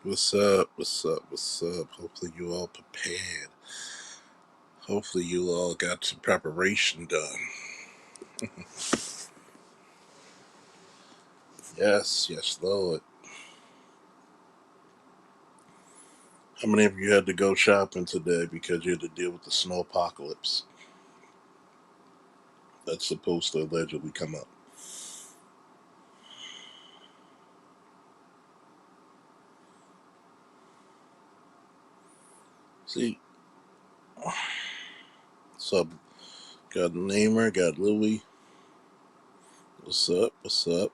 What's up? What's up? What's up? Hopefully you all prepared. Hopefully you all got some preparation done. Yes, yes, Lord. How many of you had to go shopping today because you had to deal with the snow apocalypse that's supposed to allegedly come up? See, so got Namer, got Louie. What's up? What's up?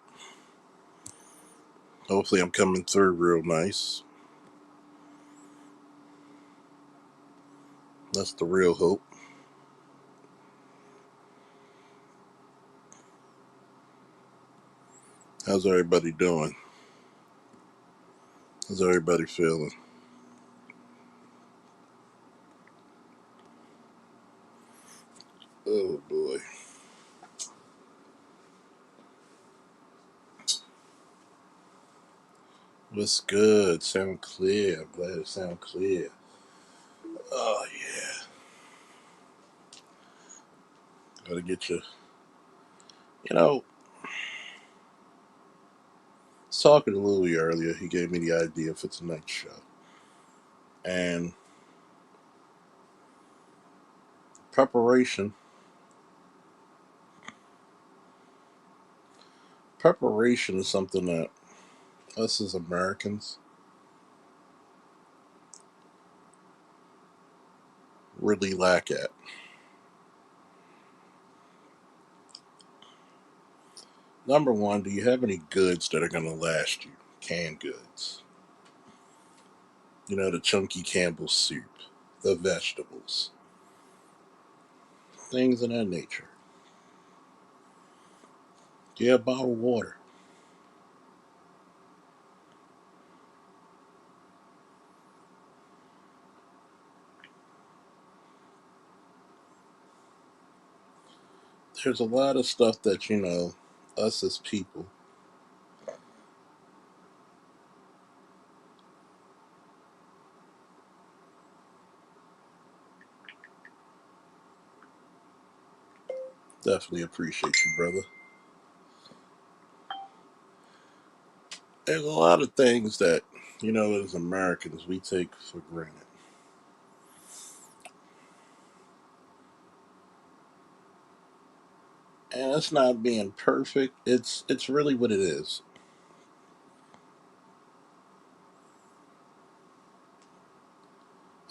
Hopefully I'm coming through real nice. That's the real hope. How's everybody doing? How's everybody feeling? Oh boy. What's good? Sound clear. I'm glad it sound clear. Oh yeah. Gotta get you. You know, I was talking to Louie earlier. He gave me the idea for tonight's show. And preparation, preparation is something that us as Americans really lack at. Number one, do you have any goods that are going to last you? Canned goods. You know, the chunky Campbell's soup, the vegetables, things of that nature. Do you have bottled water? There's a lot of stuff that, us as people definitely appreciate you, brother. There's a lot of things that, as Americans, we take for granted. And it's not being perfect. It's really what it is.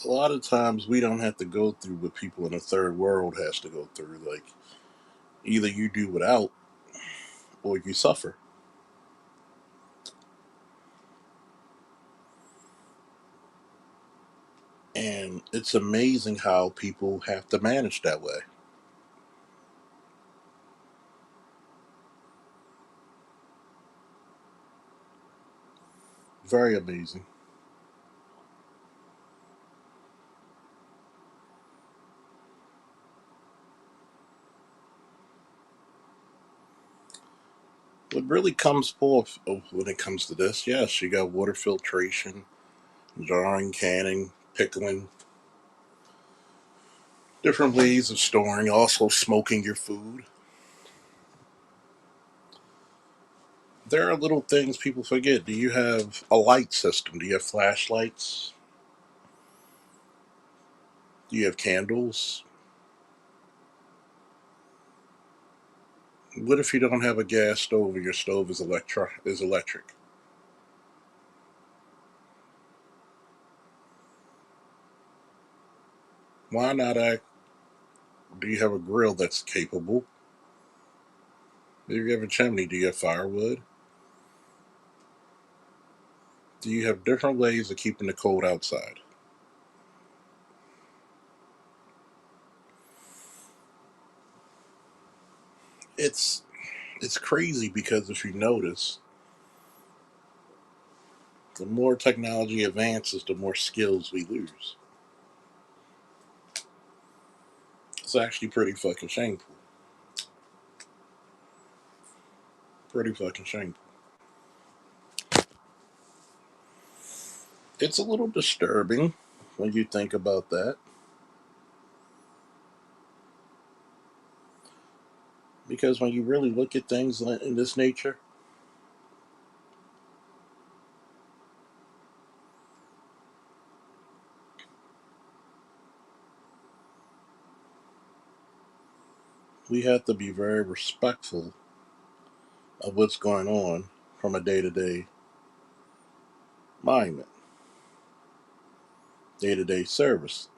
A lot of times we don't have to go through what people in the third world has to go through. Like either you do without or you suffer. And it's amazing how people have to manage that way. Very amazing. What really comes forth when it comes to this, yes, you got water filtration, jarring, canning, pickling, different ways of storing, also smoking your food. There are little things people forget. Do you have a light system? Do you have flashlights? Do you have candles? What if you don't have a gas stove and your stove is electric? Why not act? Do you have a grill that's capable? Do you have a chimney? Do you have firewood? Do you have different ways of keeping the cold outside? It's it's crazy because if you notice, the more technology advances, the more skills we lose. It's actually pretty fucking shameful. Pretty fucking shameful. It's a little disturbing when you think about that, because when you really look at things in this nature, we have to be very respectful of what's going on from a day-to-day mind, day-to-day service.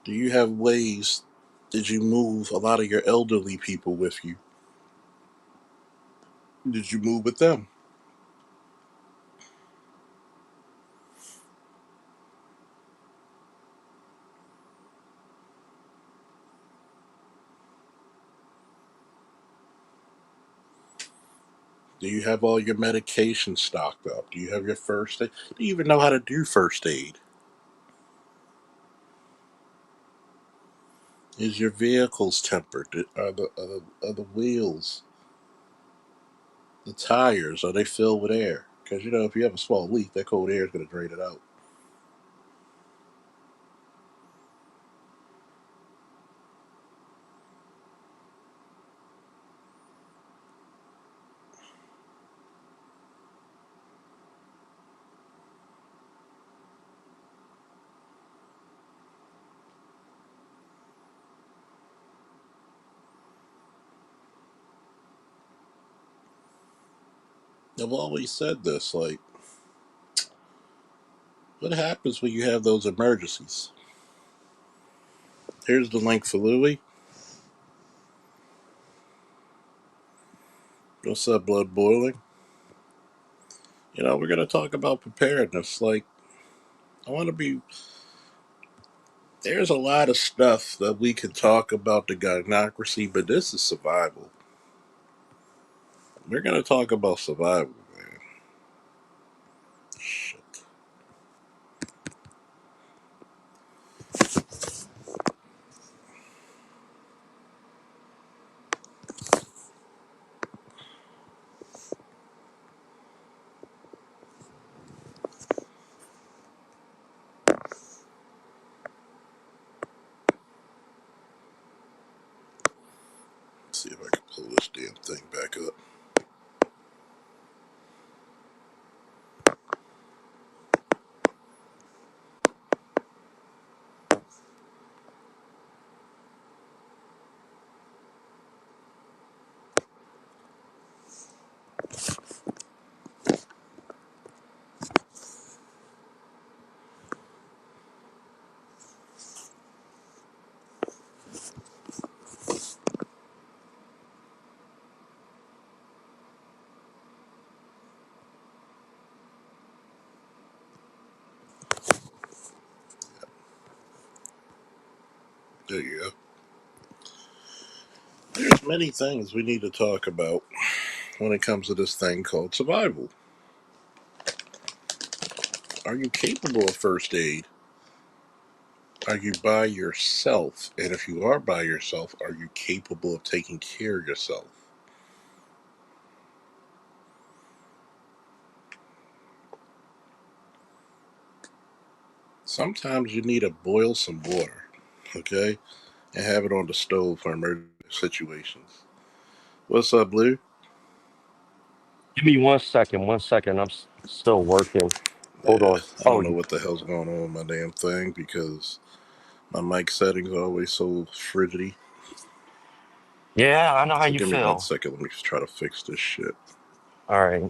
Do you have ways? Did you move a lot of your elderly people with you? Did you move with them? Do you have all your medication stocked up? Do you have your first aid? Do you even know how to do first aid? Is your vehicles tempered? Are the wheels, the tires, are they filled with air? Because if you have a small leak, that cold air is going to drain it out. I've always said this, like, what happens when you have those emergencies? Here's the link for Louie. What's up, blood boiling? We're going to talk about preparedness. Like, I want to be. There's a lot of stuff that we can talk about the gynocracy, but this is survival. We're going to talk about survival, man. Shit. Let's see if I can pull this damn thing back up. There you go. There's many things we need to talk about when it comes to this thing called survival. Are you capable of first aid? Are you by yourself? And if you are by yourself, are you capable of taking care of yourself? Sometimes you need to boil some water, okay? And have it on the stove for emergency situations. What's up, Blue? Give me 1 second. 1 second. I'm still working. Hold Yeah, on. I don't Oh, know what the hell's going on with my damn thing because my mic settings are always so frigidy. yeah, I know how So you give me one feel. second. Let me just try to fix this shit. All right.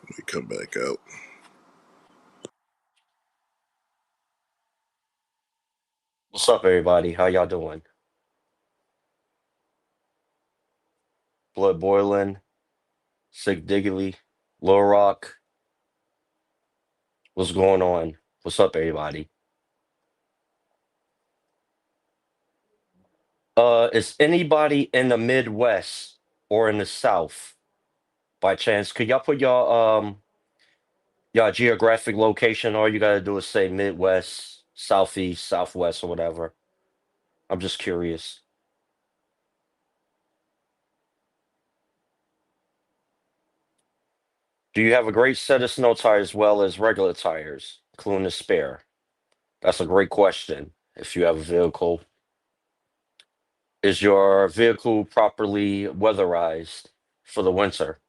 Let me come back out. What's up, everybody? How y'all doing? Blood boiling, sick diggly, low rock. What's going on? What's up, everybody? Is anybody in the Midwest or in the South by chance? Could y'all put y'all geographic location? All you gotta do is say Midwest, Southeast, Southwest, or whatever. I'm just curious. Do you have a great set of snow tires as well as regular tires, including the spare? That's a great question. If you have a vehicle, is your vehicle properly weatherized for the winter?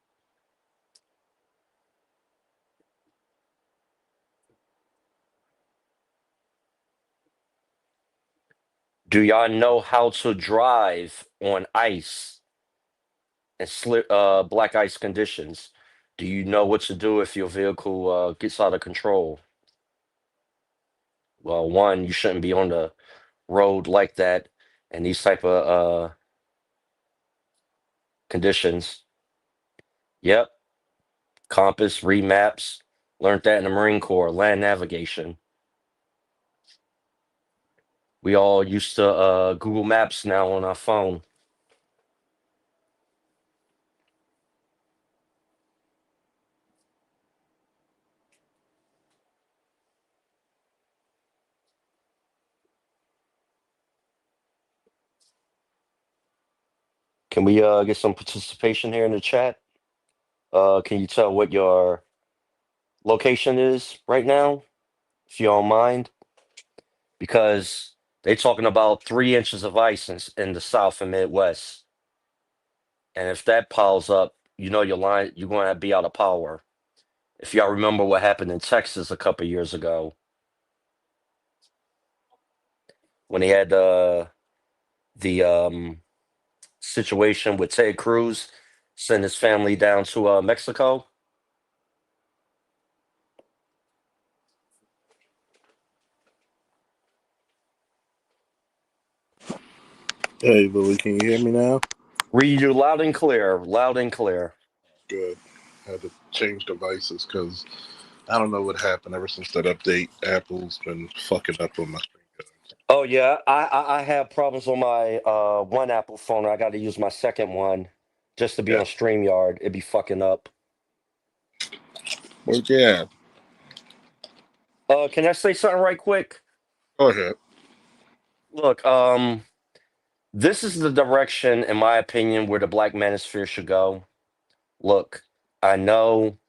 Do y'all know how to drive on ice and black ice conditions? Do you know what to do if your vehicle gets out of control? Well, one, you shouldn't be on the road like that in these type of conditions. Yep, compass, remaps. Learned that in the Marine Corps, land navigation. We all used to Google Maps now on our phone. Can we get some participation here in the chat? Can you tell what your location is right now, if you don't mind? Because they talking about 3 inches of ice in the South and Midwest, and if that piles up, you know you're going to be out of power. If y'all remember what happened in Texas a couple years ago when they had the situation with Ted Cruz send his family down to Mexico. Hey, Louis, can you hear me now? Read you loud and clear, loud and clear. Good. Had to change devices because I don't know what happened ever since that update. Apple's been fucking up on my screen. Oh yeah, I have problems on my one Apple phone. I got to use my second one just to be Yeah. on StreamYard. It'd be fucking up. Well, yeah. Can I say something right quick? Go ahead. Look, this is the direction, in my opinion, where the Black Manosphere should go. Look, I know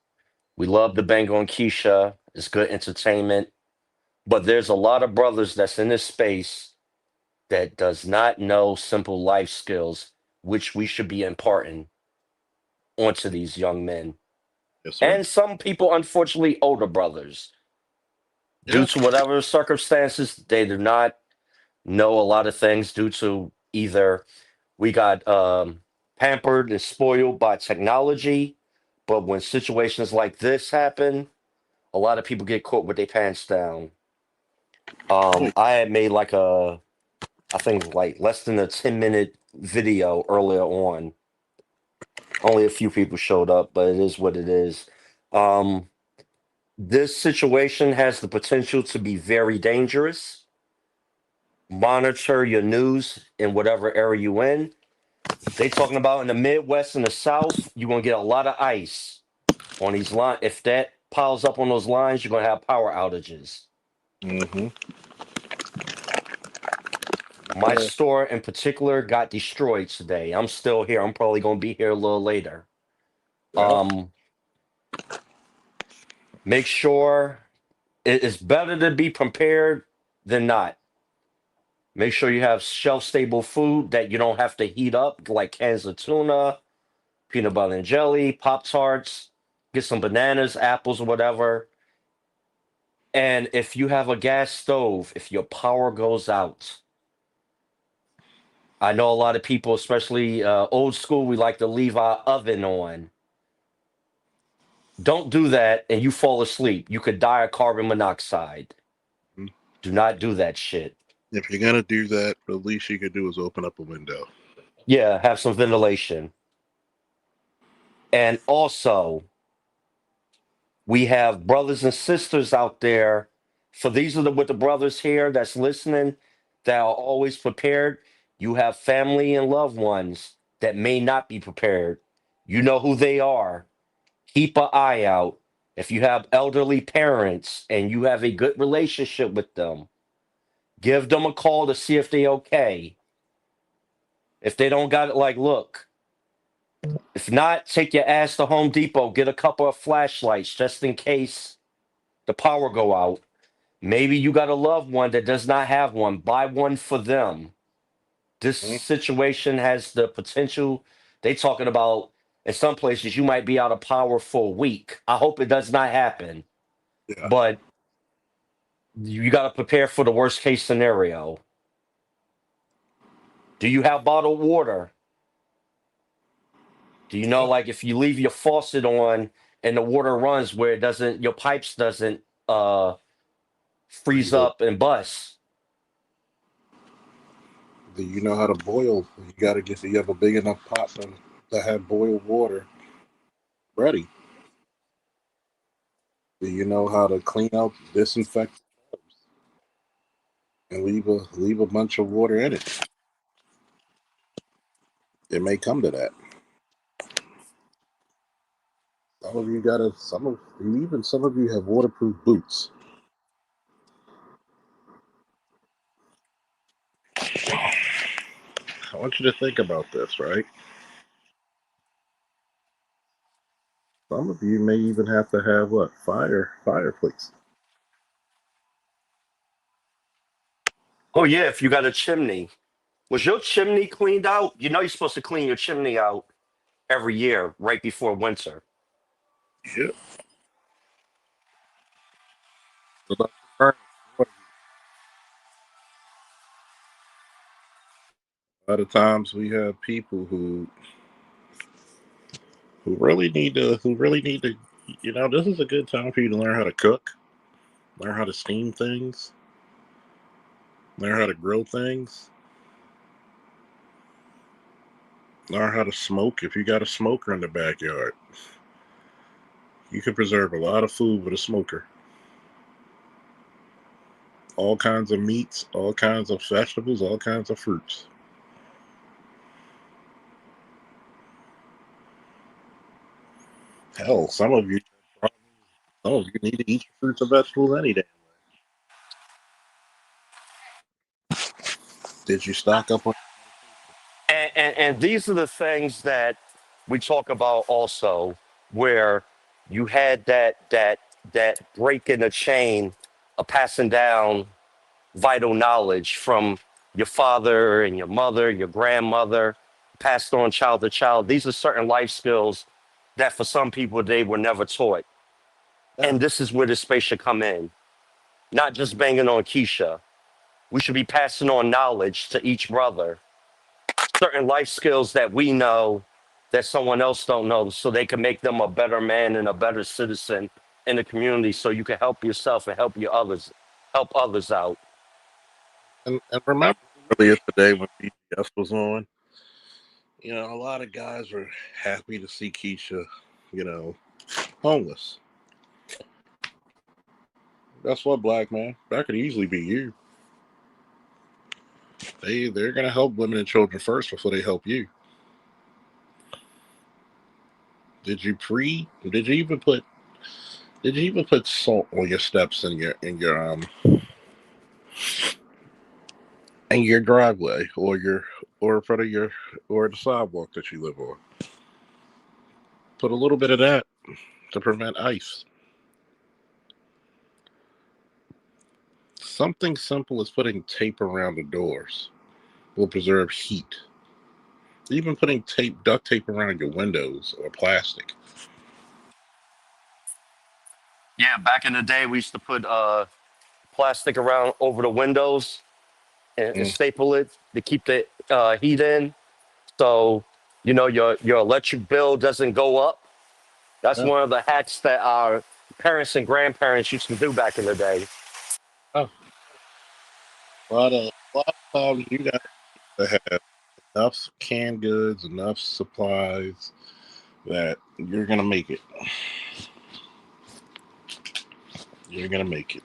we love the Bango and Keisha. It's good entertainment, but there's a lot of brothers that's in this space that does not know simple life skills, which we should be imparting onto these young men. Yes, sir. And some people, unfortunately, older brothers, due Yeah. to whatever circumstances, they do not know a lot of things due to either we got pampered and spoiled by technology, but when situations like this happen, a lot of people get caught with their pants down. Oh, I had made like I think like less than a 10-minute video earlier on. Only a few people showed up, but it is what it is. Um, this situation has the potential to be very dangerous. Monitor your news in whatever area you in. They talking about in the Midwest and the South, you're gonna get a lot of ice on these lines. If that piles up on those lines, you're gonna have power outages. mm-hmm. My Yeah. store in particular got destroyed today. I'm still here. I'm probably gonna be here a little later. Yeah. Um, make sure it's better to be prepared than not. Make sure you have shelf stable food that you don't have to heat up, like cans of tuna, peanut butter and jelly, Pop Tarts, get some bananas, apples, or whatever. And if you have a gas stove, if your power goes out, I know a lot of people, especially old school, we like to leave our oven on. Don't do that and you fall asleep. You could die of carbon monoxide. Mhm. Do not do that shit. If you're gonna do that, the least you could do is open up a window. Yeah, have some ventilation. And also, We have brothers and sisters out there. For these are the with the brothers here that's listening that are always prepared. You have family and loved ones that may not be prepared. You know who they are. Keep an eye out. If you have elderly parents and you have a good relationship with them, give them a call to see if they're okay. If they don't got it, like, look, if not, take your ass to Home Depot, get a couple of flashlights just in case the power go out. Maybe you got a loved one that does not have one. Buy one for them. This Mm, situation has the potential. They talking about in some places you might be out of power for a week. I hope it does not happen, yeah. but you got to prepare for the worst case scenario. Do you have bottled water? Do you know, Oh, like, if you leave your faucet on and the water runs where it doesn't, your pipes doesn't freeze freeze over. up and bust? Do you know how to boil? You got to get. You have a big enough pot to have boiled water ready. Do you know how to clean out, disinfect, and leave a bunch of water in it? It may come to that. Some of you gotta. Some of you have waterproof boots. I want you to think about this, right? Some of you may even have to have what fireplace. Oh yeah, if you got a chimney. Was your chimney cleaned out? You know you're supposed to clean your chimney out every year, right before winter. Shit. About the furnace. A lot of times we have people who really need to. This is a good time for you to learn how to cook, learn how to steam things, learn how to grill things, learn how to smoke. If you got a smoker in the backyard, you can preserve a lot of food with a smoker. All kinds of meats, all kinds of vegetables, all kinds of fruits. Hell, some of you need to eat your fruits and vegetables any day. Did you stock up on? And these are the things that we talk about also, where you had that break in the chain of passing down vital knowledge from your father and your mother, your grandmother, passed on child to child. These are certain life skills that for some people they were never taught. Yeah. And this is where the space should come in. Not just banging on Keisha. We should be passing on knowledge to each brother, certain life skills that we know that someone else don't know, so they can make them a better man and a better citizen in the community, so you can help yourself and help others out. And remember earlier today when BGS was on, a lot of guys were happy to see Keisha, you know, homeless. That's what, black man. That could easily be you. They're gonna help women and children first before they help you. Did you even put salt on your steps in your driveway or in front of your or the sidewalk that you live on? Put a little bit of that to prevent ice. Something simple as putting tape around the doors will preserve heat. Even putting duct tape around your windows or plastic. Yeah, back in the day, we used to put plastic around over the windows and Mm, staple it to keep the heat in. So, your electric bill doesn't go up. That's yeah. one of the hacks that our parents and grandparents used to do back in the day. Oh, a lot of times you got to have enough canned goods, enough supplies that you're gonna make it. You're gonna make it.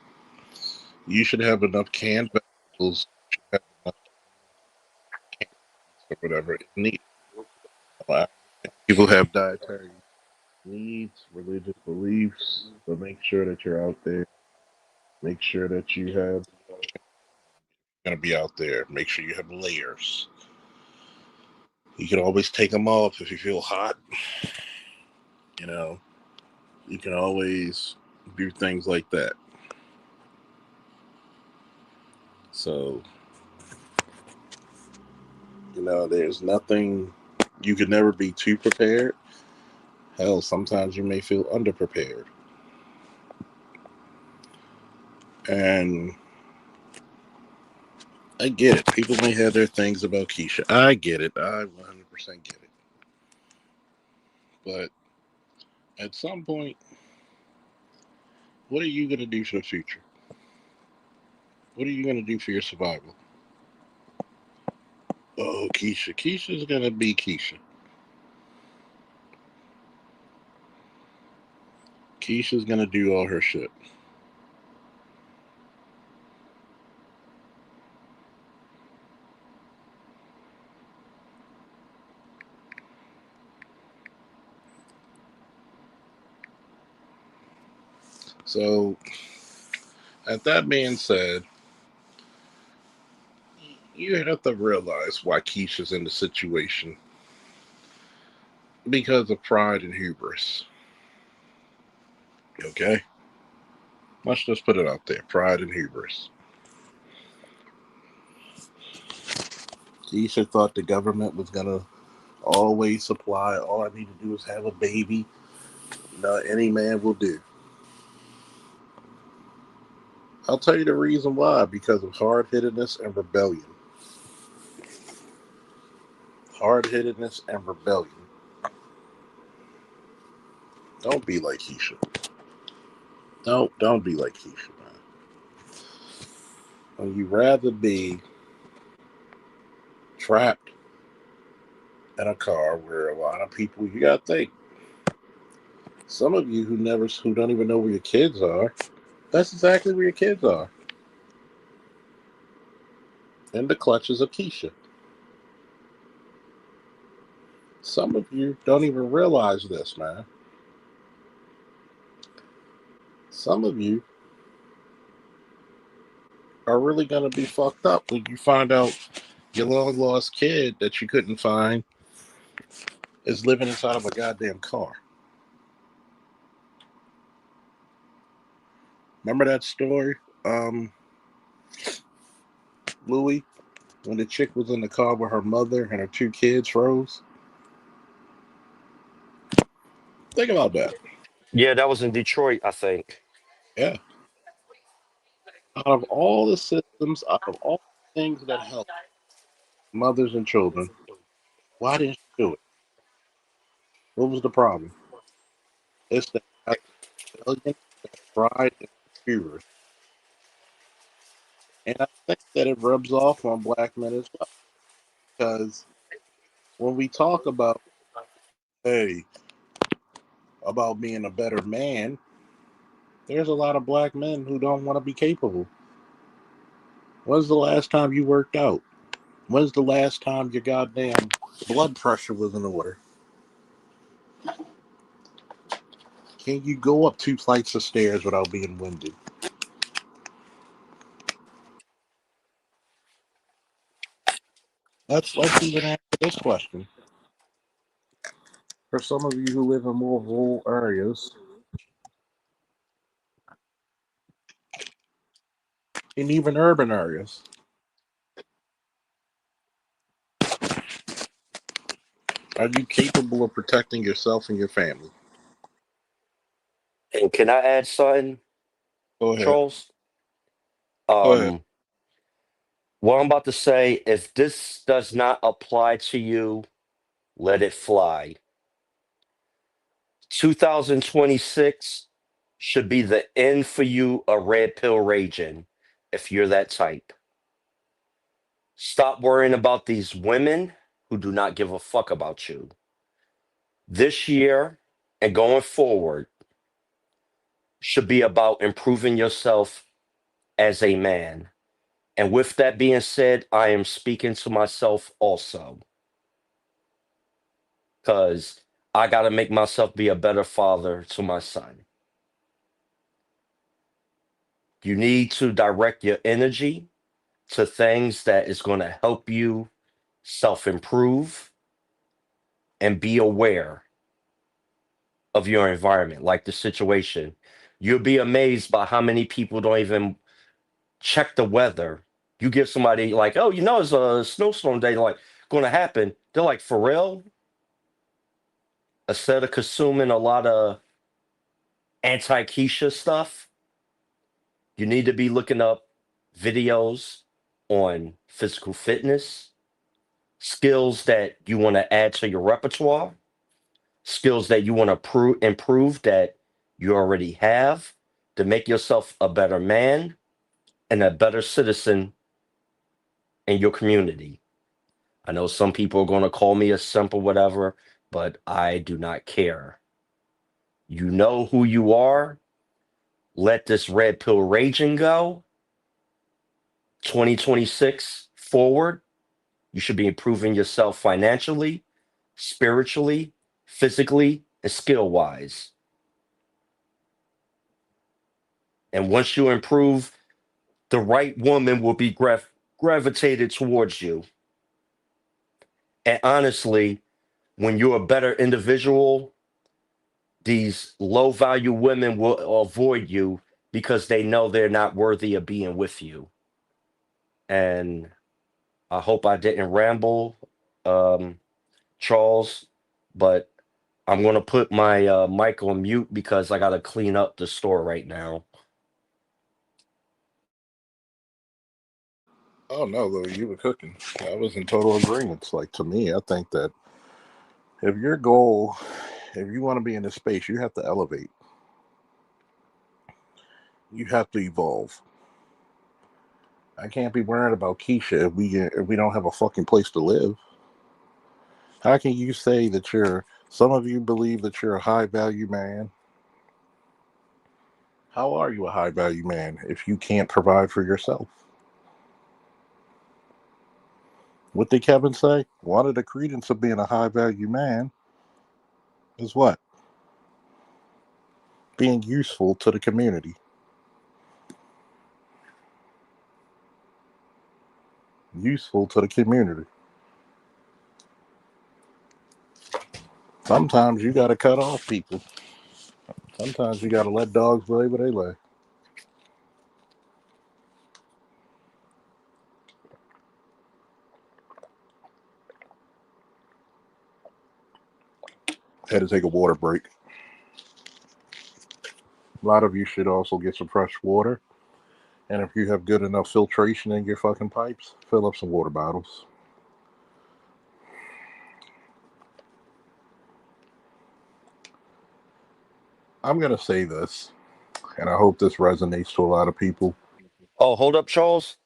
You should have enough canned vegetables. You should have enough canned or whatever it needs. People have dietary needs, religious beliefs, but make sure that you're out there. Make sure that you have going to be out there. Make sure you have layers. You can always take them off if you feel hot. You know, you can always do things like that. So, there's nothing, you could never be too prepared. Hell, sometimes you may feel underprepared. And I get it. People may have their things about Keisha. I get it. I 100% get it. But at some point, what are you going to do for the future? What are you going to do for your survival? Oh, Keisha. Keisha's going to be Keisha. Keisha's going to do all her shit. So, at that being said, you have to realize why Keisha's in the situation because of pride and hubris. Okay? Let's just put it out there pride and hubris. Keisha thought the government was going to always supply. All I need to do is have a baby. No, any man will do. I'll tell you the reason why because of hard headedness and rebellion. Hard headedness and rebellion. Don't be like Keisha. Don't be like Keisha, man. When you rather be trapped in a car where a lot of people you gotta think. Some of you who don't even know where your kids are, that's exactly where your kids are. In the clutches of Keisha. Some of you don't even realize this, man. Some of you are really gonna be fucked up when you find out your long lost kid that you couldn't find is living inside of a goddamn car. Remember that story, um, Louis, when the chick was in the car with her mother and her two kids froze? Think about that. Yeah, that was in Detroit, I think. Yeah. Out of all the systems, out of all the things that help mothers and children, why didn't she do it? What was the problem? It's that rebellion, that pride, and fear. And I think that it rubs off on black men as well. Because when we talk about, hey, about being a better man, there's a lot of black men who don't want to be capable. When's the last time you worked out? When's the last time your goddamn blood pressure was in order? Can you go up two flights of stairs without being winded? Let's even answer this question. For some of you who live in more rural areas, and even urban areas, are you capable of protecting yourself and your family? And can I add something, Go ahead. Charles? Go ahead. Um, what I'm about to say, if this does not apply to you, let it fly. 2026 should be the end for you a red pill raging if you're that type. Stop worrying about these women who do not give a fuck about you. This year and going forward, should be about improving yourself as a man. And with that being said, I am speaking to myself also because I got to make myself be a better father to my son. You need to direct your energy to things that is going to help you self improve and be aware of your environment, like the situation. You'll be amazed by how many people don't even check the weather. You give somebody like, oh, it's a snowstorm day, like going to happen. They're like, for real? Instead of consuming a lot of anti-Keisha stuff, you need to be looking up videos on physical fitness, skills that you want to add to your repertoire, skills that you want to improve that you already have to make yourself a better man and a better citizen in your community. I know some people are going to call me a simple whatever, but I do not care. You know who you are. Let this red pill raging go. 2026 forward, you should be improving yourself financially, spiritually, physically, and skill wise. And once you improve, the right woman will be gravitated towards you. And honestly, when you're a better individual, these low value women will avoid you because they know they're not worthy of being with you. And I hope I didn't ramble, um, Charles, but I'm going to put my mic on mute because I got to clean up the store right now. Oh no, though you were cooking. I was in total agreement. Like to me, I think that if your goal, if you want to be in this space, you have to elevate. You have to evolve. I can't be worried about Keisha if we don't have a fucking place to live. How can you say that you're? Some of you believe that you're a high value man. How are you a high value man if you can't provide for yourself? What did Kevin say? One of the credence of being a high value man is what? Being useful to the community. Useful to the community. Sometimes you got to cut off people. Sometimes you got to let dogs lay where they lay. Had to take a water break. A lot of you should also get some fresh water. And if you have good enough filtration in your fucking pipes, fill up some water bottles. I'm going to say this, and I hope this resonates to a lot of people. Oh, hold up, Charles.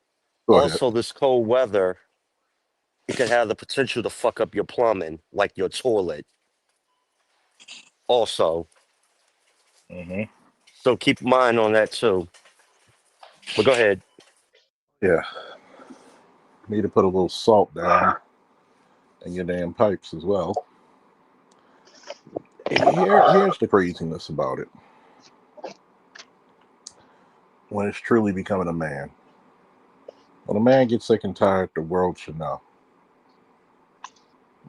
Go ahead. Also, this cold weather, it could have the potential to fuck up your plumbing, like your toilet. Also, Hmm. so keep in mind on that too. But go ahead. Yeah, need to put a little salt down in your damn pipes as well. Here's the craziness about it. When it's truly becoming a man. When a man gets sick and tired, the world should know.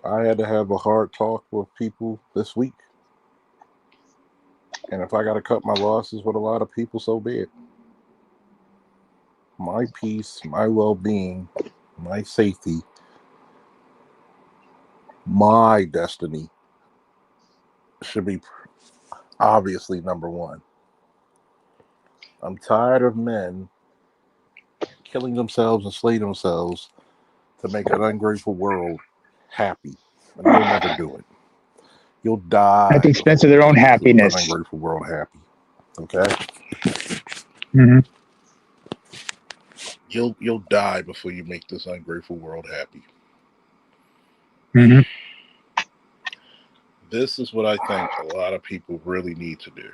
I had to have a hard talk with people this week. And if I got to cut my losses with a lot of people, so be it. My peace, my well being, my safety, my destiny should be obviously number one. I'm tired of men killing themselves and slaying themselves to make an ungrateful world happy. And you'll never do it. You'll at the die expense of before their you own make an happiness. ungrateful world happy. Okay? Hmm. You'll die before you make this ungrateful world happy. Hmm. This is what I think a lot of people really need to do.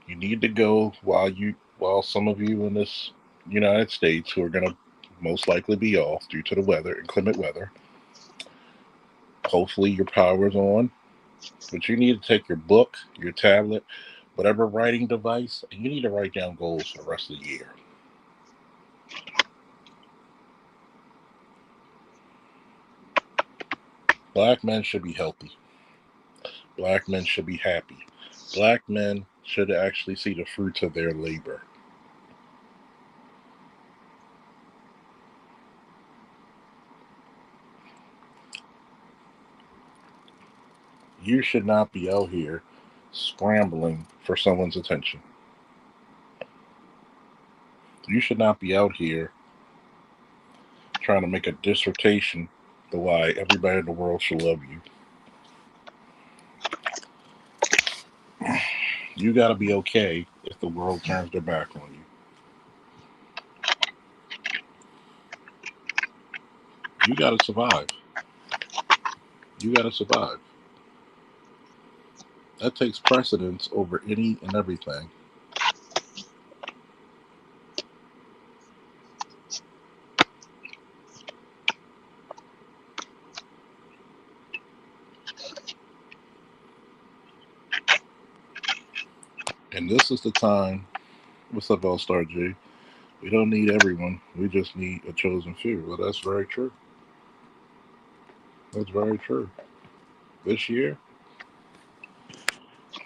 You need to go while some of you in this United States who are going to most likely be off due to the weather, inclement weather. Hopefully your power is on, but you need to take your book, your tablet, whatever writing device, and you need to write down goals for the rest of the year. Black men should be healthy. Black men should be happy. Black men should actually see the fruits of their labor. You should not be out here scrambling for someone's attention. You should not be out here trying to make a dissertation to why everybody in the world should love you. You got to be okay if the world turns their back on you. You got to survive. You got to survive. That takes precedence over any and everything. And this is the time. What's up, All Star G? We don't need everyone. We just need a chosen few. Well, that's very true. That's very true. This year,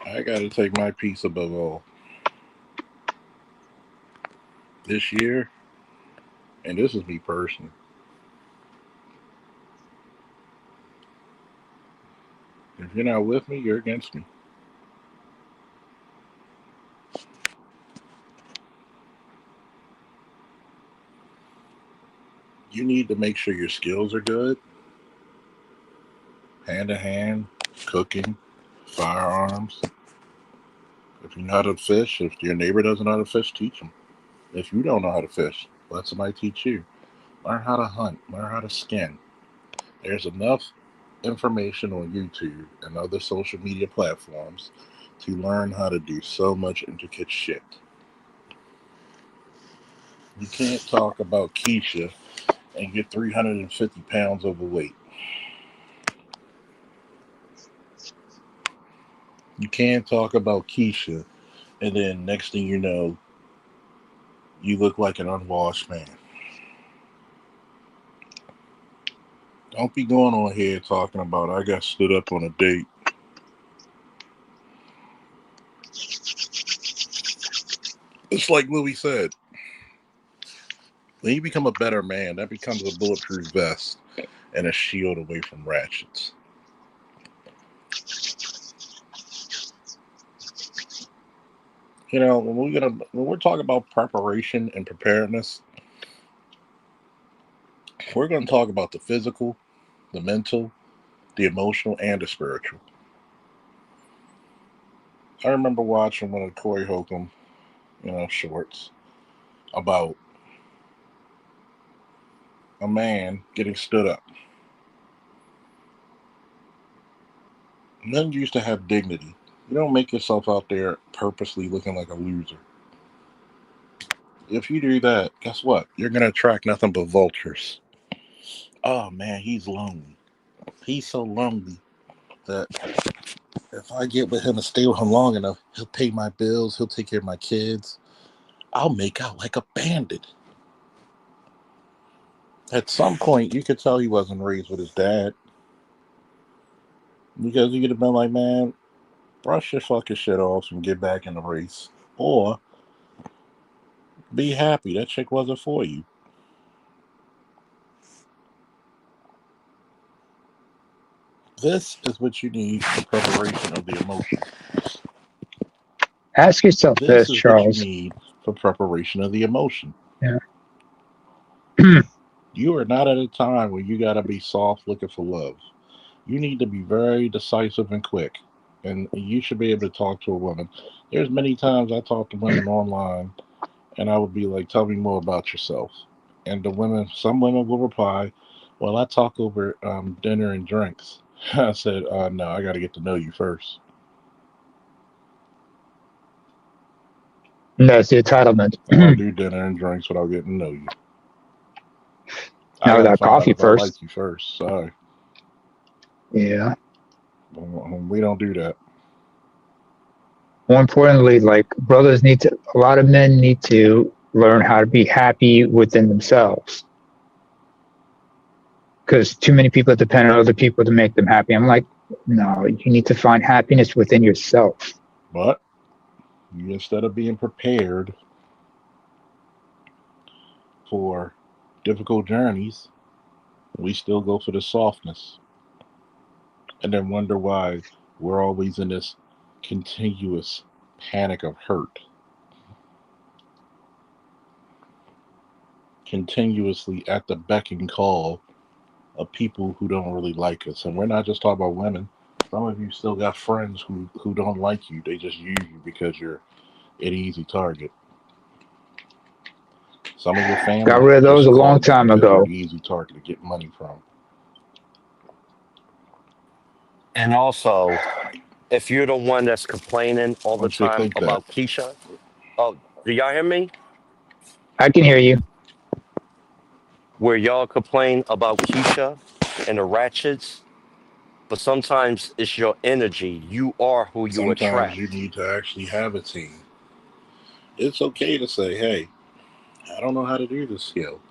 I got to take my piece above all. This year, and this is me personally. If you're not with me, you're against me. You need to make sure your skills are good, hand to hand, cooking, firearms. If you know how to fish, if your neighbor doesn't know how to fish, teach them. If you don't know how to fish, let somebody teach you. Learn how to hunt, learn how to skin. There's enough information on YouTube and other social media platforms to learn how to do so much intricate shit. You can't talk about Keisha and get 350 pounds overweight. You can't talk about Keisha and then next thing you know, you look like an unwashed man. Don't be going on here talking about I got stood up on a date. It's like Louis said. When you become a better man, that becomes a bulletproof vest and a shield away from ratchets. When we're talking about preparation and preparedness, we're gonna talk about the physical, the mental, the emotional, and the spiritual. I remember watching one of Corey Holcomb, shorts about a man getting stood up. Men used to have dignity. You don't make yourself out there purposely looking like a loser. If you do that, guess what? You're gonna attract nothing but vultures. Oh man, he's lonely. He's so lonely that if I get with him and stay with him long enough, he'll pay my bills, he'll take care of my kids. I'll make out like a bandit. At some point, you could tell he wasn't raised with his dad because he could have been like, man, brush your fucking shit off and get back in the race. Or be happy that chick wasn't for you. This is what you need for preparation of the emotion. Ask yourself This this, is what you Charles. need for preparation of the emotion. Yeah. You are not at a time where you got to be soft looking for love. You need to be very decisive and quick. And you should be able to talk to a woman. There's many times I talk to women online and I would be like, tell me more about yourself. And some women will reply, well, I talk over dinner and drinks. I said, no, I got to get to know you first. That's the entitlement. I don't do dinner and drinks without getting to know you. I Now gotta without find out coffee if I first. like you first. Sorry, Yeah. we don't do that. More importantly, like brothers need to, a lot of men need to learn how to be happy within themselves. Because too many people depend on other people to make them happy. I'm like, no, you need to find happiness within yourself. But instead of being prepared for difficult journeys, we still go for the softness and then wonder why we're always in this continuous panic of hurt, continuously at the beck and call of people who don't really like us. And we're not just talking about women. Some of you still got friends who don't like you. They just use you because you're an easy target. Some of your Got family rid of those just a long call you time because you're an ago. easy target to get money from. And also, if you're the one that's complaining all the Once they time think that, about Keisha, oh, do y'all hear me? I can hear you. Where y'all complain about Keisha and the ratchets, but sometimes it's your energy. You are who you sometimes you attract. need to actually have a team. It's okay to say, hey, I don't know how to do this skill.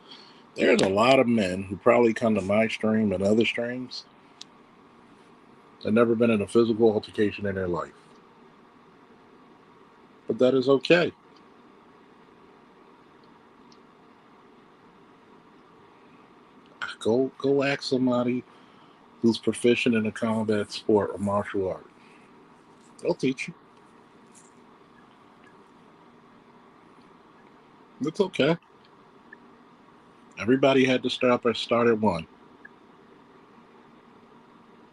There's a lot of men who probably come to my stream and other streams that never been in a physical altercation in their life. But that is okay. Go ask somebody who's proficient in a combat sport or martial art. They'll teach you. It's okay. Everybody had to start at one.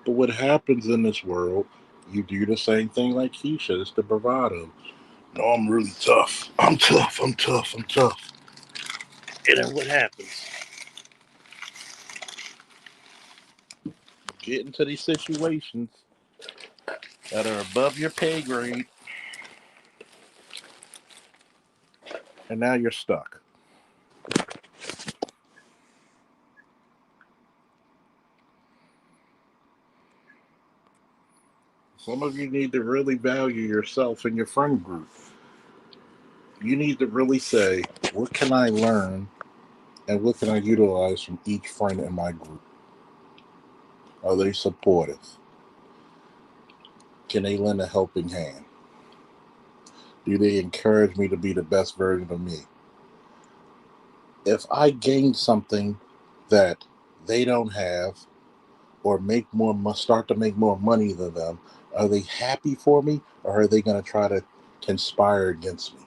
But what happens in this world, you do the same thing like Keisha. It's the bravado. No, I'm really tough. I'm tough. I'm tough. I'm tough. And then what happens? Get into these situations that are above your pay grade, and now you're stuck. Some of you need to really value yourself and your friend group. You need to really say, what can I learn and what can I utilize from each friend in my group? Are they supportive? Can they lend a helping hand? Do they encourage me to be the best version of me? If I gain something that they don't have or start to make more money than them, are they happy for me or are they going to try to conspire against me?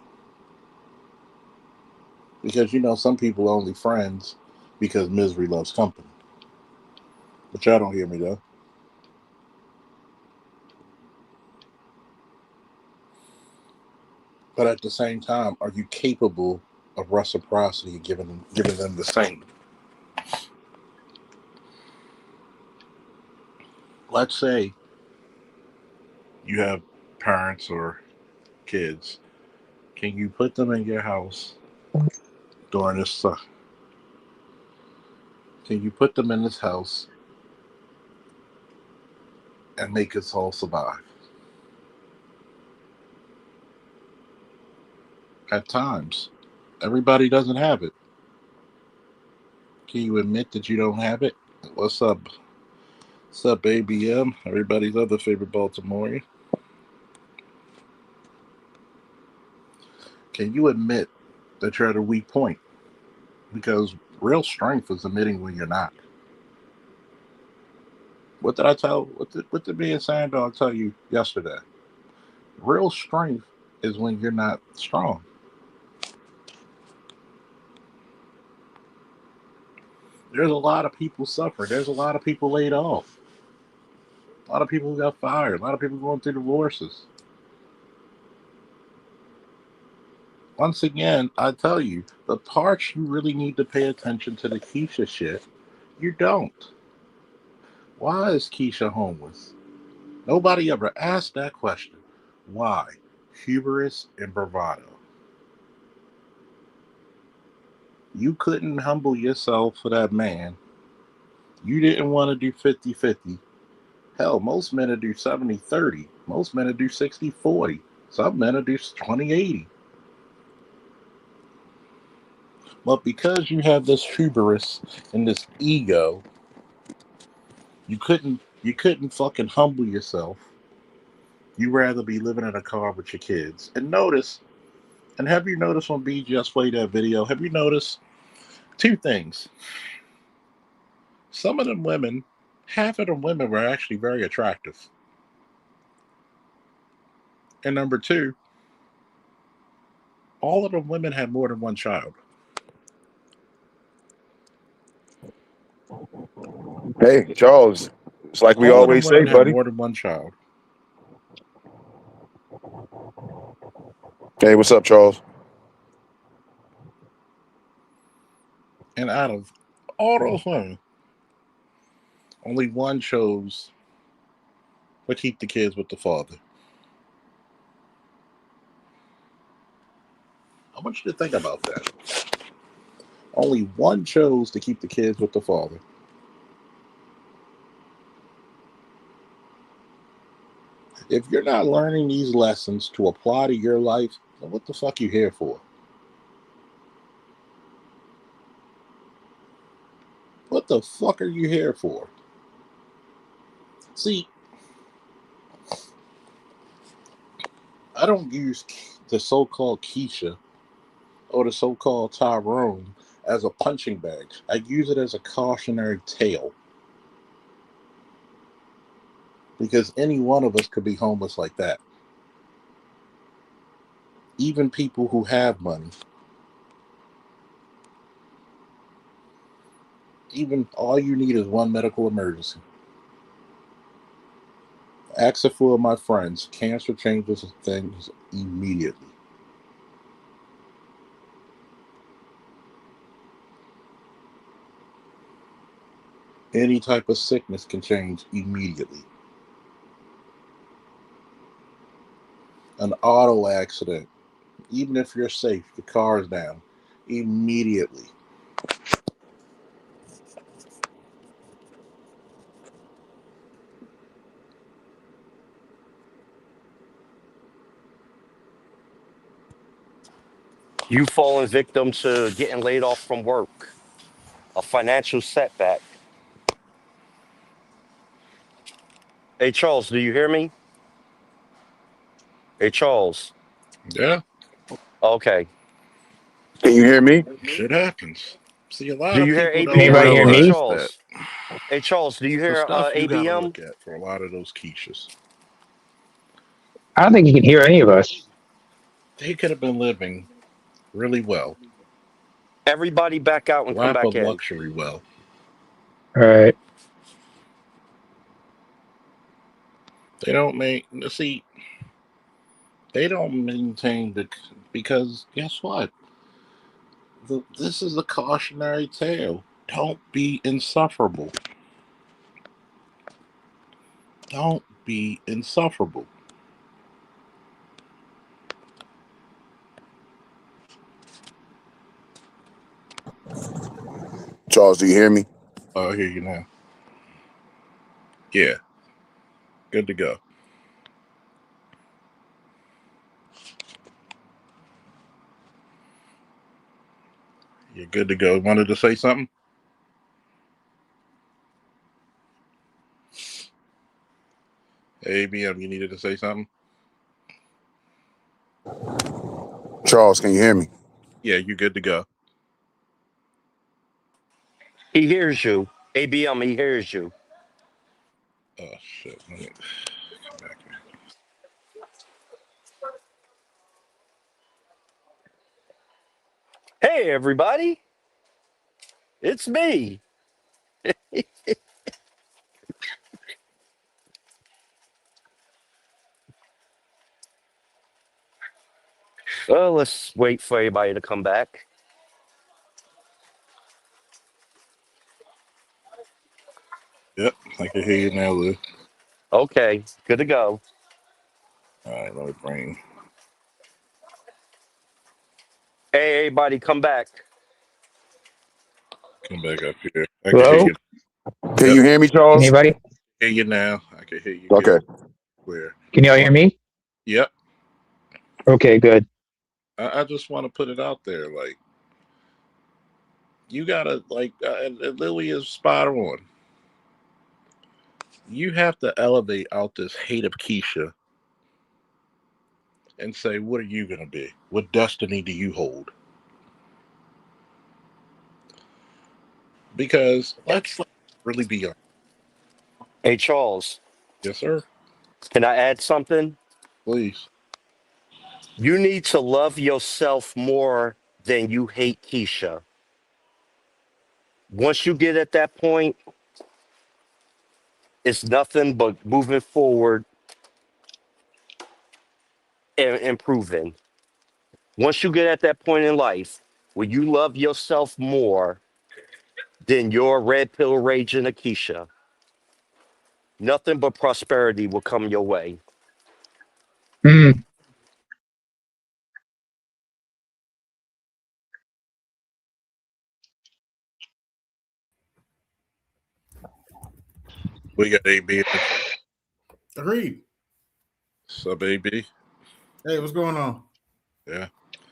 Because some people are only friends because misery loves company. But y'all don't hear me though. But at the same time, are you capable of reciprocity and giving them the same? Let's say you have parents or kids. Can you put them in your house during this? Can you put them in this house and make us all survive? At times, everybody doesn't have it. Can you admit that you don't have it? What's up? What's up, ABM? Everybody's other favorite Baltimorean. Can you admit that you're at a weak point? Because real strength is admitting when you're not. What did I tell? What did me and Sandog tell you yesterday? Real strength is when you're not strong. There's a lot of people suffering. There's a lot of people laid off. A lot of people got fired. A lot of people going through divorces. Once again, I tell you, the parts you really need to pay attention to the Keisha shit, you don't. Why is Keisha homeless? Nobody ever asked that question. Why? Hubris and bravado. You couldn't humble yourself for that man. You didn't want to do 50-50. Hell, most men do 70-30. Most men do 60-40. Some men do 20-80. But because you have this hubris and this ego, you couldn't fucking humble yourself. You rather be living in a car with your kids. And notice, and have you noticed when B just played that video? Have you noticed two things? Some of them women, half of them women were actually very attractive. And number two, all of them women had more than one child. Hey, Charles, it's like we All of them always say, women had buddy. more than one child. Hey, what's up, Charles? And out of all those women, only one chose to keep the kids with the father. I want you to think about that. Only one chose to keep the kids with the father. If you're not learning these lessons to apply to your life, then what the fuck you here for? What the fuck are you here for? See, I don't use the so-called Keisha or the so-called Tyrone as a punching bag. I use it as a cautionary tale because any one of us could be homeless like that. Even people who have money, even all you need is one medical emergency. Ask a few of my friends. Cancer changes things immediately. Any type of sickness can change immediately. An auto accident, even if you're safe, the car is down immediately. You falling victim to getting laid off from work, a financial setback. Hey, Charles, do you hear me? Hey, Charles. Yeah, Okay. Can you hear me? shit happens. See, a Do lot of you hear people don't Anybody ABM? hear Hey, me? realize that Charles. Hey, Charles, do you it's the hear stuff you got to ABM? look at for a lot of those quiches. I don't think you can hear any of us. They could have been living really well, Everybody back out and come lap back of in. luxury well. All right. They don't make, see, they don't maintain the, because guess what? This is a cautionary tale. Don't be insufferable. Don't be insufferable. Charles, do you hear me? Oh, I hear you now. Yeah, good to go. You're good to go. Wanted to say something? Hey, ABM, you needed to say something? Charles, can you hear me? Yeah, you good to go. He hears you. ABM, he hears you. Oh, shit. Let me come back here. Hey, everybody. It's me. Well, let's wait for everybody to come back. Yep, I can hear you now, Lou. Okay, good to go. All right, let me bring. Hey, everybody, come back. Come back up here. I can hear Hello? you. Can Yep, you hear me, Charles? Anybody? hear you now. I can hear you Okay. good. Where? Can y'all Well, hear me? yep. Okay, good. I just want to put it out there. Like, you gotta, like, and Lily is spot on. You have to elevate out this hate of Keisha and say, what are you gonna be? What destiny do you hold? Because let's really be honest. Hey, Charles, Yes, sir. can I add something? Please. You need to love yourself more than you hate Keisha. Once you get at that point, it's nothing but moving forward and improving. Once you get at that point in life where you love yourself more than your red pill raging Akeisha, nothing but prosperity will come your way. Mm, We got AB in the chat. Agreed. Sub AB. Hey, what's going on? Yeah.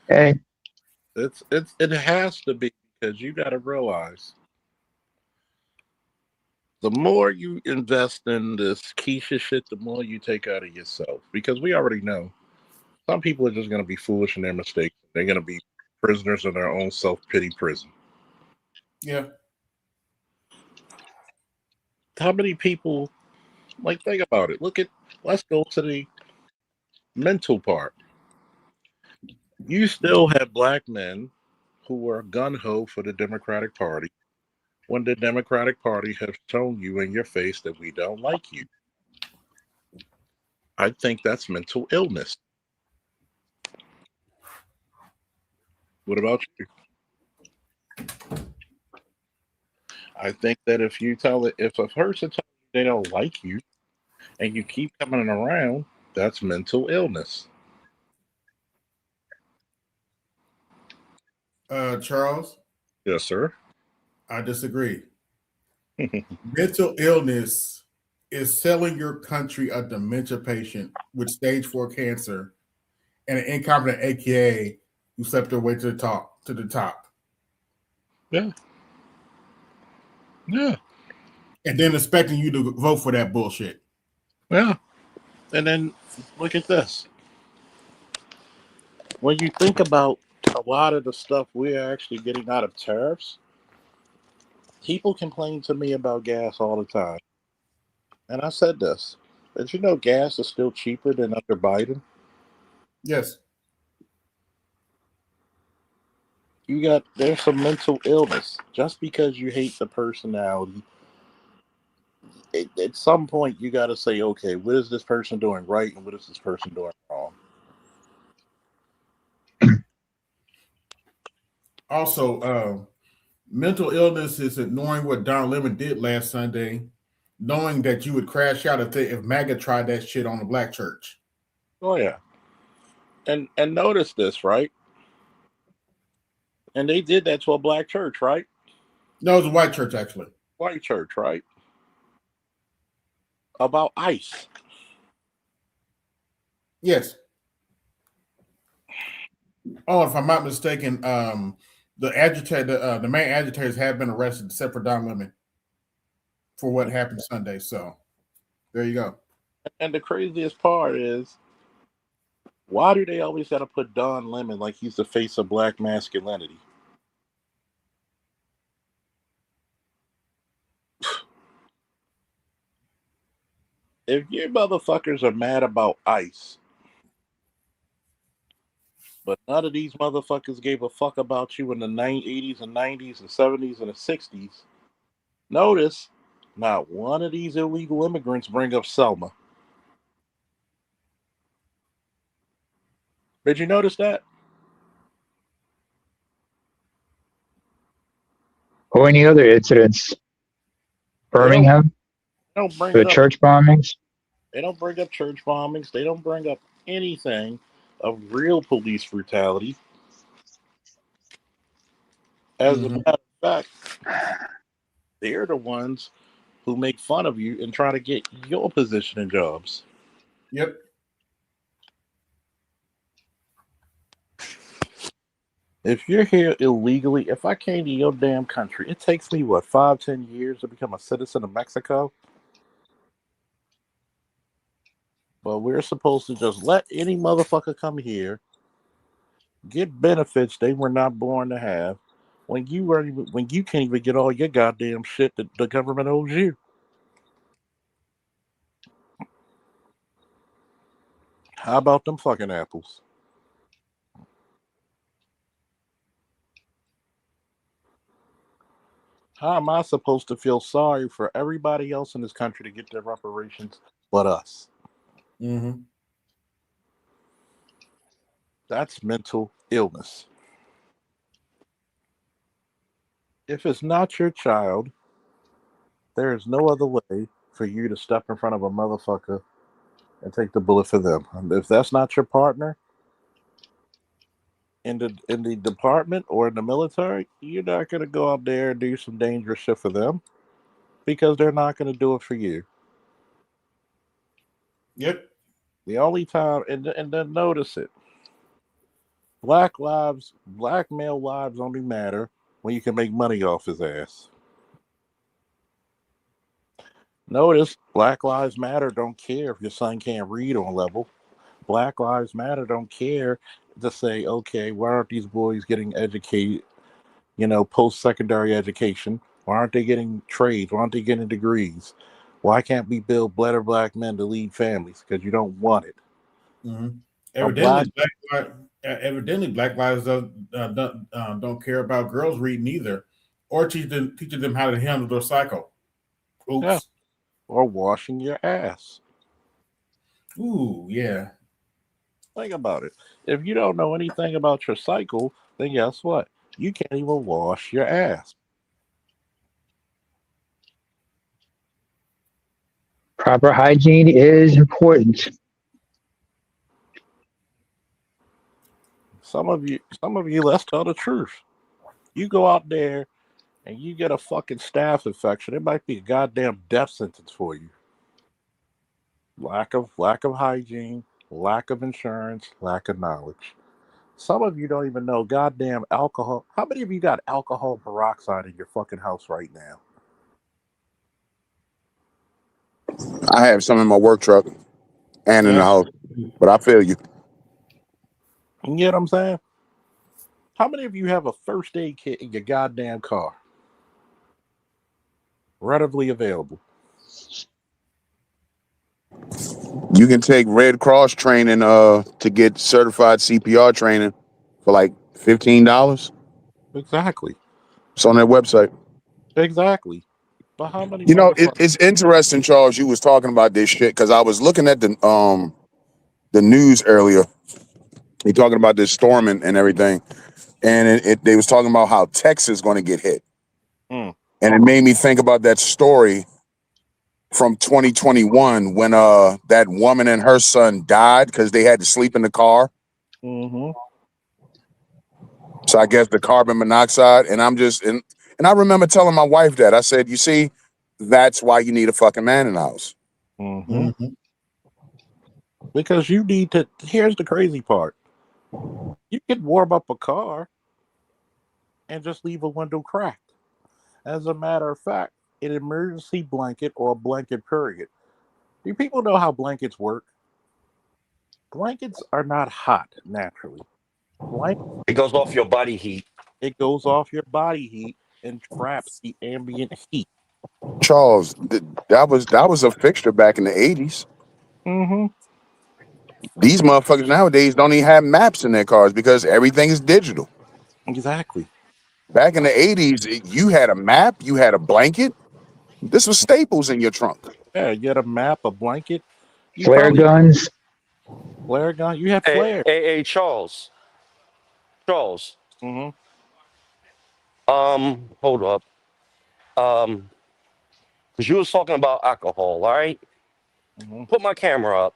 hey, It has to be because you gotta realize the more you invest in this Keisha shit, the more you take out of yourself. Because we already know some people are just gonna be foolish in their mistakes. They're gonna be prisoners of their own self pity prison. Yeah. How many people like think about it? Let's go to the mental part. You still have black men who are gun ho for the Democratic Party when the Democratic Party has shown you in your face that we don't like you. I think that's mental illness. What about you? I think that if a person tells you they don't like you and you keep coming around, that's mental illness. Charles, Yes, sir. I disagree. Mental illness is selling your country a dementia patient with stage 4 cancer and an incompetent AKA who slept their way to the top. Yeah, yeah, And then expecting you to vote for that bullshit. yeah. And then look at this. When you think about a lot of the stuff we're actually getting out of tariffs, people complain to me about gas all the time. And I said this. But you know, gas is still cheaper than under Biden. Yes. There's some mental illness. Just because you hate the personality, at some point you got to say, okay, what is this person doing right and what is this person doing wrong? Also, mental illness is ignoring what Don Lemon did last Sunday, knowing that you would crash out if MAGA tried that shit on the black church. Oh yeah, and notice this, right? And they did that to a black church, right? No, it was a white church, actually. White church, right? About ICE. Yes. Oh, if I'm not mistaken, the main agitators have been arrested, except for Don Lemon, for what happened Sunday. So there you go. And the craziest part is, why do they always got to put Don Lemon like he's the face of black masculinity? If you motherfuckers are mad about ICE, but none of these motherfuckers gave a fuck about you in the 80s and 90s and 70s and the 60s, notice not one of these illegal immigrants bring up Selma. Did you notice that? or any other incidents? They don't. Birmingham, They don't bring the up. church bombings. They don't bring up church bombings. They don't bring up anything of real police brutality. As a Mm-hmm. matter of fact, they're the ones who make fun of you and try to get your position in jobs. Yep. If you're here illegally, if I came to your damn country, it takes me what 5, 10 years to become a citizen of Mexico. But we're supposed to just let any motherfucker come here, get benefits they were not born to have, when you can't even get all your goddamn shit that the government owes you. How about them fucking apples? How am I supposed to feel sorry for everybody else in this country to get their reparations but us? Mm-hmm. That's mental illness. If it's not your child, there is no other way for you to step in front of a motherfucker and take the bullet for them. And if that's not your partner in the department or in the military, you're not gonna go out there and do some dangerous shit for them because they're not gonna do it for you. Yep. The only time, and then notice it, black male lives only matter when you can make money off his ass. Notice Black Lives Matter don't care if your son can't read on level. Black Lives Matter don't care to say, okay, why aren't these boys getting educated, post-secondary education? Why aren't they getting trades? Why aren't they getting degrees? Why can't we build better black men to lead families? Because you don't want it. Mm-hmm. A black, Evidently, Black Lives don't care about girls reading either, or teaching them how to handle their cycle. yeah, Oops. or washing your ass. Ooh, yeah. Think about it. If you don't know anything about your cycle, then guess what? You can't even wash your ass. Proper hygiene is important. Some of you, let's tell the truth. You go out there and you get a fucking staph infection, it might be a goddamn death sentence for you. Lack of hygiene, lack of insurance, lack of knowledge. Some of you don't even know goddamn alcohol. How many of you got alcohol peroxide in your fucking house right now? I have some in my work truck and in the Yeah. house, but I feel you. You get what I'm saying? How many of you have a first aid kit in your goddamn car? Readily available. You can take Red Cross training to get certified CPR training for like $15. Exactly. It's on their website. Exactly. But how many You know, motherfuckers? it's interesting, Charles. You was talking about this shit because I was looking at the news earlier. You talking about this storm and everything, and they was talking about how Texas is going to get hit, Mm, and it made me think about that story from 2021 when that woman and her son died because they had to sleep in the car. mm-hmm. So I guess the carbon monoxide, and and I remember telling my wife that. I said, you see, that's why you need a fucking man in the house. Mm-hmm. Mm-hmm. Because you need to. Here's the crazy part. You can warm up a car and just leave a window cracked. As a matter of fact, an emergency blanket or a blanket period. Do people know how blankets work? Blankets are not hot naturally. Blanket, It goes off your body heat. it goes off your body heat and traps the ambient heat. Charles, that was a fixture back in the 80s. Mm-hmm. These motherfuckers nowadays don't even have maps in their cars because everything is digital. Exactly. Back in the 80s, you had a map, you had a blanket. This was staples in your trunk. Yeah, you had a map, a blanket. You Flare probably guns. flare gun. You had Hey, flare. hey, hey, Charles. Charles. Mm-hmm. Hold up. Because you was talking about alcohol, all right? Mm-hmm. Put my camera up.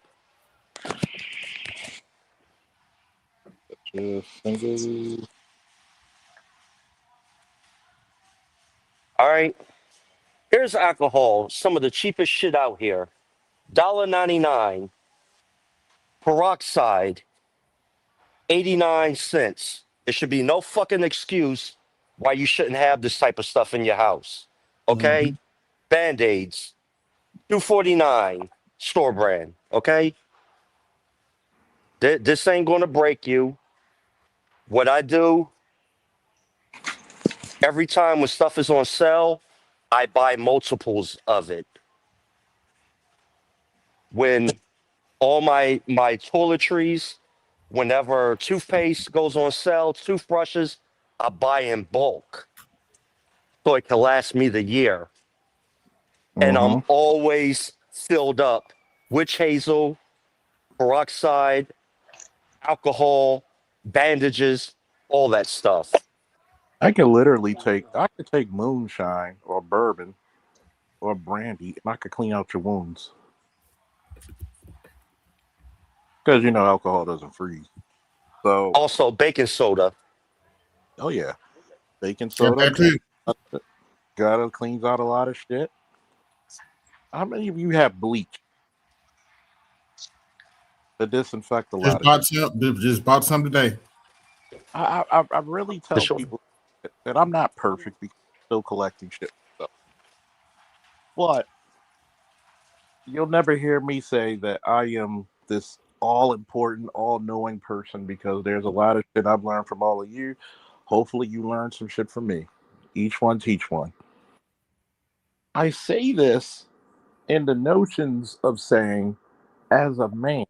Just single. All right. Here's alcohol, some of the cheapest shit out here. $1.99. Peroxide, 89 cents. There should be no fucking excuse why you shouldn't have this type of stuff in your house. Okay? Mhm. Band-Aids, 249 store brand. Okay? This ain't gonna break you. What I do every time when stuff is on sale, I buy multiples of it. When all my toiletries, whenever toothpaste goes on sale, toothbrushes, I buy in bulk so it can last me the year. And I'm Mm-hmm. always filled up witch hazel, peroxide, alcohol, bandages, all that stuff. I could take moonshine or bourbon or brandy, and I could clean out your wounds. Because alcohol doesn't freeze. So, Also, baking soda. oh yeah, baking Got soda, that too. gotta cleans out a lot of shit. How many of you have bleach to disinfect a lot of shit? Just bought some today. I really For tell sure. people that I'm not perfect because I'm still collecting shit. So, but you'll never hear me say that I am this all important, all knowing person because there's a lot of shit I've learned from all of you. Hopefully, you learn some shit from me. Each one teach one. I say this in the notions of saying, as a man,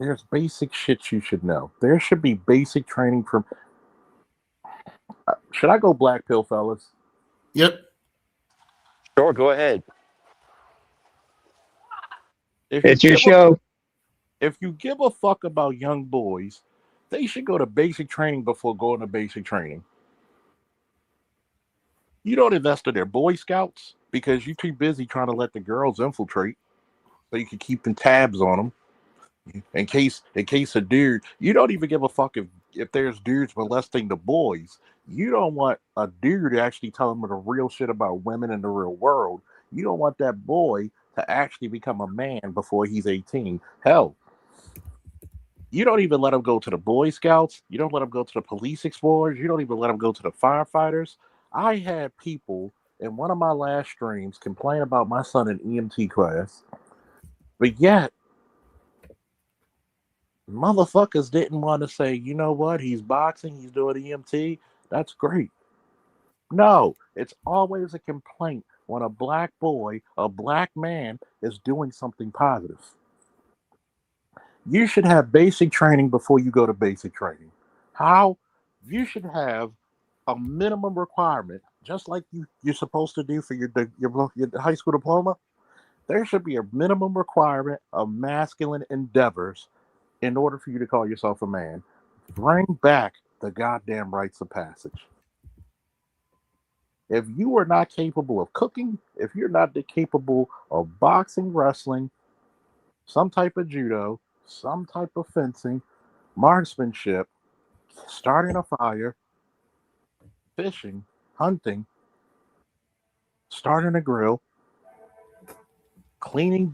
there's basic shit you should know. There should be basic training from. Should I go black pill, fellas? Yep. Sure, go ahead. If you It's your give a show. if you give a fuck about young boys, they should go to basic training before going to basic training. You don't invest in their Boy Scouts because you're too busy trying to let the girls infiltrate so you can keep tabs on them. In case a dude, you don't even give a fuck if there's dudes molesting the boys. You don't want a dude to actually tell them the real shit about women in the real world. You don't want that boy to actually become a man before he's 18. Hell, you don't even let him go to the Boy Scouts. You don't let him go to the police explorers. You don't even let him go to the firefighters. I had people in one of my last streams complain about my son in EMT class, but yet motherfuckers didn't want to say, you know what, he's boxing, he's doing EMT. That's great. No, it's always a complaint when a black boy, a black man, is doing something positive. You should have basic training before you go to basic training. How? You should have a minimum requirement, just like you're supposed to do for your high school diploma. There should be a minimum requirement of masculine endeavors in order for you to call yourself a man. Bring back the goddamn rites of passage. If you are not capable of cooking, if you're not capable of boxing, wrestling, some type of judo, some type of fencing, marksmanship, starting a fire, fishing, hunting, starting a grill,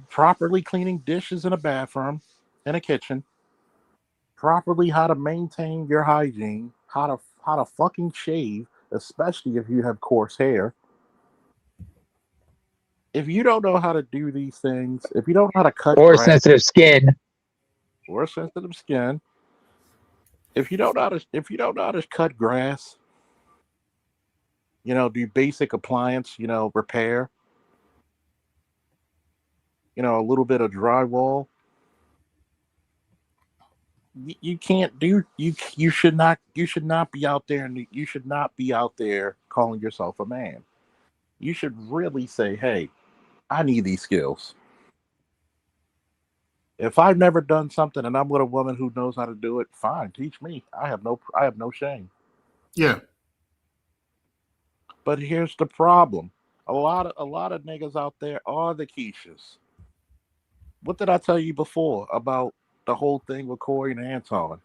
properly cleaning dishes in a bathroom, in a kitchen, properly how to maintain your hygiene, how to fucking shave, especially if you have coarse hair. If you don't know how to do these things, if you don't know how to cut Or grass sensitive skin. or sensitive skin, if you don't know how to cut grass, do basic appliance, repair, a little bit of drywall, you can't do you should not be out there and you should not be out there calling yourself a man. You should really say, hey, I need these skills. If I've never done something and I'm with a woman who knows how to do it, fine, teach me. I have no shame. Yeah. But here's the problem. A lot of niggas out there are the Keishas. What did I tell you before about the whole thing with Corey and Anton?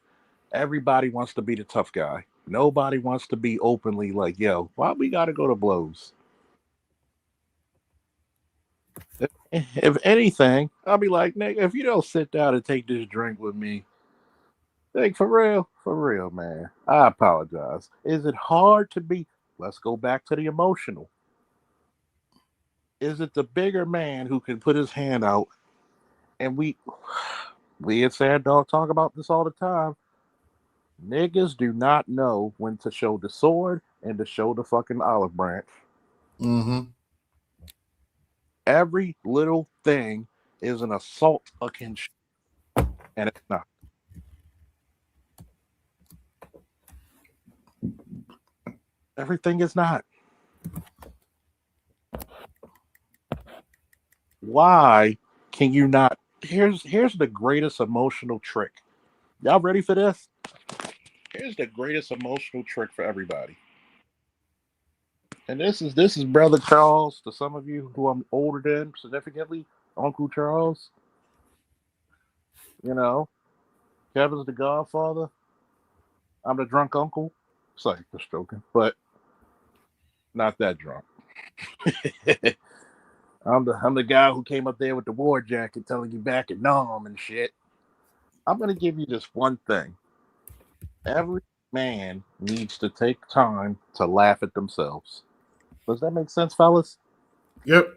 Everybody wants to be the tough guy. Nobody wants to be openly like, yo, why we gotta go to blows? If anything, I'll be like, nigga, if you don't sit down and take this drink with me, like for real, man. I apologize. Is it hard to be? Let's go back to the emotional. Is it the bigger man who can put his hand out and we at Sad Dog talk about this all the time. Niggas do not know when to show the sword and to show the fucking olive branch. Mm-hmm. Every little thing is an assault against you, and it's not. Everything is not. Why can you not? Here's the greatest emotional trick. Y'all ready for this? Here's the greatest emotional trick for everybody. And this is brother Charles to some of you who I'm older than significantly, Uncle Charles. You know, Kevin's the Godfather. I'm the drunk uncle. Sorry, just joking, but not that drunk. I'm the guy who came up there with the war jacket, telling you back at Nam and shit. I'm gonna give you this one thing. Every man needs to take time to laugh at themselves. Does that make sense, fellas? Yep.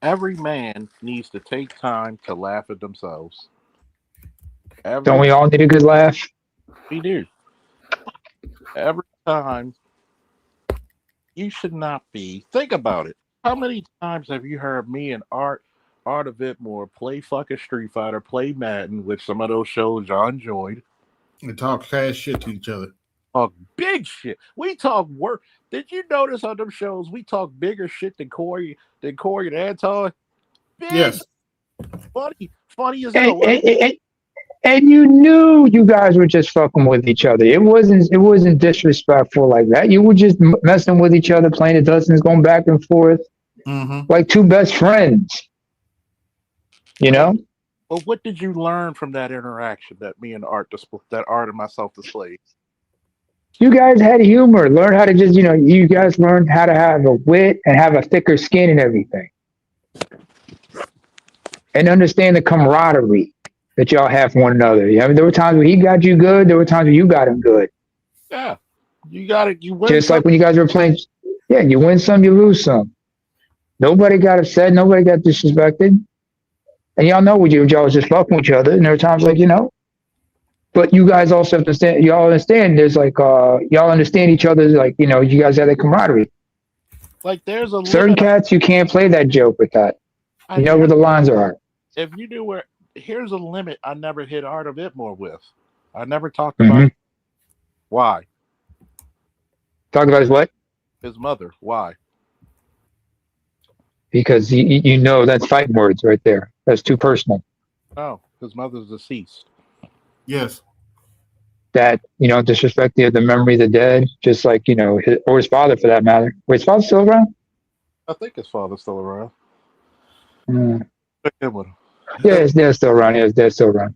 Every man needs to take time to laugh at themselves. Don't Every we all need a good laugh? we do. Every time you should not be. Think about it. How many times have you heard me and Art of Itmore play fucking Street Fighter, play Madden, which some of those shows y'all enjoyed? They talk fast shit to each other. Talk big shit. We talk work. Did you notice on them shows we talk bigger shit than Corey and Anton? Big Yes. funny as And, hell. and, and, and you knew you guys were just fucking with each other. It wasn't disrespectful like that. You were just messing with each other, playing the dozens, going back and forth Mm-hmm. like two best friends. You But, know, but what did you learn from that interaction that me and Art and myself displayed? you guys had humor. Learn how to just, you guys learned how to have a wit and have a thicker skin and everything, and understand the camaraderie that y'all have for one another. I mean, there were times where he got you good. There were times where you got him good. Yeah, you got it. You win Just some. like when you guys were playing. Yeah, you win some, you lose some. Nobody got upset. Nobody got disrespected. And y'all know y'all was just fucking with each other. And there were times like, but you guys also have to understand, y'all understand there's like, y'all understand each other's like, you guys have that camaraderie. Like there's a Certain limit. cats, you can't play that joke with that. I You know where never. the lines are. If you knew where, here's a limit. I never hit Art of Itmore with. I never talked about Mm-hmm. why Talk about his what? his mother. Why? Because you know that's fighting words right there. That's too personal. No, his mother's deceased. Yes. That, disrespect the memory of the dead, just like, or his father for that matter. Wait, his father still around? I think his father's still around. Mm. Check in with him. Yeah, his dad's still around. Yeah, his dad's still around.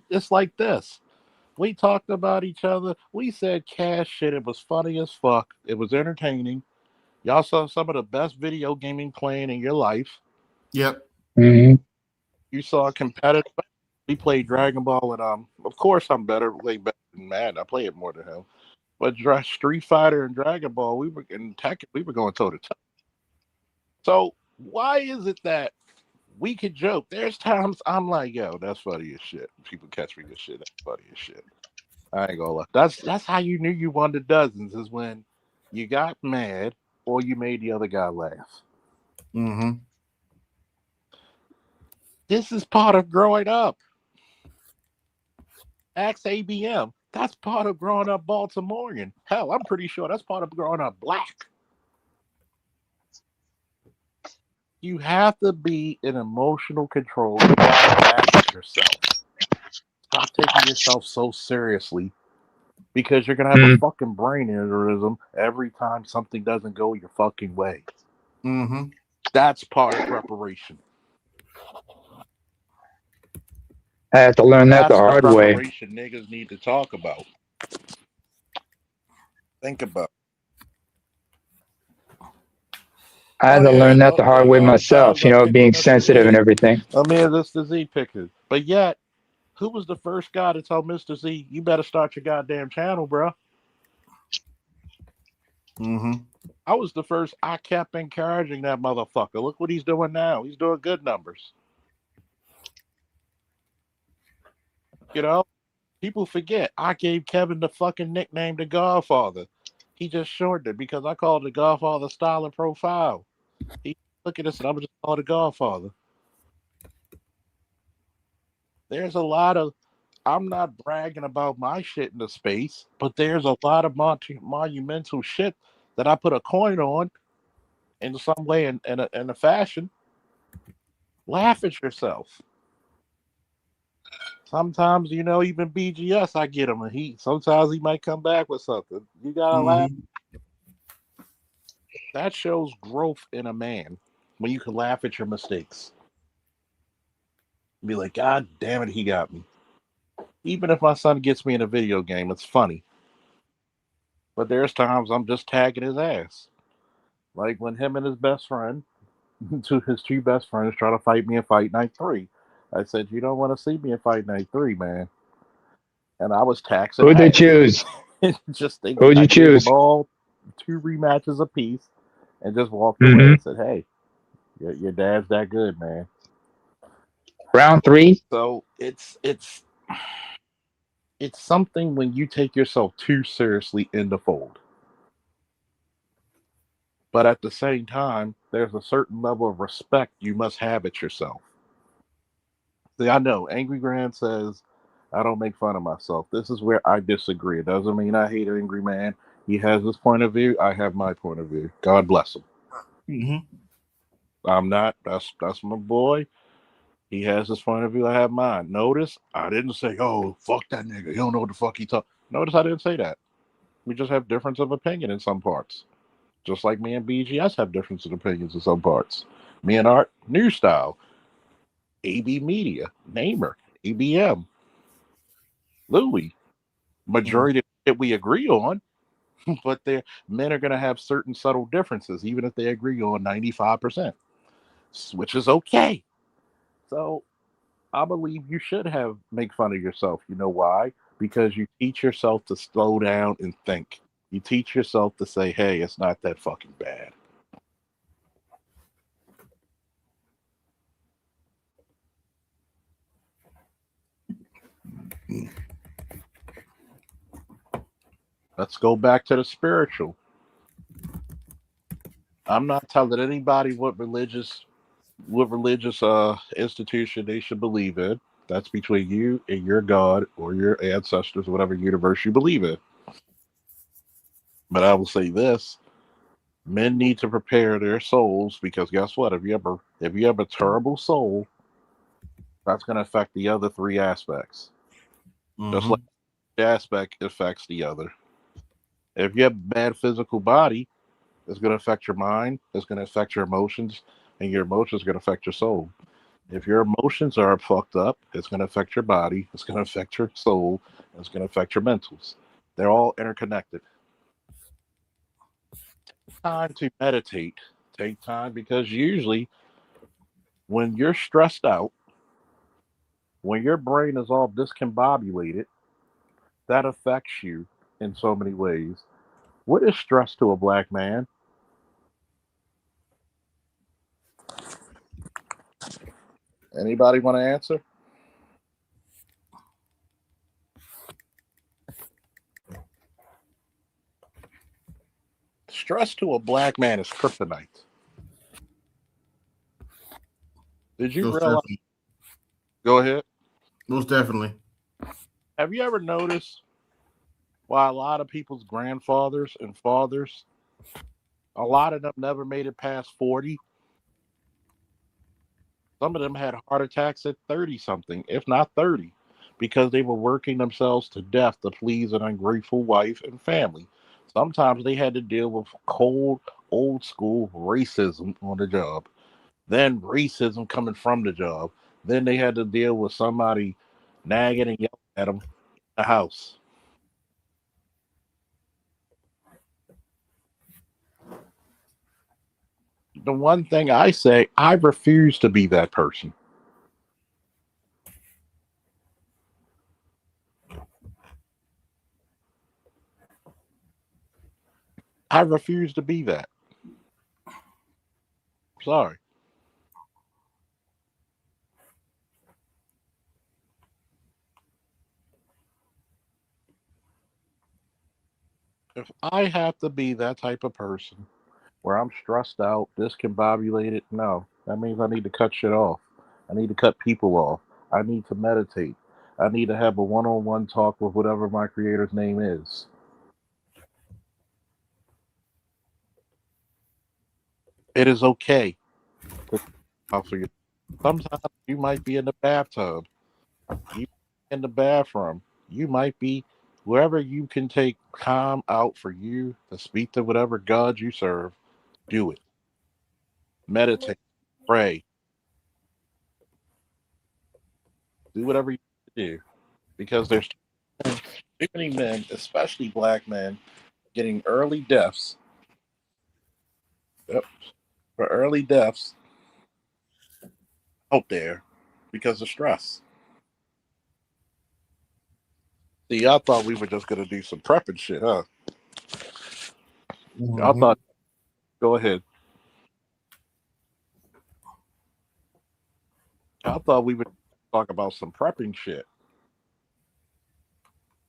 It's like this. We talked about each other. We said cash shit. It was funny as fuck. It was entertaining. Y'all saw some of the best video gaming playing in your life. Yep. Hmm. You saw a competitive. We played Dragon Ball, and of course, I'm way better than Madden. I play it more than him. But Street Fighter and Dragon Ball, we were in tech. We were going toe to toe. So why is it that we could joke? There's times I'm like, yo, that's funny as shit. People catch me with shit. That's funny as shit. I ain't gonna lie. That's how you knew you won the dozens is when you got mad or you made the other guy laugh. Mm-hmm. This is part of growing up. Ask ABM. That's part of growing up Baltimorean. Hell, I'm pretty sure that's part of growing up black. You have to be in emotional control. You gotta laugh at yourself. Stop taking yourself so seriously because you're gonna have a Mm. fucking brain aneurysm every time something doesn't go your fucking way. Mm-hmm. That's part of preparation. I had to learn that the That's the hard way. preparation niggas need to talk about. Think about. I had Oh to yeah, learn that the hard way all the times myself, I picked being Mr. sensitive and Z. everything. I mean, this the Z pickers. But yet, who was the first guy to tell Mr. Z, you better start your goddamn channel, bro? Mm-hmm. I was the first. I kept encouraging that motherfucker. Look what he's doing now. He's doing good numbers. You know, people forget. I gave Kevin the fucking nickname the Godfather. He just shortened it because I called it the Godfather style and profile. He look at this and I'm just called the Godfather. There's a lot of. I'm not bragging about my shit in the space, but there's a lot of monumental shit that I put a coin on in some way in a fashion. Laugh at yourself. Sometimes, even BGS, I get him, and sometimes he might come back with something. You gotta laugh. Mm-hmm. That shows growth in a man when you can laugh at your mistakes. Be like, God damn it, he got me. Even if my son gets me in a video game, it's funny. But there's times I'm just tagging his ass. Like when him and his best friend, his two best friends, try to fight me in Fight Night 3. I said, you don't want to see me in Fight Night 3, man. And I was taxing Who'd they ass. choose? Just thinking, Who'd I you gave them choose? all two rematches apiece and just walked away. Hmm. I said, hey, your dad's that good, man. Round three. So it's something when you take yourself too seriously in the fold. But at the same time, there's a certain level of respect you must have at yourself. See, I know Angry Grand says I don't make fun of myself. This is where I disagree. It doesn't mean I hate Angry Man. He has his point of view. I have my point of view. God bless him. Mm-hmm. I'm not. That's my boy. He has his point of view. I have mine. Notice I didn't say, "Oh, fuck that nigga. He don't know what the fuck he talk." Notice I didn't say that. We just have difference of opinion in some parts. Just like me and BGS have difference of opinions in some parts. Me and Art, New Style, AB Media, Namer, ABM, Louie. Mm-hmm. Majority of it we agree on, but men are going to have certain subtle differences, even if they agree on 95%, which is okay. So I believe you should have make fun of yourself. You know why? Because you teach yourself to slow down and think. You teach yourself to say, "Hey, it's not that fucking bad." Let's go back to the spiritual. I'm not telling anybody what religious institution they should believe in. That's between you and your God or your ancestors, whatever universe you believe in. But I will say this: men need to prepare their souls because guess what? If you have a terrible soul, that's going to affect the other three aspects. Just like Mm-hmm. the aspect affects the other. If you have a bad physical body, it's going to affect your mind. It's going to affect your emotions, and your emotions are going to affect your soul. If your emotions are fucked up, it's going to affect your body. It's going to affect your soul. It's going to affect your mentals. They're all interconnected. Time to meditate. Take time because usually when you're stressed out, when your brain is all discombobulated, that affects you in so many ways. What is stress to a black man? Anybody want to answer? Stress to a black man is kryptonite. Did you Most realize? definitely. Go ahead. Most definitely. Have you ever noticed why a lot of people's grandfathers and fathers, a lot of them never made it past 40? Some of them had heart attacks at 30 something, if not 30, because they were working themselves to death to please an ungrateful wife and family. Sometimes they had to deal with cold, old school racism on the job, then racism coming from the job. Then they had to deal with somebody. nagging and yelling at them in the house. The one thing I say, I refuse to be that person. I refuse to be that. Sorry. If I have to be that type of person where I'm stressed out, discombobulated, no. That means I need to cut shit off. I need to cut people off. I need to meditate. I need to have a one on one talk with whatever my creator's name is. It is okay to talk for you. Sometimes you might be in the bathtub, you in the bathroom, you might be wherever you can take time out for you to speak to whatever God you serve. Do it. Meditate, pray, do whatever you do because there's too many men, especially black men, getting early deaths. Yep, for early deaths out there because of stress. See, y'all thought we were just gonna do some prepping shit, huh? Y'all Mm-hmm. thought, go ahead. Y'all thought we would talk about some prepping shit.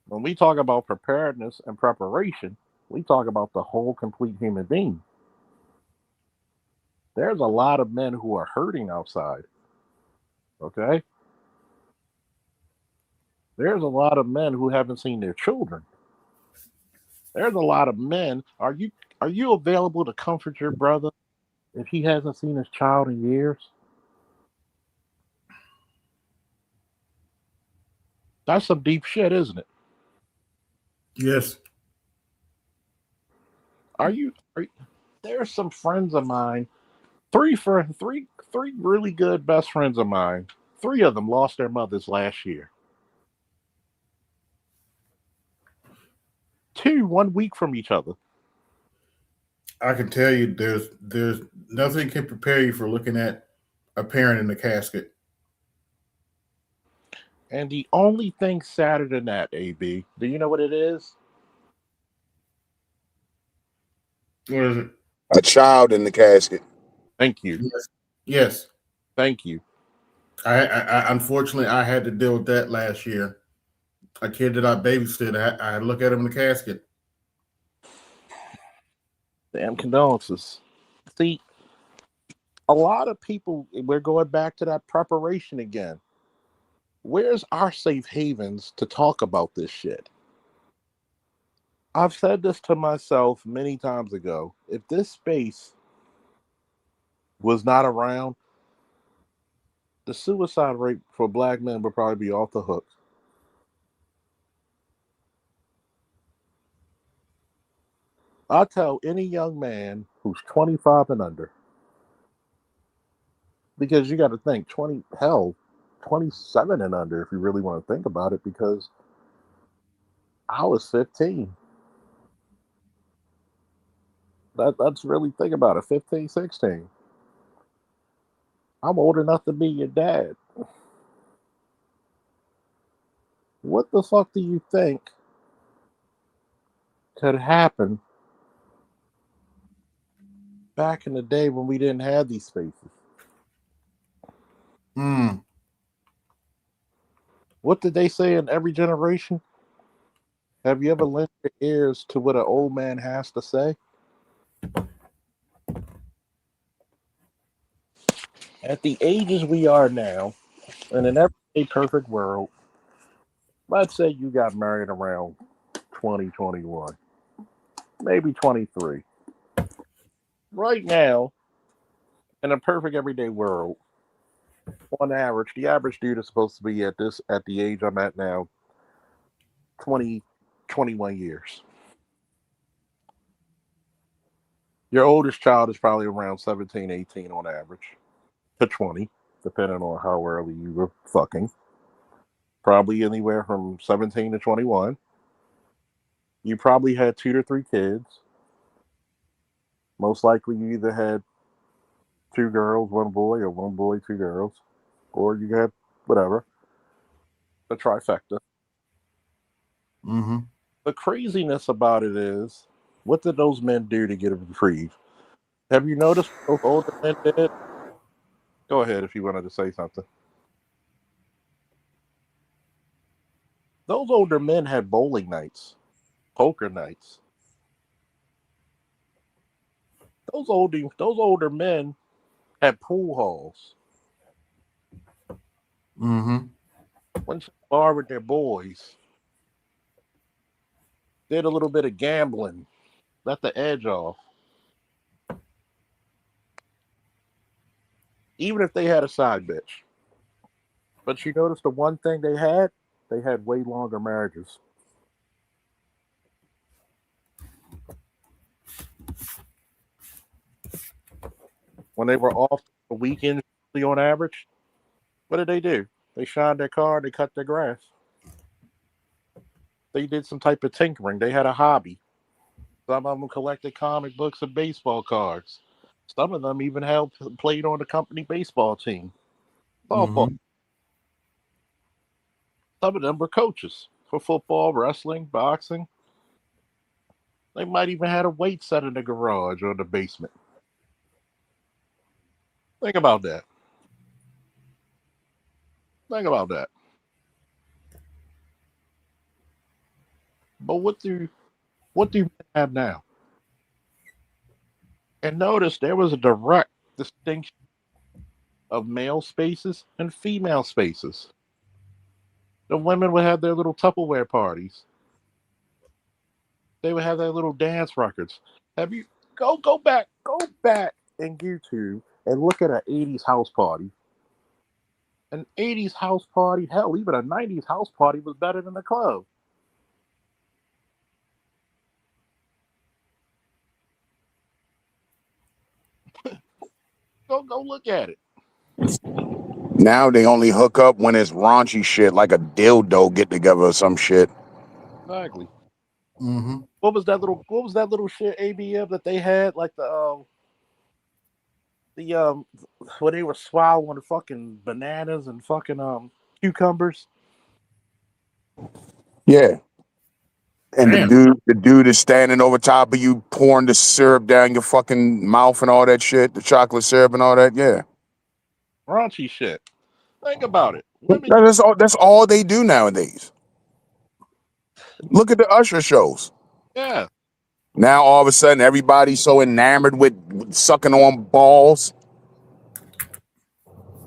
When we talk about preparedness and preparation, we talk about the whole complete human being. There's a lot of men who are hurting outside. Okay? There's a lot of men who haven't seen their children. There's a lot of men. Are you available to comfort your brother if he hasn't seen his child in years? That's some deep shit, isn't it? Yes. Are you there's some friends of mine, three really good best friends of mine. Three of them lost their mothers last year. Two, 1 week from each other. I can tell you there's nothing can prepare you for looking at a parent in the casket. And the only thing sadder than that, AB, do you know what it is? What is it? A child in the casket. Thank you. Yes. Yes. Thank you. I unfortunately I had to deal with that last year. A kid that I babysit, I look at him in the casket. Damn condolences. See, a lot of people, we're going back to that preparation again. Where's our safe havens to talk about this shit? I've said this to myself many times ago. If this space was not around, the suicide rate for black men would probably be off the hook. I tell any young man who's 25 and under, because you got to think 20, hell, 27 and under if you really want to think about it, because I was 15. That's really think about it, 15, 16. I'm old enough to be your dad. What the fuck do you think could happen back in the day when we didn't have these spaces? Hmm. What did they say in every generation? Have you ever lent your ears to what an old man has to say? At the ages we are now, in an everyday perfect world, let's say you got married around 2021, maybe 23. Right now, in a perfect everyday world, on average, the average dude is supposed to be at the age I'm at now, 20, 21 years. Your oldest child is probably around 17, 18 on average to 20, depending on how early you were fucking. probably anywhere from 17 to 21. You probably had 2 to 3 kids. Most likely, you either had 2 girls, 1 boy, or 1 boy, 2 girls, or you had whatever, a trifecta. Mm-hmm. The craziness about it is, what did those men do to get a reprieve? Have you noticed what those older men did? Go ahead if you wanted to say something. Those older men had bowling nights, poker nights. Those older men had pool halls. Mm-hmm. Went to the bar with their boys. Did a little bit of gambling. Let the edge off. Even if they had a side bitch. But you notice the one thing they had way longer marriages. When they were off the weekends on average, what did they do? They shined their car, they cut their grass. They did some type of tinkering. They had a hobby. Some of them collected comic books and baseball cards. Some of them even played on the company baseball team. Softball. Mm-hmm. Some of them were coaches for football, wrestling, boxing. They might even had a weight set in the garage or the basement. Think about that. Think about that. But what do men have now? And notice there was a direct distinction of male spaces and female spaces. The women would have their little Tupperware parties. They would have their little dance records. Have you go back in YouTube and look at an '80s house party. An '80s house party, hell, even a '90s house party was better than the club. Go look at it. Now they only hook up when it's raunchy shit, like a dildo get together or some shit. Exactly. Mm-hmm. What was that little shit ABM that they had like the when they were swallowing fucking bananas and fucking cucumbers. Yeah. And the Damn. dude is standing over top of you, pouring the syrup down your fucking mouth and all that shit, the chocolate syrup and all that. Yeah. Raunchy shit. Think about it. Women, That's all they do nowadays. Look at the Usher shows. yeah, Now all of a sudden everybody's so enamored with sucking on balls.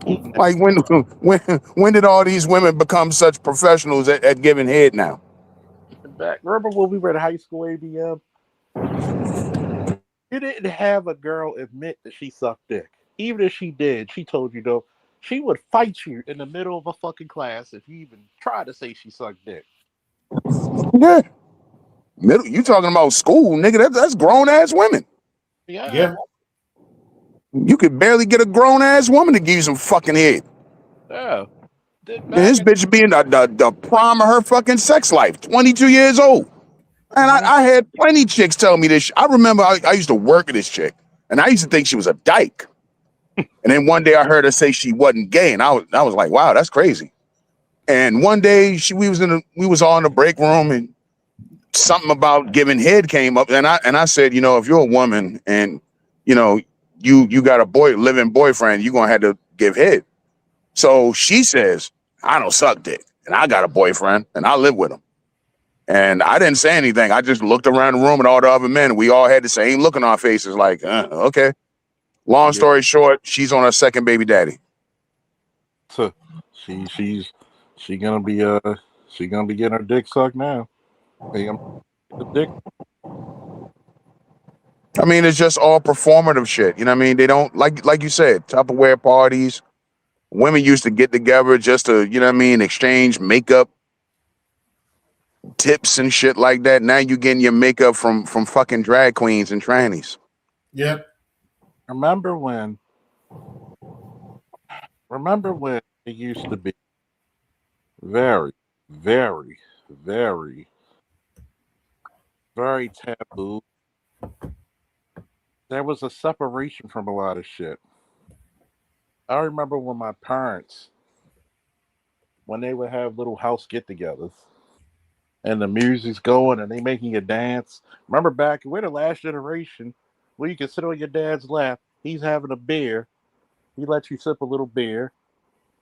eating Like when did all these women become such professionals at giving head now? it back. Remember when we were in high school ABM? You didn't have a girl admit that she sucked dick. Even if she did, she told you though, she would fight you in the middle of a fucking class if you even try to say she sucked dick. Yeah. You talking about school, nigga. That's grown ass women. Yeah, Yeah. You could barely get a grown ass woman to give you some fucking head. yeah. Did And back this in bitch being the prime of her fucking sex life, 22 years old. And mhm. I had plenty chicks tell me this. I remember I used to work with this chick, and I used to think she was a dyke. And then one day I heard her say she wasn't gay, and I was like, wow, that's crazy. And one day we was all in the break room, and something about giving head came up, and I said, if you're a woman and you know you got a living boyfriend, you're gonna have to give head. So she says, I don't suck dick, and I got a boyfriend, and I live with him. And I didn't say anything. I just looked around the room at all the other men. We all had the same look on our faces, like, okay. Long Yeah, story short, she's on her second baby daddy. so she gonna be she gonna be getting her dick sucked now. Hey, I'm the dick. I mean, it's just all performative shit. You know what I mean? They don't like you said, Tupperware parties. Women used to get together just to, you know what I mean, exchange makeup tips and shit like that. Now you getting your makeup from fucking drag queens and trannies. Yep. Remember when? Remember when it used to be Very, very, very, very taboo. There was a separation from a lot of shit. I remember when my parents, when they would have little house get-togethers, and the music's going and they making you dance. Remember back, we're the last generation where you can sit on your dad's lap. He's having a beer. He lets you sip a little beer.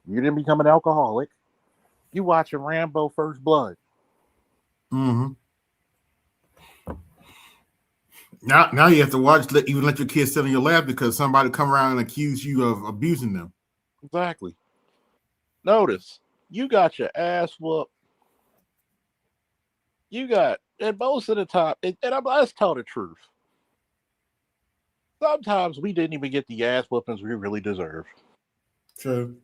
You didn't become an alcoholic. You watching Rambo First Blood. Mm-hmm. Now you have to watch. Even let your kids sit on your lap because somebody come around and accuse you of abusing them. Exactly. Notice, you got your ass whooped. You got, and most of the time, let's tell the truth. Sometimes we didn't even get the ass whoopings we really deserve. True.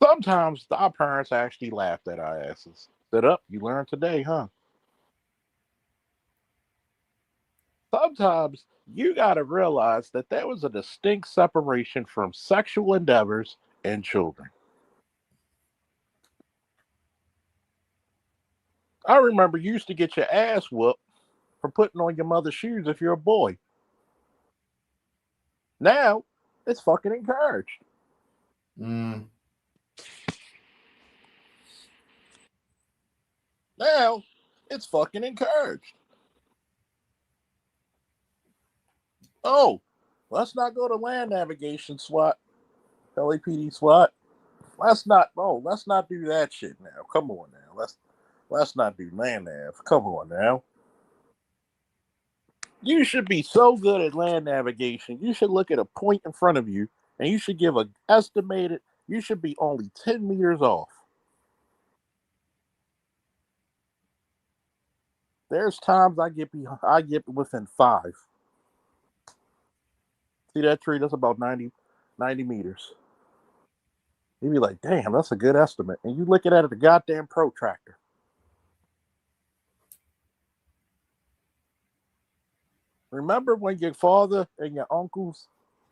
Sometimes our parents actually laughed at our asses. Said, up, you learned today, huh? Sometimes you got to realize that there was a distinct separation from sexual endeavors and children. I remember you used to get your ass whooped for putting on your mother's shoes if you're a boy. Now, it's fucking encouraged. Mm. Now, it's fucking encouraged. Oh, let's not go to land navigation SWAT, LAPD SWAT. Let's not do that shit now. Come on now. Let's not do land nav. Come on now. You should be so good at land navigation. You should look at a point in front of you and you should give an estimated, you should be only 10 meters off. There's times I get within 5. See that tree? That's about 90 meters. You'd be like, damn, that's a good estimate. And you look at it at the goddamn protractor. Remember when your father and your uncles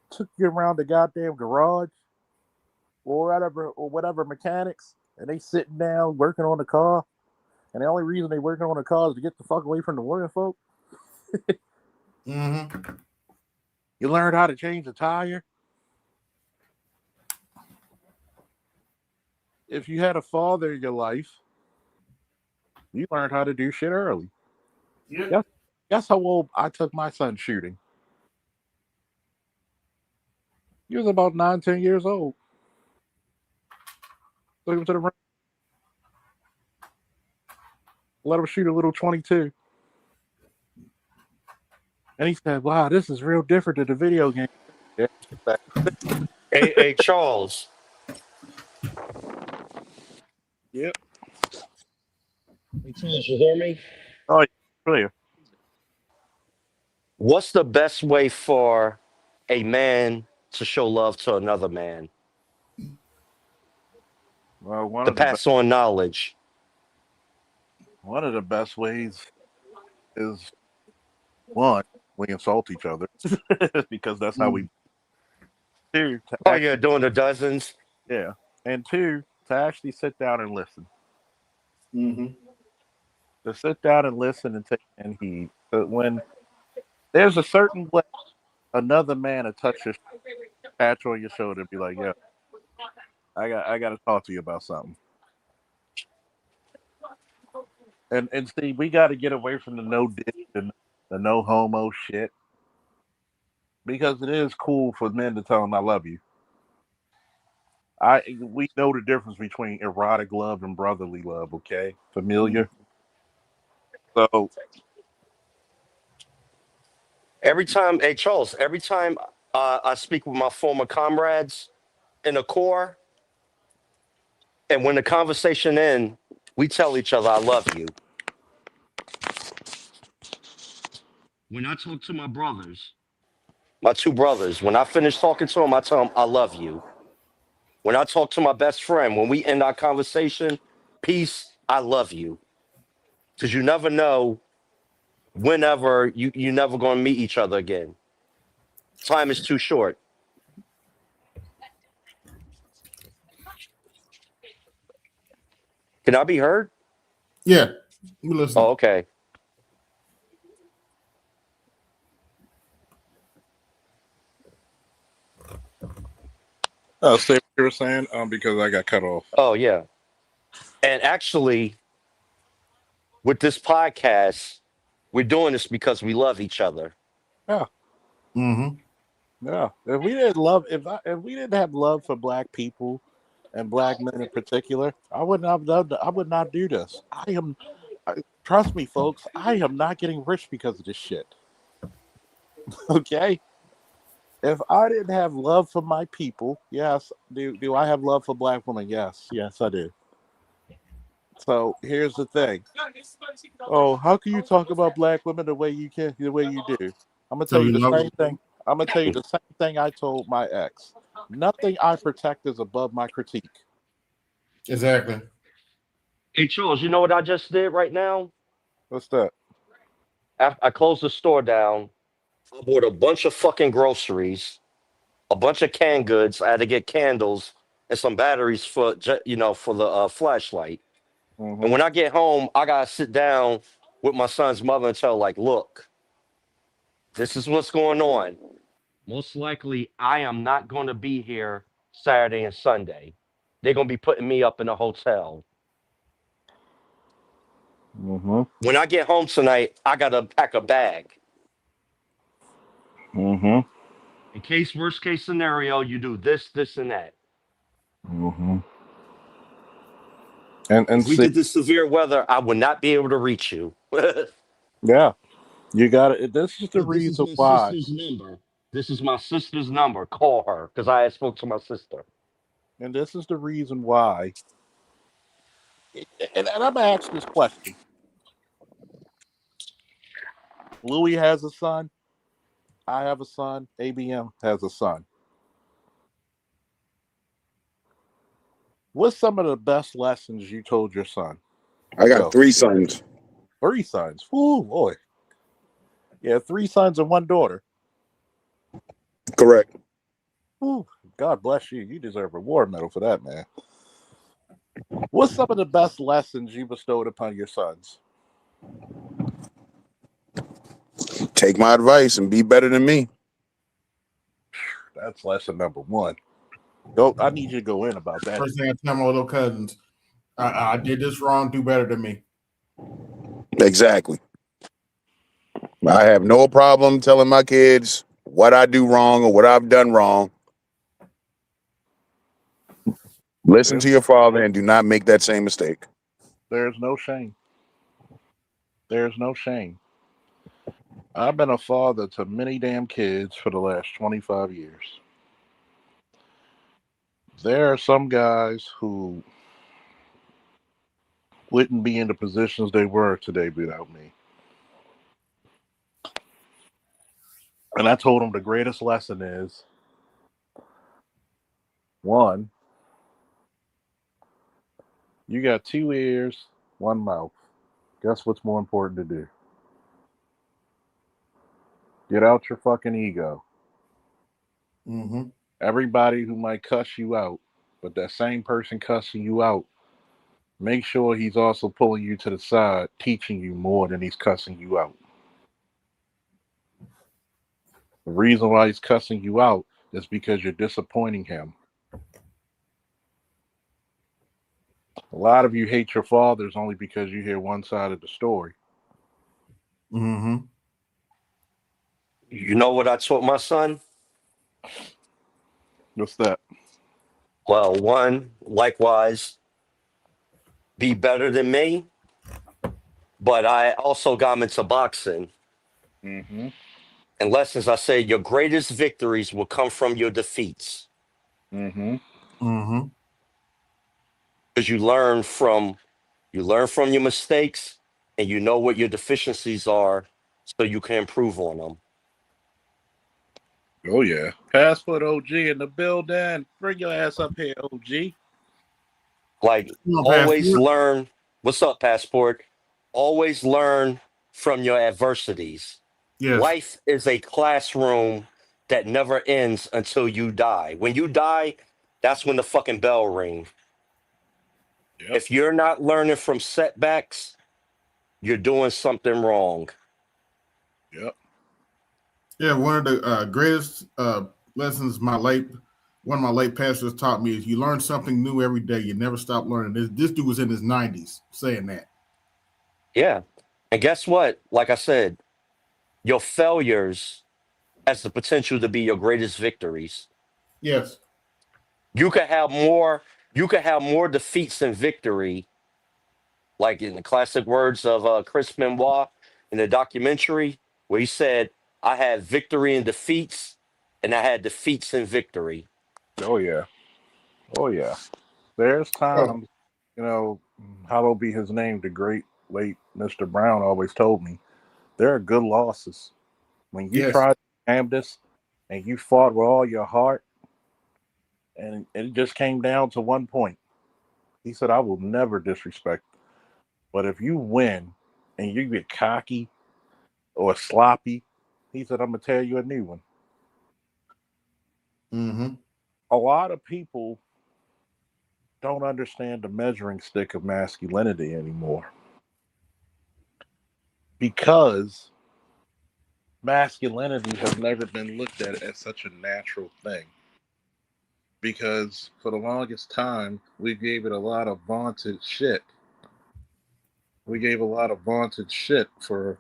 took you around the goddamn garage or whatever mechanics, and they sitting down working on the car, and the only reason they working on the car is to get the fuck away from the women folk? Mm-hmm. You learned how to change a tire. If you had a father in your life, you learned how to do shit early. Yeah. Guess how old I took my son shooting? He was about 9, 10 years old. Took him to the ring, let him shoot a little 22. And he said, wow, this is real different than the video game. Yeah. Hey, Charles, Yep. hey, Charles, you hear me? Oh, yeah. Clear. What's the best way for a man to show love to another man? Well, To pass on knowledge. one of the best ways is one, we insult each other because that's how we two to Oh, you're actually doing the dozens? yeah, and two to actually sit down and listen. Mm-hmm. To sit down and listen and take in heed. But when there's a certain way another man will touch your patch on your shoulder and be like, "Yeah, I got to talk to you about something." And see, we got to get away from the no dick and the no homo shit because it is cool for men to tell them I love you. We know the difference between erotic love and brotherly love. Okay, familiar. So Every time, hey, Charles, every time I speak with my former comrades in the Corps, and when the conversation ends, we tell each other, I love you. When I talk to my brothers, my two brothers, when I finish talking to them, I tell them, I love you. When I talk to my best friend, when we end our conversation, peace, I love you. Because you never know whenever you never going to meet each other again. Time is too short. Can I be heard? Yeah, you listen. Oh, okay. Say what you were saying, because I got cut off. Oh, yeah. And actually, with this podcast, we're doing this because we love each other. Yeah, Mm-hmm. yeah. If we didn't love, if we didn't have love for black people and black men in particular, I wouldn't have done. I would not do this. Trust me, folks. I am not getting rich because of this shit. Okay. If I didn't have love for my people, yes. Do I have love for black women? Yes, yes, I do. So here's the thing. Oh, how can you talk about black women the way you do? I'm gonna tell So you you the love same thing. I'm gonna tell you the same thing I told my ex. Nothing I protect is above my critique. exactly. Hey, Charles, you know what I just did right now? What's that? I closed the store down. I bought a bunch of fucking groceries, a bunch of canned goods. I had to get candles and some batteries for, for the flashlight. And Mm-hmm. when I get home, I gotta sit down with my son's mother and tell, like, look, this is what's going on. Most likely, I am not going to be here Saturday and Sunday. They're going to be putting me up in a hotel. Mm-hmm. When I get home tonight, I got to pack a bag. Mm-hmm. In case, worst case scenario, you do this, this, and that. Mm-hmm. And If we see, did this severe weather, I would not be able to reach you. yeah, you got it. This is the But this is reason my why. sister's number. This is my sister's number. Call her because I had spoke to my sister. And this is the reason why. And I'm gonna ask this question. Louis has a son. I have a son. ABM has a son. What's some of the best lessons you told your son? I got Go. 3 sons. Three sons. Ooh, boy. Yeah, three sons and one daughter. Correct. Ooh, God bless you. You deserve a war medal for that, man. What's some of the best lessons you bestowed upon your sons? Take my advice and be better than me. That's lesson number one. Go. I need you to go in about that. First thing I tell my little cousins, I did this wrong. Do better than me. Exactly. I have no problem telling my kids what I do wrong or what I've done wrong. Listen There's, to your father and do not make that same mistake. there's no shame. There's no shame. I've been a father to many damn kids for the last 25 years. There are some guys who wouldn't be in the positions they were today without me. And I told them the greatest lesson is one, you got two ears, one mouth. Guess what's more important to do? Get out your fucking ego. Mm-hmm. Everybody who might cuss you out, but that same person cussing you out, make sure he's also pulling you to the side, teaching you more than he's cussing you out. The reason why he's cussing you out is because you're disappointing him. A lot of you hate your fathers only because you hear one side of the story. Mm-hmm. You know what I taught my son? What's that? Well, one, likewise, be better than me. But I also got him into boxing. Mm-hmm. And lessons I say, your greatest victories will come from your defeats. Mm-hmm. Mm-hmm. Because you learn from your mistakes and you know what your deficiencies are so you can improve on them. Oh yeah. Passport OG in the building. Bring your ass up here, OG. Like Come on, always Passport. learn, what's up, passport? Always learn from your adversities. Yes. Life is a classroom that never ends until you die. When you die, that's when the fucking bell rings. Yep. If you're not learning from setbacks, you're doing something wrong. Yep. Yeah, one of the greatest lessons one of my late pastors taught me is you learn something new every day. You never stop learning. This dude was in his 90s saying that. Yeah. And guess what? Like I said, your failures has the potential to be your greatest victories. Yes. You could have more defeats than victory, like in the classic words of Chris Benoit in the documentary, where he said, I had victory and defeats, and I had defeats and victory. Oh yeah. Oh yeah. There's Oh, times, you know, hallowed be his name, the great late Mr. Brown always told me, there are good losses. When you yes. tried to jam this and you fought with all your heart and it just came down to one point. He said, I will never disrespect. But if you win and you get cocky or sloppy, he said, I'm gonna tell you a new one. Mm-hmm. A lot of people don't understand the measuring stick of masculinity anymore because masculinity has never been looked at as such a natural thing. Because for the longest time, we gave it a lot of vaunted shit. We gave a lot of vaunted shit for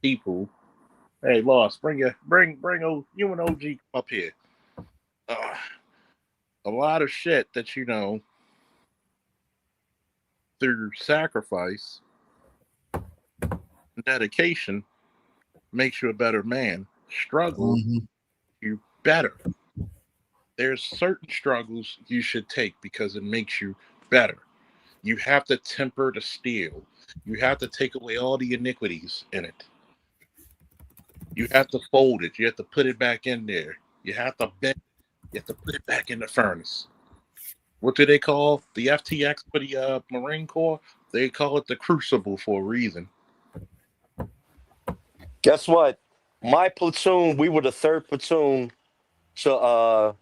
people. Hey, Lost, bring old you and OG up here. Uh, a lot of shit that through sacrifice and dedication makes you a better man. Struggle Mm-hmm. you better. There's certain struggles you should take because it makes you better. You have to temper the steel. You have to take away all the iniquities in it. You have to fold it. You have to put it back in there. You have to bend it. You have to put it back in the furnace. What do they call the FTX for the Marine Corps? They call it the crucible for a reason. Guess what? My platoon, we were the third platoon to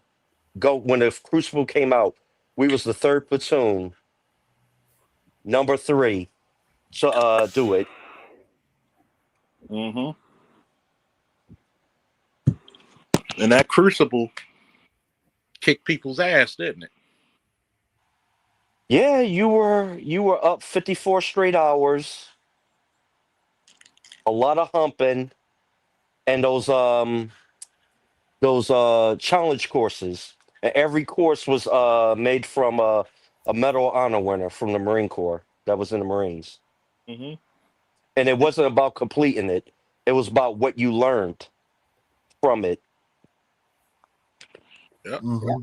go when the Crucible came out. We was the third platoon, number 3, to do it. Mm-hmm. And that crucible kicked people's ass, didn't it? Yeah, you were up 54 straight hours, a lot of humping, and those challenge courses. And every course was made from a Medal of Honor winner from the Marine Corps that was in the Marines. Mm-hmm. And it wasn't about completing it. It was about what you learned from it. Yep. Mm-hmm.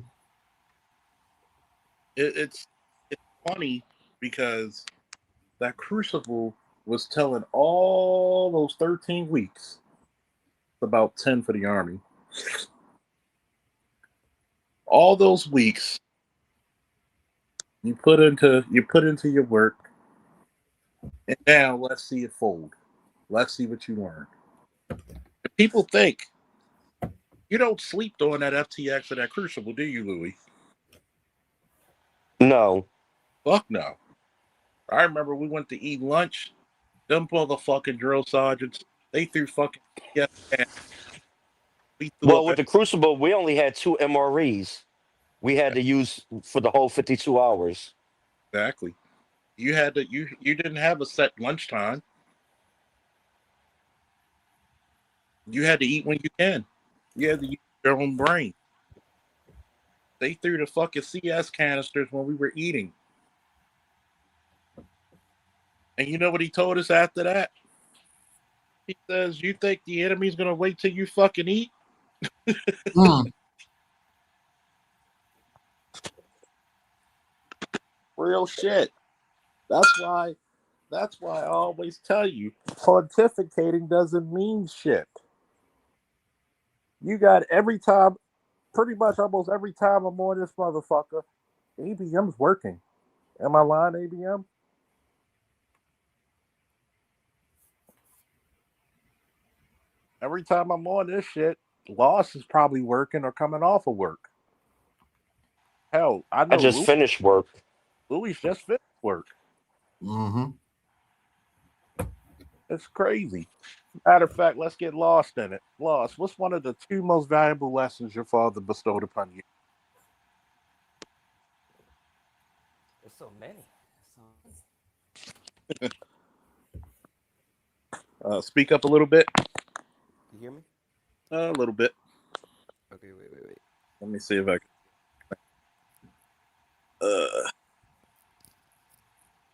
It's funny because that crucible was telling all those 13 weeks, about 10 for the Army, all those weeks you put into your work, and now let's see it fold. Let's see what you learned. People think you don't sleep during that FTX or that crucible, do you, Louis? No. Fuck no. I remember we went to eat lunch. Them motherfucking drill sergeants, they threw fucking CS at. We threw Well, up with the Crucible, we only had 2 MREs we had to use for the whole 52 hours. exactly. You didn't have a set lunchtime. You had to eat when you can. You had to use your own brain. They threw the fucking CS canisters when we were eating. And you know what he told us after that? He says, "You think the enemy's gonna wait till you fucking eat?" Mm. Real shit. That's why. That's why I always tell you, pontificating doesn't mean shit. You got every time, pretty much almost every time I'm on this motherfucker, ABM's working. Am I lying, ABM? Every time I'm on this shit, Loss is probably working or coming off of work. Hell, I I know just Lou. finished work. Louis just finished work. Mm-hmm. It's crazy. Matter of fact, let's get lost in it. Lost. What's one of the two most valuable lessons your father bestowed upon you? There's so many. Speak up a little bit. You hear me? A little bit. Okay, wait. Let me see if I can. Uh,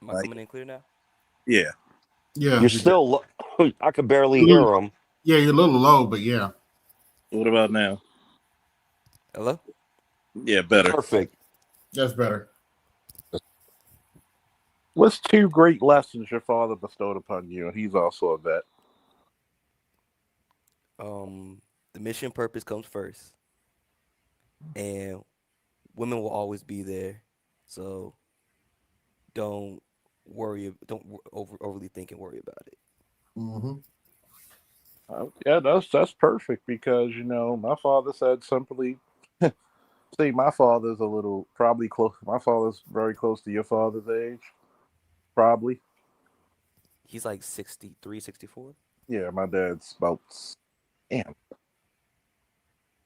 Am I like, coming in clear now? yeah. Yeah. You're still. I could barely hear him. Yeah, you're a little low, but yeah. What about now? Hello? Yeah, better. Perfect. That's better. What's two great lessons your father bestowed upon you? And he's also a vet. The mission purpose comes first, and women will always be there. So don't don't overly think and worry about it. Mm-hmm. Yeah, that's perfect because my father said simply. See, my father's a little probably close. My father's very close to your father's age, probably. He's like 63, 64. Yeah, my dad's about. Damn,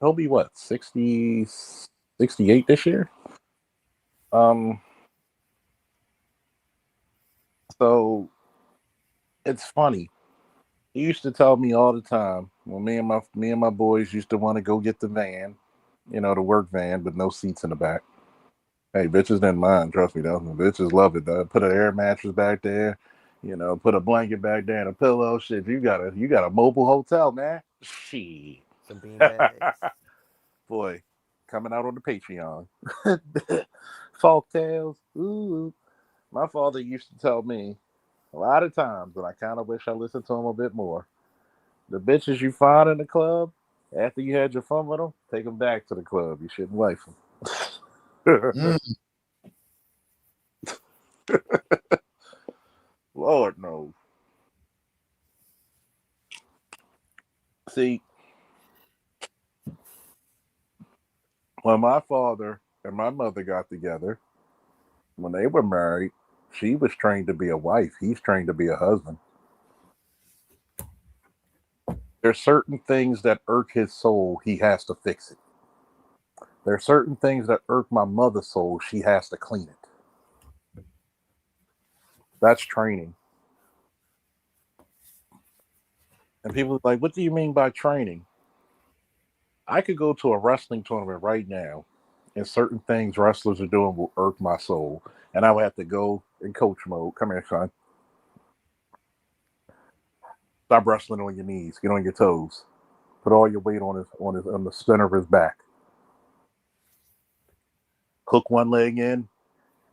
he'll be what 60, 68 this year. Um, so it's funny. He used to tell me all the time when me and my boys used to want to go get the van, the work van with no seats in the back. Hey, bitches didn't mind. Trust me, though. Bitches love it. Though. Put an air mattress back there. Put a blanket back there and a pillow. Shit, you got a mobile hotel, man. Shit, Some bean bags. boy, coming out on the Patreon. Folk tales. Ooh, my father used to tell me a lot of times, and I kind of wish I listened to him a bit more. The bitches you find in the club after you had your fun with them, take them back to the club. You shouldn't wife them. Mm. Lord knows. See, when my father and my mother got together, when they were married, she was trained to be a wife. He's trained to be a husband. There's certain things that irk his soul. He has to fix it. There's certain things that irk my mother's soul. She has to clean it. That's training. And people are like, what do you mean by training? I could go to a wrestling tournament right now, and certain things wrestlers are doing will irk my soul. And I would have to go in coach mode. Come here, son. Stop wrestling on your knees. Get on your toes. Put all your weight on the center of his back. Hook one leg in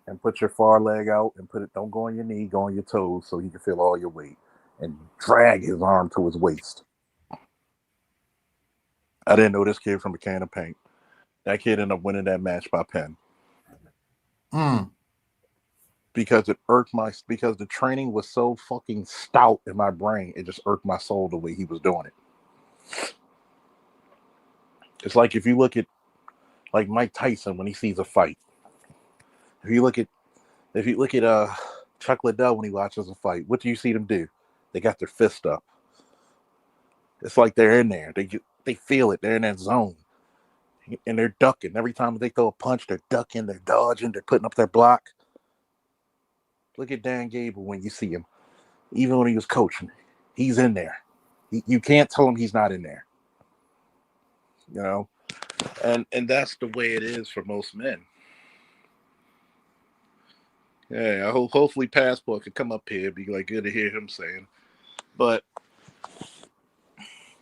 and put your far leg out and put it. Don't go on your knee. Go on your toes so he can feel all your weight. And drag his arm to his waist. I didn't know this kid from a can of paint. That kid ended up winning that match by pen Mm. because the training was so fucking stout in my brain. It just irked my soul the way he was doing it. It's like if you look at like Mike Tyson when he sees a fight. If you look at Chuck Liddell when he watches a fight, what do you see them do? They got their fist up. It's like they're in there. They feel it. They're in that zone, and they're ducking every time they throw a punch. They're ducking. They're dodging. They're putting up their block. Look at Dan Gable when you see him, even when he was coaching. He's in there. You can't tell him he's not in there. You know, and that's the way it is for most men. Yeah, I hope hopefully Passport could come up here. It'd be like good to hear him saying. But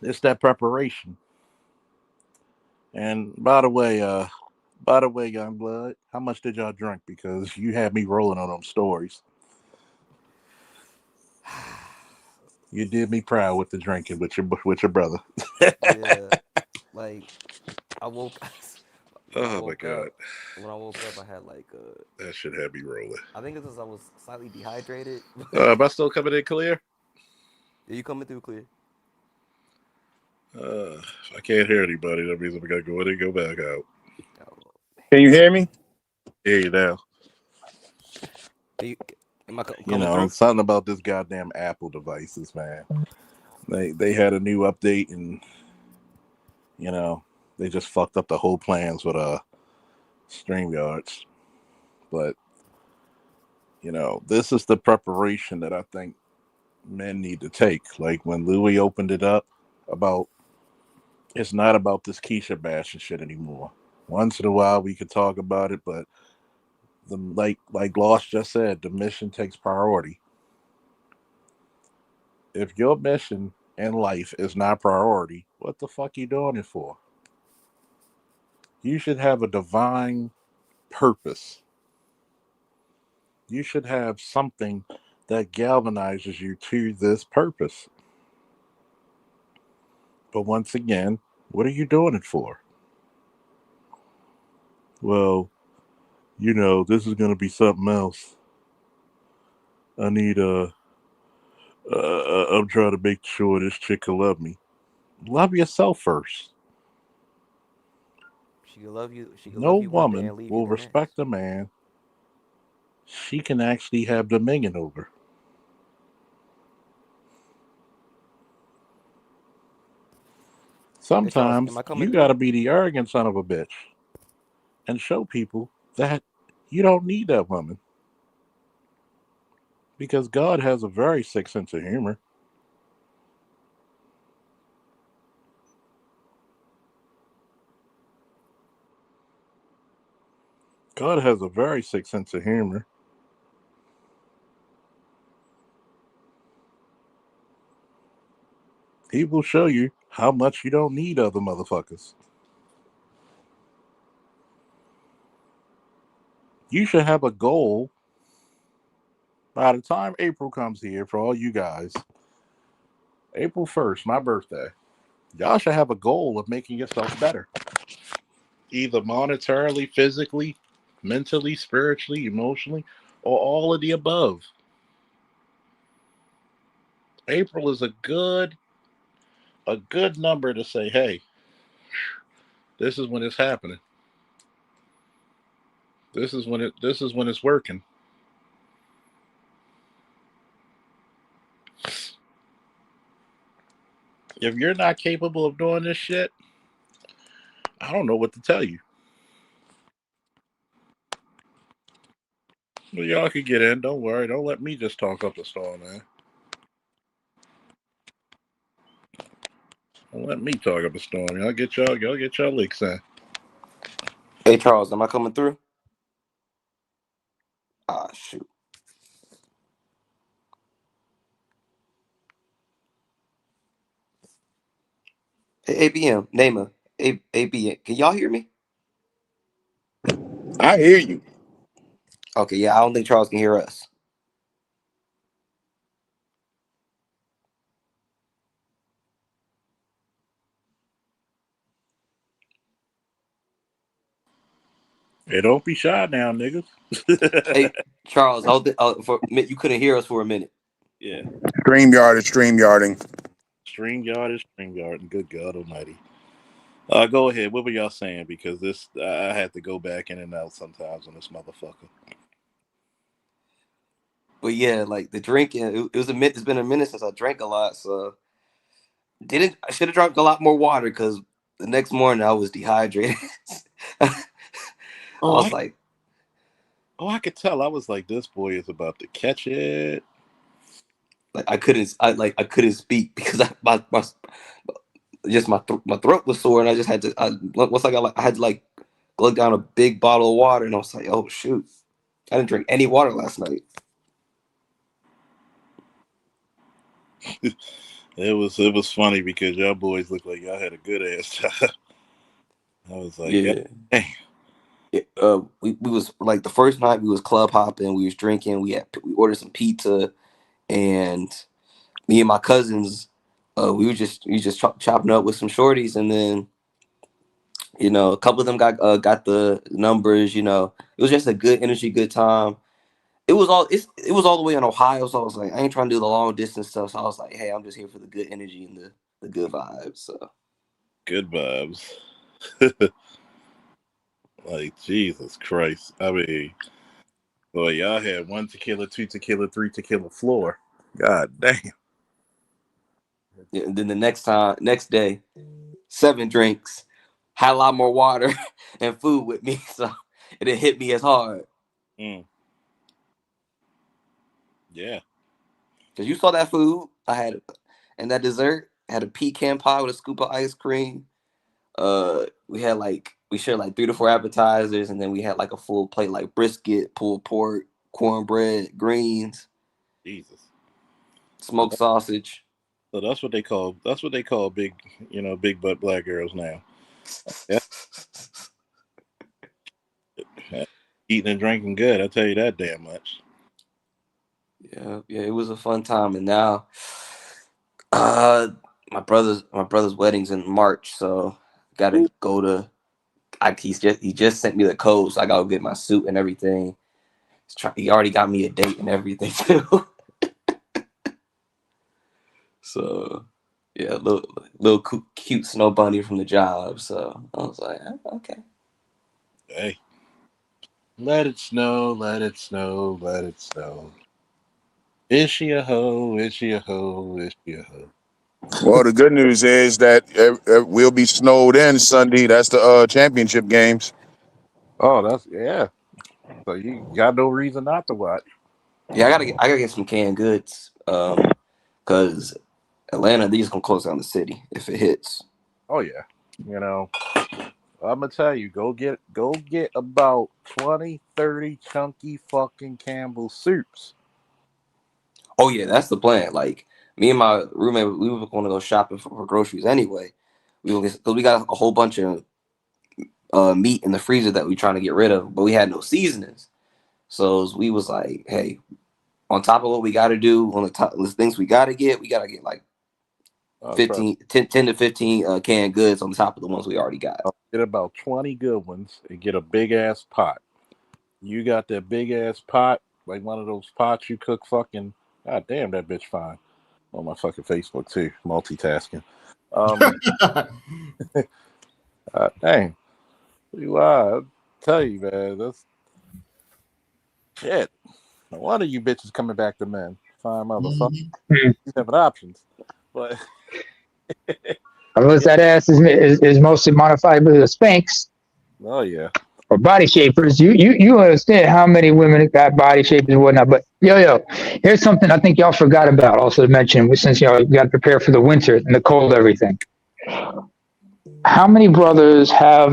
it's that preparation. And by the way, young blood, how much did y'all drink? Because you had me rolling on them stories. You did me proud with the drinking with your brother. Yeah, like I woke when I Oh my woke god, up when I woke up I had like that shit had me rolling. I think it's because I was slightly dehydrated. Am I still coming in clear? Are you coming through clear? Uh, I can't hear anybody. That means we gotta go in and go back out. Oh, Can you hear me? Hear you now. Am I You coming know, through? something about this goddamn Apple devices, man. They had a new update, and you know they just fucked up the whole plans with StreamYards. But you know, this is the preparation that I think men need to take. Like when Louis opened it up about, it's not about this Keisha bashing shit anymore. Once in a while we could talk about it, but the like Lost just said, the mission takes priority. If your mission in life is not priority, what the fuck you doing it for? You should have a divine purpose. You should have something that galvanizes you to this purpose. But once again, what are you doing it for? Well, you know, this is going to be something else. I need I'm trying to make sure this chick will love me. Love yourself first. She can love you. She can No love you one day woman and leave you will the next. respect a man she can actually have dominion over. Hey Charles, am Sometimes I coming you got through? to be the arrogant son of a bitch and show people that you don't need that woman because God has a very sick sense of humor. God has a very sick sense of humor. He will show you how much you don't need other motherfuckers. You should have a goal by the time April comes here for all you guys. April 1st, my birthday. Y'all should have a goal of making yourself better, either monetarily, physically, mentally, spiritually, emotionally, or all of the above. April is a good number to say, hey, this is when it's happening. This is when it's working. If you're not capable of doing this shit, I don't know what to tell you. Well, y'all can get in. Don't worry. Don't let me just talk up the storm, man. Don't let me talk up a storm. Y'all get y'all licks in. Hey Charles, am I coming through? Ah shoot. Hey ABM, Naima, ABM. Can y'all hear me? I hear you. Okay, yeah, I don't think Charles can hear us. Hey, don't be shy now, niggas. Hey Charles, for you couldn't hear us for a minute. Yeah. StreamYard is StreamYarding. StreamYard is StreamYard, and good God Almighty. Go ahead. What were y'all saying? Because this, I had to go back in and out sometimes on this motherfucker. But yeah, like the drinking, it was a minute. It's been a minute since I drank a lot, so didn't I should have drunk a lot more water because the next morning I was dehydrated. I Oh, was like, I could tell. I was like, this boy is about to catch it. I couldn't speak because my throat was sore and I just had to. Once I got I had to glug down a big bottle of water and I was like, oh shoot, I didn't drink any water last night. It was funny because y'all boys looked like y'all had a good ass time. I was like, God Yeah. damn. We was like the first night we was club hopping, we was drinking, we ordered some pizza, and me and my cousins, we just chopping up with some shorties, and then a couple of them got the numbers. It was just a good energy, good time. It was all the way in Ohio, so I was like, I ain't trying to do the long distance stuff. So I was like, hey, I'm just here for the good energy and the good vibes. So Good vibes. Like Jesus Christ. I mean, Boy, y'all had 1 tequila, 2 tequila, 3 tequila floor. God damn. And then the next day, 7 drinks, had a lot more water and food with me, so it didn't hit me as hard. Mm. Yeah. Cause you saw that food I had, and that dessert I had a pecan pie with a scoop of ice cream. We shared like 3 to 4 appetizers, and then we had like a full plate like brisket, pulled pork, cornbread, greens, Jesus. So, smoked sausage. so that's what they call big, big butt black girls now. Yeah. Eating and drinking good, I tell you that damn much. Yeah, it was a fun time, and now, uh, my brother's wedding's in March, so gotta go to. He just sent me the code, so I gotta get my suit and everything. He already got me a date and everything too. So yeah, little cute snow bunny from the job. So I was like, okay. Hey. Let it snow, let it snow, let it snow. Is she a hoe? Is she a hoe? Is she a hoe? Well, the good news is that we'll be snowed in Sunday. That's the championship games. Oh, yeah. So you got no reason not to watch. Yeah, I gotta get some canned goods. Cause Atlanta, these gonna close down the city if it hits. Oh yeah. You know, I'm gonna tell you, go get about 20, 30 chunky fucking Campbell soups. Oh yeah, that's the plan. Like me and my roommate, we were gonna go shopping for groceries anyway. Because we got a whole bunch of meat in the freezer that we trying to get rid of, but we had no seasonings. So we was like, hey, on top of what we got to do, on the top list things we gotta get like Trust 10 to 15 canned goods on top of the ones we already got. me, get about 20 good ones and get a big ass pot. You got that big ass pot, like one of those pots you cook fucking. God damn, that bitch fine. On my fucking Facebook too, multitasking. Um, dang, you are. I tell you, man, that's shit. No wonder you bitches coming back to men. Fine motherfucker. These having options, but Unless yeah. that ass is mostly modified with a Spanx Oh yeah. or body shapers, you understand how many women got body shapers and whatnot. But here's something I think y'all forgot about also to mention since y'all got to prepare for the winter and the cold everything. How many brothers have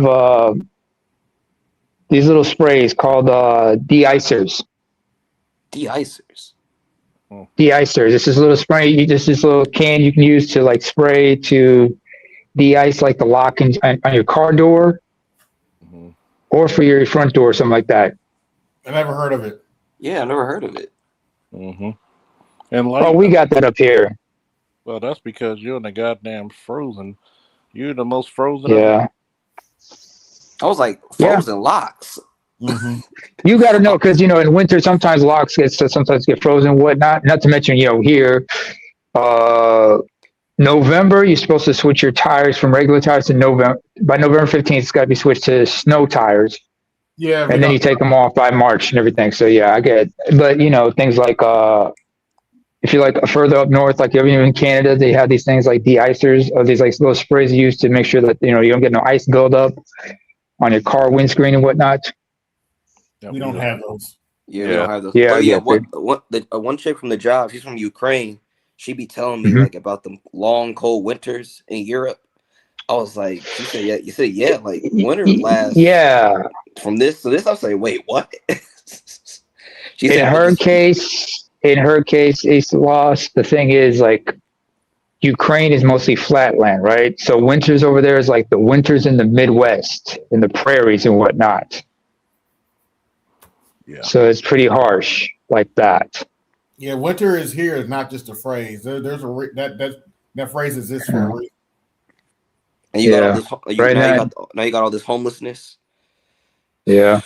these little sprays called de-icers? De-icers. Mm, De-icers. This is a little spray. This little can you can use to like spray to de-ice like the lock on your car door mm-hmm. or for your front door, or something like that. I never heard of it. Yeah, I never heard of it. Mm-hmm. And Oh, lighten we them. got that up here. Well, that's because you're in the goddamn frozen. You're the most frozen of the. Yeah, I was like, yeah. frozen locks. Mm-hmm. You got to know because in winter sometimes locks sometimes get frozen, and whatnot. Not to mention here, uh, November you're supposed to switch your tires from regular tires to November. By November 15th, it's got to be switched to snow tires, Yeah, we and then got. you take them off by March and everything. So yeah, I get. But things like if you're like further up north, like even in Canada, they have these things like de-icers or these like little sprays used to make sure that you don't get no ice buildup on your car windscreen and whatnot. Yeah, We we don't don't. have those. Yeah, we Yeah. don't have those. Yeah, I But yeah, get it. one chick from the job, she's from Ukraine. She be telling me Mm-hmm. like about the long cold winters in Europe. I was like, she said, yeah. You said, yeah, like winter lasts Yeah, from this to this. I was like, wait, what? She in said, but her this, case, Ace lost. The thing is, like, Ukraine is mostly flatland, right? So winters over there is like the winters in the Midwest, in the prairies and whatnot. Yeah. So it's pretty harsh like that. Yeah, winter is here is not just a phrase. There's that phrase exists for a reason. and you got all Yeah, this. You right now. now you got all this homelessness Yeah.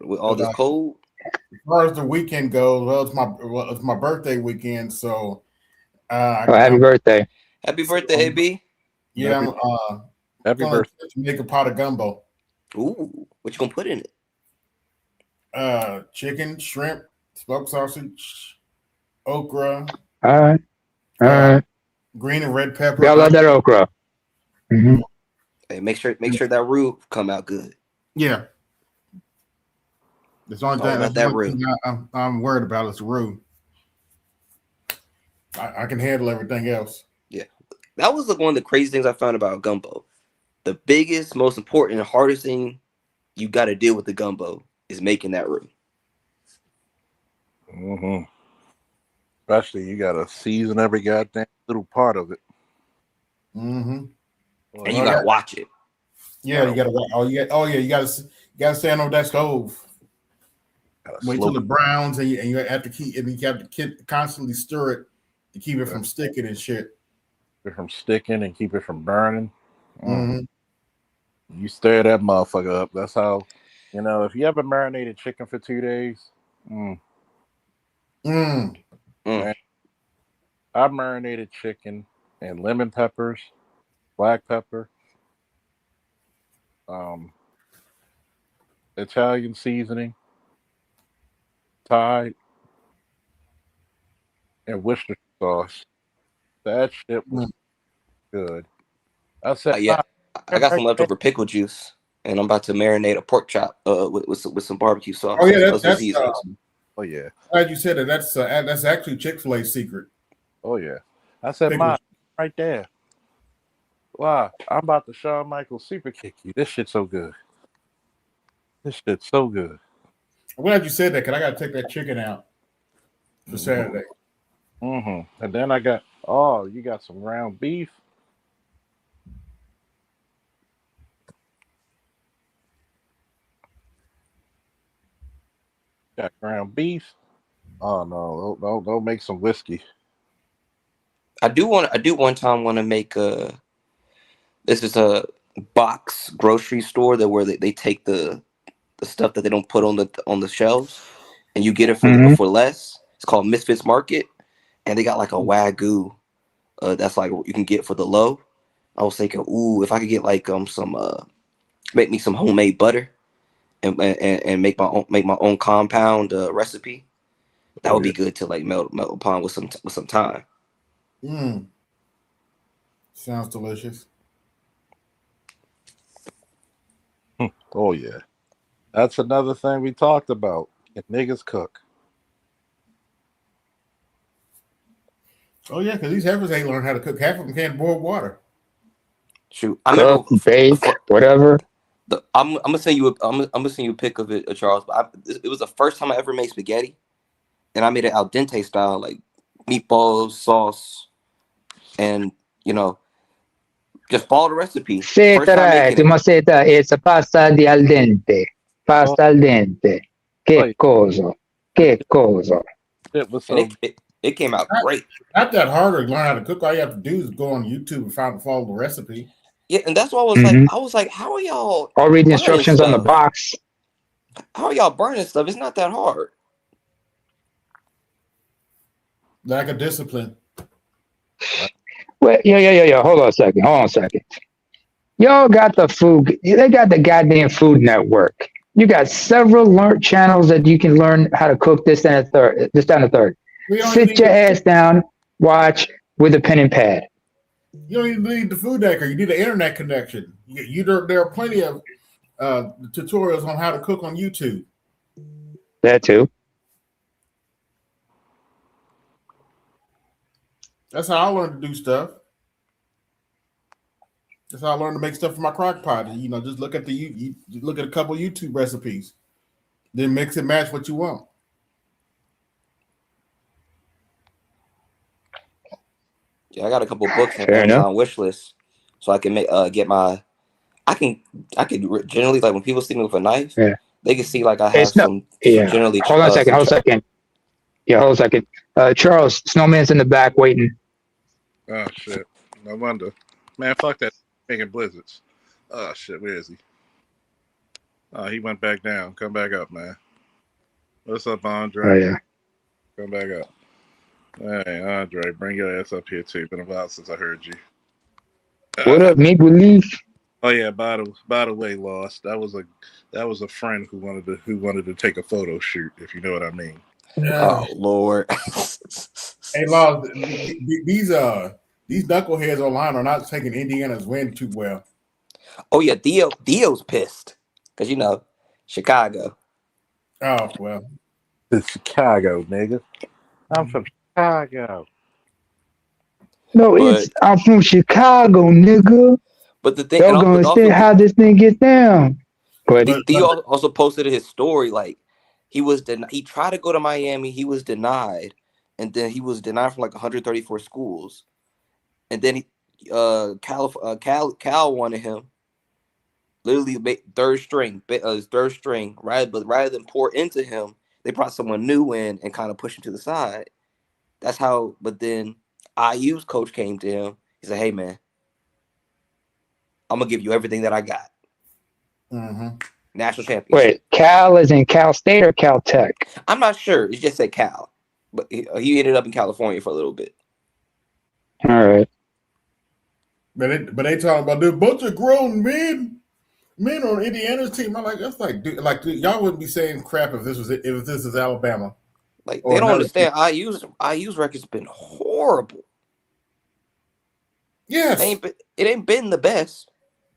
with all But this cold. as far as the weekend goes, it's my birthday weekend, so Oh, happy I'm birthday. Happy birthday, I'm AB. yeah Happy, I'm happy gonna birthday. make a pot of gumbo. Ooh, what you gonna put in it? chicken, shrimp, smoked sausage, okra, All right. All uh, right. green and red pepper. We all love that okra. Mm-hmm. Hey, make sure that roux come out good. Yeah. That's the only All thing. about That's the that only roux. thing I'm worried about is the roux. I can handle everything else. Yeah, that was one of the crazy things I found about gumbo. The biggest, most important, and hardest thing you got to deal with the gumbo is making that roux. Mm-hmm. Especially you gotta season every goddamn little part of it. Mm-hmm. Well, And you you got to watch it. Yeah, you gotta. You gotta stand on that stove. gotta Wait slow till it browns, and you have to constantly stir it to keep it from sticking and shit. it from sticking and keep it from burning. Mm-hmm. You stir that motherfucker up. That's how, if you ever marinated chicken for 2 days, mm, Mm. Mm. man, I marinated chicken and lemon peppers, black pepper, um, Italian seasoning, Thai, and Worcestershire sauce. That shit was Mm. good. I said, Yeah, nah, I got right some there. leftover pickle juice, and I'm about to marinate a pork chop with some barbecue Oh sauce yeah, and some that's. seasonings. Oh yeah, Glad you said it. That's actually Chick-fil-A's secret. oh yeah. I said, Pickles. ma, right there. Wow, I'm about to Shawn Michaels super kick you. This shit's so good. This shit's so good. I'm glad you said that because I got to take that chicken out for Saturday. And then you got some ground beef. Got ground beef. Oh no, don't make some whiskey. I do one time want to make this is a box grocery store that where they take the stuff that they don't put on the shelves, and you get it Mm-hmm. for less. It's called Misfits Market, and they got like a wagyu that's like what you can get for the low. I was thinking, ooh, if I could get like some make me some homemade butter and make my own compound recipe, that Oh would yeah. be good to like melt upon with some time. Mm. Sounds delicious. Oh yeah. That's another thing we talked about. If niggas cook. Oh yeah, because these heifers ain't learned how to cook. Half of them can't boil water. Shoot, I remember Cook, bake, whatever. I'm gonna send you I'm gonna send you a pic of it, Charles. But it was the first time I ever made spaghetti, and I made it al dente style, like meatballs, sauce, and you know, just follow the recipe. Say it First time right. making You it. must say it right. It's a pasta di al dente. Oh, Pasta al dente. oh Che yeah. cosa? Che cosa? Shit was And so it came out Not, great. not that hard to learn how to cook. All you have to do is go on YouTube and follow the recipe. Yeah, and that's why Mm-hmm. I was like, how are y'all Or read the burning instructions on the stuff? box. How are y'all burning stuff? It's not that hard. Lack of discipline. Wait, yeah. Hold on a second. Y'all got the food. They got the goddamn Food Network. You got several channels that you can learn how to cook this and a third. This and a third. We don't even Sit need your ass down. Watch with a pen and pad. you don't even need the food decker. You need an internet connection. There are plenty of tutorials on how to cook on YouTube. That too. That's how I learned to do stuff. That's how I learned to make stuff for my crock pot. Just look at you look at a couple YouTube recipes, then mix and match what you want. Yeah, I got a couple books on Fair enough. Amazon wish list, so I can get my. I can generally like when people see me with a knife, Yeah. they can see like I have It's no. some Yeah. generally Hold on a second. some. Hold on a second. Yeah. Hold on a second. Charles, Snowman's in the back waiting. oh shit. No wonder. Man, fuck that making blizzards. Oh shit, where is he? Oh, he went back down. Come back up, man. What's up, Oh Andre? yeah. Come back up. Hey, Andre, bring your ass up here too. Been a while since I heard you. What up, make believe? Oh yeah. By the way, Lost. That was a friend who wanted to take a photo shoot. If you know what I mean. Oh Lord. Hey, Law, these knuckleheads online are not taking Indiana's win too well. Oh yeah, Theo's pissed because Chicago. Oh well. It's Chicago, nigga. I'm from Chicago. No, But I'm from Chicago, nigga. the thing, Y'all gonna but also understand how this thing gets down. But Theo also posted his story like he tried to go to Miami, he was denied, and then he was denied from like 134 schools, and then Cal wanted him literally third string, right? But rather than pour into him, they brought someone new in and kind of pushed him to the side. That's how. But then IU's coach came to him. He said, "Hey man, I'm gonna give you everything that I got." Mm-hmm. National championship. wait, Cal is in Cal State or Cal Tech? I'm not sure. It just said Cal, but he ended up in California for a little bit. All right. But they talking about there's a bunch of grown men on Indiana's team. I'm like, that's like, dude, y'all wouldn't be saying crap if this is Alabama Like they or don't another team. understand. IU's record's been horrible. Yes. It ain't been the best,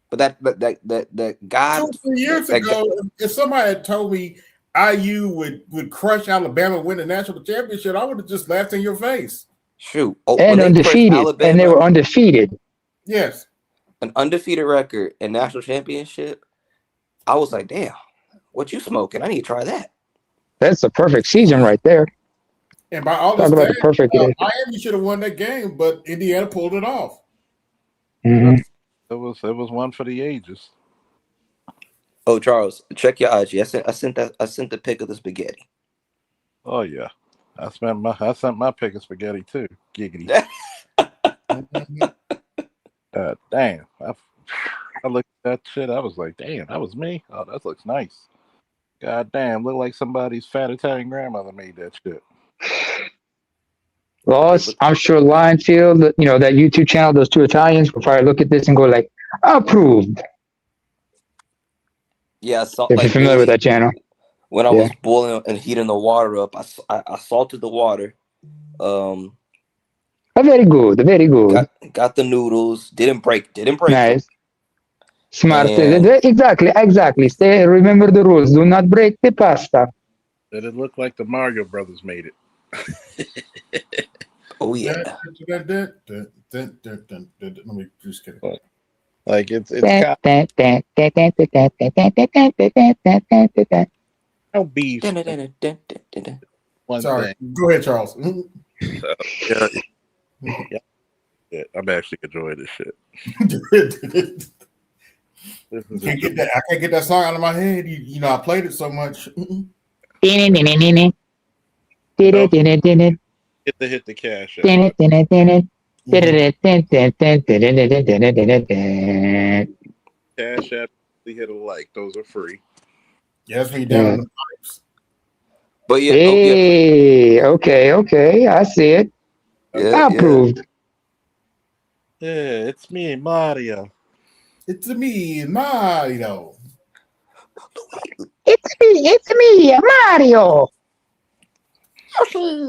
but that God 2 or 3 years ago, if somebody had told me IU would crush Alabama and win the national championship, I would have just laughed in your face. shoot. When And they crushed undefeated. And they Alabama, were undefeated. Yes. an undefeated record and national championship, I was like, damn, what you smoking? I need to try that. That's a perfect season right there. And by all the Talk about the stats, perfect Miami should have won that game, but Indiana pulled it off. Yeah, Mhm. it was one for the ages. Oh, Charles, check your IG. I sent the pic of the spaghetti. Oh yeah. I sent my pick of spaghetti too. Giggity. Mhm. Damn. I looked at that shit. I was like, damn, that was me. Oh, that looks nice. God damn, look like somebody's fat Italian grandmother made that shit. Yeah, Lost, I'm sure Linefield, that YouTube channel, those two Italians will probably look at this and go like, approved. yeah, I saw If you're like familiar with literally that channel. when I Yeah. was boiling and heating the water up, I salted the water. Um, Very good. Very good. got the noodles. Didn't break them. Nice. Smart. And Exactly. Stay. Remember the rules. Do not break the pasta. Did it look like the Mario Brothers made it? oh yeah, Let me just get it. Like it's Dun, got dun, dun, dun, dun, dun, dun, dun, dun, dun, dun, dun, dun, dun, dun. no beef. One Sorry. thing. Go ahead, Charles. Yeah, yeah, I'm actually enjoying this shit. This is I can't get that song out of my head. I played it so much. Din, din, din, din, din. Din, Don't din, din, din, din. get to hit the cash app. Din, din, din, din, din. Din, Mhm. din, din, din, din, din, din, din, din, din, din, din. Cash app, hit a like. Those are free. Yeah, that's when you're down Yeah. in the pipes. but yeah, Hey, okay. I see it. yeah. Approved. Yeah, it's me, Mario. It's me, Mario. It's me, Mario.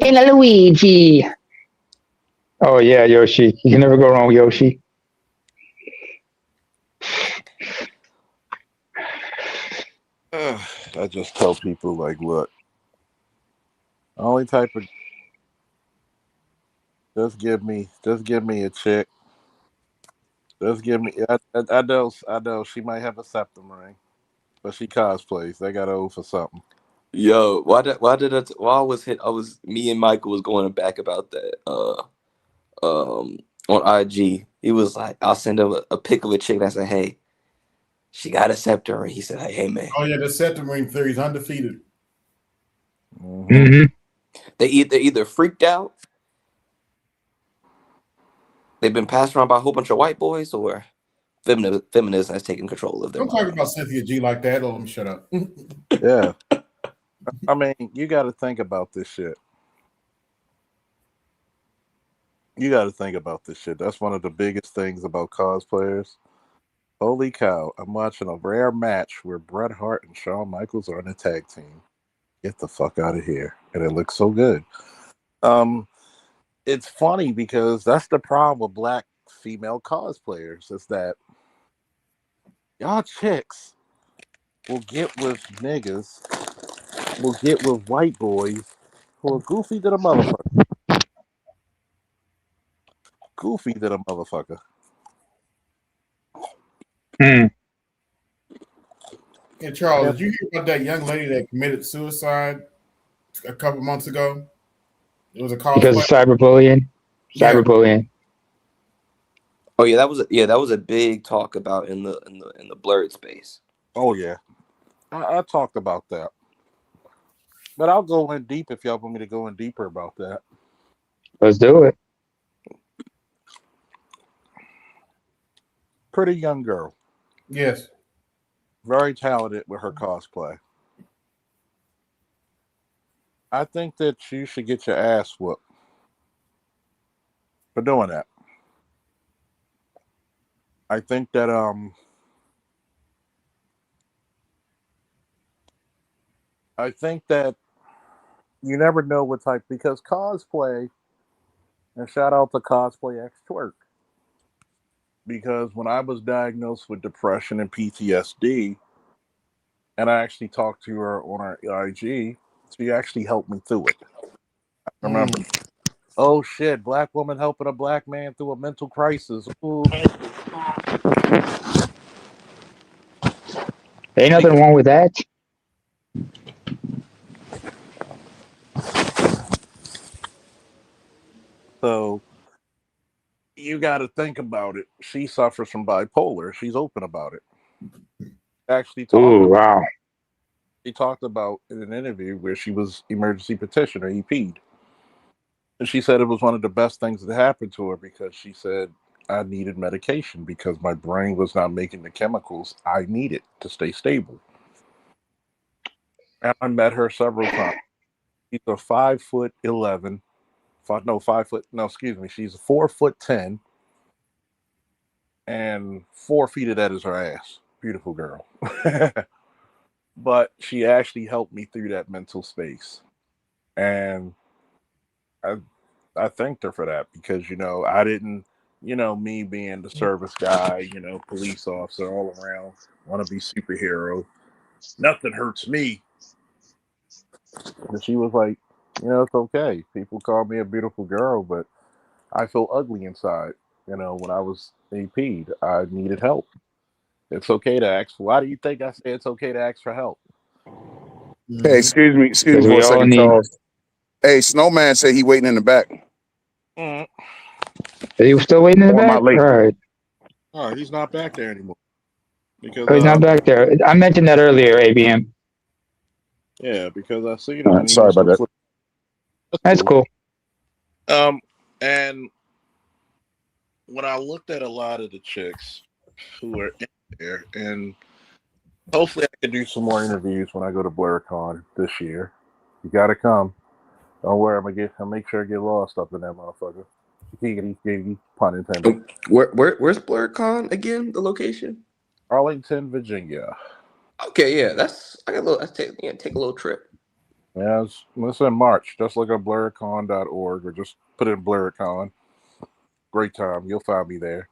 And Luigi. Oh yeah, Yoshi. You can never go wrong with Yoshi. I just tell people like, look, only type of just give me a chick. Just give me. I know she might have a septum ring, but she cosplays. They got to owe for something. Yo, why I was hit? Me and Michael was going back about that. On IG, he was like, I'll send him a pic of a chick. And I said, hey, she got a scepter, and he said, hey man, Oh yeah, the septum ring theory is undefeated. Mm-hmm. Mm-hmm. they either freaked out, they've been passed around by a whole bunch of white boys, or feminism has taken control of their Don't talk about minds. Cynthia G like that. Let me shut up. Yeah, I mean, you got to think about this shit. You got to think about this shit. That's one of the biggest things about cosplayers. Holy cow! I'm watching a rare match where Bret Hart and Shawn Michaels are in a tag team. Get the fuck out of here! And it looks so good. Um, it's funny because that's the problem with black female cosplayers is that y'all chicks will get with niggas, will get with white boys who are goofy to the motherfucker. Goofy to the motherfucker. Hmm. Hey Charles, And did you hear about that young lady that committed suicide a couple months ago? It was a Because of cosplay. cyberbullying. Yeah. Cyberbullying. Oh yeah, that was a big talk about in the blurred space. oh yeah, I talked about that, but I'll go in deep if y'all want me to go in deeper about that. Let's do it. Pretty young girl, Yes. very talented with her cosplay. I think that you should get your ass whooped for doing that. I think that I think that you never know what type because cosplay and shout out to cosplay X twerk because when I was diagnosed with depression and PTSD and I actually talked to her on her IG, she actually helped me through it. I remember, Mm. oh shit, black woman helping a black man through a mental crisis. Ooh, Ain't nothing because wrong with that. so you got to think about it. She suffers from bipolar. She's open about it. Actually talked Ooh, about wow. she talked about in an interview where she was emergency petitioner EP'd. And she said it was one of the best things that happened to her because she said I needed medication because my brain was not making the chemicals I needed to stay stable. And I met her several times. She's a 5'11", no 5 foot, no excuse me, she's 4'10", and 4 feet of that is her ass. Beautiful girl. But she actually helped me through that mental space, and I I thanked her for that because I didn't, me being the service guy, police officer all around, want to be superhero. Nothing hurts me. And she was like, it's okay. People call me a beautiful girl, but I feel ugly inside. When I was AP'd, I needed help. It's okay to ask. Why do you think I say it's okay to ask for help? Hey, Mm-hmm. excuse me Because for we a all second, need. Charles. Hey, Snowman said he waiting in the back. Mm. Are you still waiting in the Or am I back? All late? right. Oh, he's not back there anymore because Oh, he's not back there. I mentioned that earlier, ABM. yeah, because I seen All him right, and he sorry must about have that. flipped. That's That's cool. cool. Um, and when I looked at a lot of the chicks who are in there, and hopefully I can do some more interviews when I go to BlurCon this year. You gotta come. Don't worry, I'll make sure I get lost up in that motherfucker. Giggity, giggity, pun intended. Where's BlurCon again? The location? Arlington, Virginia. Okay, yeah, I got a little. I take a little trip. Yeah, it's in March. Just look up blurcon.org or just put in BlurCon. Great time. You'll find me there.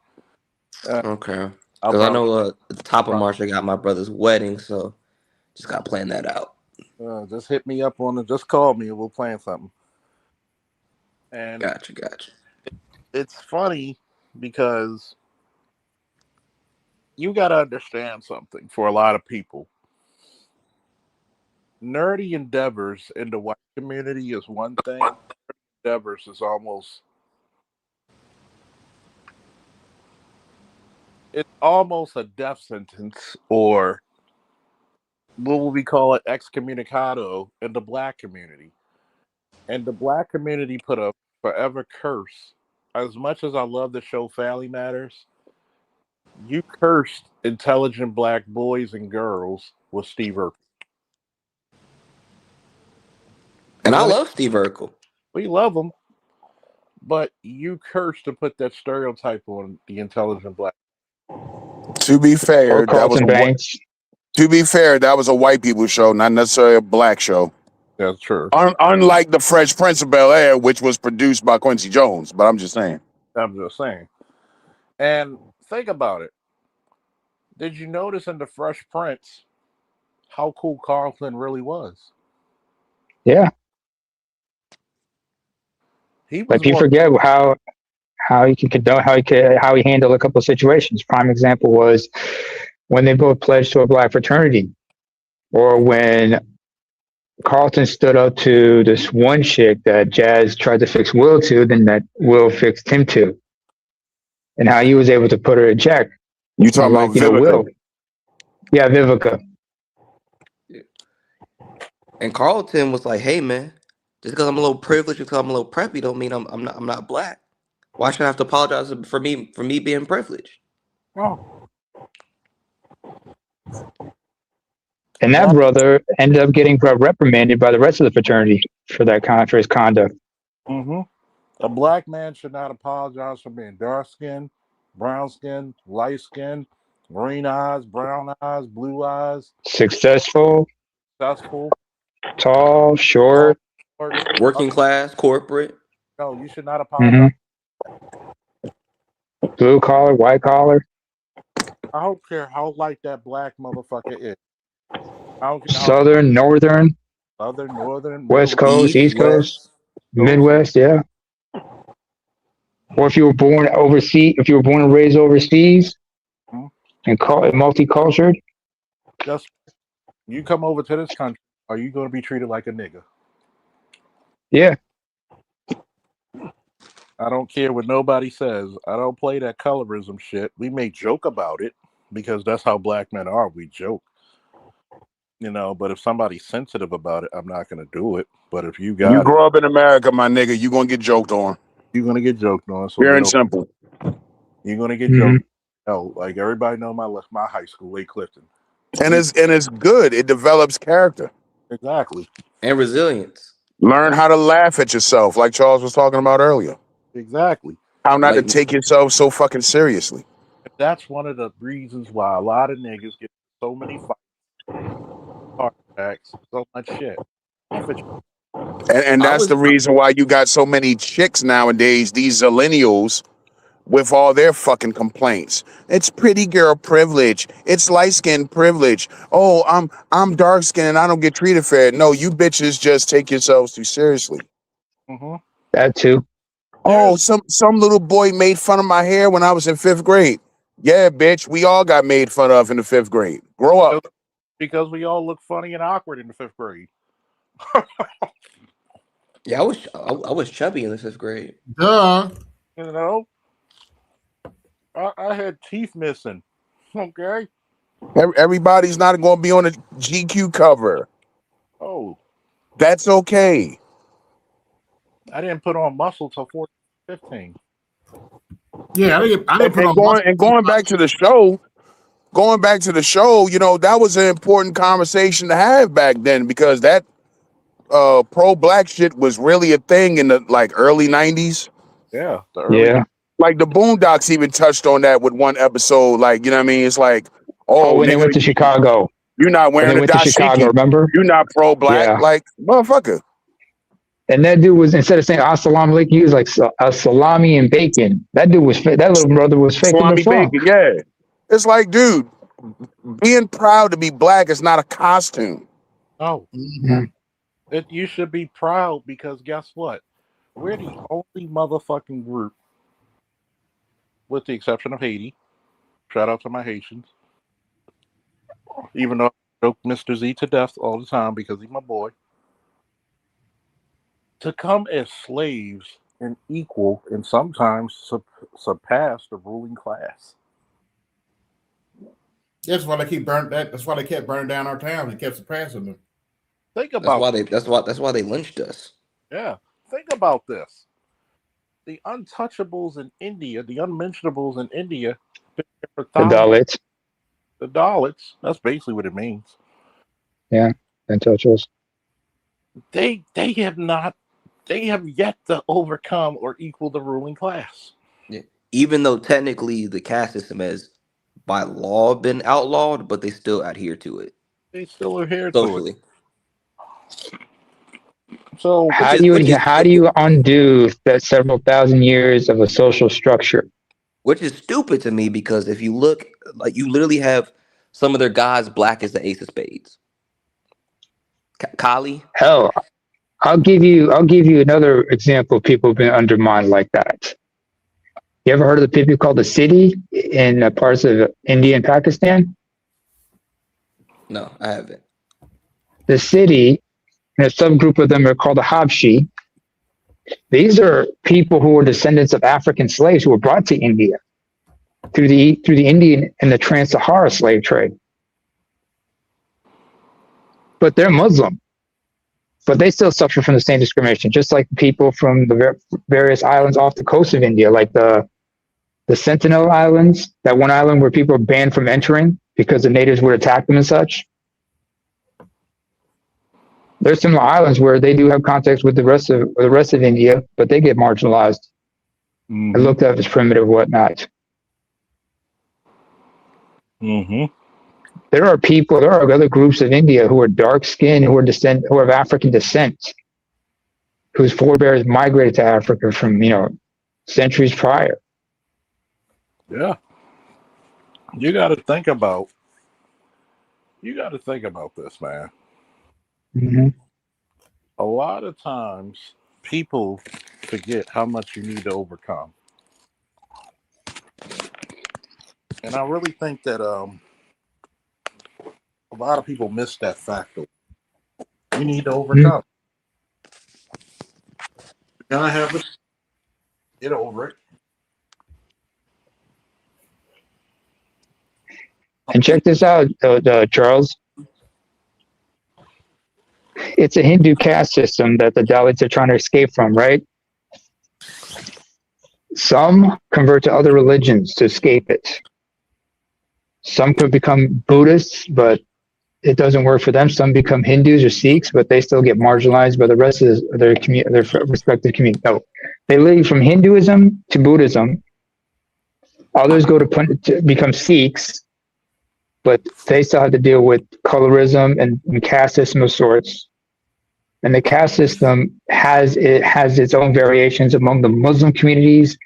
Uh, Okay, I'll because I probably, know at the top of probably March I got my brother's wedding, so just got to plan that out. just hit me up on it. Just call me and we'll plan something. And Gotcha. it's funny because you got to understand something for a lot of people. Nerdy endeavors in the white community is one thing. Endeavors is almost a death sentence, or what would we call it, excommunicado in the black community. And the black community put a forever curse. As much as I love the show Family Matters, you cursed intelligent black boys and girls with Steve Urkel. And I Granted, love Steve Urkel. we love him, but you cursed to put that stereotype on the intelligent black. To be fair, or Carlton Banks. To be fair, that was a white people show, not necessarily a black show. That's true. Unlike the Fresh Prince of Bel Air, which was produced by Quincy Jones. But I'm just saying. I'm just saying. And think about it. Did you notice in the Fresh Prince how cool Carlton really was? Yeah, He was like you more. forget how he can condone how he handled a couple of situations. Prime example was when they both pledged to a black fraternity, or when Carlton stood up to this one chick that Jazz tried to fix Will to, then that Will fixed him to, and how he was able to put her in check. You talking about Unlike, Vivica? Will. Yeah, Vivica. And Carlton was like, "Hey, man, just because I'm a little privileged, because I'm a little preppy, don't mean I'm not black. Why should I have to apologize for me being privileged?" Oh, And that brother ended up getting reprimanded by the rest of the fraternity for for his conduct. mm-hmm. A black man should not apologize for being dark skinned, brown skinned, light skinned, green eyes, brown eyes, blue eyes, Successful, successful, tall, tall, short. short. Working class, corporate. No, you should not Hmm. apologize. Blue collar, white collar, I don't care how light that black motherfucker is. I don't care how southern, northern, southern, northern, west middle, coast, East, east coast, West. midwest, yeah. Or if you were born overseas, if you were born and raised overseas hmm, and multicultural, just you come over to this country, are you going to be treated like a nigga? yeah. I don't care what nobody says. I don't play that colorism shit. We may joke about it because that's how black men are. We joke. But if somebody's sensitive about it, I'm not going to do it. But if you You got it, grow up in America, my nigga, you gonna get joked on. you're going to get joked on. So Pure get and over. simple. You're going to get Hmm. joked. Like everybody know my high school, Lake Clifton. And it's good. It develops character. Exactly. And resilience. Learn how to laugh at yourself, like Charles was talking about earlier. Exactly. How not to Like take yourself so fucking seriously. That's one of the reasons why a lot of niggas get so many fights, heart attacks, so much shit. Laugh at And I that's the was reason why you got so many chicks nowadays, these millennials, with all their fucking complaints. It's pretty girl privilege. It's light skin privilege. Oh, I'm dark skinned and I don't get treated fair. No, you bitches just take yourselves too seriously. Mm-hmm. That too. Oh, some little boy made fun of my hair when I was in 5th grade. Yeah, bitch, we all got made fun of in the 5th grade. Grow up. Because we all look funny and awkward in the 5th grade. Yeah, I was chubby in the 5th grade. Duh. You know, I had teeth missing. Okay. Everybody's not going to be on a GQ cover. Oh, That's okay. I didn't put on muscle till 14, 15. Yeah, I didn't put on muscle. And going back to the show, that was an important conversation to have back then because that pro black shit was really a thing in the like early 90s. Yeah, the early. Yeah. Like the Boondocks even touched on that with one episode. Like, you know what I mean? It's like, Oh, oh when they nigga, went to Chicago. you're not When they wearing a went to Chicago, dashiki. remember? You're not pro black. Yeah. Like, motherfucker. And that dude was, instead of saying assalamu alaikum, he was like a salami and bacon. That dude was that little brother was faking the Salami funk. bacon, yeah. It's like, dude, being proud to be black is not a costume. Oh, Mm-hmm. you should be proud because guess what? We're the only motherfucking group, with the exception of Haiti. Shout out to my Haitians. Even though I joke Mr. Z to death all the time because he's my boy. To come as slaves and equal and sometimes surpass the ruling class. That's why they keep burnt that. That's why they kept burning down our towns and kept surpassing them. Think That's about why they lynched us. Yeah. Think about this. The untouchables in India, the unmentionables in India, for The thousands, Dalits. the Dalits, that's basically what it means. Yeah. Untouchables. They have yet to overcome or equal the ruling class. Yeah. Even though technically the caste system has by law been outlawed, but they still adhere to it They still adhere to it. socially. So How do you undo that several thousand years of a social structure? which is stupid to me because if you look, like you literally have some of their gods black as the ace of spades. Kali. Hell, I'll give you another example of people being undermined like that. You ever heard of the people called the city in parts of India and Pakistan? No, I haven't. The city, and a subgroup of them are called the Habshi. These are people who were descendants of African slaves who were brought to India through the Indian and the Trans-Sahara slave trade. But they're Muslim. But they still suffer from the same discrimination, just like people from the various islands off the coast of India, like the Sentinel Islands, that one island where people are banned from entering because the natives would attack them and such. There's some islands where they do have contact with the rest of India, but they get marginalized and looked at as primitive, whatnot. There are other groups of India who are dark skinned, who are of African descent, whose forebears migrated to Africa from centuries prior. yeah, you got to think about this, man. Mm-hmm. A lot of times, people forget how much you need to overcome, and I really think that a lot of people miss that factor. You need to overcome. You gotta have it. Get over it. And check this out, Charles. It's a Hindu caste system that the Dalits are trying to escape from, right? Some convert to other religions to escape it. Some could become Buddhists, but it doesn't work for them. Some become Hindus or Sikhs, but they still get marginalized by the rest of their respective community. No, they leave from Hinduism to Buddhism. Others go to become Sikhs, but they still have to deal with colorism and caste system of sorts. And the caste system has its own variations among the Muslim communities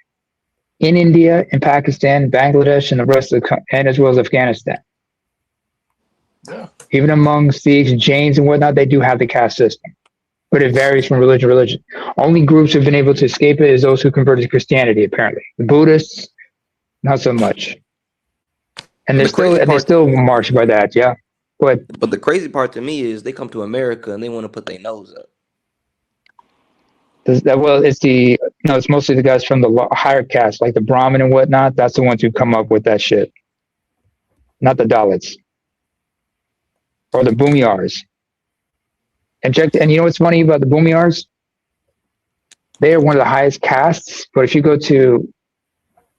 in India, in Pakistan, Bangladesh, and the rest of and as well as Afghanistan. Yeah. Even among Sikhs, Jains, and whatnot, they do have the caste system, but it varies from religion to religion. Only groups who've been able to escape it is those who converted to Christianity. Apparently, the Buddhists, not so much. And they still march by that, yeah. But the crazy part to me is they come to America and they want to put their nose up. It's mostly the guys from the higher caste, like the Brahmin and whatnot. That's the ones who come up with that shit, not the Dalits or the Bhumiyars. And you know what's funny about the Bhumiyars? They are one of the highest castes, but if you go to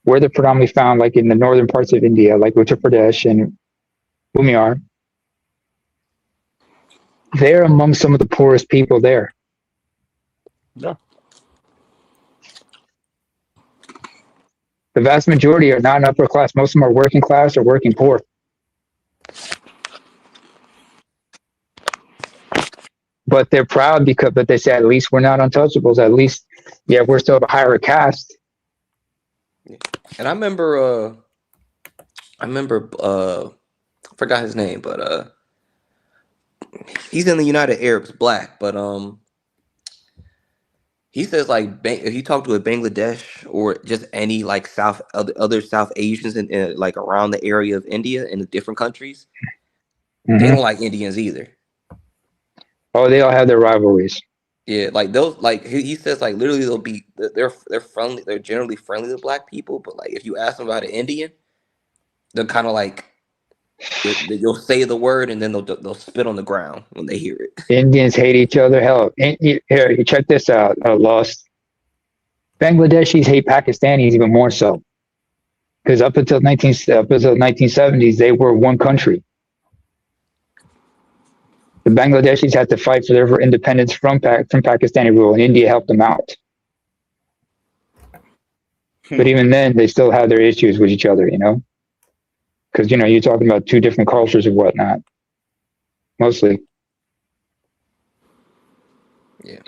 where they're predominantly found, like in the northern parts of India, like Uttar Pradesh and Bhumiyar, they're among some of the poorest people there. Yeah. The vast majority are not upper class. Most of them are working class or working poor. But they're proud but they say, at least we're not untouchables. At least, yeah, we're still a higher caste. And I remember, I forgot his name, but he's in the United Arabs, black, but he says like if you talk to a Bangladesh or just any like other South Asians in like around the area of India in the different countries, they don't like Indians either. Oh, they all have their rivalries. Yeah, like those, like he says, like literally they're friendly. They're generally friendly to black people, but like if you ask them about an Indian, they're kind of like you'll say the word and then they'll spit on the ground when they hear it. Indians hate each other. Hell, here, you check this out. Lost. Bangladeshis hate Pakistanis even more so, because up until 1970s, they were one country. The Bangladeshis had to fight for their independence from Pakistani rule, and India helped them out. But even then, they still have their issues with each other, you know? because you're talking about two different cultures and whatnot, mostly. Yeah.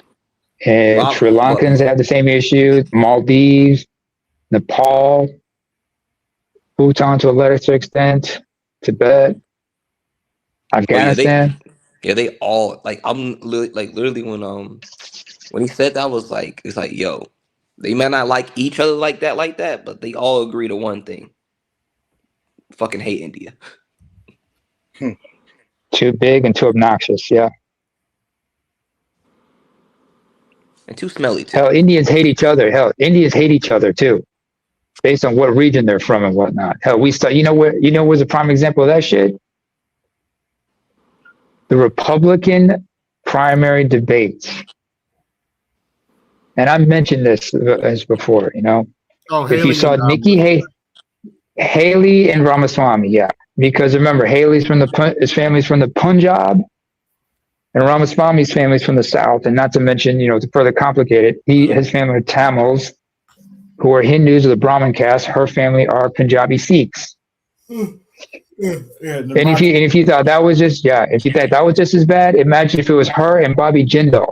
And Sri Lankans have the same issue. Maldives, Nepal, Bhutan to a lesser extent, Tibet, Afghanistan. They all like. I'm literally when he said that, I was like, it's like, yo, they may not like each other like that, but they all agree to one thing: fucking hate India. Too big and too obnoxious. Yeah. And too smelly too. Hell, Indians hate each other. Hell, Indians hate each other too, based on what region they're from and whatnot. Hell, we start. Where's a prime example of that shit? The Republican primary debates. And I mentioned this as before. Oh, If you saw and, Haley and Ramaswamy, yeah, because remember, his family's from the Punjab, and Ramaswamy's family's from the South, and not to mention, to further complicate it, his family are Tamils, who are Hindus of the Brahmin caste. Her family are Punjabi Sikhs. And if you thought that was just as bad, imagine if it was her and Bobby Jindal,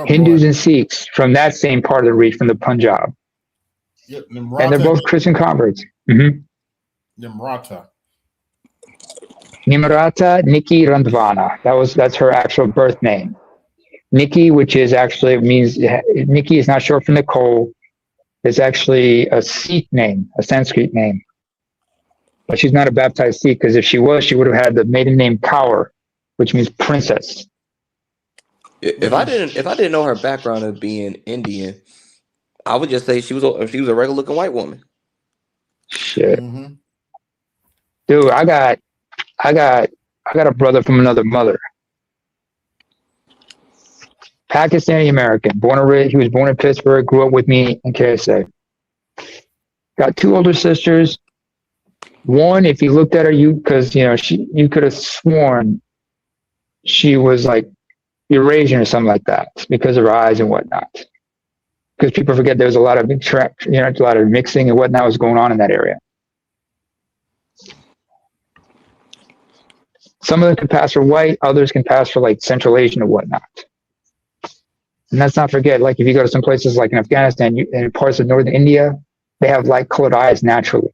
Hindus and Sikhs from that same part of the region, from the Punjab. Yep, and they're both Christian converts. Nimrata Nikki Randvana. That's her actual birth name. Nikki, which is actually means Nikki is not short for Nicole. It's actually a Sikh name, a Sanskrit name. But she's not a baptized Sikh, because if she was, she would have had the maiden name Kaur, which means princess. If I didn't know her background of being Indian, I would just say she was a regular looking white woman. Shit. Dude, I got a brother from another mother. Pakistani American, he was born in Pittsburgh, grew up with me in KSA. Got two older sisters. One, if you looked at her, you could have sworn she was like Eurasian or something like that, because of her eyes and whatnot. Because people forget there was a lot of mixing and whatnot was going on in that area. Some of them can pass for white, others can pass for like Central Asian or whatnot. And let's not forget, like if you go to some places like in Afghanistan and parts of northern India, they have light colored eyes naturally.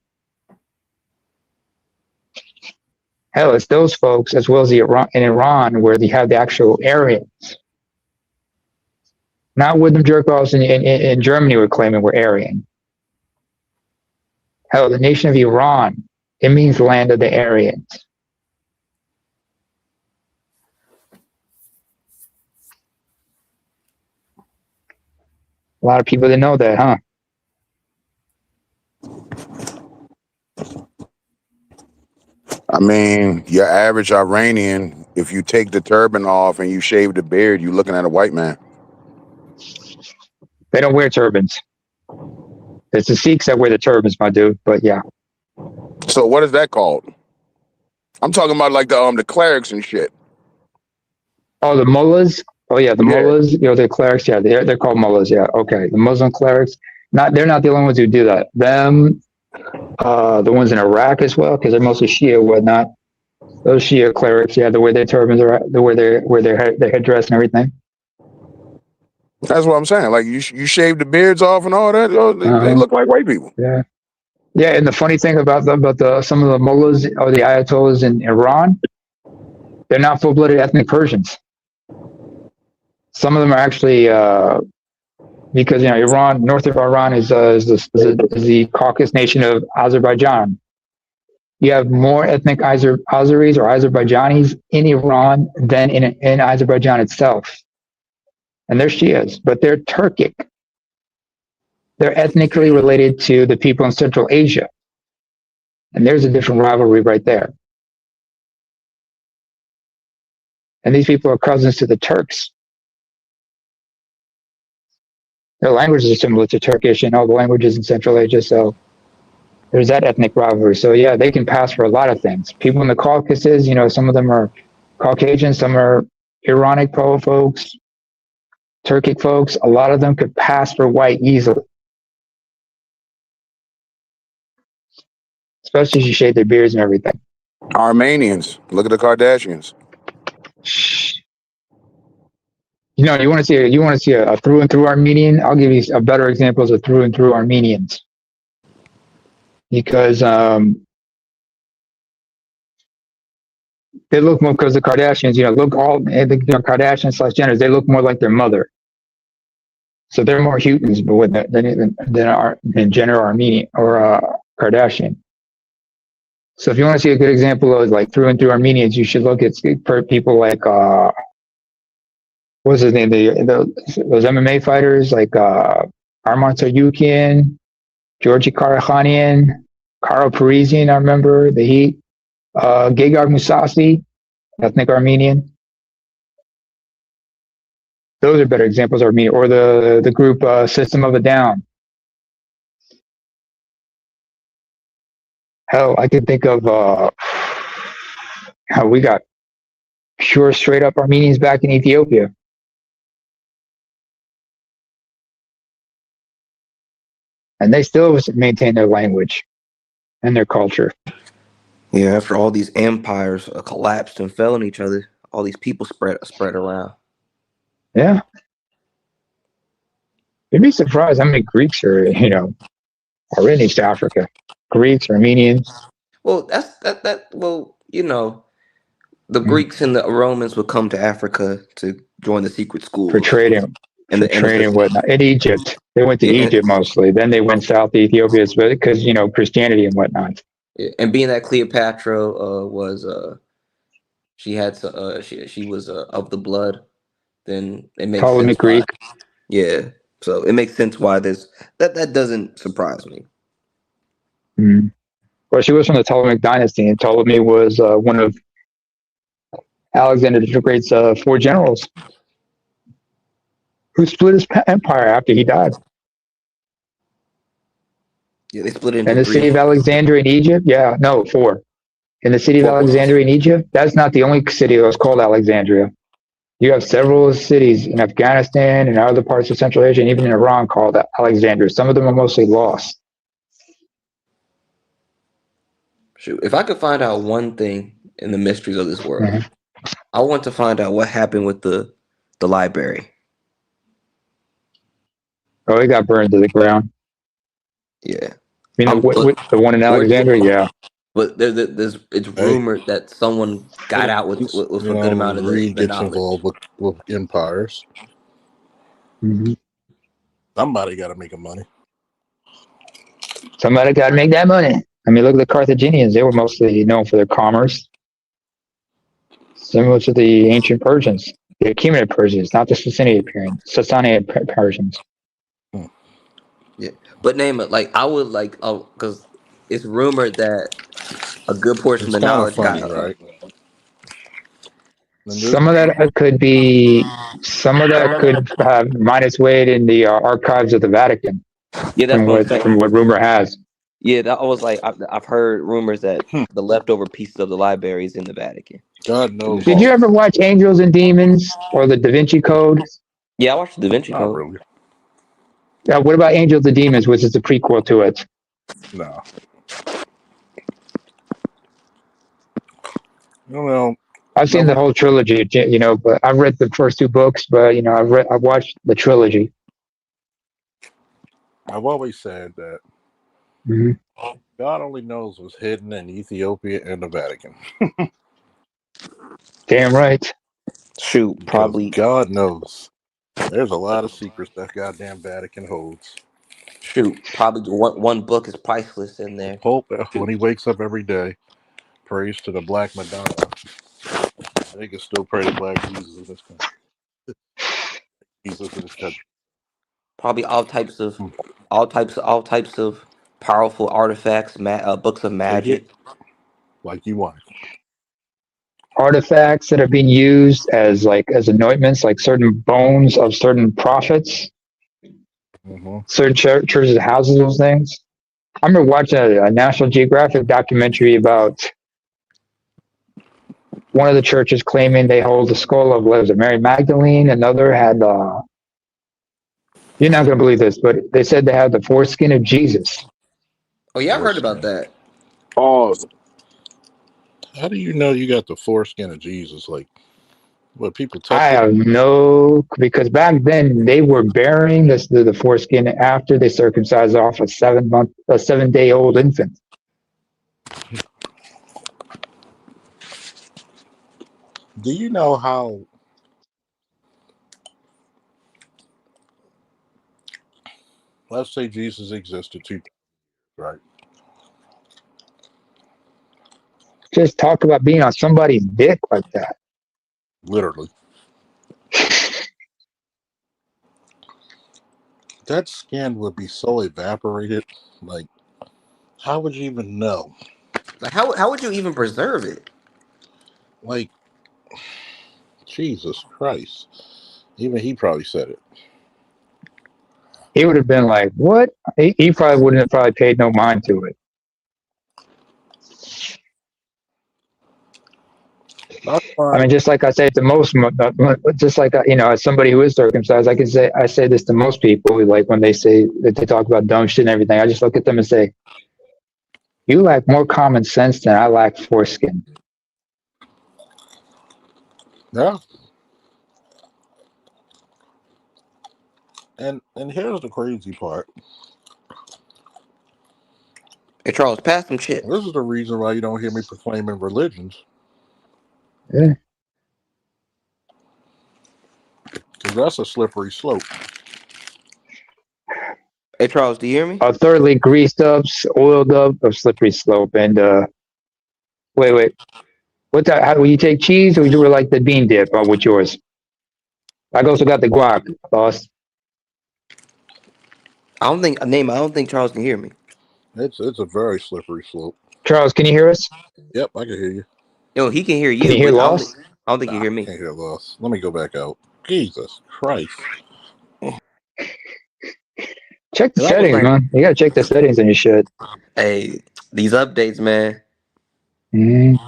Hell, it's those folks, as well as in Iran, where they have the actual Aryans. Not what them jerk-offs in Germany were claiming were Aryan. Hell, the nation of Iran, it means land of the Aryans. A lot of people didn't know that, huh? I mean, your average Iranian, if you take the turban off and you shave the beard, you're looking at a white man. They don't wear turbans. It's the Sikhs that wear the turbans, my dude. But yeah. So what is that called? I'm talking about like the clerics and shit. Oh, the mullahs. Oh yeah, the mullahs. The clerics. Yeah, they're called mullahs. Yeah, okay. The Muslim clerics. They're not the only ones who do that. Them, the ones in Iraq as well, because they're mostly Shia and whatnot. Those Shia clerics, yeah, the way their turbans are, the way their headdress and everything. That's what I'm saying. Like you shave the beards off and all that. They look like white people. Yeah, yeah. And the funny thing about some of the mullahs or the ayatollahs in Iran, they're not full-blooded ethnic Persians. Some of them are actually because Iran, north of Iran is the Caucasus nation of Azerbaijan. You have more ethnic Azeris or Azerbaijanis in Iran than in Azerbaijan itself. And they're Shias, but they're Turkic. They're ethnically related to the people in Central Asia. And there's a different rivalry right there. And these people are cousins to the Turks. Their languages are similar to Turkish and all the languages in Central Asia, so there's that ethnic rivalry. So yeah, they can pass for a lot of things. People in the Caucasus, some of them are Caucasian, some are Iranic folks, Turkic folks. A lot of them could pass for white easily. especially if you shave their beards and everything. Armenians. Look at the Kardashians. You know, you want to see a through and through Armenian. I'll give you a better examples of through and through Armenians, because they look more, because the Kardashians, look all the Kardashians / Jenners, they look more like their mother. So they're more Houtons than Jenner Armenian or Kardashian. So if you want to see a good example of like through and through Armenians, you should look at people like what's his name? Those MMA fighters like Arman Tsarukyan, Georgi Karakhanian, Karo Parisian. I remember the Heat. Gegard Mousasi, ethnic Armenian. Those are better examples of Armenian, or the group System of a Down. Hell, I could think of how we got pure, straight up Armenians back in Ethiopia. And they still maintain their language and their culture. Yeah, after all these empires collapsed and fell on each other, all these people spread around. Yeah. You'd be surprised how many Greeks are in East Africa. Greeks, Armenians. Well, well, the Greeks and the Romans would come to Africa to join the secret schools for trading. and and whatnot. In Egypt, they went to Egypt mostly. Then they went south to Ethiopia because Christianity and whatnot. And being that Cleopatra was she was of the blood, then it makes Ptolemy sense. Greek. Yeah, so it makes sense why that doesn't surprise me. Mm-hmm. Well, she was from the Ptolemaic dynasty, and Ptolemy was one of Alexander the Great's 4 generals who split his empire after he died. Yeah, they split into in the 3. city of Alexandria in Egypt. Yeah, no, 4. In the city of Alexandria in Egypt, that's not the only city that was called Alexandria. You have several cities in Afghanistan and other parts of Central Asia, and even in Iran, called Alexandria. Some of them are mostly lost. Shoot, if I could find out one thing in the mysteries of this world, I want to find out what happened with the library. Oh, it got burned to the ground. Yeah. You know, the one in Alexandria? Yeah. But it's rumored that someone got out with a good amount of the gets knowledge. involved with empires. Mm-hmm. Somebody got to make money. Somebody got to make that money. I mean, look at the Carthaginians. They were mostly known for their commerce. Similar to the ancient Persians, the Achaemenid Persians, not the Sassanid Persians. Yeah, but name it like I would like because it's rumored that a good portion of the knowledge funny, got right? Some of that could have mined its way in the archives of the Vatican. Yeah, that's from what rumor has. Yeah, that was like I've heard rumors that the leftover pieces of the library is in the Vatican. God knows. Did you ever watch Angels and Demons or the Da Vinci Code? Yeah, I watched the Da Vinci Code. Really. What about Angels and Demons, which is a prequel to it? No. Well, I've seen the whole trilogy, but I've read the first 2 books, but I've watched the trilogy. I've always said that God only knows what's hidden in Ethiopia and the Vatican. Damn right. Shoot, Because probably God knows. There's a lot of secrets that goddamn Vatican holds. Shoot, probably one book is priceless in there. Pope, when he wakes up every day, prays to the Black Madonna. They can still pray to Black Jesus in this country. Jesus in this country. Probably all types of powerful artifacts, books of magic. Like you want. Artifacts that are being used as anointments, like certain bones of certain prophets. Certain churches, houses, those things. I remember watching a National Geographic documentary about one of the churches claiming they hold the skull of Mary Magdalene. Another had you're not going to believe this, but they said they had the foreskin of Jesus. Oh yeah, I heard about that. Pause. How do you know you got the foreskin of Jesus? Like, what people I touch it? have no, because back then they were burying the foreskin after they circumcised off a 7 day old infant. Do you know how? Let's say Jesus existed 2,000, right? Just talk about being on somebody's dick like that. Literally, that skin would be so evaporated. Like, how would you even know? Like how would you even preserve it? Like, Jesus Christ. Even he probably said it. He would have been like, "What?" He probably wouldn't have probably paid no mind to it. That's I why. mean, just like I say to most, just like as somebody who is circumcised, I say this to most people. Like when they say that they talk about dumb shit and everything, I just look at them and say, "You lack more common sense than I lack foreskin." Yeah. And here's the crazy part. Hey Charles, pass some chips. This is the reason why you don't hear me proclaiming religions. Yeah. Because that's a slippery slope. Hey Charles, do you hear me? A thoroughly greased up, oiled up, a slippery slope. And wait, what? How will you take cheese or you do it like the bean dip with yours? I also got the guac, boss. I don't think Charles can hear me. It's a very slippery slope. Charles, can you hear us? Yep, I can hear you. Yo, he can hear Can you you, hear but Lost? I don't think Nah, you I hear me. can't hear loss. Let me go back out. Jesus Christ. Check the Cause I was settings, like, man. You gotta check the settings on your shit. hey, these updates, man. Mm.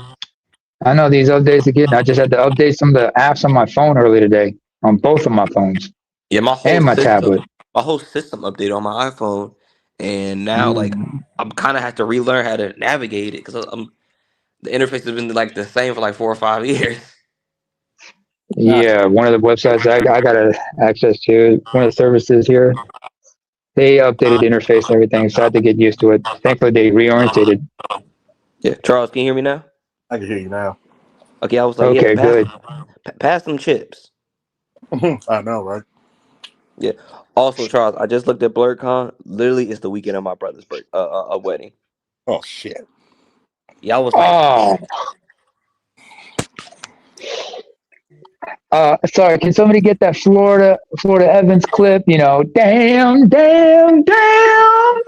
I know these updates again. I just had to update some of the apps on my phone earlier today, on both of my phones Yeah, and my tablet. my whole system updated on my iPhone, and now like Mm. I'm kind of have to relearn how to navigate it because the interface has been like the same for like 4 or 5 years. Nah, Yeah, one of the websites I got access to, one of the services here, they updated the interface and everything, so I had to get used to it. Thankfully, they reorientated. Yeah, Charles, can you hear me now? I can hear you now. Okay, I was like, yeah, Okay, good. pass some chips. I know, right? Yeah. Also, Charles, I just looked at BlurCon. Literally, it's the weekend of my brother's wedding. Oh, shit. Yeah, I was like, Oh, sorry. Can somebody get that Florida Evans clip? Damn, damn, damn.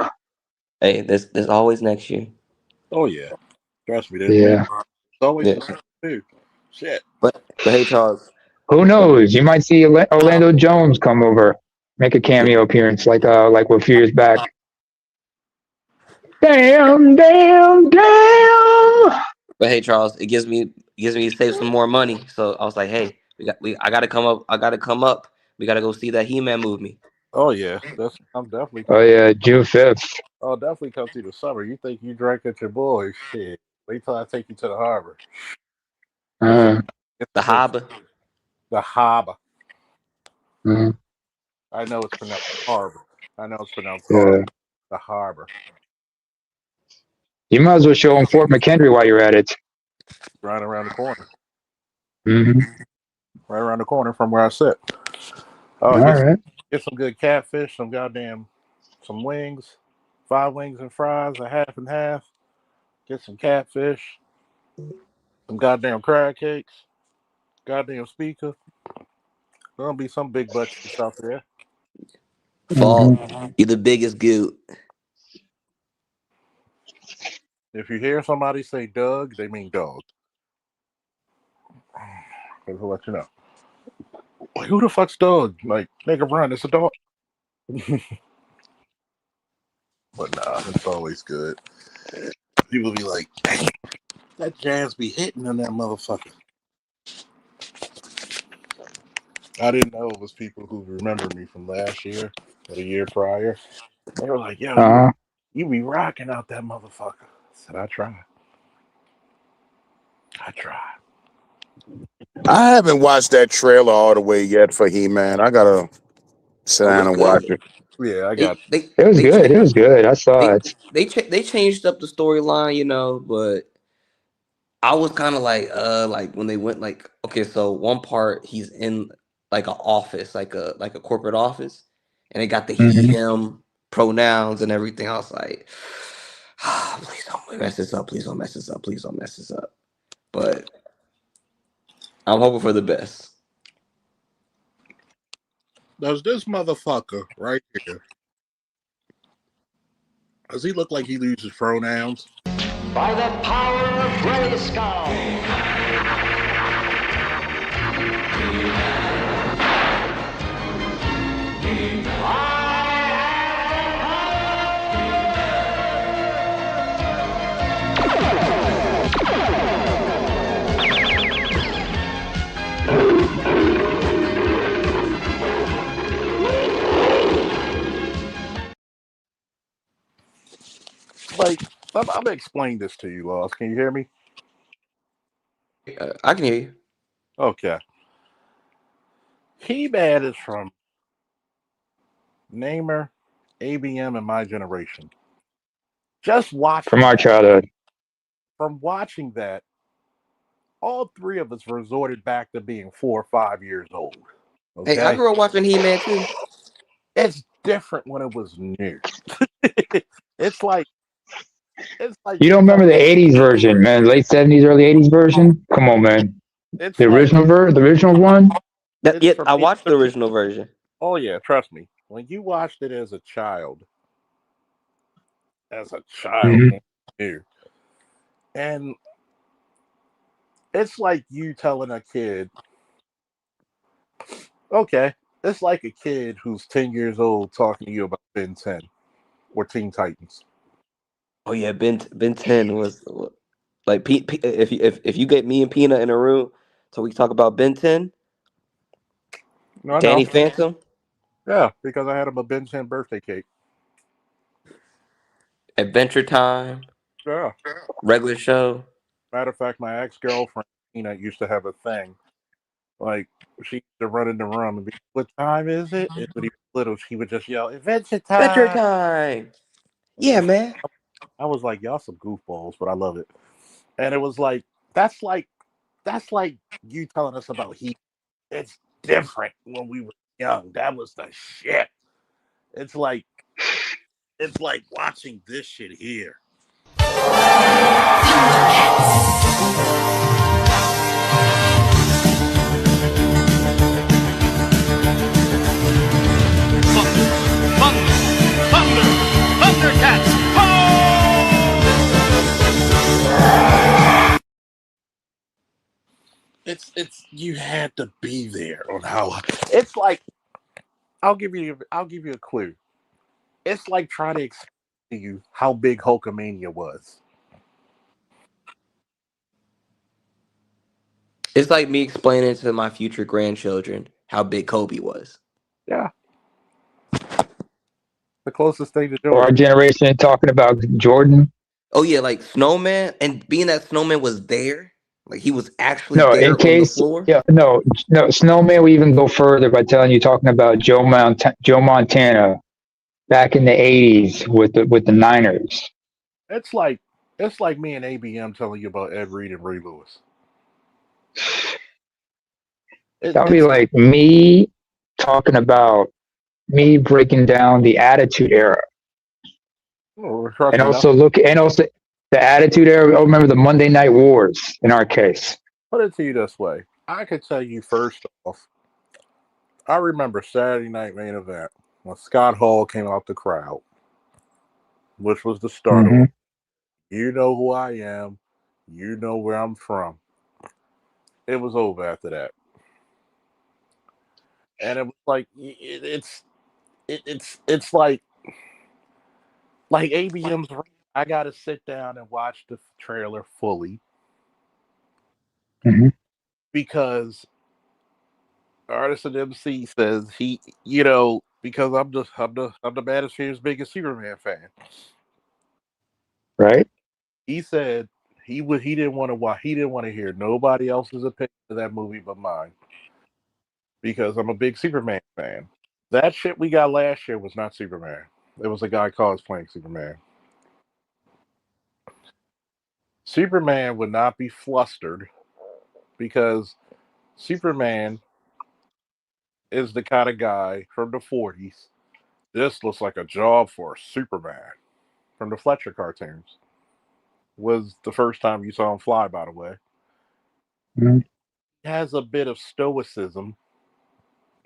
hey, there's always next year. Oh, yeah. Trust me, there's many. Yeah. It's always Yeah, the same, too. Shit. but hey, Charles. Who knows? You might see Orlando Jones come over, make a Yeah, cameo appearance like a few years back. Damn, damn, damn. but hey, Charles, it gives me to save some more money. So I was like, hey, I gotta come up. I gotta come up. We gotta go see that He-Man movie. Oh, yeah. I'm definitely Oh coming. yeah, June 5th. I'll definitely come through the summer. You think you drank at your boys? Shit. Wait till I take you to the harbor. Get some, Uh, get The some good. Hob. The harbor. uh, I know it's pronounced harbor. I know it's pronounced harbor. yeah. The harbor. You might as well show them Fort McHenry while you're at it. Right around the corner. Hmm. Right around the corner from where I sit. All Oh, right. get some good catfish, some wings, 5 wings and fries, a half and half. Get some catfish, some goddamn crab cakes, goddamn speaker. There'll be some big butt shits out there. Fall. Hmm. You the biggest goot. If you hear somebody say Doug, they mean dog. I'll let you know. Like, who the fuck's Doug? Like, nigga, run, it's a dog. But nah, it's always good. People be like, "Dang, that jazz be hitting on that motherfucker." I didn't know it was people who remember me from last year or the year prior. They were like, "Yo, Uh-huh. you be rocking out that motherfucker." said, I try. I try. I haven't watched that trailer all the way yet for He-Man. I gotta sit Oh, down it's and watch good. it. Yeah, I They got. they It was they good. It cha- was good. I saw it. they changed up the storyline, but I was kind of like when they went like, okay, so one part he's in like an office, like a corporate office, and they got the he Hmm. him pronouns and everything. I was like, please don't mess this up, please don't mess this up, please don't mess this up. But I'm hoping for the best. Does this motherfucker right here? Does he look like he uses pronouns? By the power of Grayskull. Like, I'm gonna explain this to you, Lost. Can you hear me? I can hear you. Okay. He-Man is from Namer, ABM, and my generation. Just watching From our that, childhood. from watching that, all three of us resorted back to being 4 or 5 years old. Hey, I Okay? grew up watching He-Man too. It's different when it was new. it's like You you don't remember telling the us '80s version, man? Late '70s, early '80s version. Come on, man. it's The like the original one. it's Yep, for I me. watched the original version. Oh yeah, trust me. When you watched it as a child, Hmm. when you knew, and it's like you telling a kid, okay, it's like a kid who's 10 years old talking to you about Ben 10 or Teen Titans. Oh yeah, Ben 10 was like if you get me and Peanut in a room, so we talk about Ben 10, No, Danny no, Phantom, yeah, because I had him a Ben 10 birthday cake. Adventure Time, Yeah. regular show. Matter of fact, my ex-girlfriend Tina used to have a thing. Like she used to run in the room and be, "What time is it?" And when he was little, she would just yell, "Adventure Adventure time!" Time. Yeah, man. I was like, "Y'all some goofballs," but I love it. And it was like that's like you telling us about heat. It's different when we were young. That was the shit. It's like it's like watching this shit here. Thundercats! It's you had to be there on how it's like. I'll give you a clue. It's like trying to explain to you how big Hulkamania was. It's like me explaining to my future grandchildren how big Kobe was. Yeah, the closest thing to Or our Jordan. generation talking about Jordan. Oh yeah, like Snowman, and being that Snowman was there, like he was actually No, in there on the case, floor. yeah, no, Snowman. We even go further by telling you talking about Joe Montana back in the '80s with the Niners. It's like it's like me and ABM telling you about Ed Reed and Ray Lewis. That'll be It's like me talking about me breaking down the Attitude Era, oh, trust and me. also the Attitude Era. Oh, remember the Monday Night Wars in our case. Put it to you this way. I could tell you first off. I remember Saturday Night Main Event when Scott Hall came out the crowd, which was the start of Hmm. it. You know who I am. You know where I'm from. It was over after that, and it was like it's like ABM's. I got to sit down and watch the trailer fully Hmm. because Artist and MC says because I'm the Manosphere's biggest Superman fan. Right? He said he didn't want to watch. He didn't want to hear nobody else's opinion of that movie but mine because I'm a big Superman fan. That shit we got last year was not Superman. It was a guy cosplaying Superman. Superman would not be flustered because Superman is the kind of guy from the 40s. This looks like a job for Superman from the Fletcher cartoons. Was the first time you saw him fly, by the way. Mhm. He has a bit of stoicism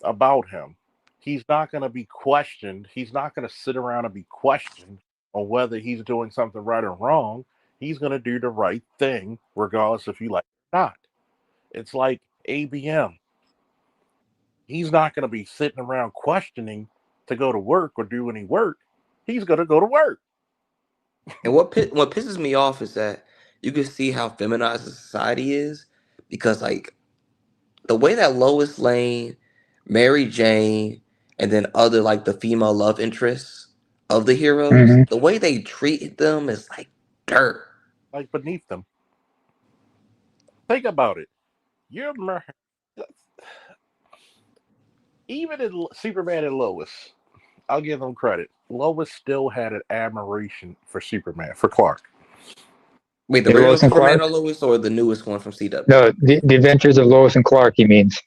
about him. He's not going to be questioned. He's not going to sit around and be questioned on whether he's doing something right or wrong. He's going to do the right thing, regardless if you like it or not. It's like ABM. He's not going to be sitting around questioning to go to work or do any work. He's going to go to work. And what pisses me off is that you can see how feminized the society is because like the way that Lois Lane, Mary Jane, and then other like the female love interests of the heroes, Mhm. the way they treated them is like dirt. Like beneath them. Think about it. You're even in Superman and Lois. I'll give them credit. Lois still had an admiration for Superman, for Clark. Wait, the Hey, original Lois and Superman Clark. or Lois or the newest one from CW? No, the Adventures of Lois and Clark. He means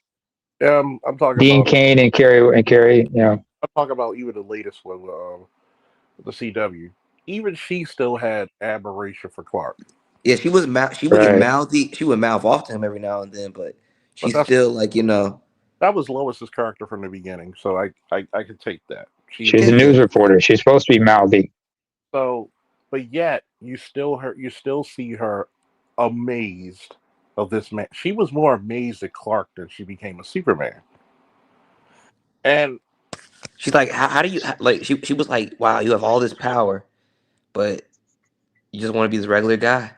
I'm talking Dean about Kane and Carrie. You know. I'm talking about even the latest one, the CW. Even she still had admiration for Clark. Yeah, she would get Right. mouthy. She would mouth off to him every now and then, but But she's still like that was Lois's character from the beginning, so I could take that. She's She's a yeah. news reporter. She's supposed to be mouthy. so, but yet you still see her amazed of this man. She was more amazed at Clark than she became a Superman. And She's like, how do you like? She was like, wow, you have all this power, but you just want to be this regular guy.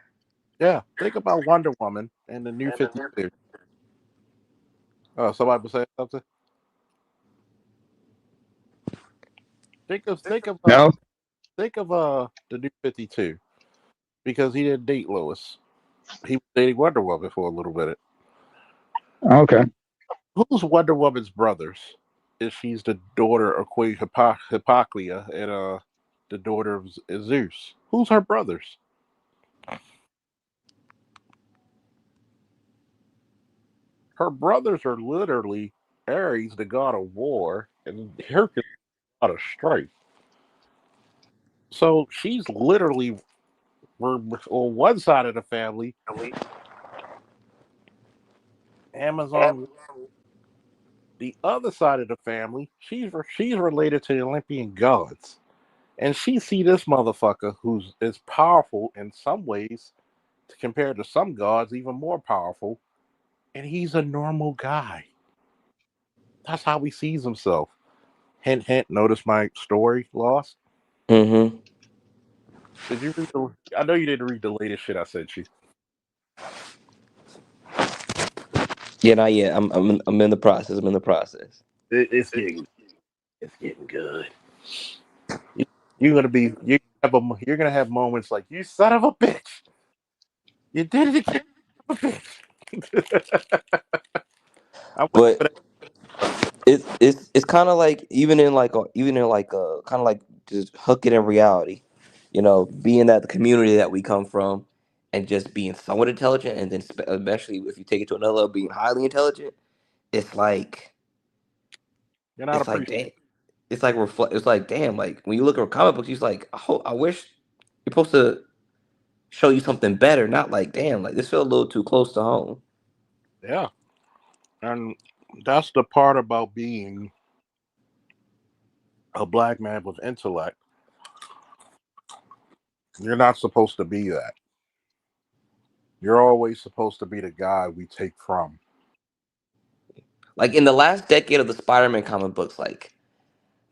yeah, think about Wonder Woman and the New 52. Somebody was saying something. Think of No. the New 52 because he didn't date Lois. He was dating Wonder Woman for a little bit. Okay. Who's Wonder Woman's brothers? Is she's the daughter of Queen Hippoclea and the daughter of Zeus? Who's her brothers? Her brothers are literally Ares, the god of war, and Hercules, the god of strife. So she's literally on one side of the family, Amazon. The other side of the family, she's related to the Olympian gods, and she see this motherfucker who's is powerful in some ways compared to some gods, even more powerful, and he's a normal guy. That's how he sees himself. Hint, hint. Notice my story, Lost. Mm-hmm. Did you read the? I know you didn't read the latest shit I sent you. Yeah, not yet. I'm in the process. I'm in the process. It's getting good. You, you're gonna be you're gonna have moments like you son of a bitch. You did it again. I'm waiting But for that part. it's kind of like even in like kind of like just hook it in reality, being that the community that we come from, and just being somewhat intelligent, and then especially if you take it to another level, being highly intelligent. It's like You're not it's like appreciating. damn, it's like damn, like when you look at comic books, you're like, I wish you're supposed to show you something better, not like damn, like this feels a little too close to home. Yeah, and that's the part about being a black man with intellect. You're not supposed to be that. You're always supposed to be the guy we take from. Like in the last decade of the Spider-Man comic books, like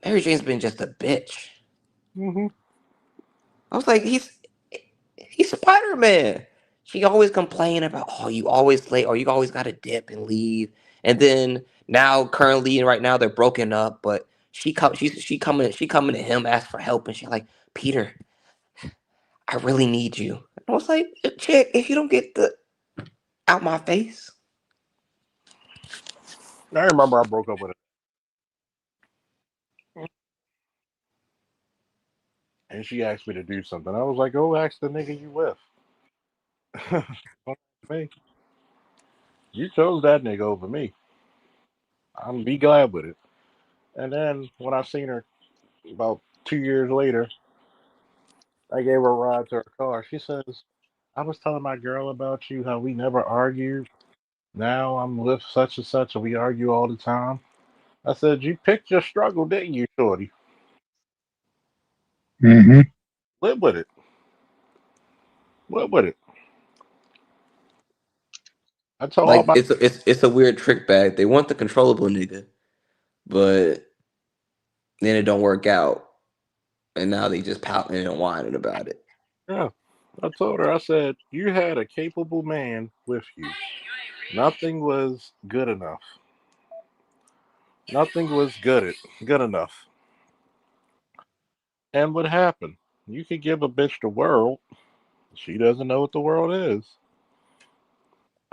Mary Jane's been just a bitch. Hmm. I was like, he's Spider-Man. She always complain about, oh, you always late, or you always got to dip and leave. And then now, currently, and right now, they're broken up. But she coming to him, ask for help, and she's like, Peter, I really need you. I was like, chick, if you don't get the out my face. I remember I broke up with her, and she asked me to do something. I was like, "Go ask the nigga you with." Don't ask me. You chose that nigga over me. I'm be glad with it. And then when I seen her about 2 years later, I gave her a ride to her car. She says, "I was telling my girl about you, how we never argued. Now I'm with such and such, and we argue all the time." I said, "You picked your struggle, didn't you, shorty? Mm-hmm. Live with it. Live with it." I told all Like my it's a weird trick bag. They want the controllable nigga, but then it don't work out, and now they just pouting and whining about it. yeah. I told her, I said, "You had a capable man with you. Nothing was good enough. Nothing was good enough." And what happened? You could give a bitch the world. She doesn't know what the world is.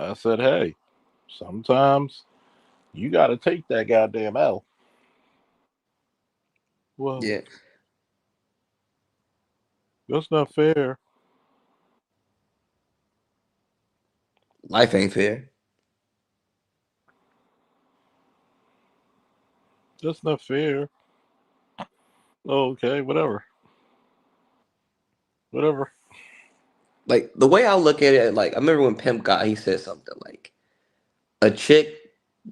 I said, "Hey, sometimes you got to take that goddamn L." Well, Yeah, that's not fair. life ain't fair. That's not fair. Oh, okay, whatever. Whatever. Like the way I look at it, like I remember when Pimp got, he said something like, "A chick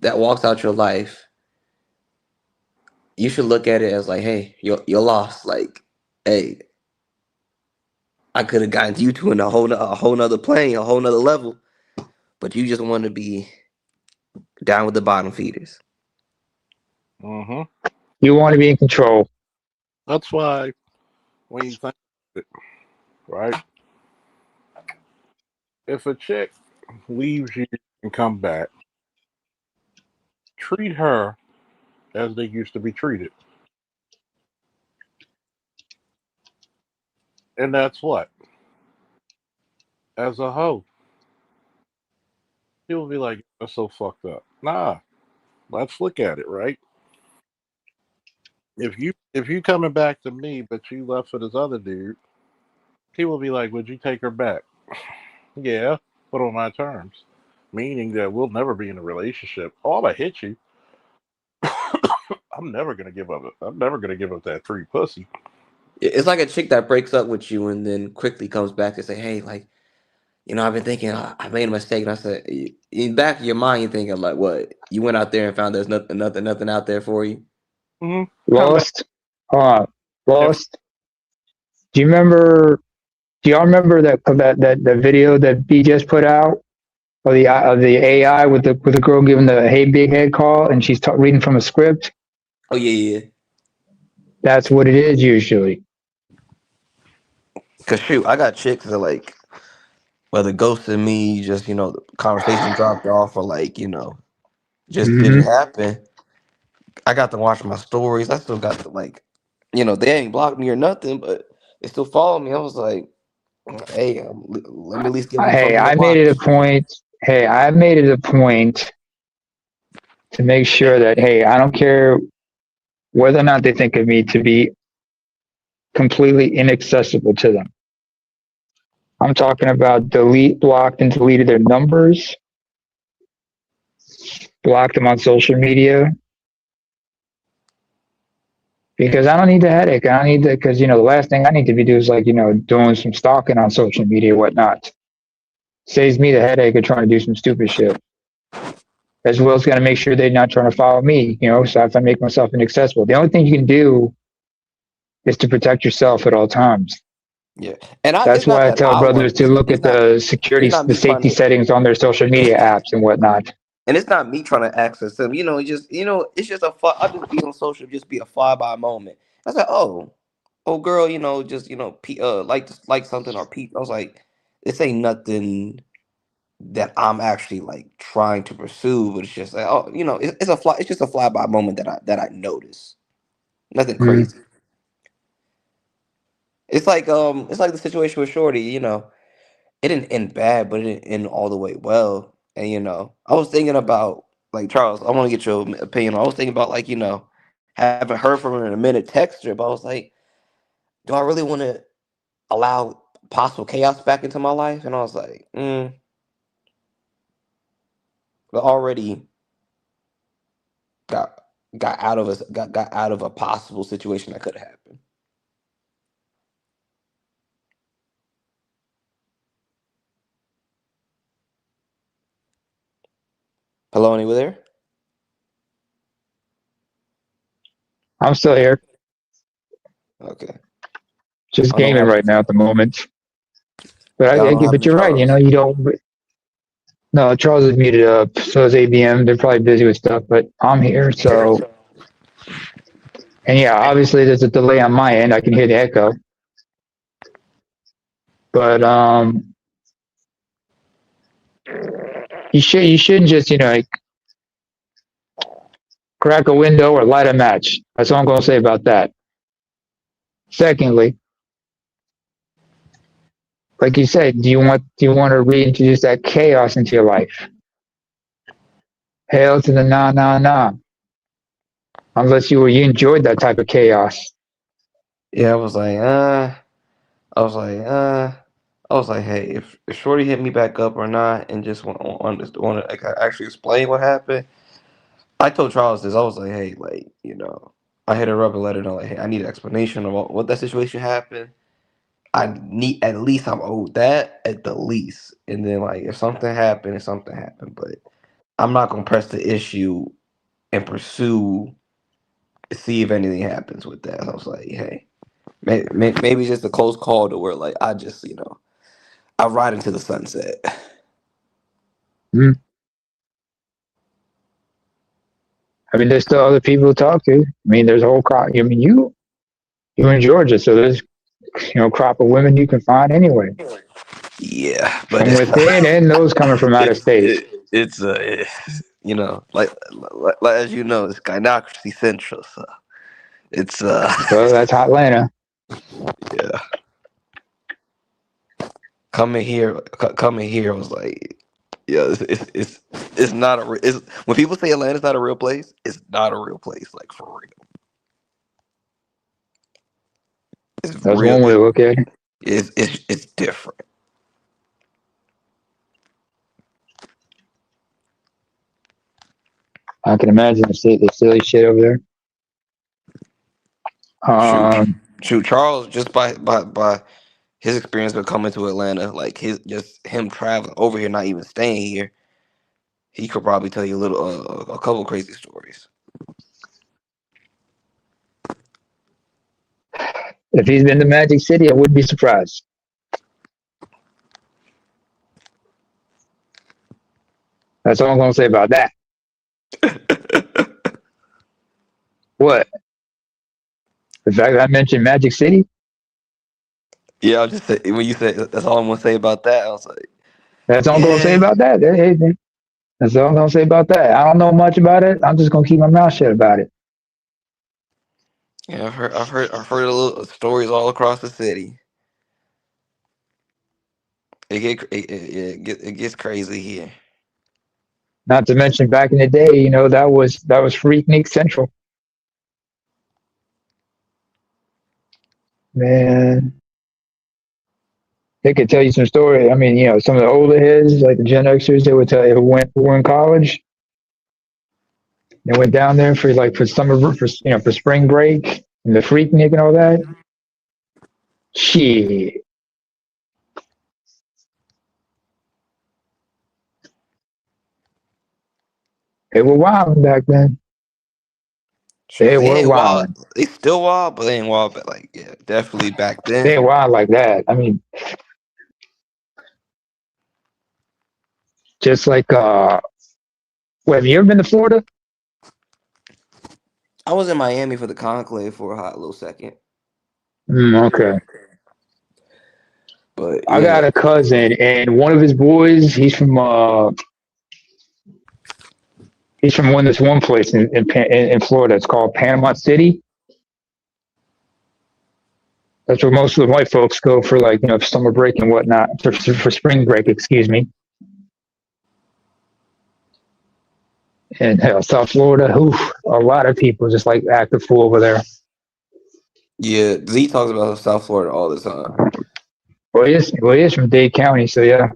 that walks out your life, you should look at it as like, hey, you're lost. Like, hey, I could have gotten you to in a whole nother plane, a whole nother level, but you just want to be down with the bottom feeders." Mm-hmm. You want to be in control. That's why when you think of it, right? If a chick leaves you and come back, treat her as they used to be treated. And that's what? As a hoe. People be like, "That's so fucked up." Nah, let's look at it, right? If you coming back to me but you left for this other dude, people be like, "Would you take her back?" Yeah, but on my terms. Meaning that we'll never be in a relationship. Oh, I'm gonna hit you. I'm never gonna give up. I'm never gonna give up that free pussy. It's like a chick that breaks up with you and then quickly comes back and say, "Hey, like, I've been thinking I made a mistake." And I said, in back of your mind, you're thinking like, what? You went out there and found there's nothing out there for you. Come back Lost. Uh, different. lost. Do you remember? Do y'all remember that video that B just put out of the AI with the girl giving the "Hey Big Head" call and she's reading from a script? Oh yeah, yeah. That's what it is usually. Cause shoot, I got chicks that like whether ghosting me, just the conversation dropped off, or like just didn't Hmm. happen. I got to watch my stories. I still got to like, they ain't blocked me or nothing, but they still follow me. I was like, hey, let me at least give them Hey, something to I made it a watch. point. Hey, I made it a point to make sure that hey, I don't care whether or not they think of me to be completely inaccessible to them. I'm talking about delete, blocked, and deleted their numbers, blocked them on social media because I don't need the headache. I don't need the because the last thing I need to be doing is like doing some stalking on social media or whatnot. Saves me the headache of trying to do some stupid shit. As well as got to make sure they're not trying to follow me. So if I make myself inaccessible, the only thing you can do is to protect yourself at all times. Yeah, and That's it's not why I that tell I brothers want to look at the it's security, not the me trying safety to, settings on their social media apps and whatnot. and it's not me trying to access them. It's just I just be on social, just be a fly by moment. I was like, oh girl, just like something or peep. I was like, this ain't nothing that I'm actually like trying to pursue, but it's just like, it's just a fly by moment that I notice. Nothing Mm. crazy. It's like the situation with Shorty. it didn't end bad, but it didn't end all the way well. And I was thinking about like Charles. I want to get your opinion. I was thinking about like haven't heard from her in a minute. Text her, but I was like, do I really want to allow possible chaos back into my life? And I was like, but already got got out of a possible situation that could have happened. Hello, anywhere there? I'm still here, Okay. just I don't know what gaming right happened. now at the moment. But Yeah, I don't know what but happened to you're right. You know, Charles. you don't. No, Charles is muted up. So is ABM. They're probably busy with stuff, but I'm here. So, and yeah, obviously there's a delay on my end. I can hear the echo, but you shouldn't just like crack a window or light a match. That's all I'm gonna say about that. Secondly, like you said, do you want to reintroduce that chaos into your life? Hail to the nah nah nah. Unless you enjoyed that type of chaos. Yeah, I was like, I was like, hey, if Shorty hit me back up or not, and just want to like, actually explain what happened. I told Charles this. I was like, hey, like, I hit her up and let her know, like, hey, I need an explanation of what that situation happened. I need at least I'm owed that at the least, and then like if something happened, if something happened, but I'm not gonna press the issue and pursue see if anything happens with that. I was like, hey, maybe it's just a close call to where like I just I ride into the sunset. Hmm. I mean, there's still other people to talk to. I mean, there's a whole crop. I mean, you're in Georgia, so there's crop of women you can find anyway, Yeah, but from within and those coming from out of state. like as you know, it's gynocracy central. So it's Well, that's Hotlanta. yeah, coming here was like yeah, it's not it's when people say Atlanta's not a real place, it's not a real place, like for real. It's That's real. one way to look at it. It's different. I can imagine the silly shit over there. Shoot, Um, shoot, Charles just by his experience with coming to Atlanta, like his just him traveling over here, not even staying here, he could probably tell you a couple crazy stories. if he's been to Magic City, I wouldn't be surprised. That's all I'm gonna say about that. What? The fact that I mentioned Magic City? Yeah, I'll just say when you said that's all I'm gonna say about that. I was like, That's all I'm gonna say yeah, about that. That's all I'm gonna say about that. I don't know much about it. I'm just gonna keep my mouth shut about it. yeah. I've heard a little stories all across the city. It gets crazy here. Not to mention back in the day, that was Freaknik Central. Man, they could tell you some story. I mean, some of the older heads, like the Gen Xers, they would tell you who were in college. They went down there for summer for spring break and the Freaknik and all that. Shit, they were wilding back then. Shoot, They they were ain't wild. wilding. They still wild, but they ain't wild. But like, yeah, definitely back then. They wild like that. I mean, just like wait, have you ever been to Florida? I was in Miami for the conclave for a hot little second, Okay. but I yeah, got a cousin, and one of his boys, he's from this one place in Florida. It's called Panama City, That's where most of the white folks go for, like, summer break and whatnot, for spring break, excuse me. And hell, South Florida, a lot of people just like act a fool over there. Yeah, Z talks about South Florida all the time. Well, he is from Dade County, so yeah.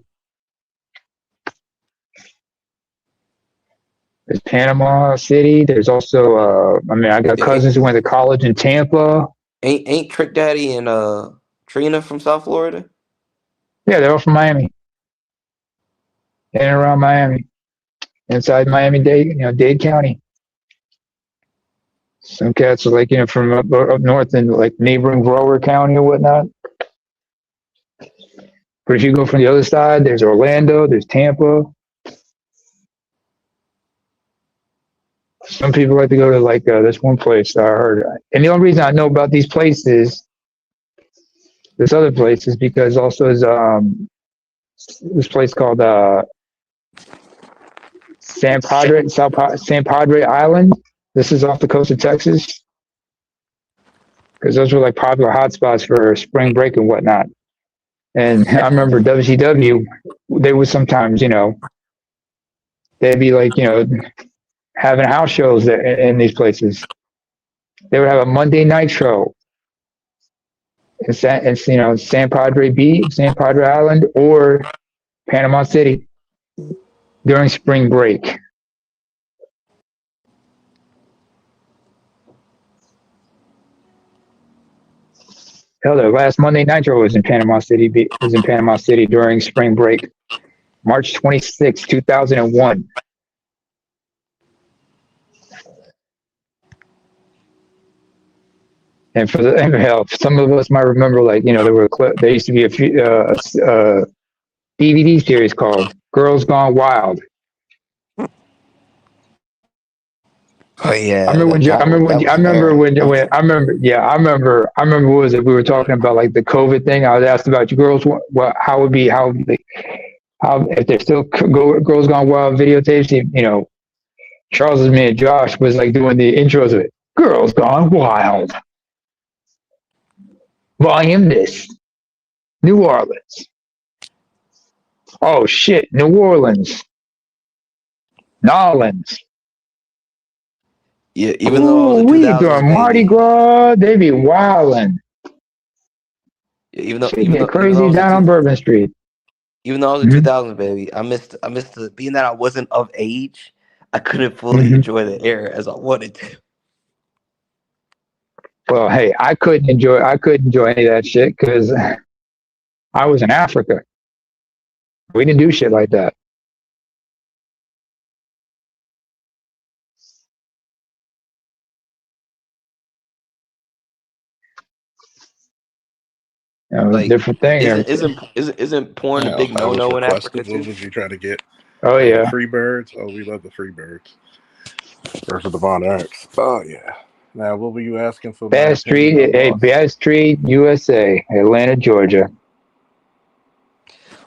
There's Panama City. There's also, I got Yeah, cousins who went to college in Tampa. ain't Trick Daddy and Trina from South Florida? Yeah, they're all from Miami, in and around Miami, inside Miami-Dade, Dade County. Some cats are like, from up north in like neighboring Broward County or whatnot. But if you go from the other side, there's Orlando, there's Tampa. Some people like to go to like this one place that I heard. And the only reason I know about these places, this other place, is because also is this place called San Padre Island. This is off the coast of Texas, because those were like popular hotspots for spring break and whatnot. And I remember WCW, they would sometimes, they'd be like, having house shows in these places. They would have a Monday night show in San Padre Beach, San Padre Island, or Panama City during spring break. Hell, the last Monday Nitro was in Panama City. During spring break, March 26, 2001. And hell, some of us might remember, like, there used to be a few DVD series called "Girls Gone Wild." Oh yeah, that was fire. I remember what was it? We were talking about like the COVID thing. I was asked about you girls, how if they're still Girls Gone Wild videotapes. Charles's man Josh was like doing the intros of it. Girls Gone Wild, volume this, New Orleans. Oh shit, New Orleans, Nolans. Yeah, even though I was Ooh, a we 2000s doing Mardi baby. Gras. They be wildin'. Yeah, Shit get even though I crazy was a down on Bourbon Street. even though I was a Mm-hmm. 2000s baby, I missed being that I wasn't of age. I couldn't fully Mm-hmm. enjoy the era as I wanted to. Well, hey, I couldn't enjoy any of that shit because I was in Africa. We didn't do shit like that. It was a Like, different thing. isn't porn a Now, big that no was no your in Africa question. What too? was you trying to get? Oh Oh, the yeah, free birds. Oh, we love the free birds. Versus the Von Erichs. Oh yeah. Now, what were you asking for my opinion on, boss? Bass Street, USA, Atlanta, Georgia.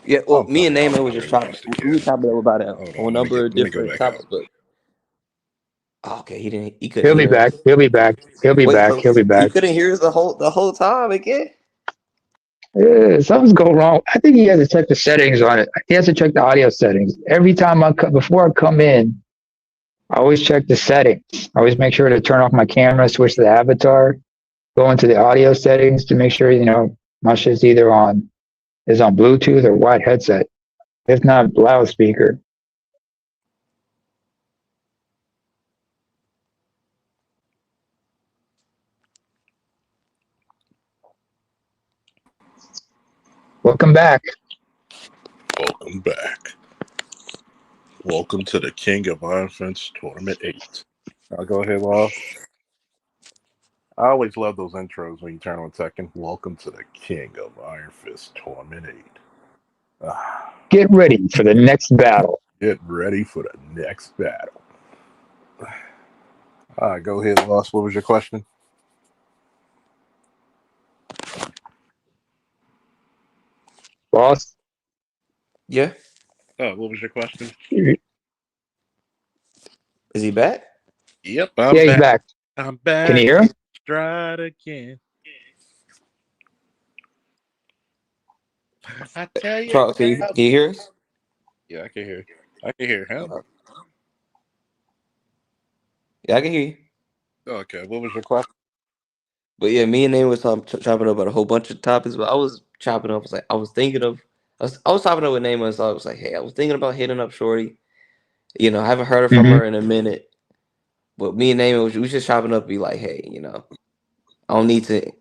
Yeah, well, Oh, me and I Naaman was just really chopping. lost the We were kid. chopping up about Hold a on, number of let me go different back out. topics, but okay, he couldn't He'll be hear back. us. He'll be back. He'll be Wait, back. so He'll be he back. couldn't hear us the whole time again? Yeah, something's going wrong. I think he has to check the settings on it. He has to check the audio settings every time before I come in. I always check the settings. I always make sure to turn off my camera, switch to the avatar, go into the audio settings to make sure my shit's either on Bluetooth or white headset, if not loudspeaker. Welcome back. Welcome back. Welcome to the King of Iron Fence Tournament 8. I'll go ahead, boss. I always love those intros when you turn on Tekken. Welcome to the King of Iron Fist Tournament 8. Get ready for the next battle. Get ready for the next battle. All right, go ahead, boss. What was your question? Boss? Yeah, Oh, what was your question? Yeah, is he back? Yep, I'm he's back. back. I'm Can you back hear in him? stride again. I tell you, Charles, can you hear us? yeah, I can hear. I can hear him. Yeah, I can hear you. Okay, what was your question? But yeah, me and Nate was chopping up about a whole bunch of topics. But I was chopping up. I was thinking of. I was chopping up with Nate, so I was like, hey, I was thinking about hitting up Shorty. You know, I haven't heard from Hmm. her in a minute. But me and Nate we was just chopping up. Be like, hey, you know, I don't need to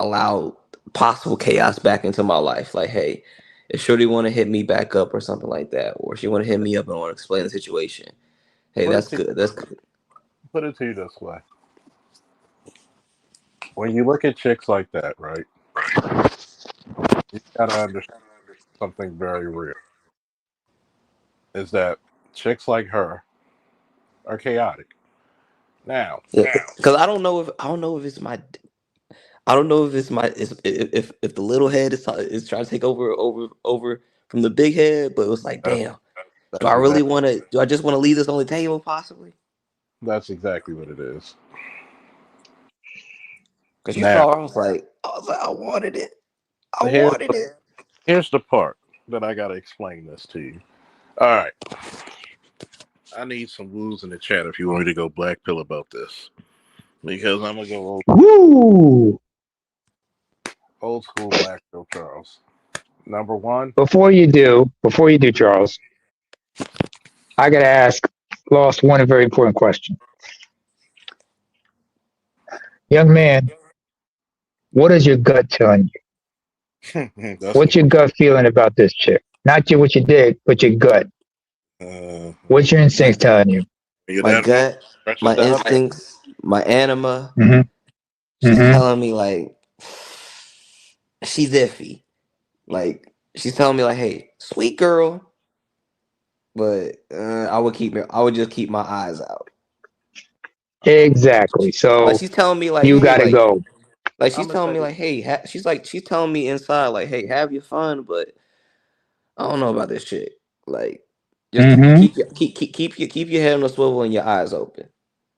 allow possible chaos back into my life. Like, hey, if Shorty want to hit me back up or something like that, or she want to hit me up and want to explain the situation, hey, Put that's it to good. That's good. put it to you this way: when you look at chicks like that, right, you gotta understand something very real. Is that chicks like her are chaotic. Now, Yeah, because I don't know if it's my I don't know if it's my if the little head is trying to take over from the big head, but it was like, that's damn, do I that's really exactly want to? Do I just want to leave this on the table, possibly? that's exactly what it is. Because you Now, saw, I was like, I wanted it, I here's wanted it. here's the part that I gotta explain this to you. All right, I need some woos in the chat if you want me to go black pill about this because I'm gonna go Woo! old school black pill Charles. Number one, Before you do, Charles, I gotta ask Lost one very important question. Young man, what is your gut telling you? that's the What's your gut feeling about this chick? Not your what you did, but your gut. when What's your My instincts telling you? you're my that far, gut, stretch my it down. instincts, my anima. Hmm. She's Hmm. telling me like she's iffy. Like she's telling me like, hey, sweet girl, but I would just keep my eyes out. Exactly. Like So she's telling me like, you hey, gotta go. she's I'm gonna telling tell me you. like, hey, she's telling me inside like, hey, have your fun, but I don't know about this chick. Like, just Hmm. keep your head on the swivel and your eyes open.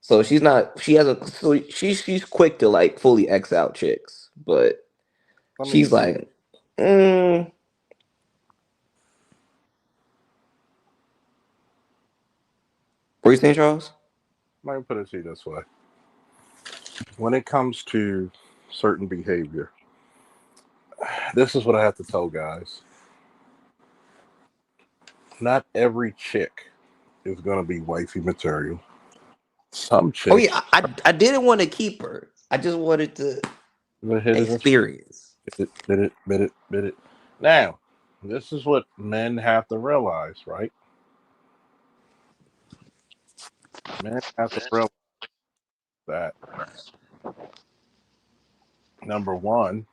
So she hasn't so she's quick to like fully X out chicks, but Let me she's like, mm, what you saying, Charles? let me put it to you this way: when it comes to certain behavior, this is what I have to tell guys. Not every chick is gonna be wifey material. Some Oh yeah, chicks I didn't want to keep her. I just wanted to will hit it and experience. bit it. Now, this is what men have to realize, right? Men have to realize that number one,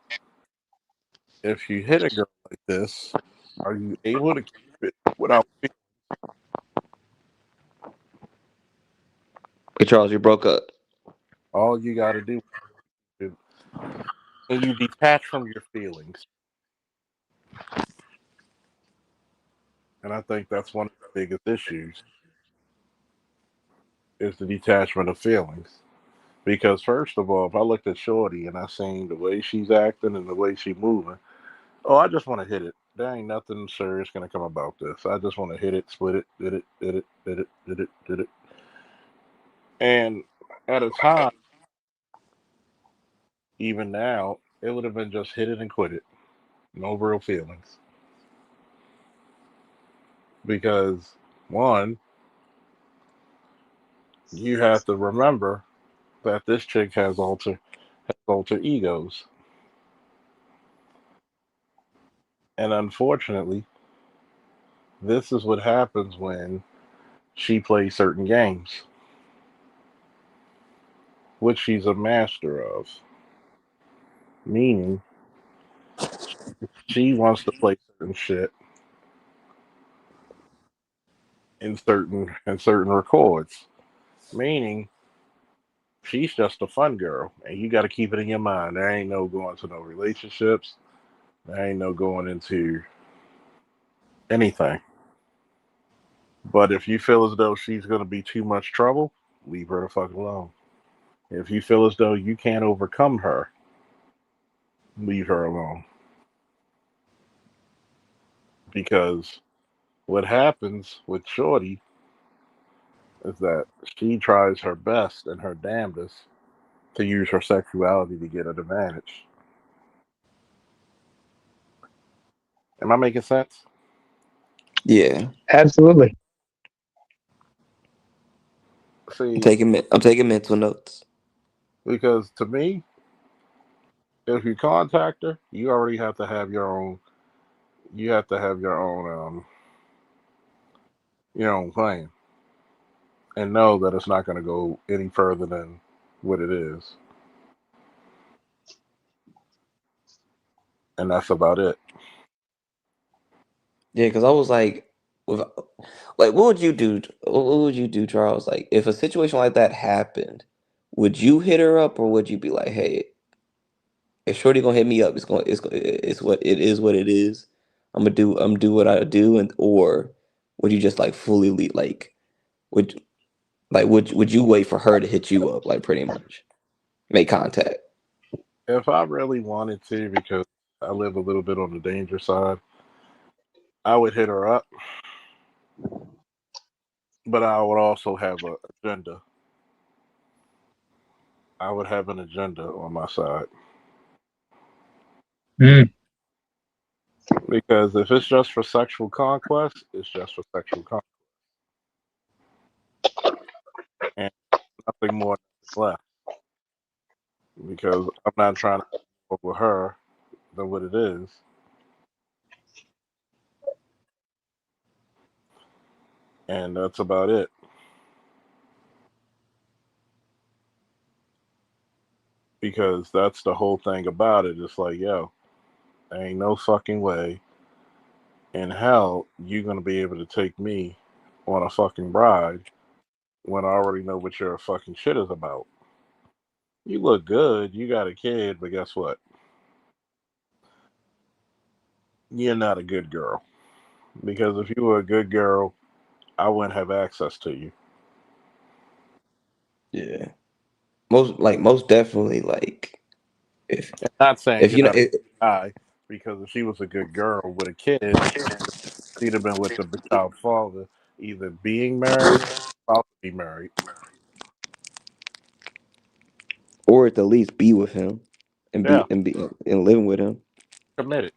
if you hit a girl like this, are you able to keep it without feeling? Hey Charles, you broke up. All you got to do is, and you detach from your feelings. And I think that's one of the biggest issues is the detachment of feelings. Because first of all, if I looked at Shorty and I seen the way she's acting and the way she's moving, oh, I just want to hit it. There ain't nothing serious gonna come about this. I just want to hit it, split it, did it. And at a time, even now, it would have been just hit it and quit it. No real feelings. Because one, you have to remember that this chick has alter egos. And unfortunately, this is what happens when she plays certain games, which she's a master of. Meaning, she wants to play certain shit in certain records. Meaning, she's just a fun girl, and you got to keep it in your mind. There ain't no going to no relationships. There ain't no going into anything. But if you feel as though she's going to be too much trouble, leave her the fuck alone. If you feel as though you can't overcome her, leave her alone. because what happens with Shorty is that she tries her best and her damnedest to use her sexuality to get an advantage. Am I making sense? Yeah, Absolutely. See, I'm taking mental notes. because to me, if you contact her, you already have to have your own. You have to have your own plan, and know that it's not going to go any further than what it is, and that's about it. Yeah, because I was like, with, like, what would you do? What would you do, Charles? Like, if a situation like that happened, would you hit her up, or would you be like, hey, if Shorty gonna hit me up, it's what it is. What it is. I'm do what I do, and or would you just like fully lead, would would you wait for her to hit you up, like pretty much make contact? If I really wanted to, because I live a little bit on the danger side, I would hit her up, but I would also have a agenda. I would have an agenda on my side, Mm. because if it's just for sexual conquest, it's just for sexual conquest, and nothing more, nothing less. Because I'm not trying to work with her than what it is, and that's about it. Because that's the whole thing about it. It's like, yo, there ain't no fucking way in hell you gonna be able to take me on a fucking bride when I already know what your fucking shit is about. You look good, you got a kid, but guess what? You're not a good girl. Because if you were a good girl, I wouldn't have access to you. Yeah, most definitely. Like if And not saying if you're you know, not a guy, because if she was a good girl with a kid, she'd have been with the child father, either being married, about to be married. or at the least be with him and Yeah, be and living with him. committed.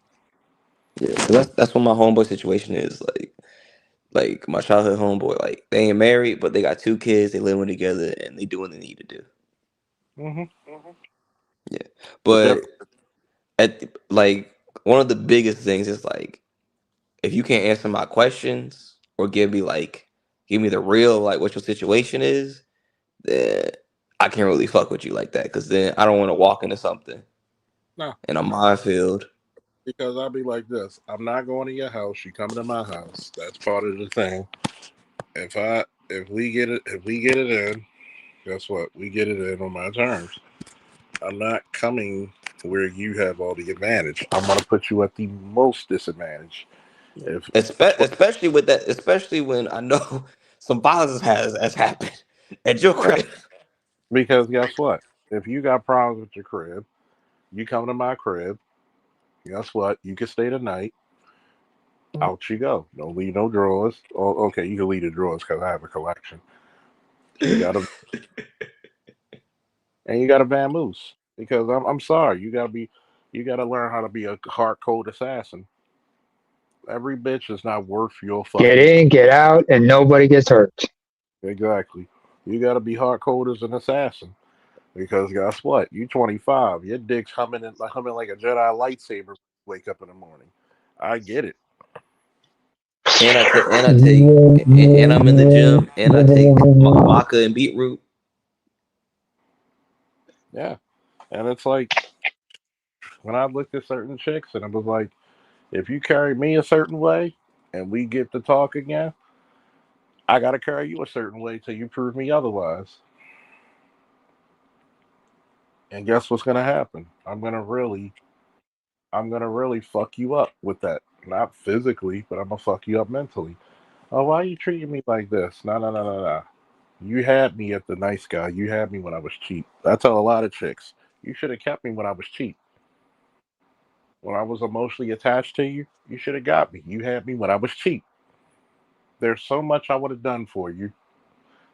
Yeah, because that's what my homeboy situation is. Like my childhood homeboy, like they ain't married, but they got two kids. They living together and they do what they need to do. Hmm. Yeah, The but difference. like one of the biggest things is like if you can't answer my questions or give me the real like what your situation is, then I can't really fuck with you like that. Because then I don't want to walk into something No, in a minefield. because I'll be like this. I'm not going to your house. You coming to my house. That's part of the thing. If we get it in, guess what? We get it in on my terms. I'm not coming where you have all the advantage. I'm gonna put you at the most disadvantage. If that's what, Especially with that, especially when I know some violence has happened at your yeah. crib. Because guess what? If you got problems with your crib, you come to my crib. Guess what? You can stay the night. Out you go. Don't leave no drawers. Oh, okay, you can leave the drawers because I have a collection. You got to, and you got to vamoose because I'm sorry. You got to learn how to be a hard cold assassin. Every bitch is not worth your Get fucking. in, get out, and nobody gets hurt. Exactly. You got to be hard cold as an assassin because guess what? You 25. Your dick's humming like a Jedi lightsaber. Wake up in the morning. I get it. And I'm in the gym and I take maca and beetroot. Yeah, and it's like when I looked at certain chicks and I was like, if you carry me a certain way and we get to talk again, I got to carry you a certain way till you prove me otherwise. And guess what's gonna happen? I'm gonna really fuck you up with that. Not physically, but I'm gonna fuck you up mentally. Oh, why are you treating me like this? No, no, no, no, no. You had me at the nice guy. You had me when I was cheap. I tell a lot of chicks, you should have kept me when I was cheap. When I was emotionally attached to you, you should have got me. You had me when I was cheap. There's so much I would have done for you.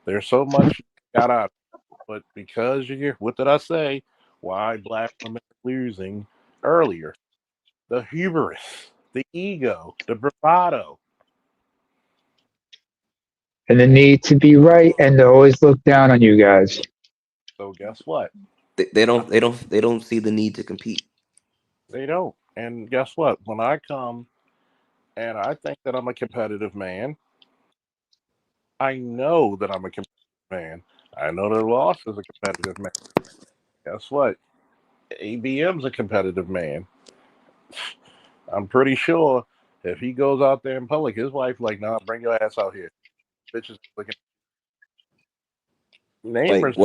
There's so much you got out of it. But because you, what did I say? Why black women are losing earlier? The hubris, the ego, the bravado. And the need to be right and to always look down on you guys. So guess what? They don't see the need to compete. They don't. And guess what? When I come and I think that I'm a competitive man, I know that I'm a competitive man. I know that Ross is a competitive man. Guess what? ABM's a competitive man. I'm pretty sure if he goes out there in public, his wife like, nah, bring your ass out here. Bitches looking. Like Namers.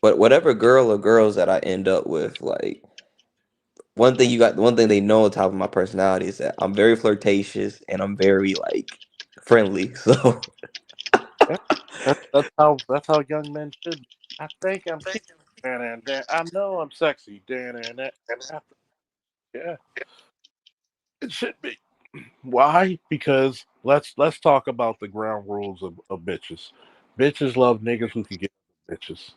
whatever girl or girls that I end up with, like one thing they know on top of my personality is that I'm very flirtatious and I'm very like friendly. So Yeah, that's how young men should be. I think I'm cute. Dan. I know I'm sexy. Dan. Yeah, it should be. Why? Because let's talk about the ground rules of bitches. Bitches love niggas who can get bitches.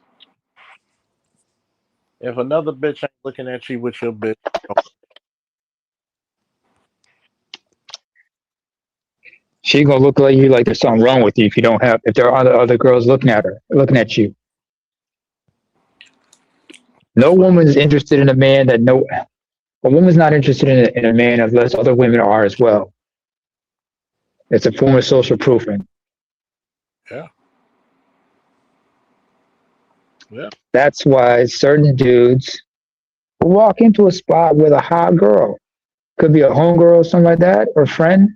If another bitch ain't looking at you with your bitch, She gonna look like you like there's something wrong with you if you don't have if there are other girls looking at her, looking at you. No that's what woman's interested in a man that no a woman's not interested in a man unless other women are as well. It's a form of social proofing. yeah, yeah. That's why certain dudes will walk into a spot with a hot girl. Could be a homegirl or something like that, or friend,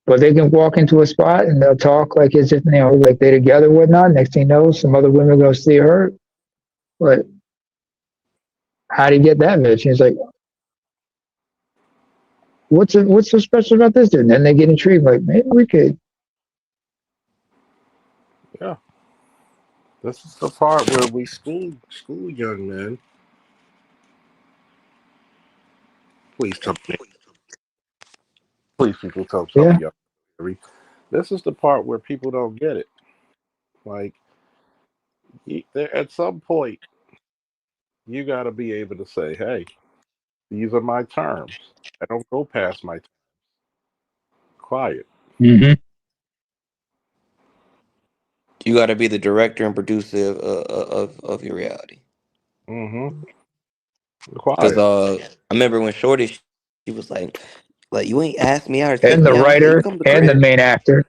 but they can walk into a spot and they'll talk like as if like they together or whatnot. Next thing you know, some other women are gonna see her. But how do you get that bitch? And he's like, what's so special about this dude? And then they get intrigued, like maybe we could. Yeah. This is the part where we school young men. Please tell me. Please, people, tell Yeah. me young. This is the part where people don't get it. Like, at some point, you got to be able to say, "Hey, these are my terms. I don't go past my quiet." Hmm. you got to be the director and producer of your reality. Mm-hmm. Because Quiet. I remember when Shorty she was like you ain't asked me out or take And me the out. I was like, you writer come to the and the crib. main actor.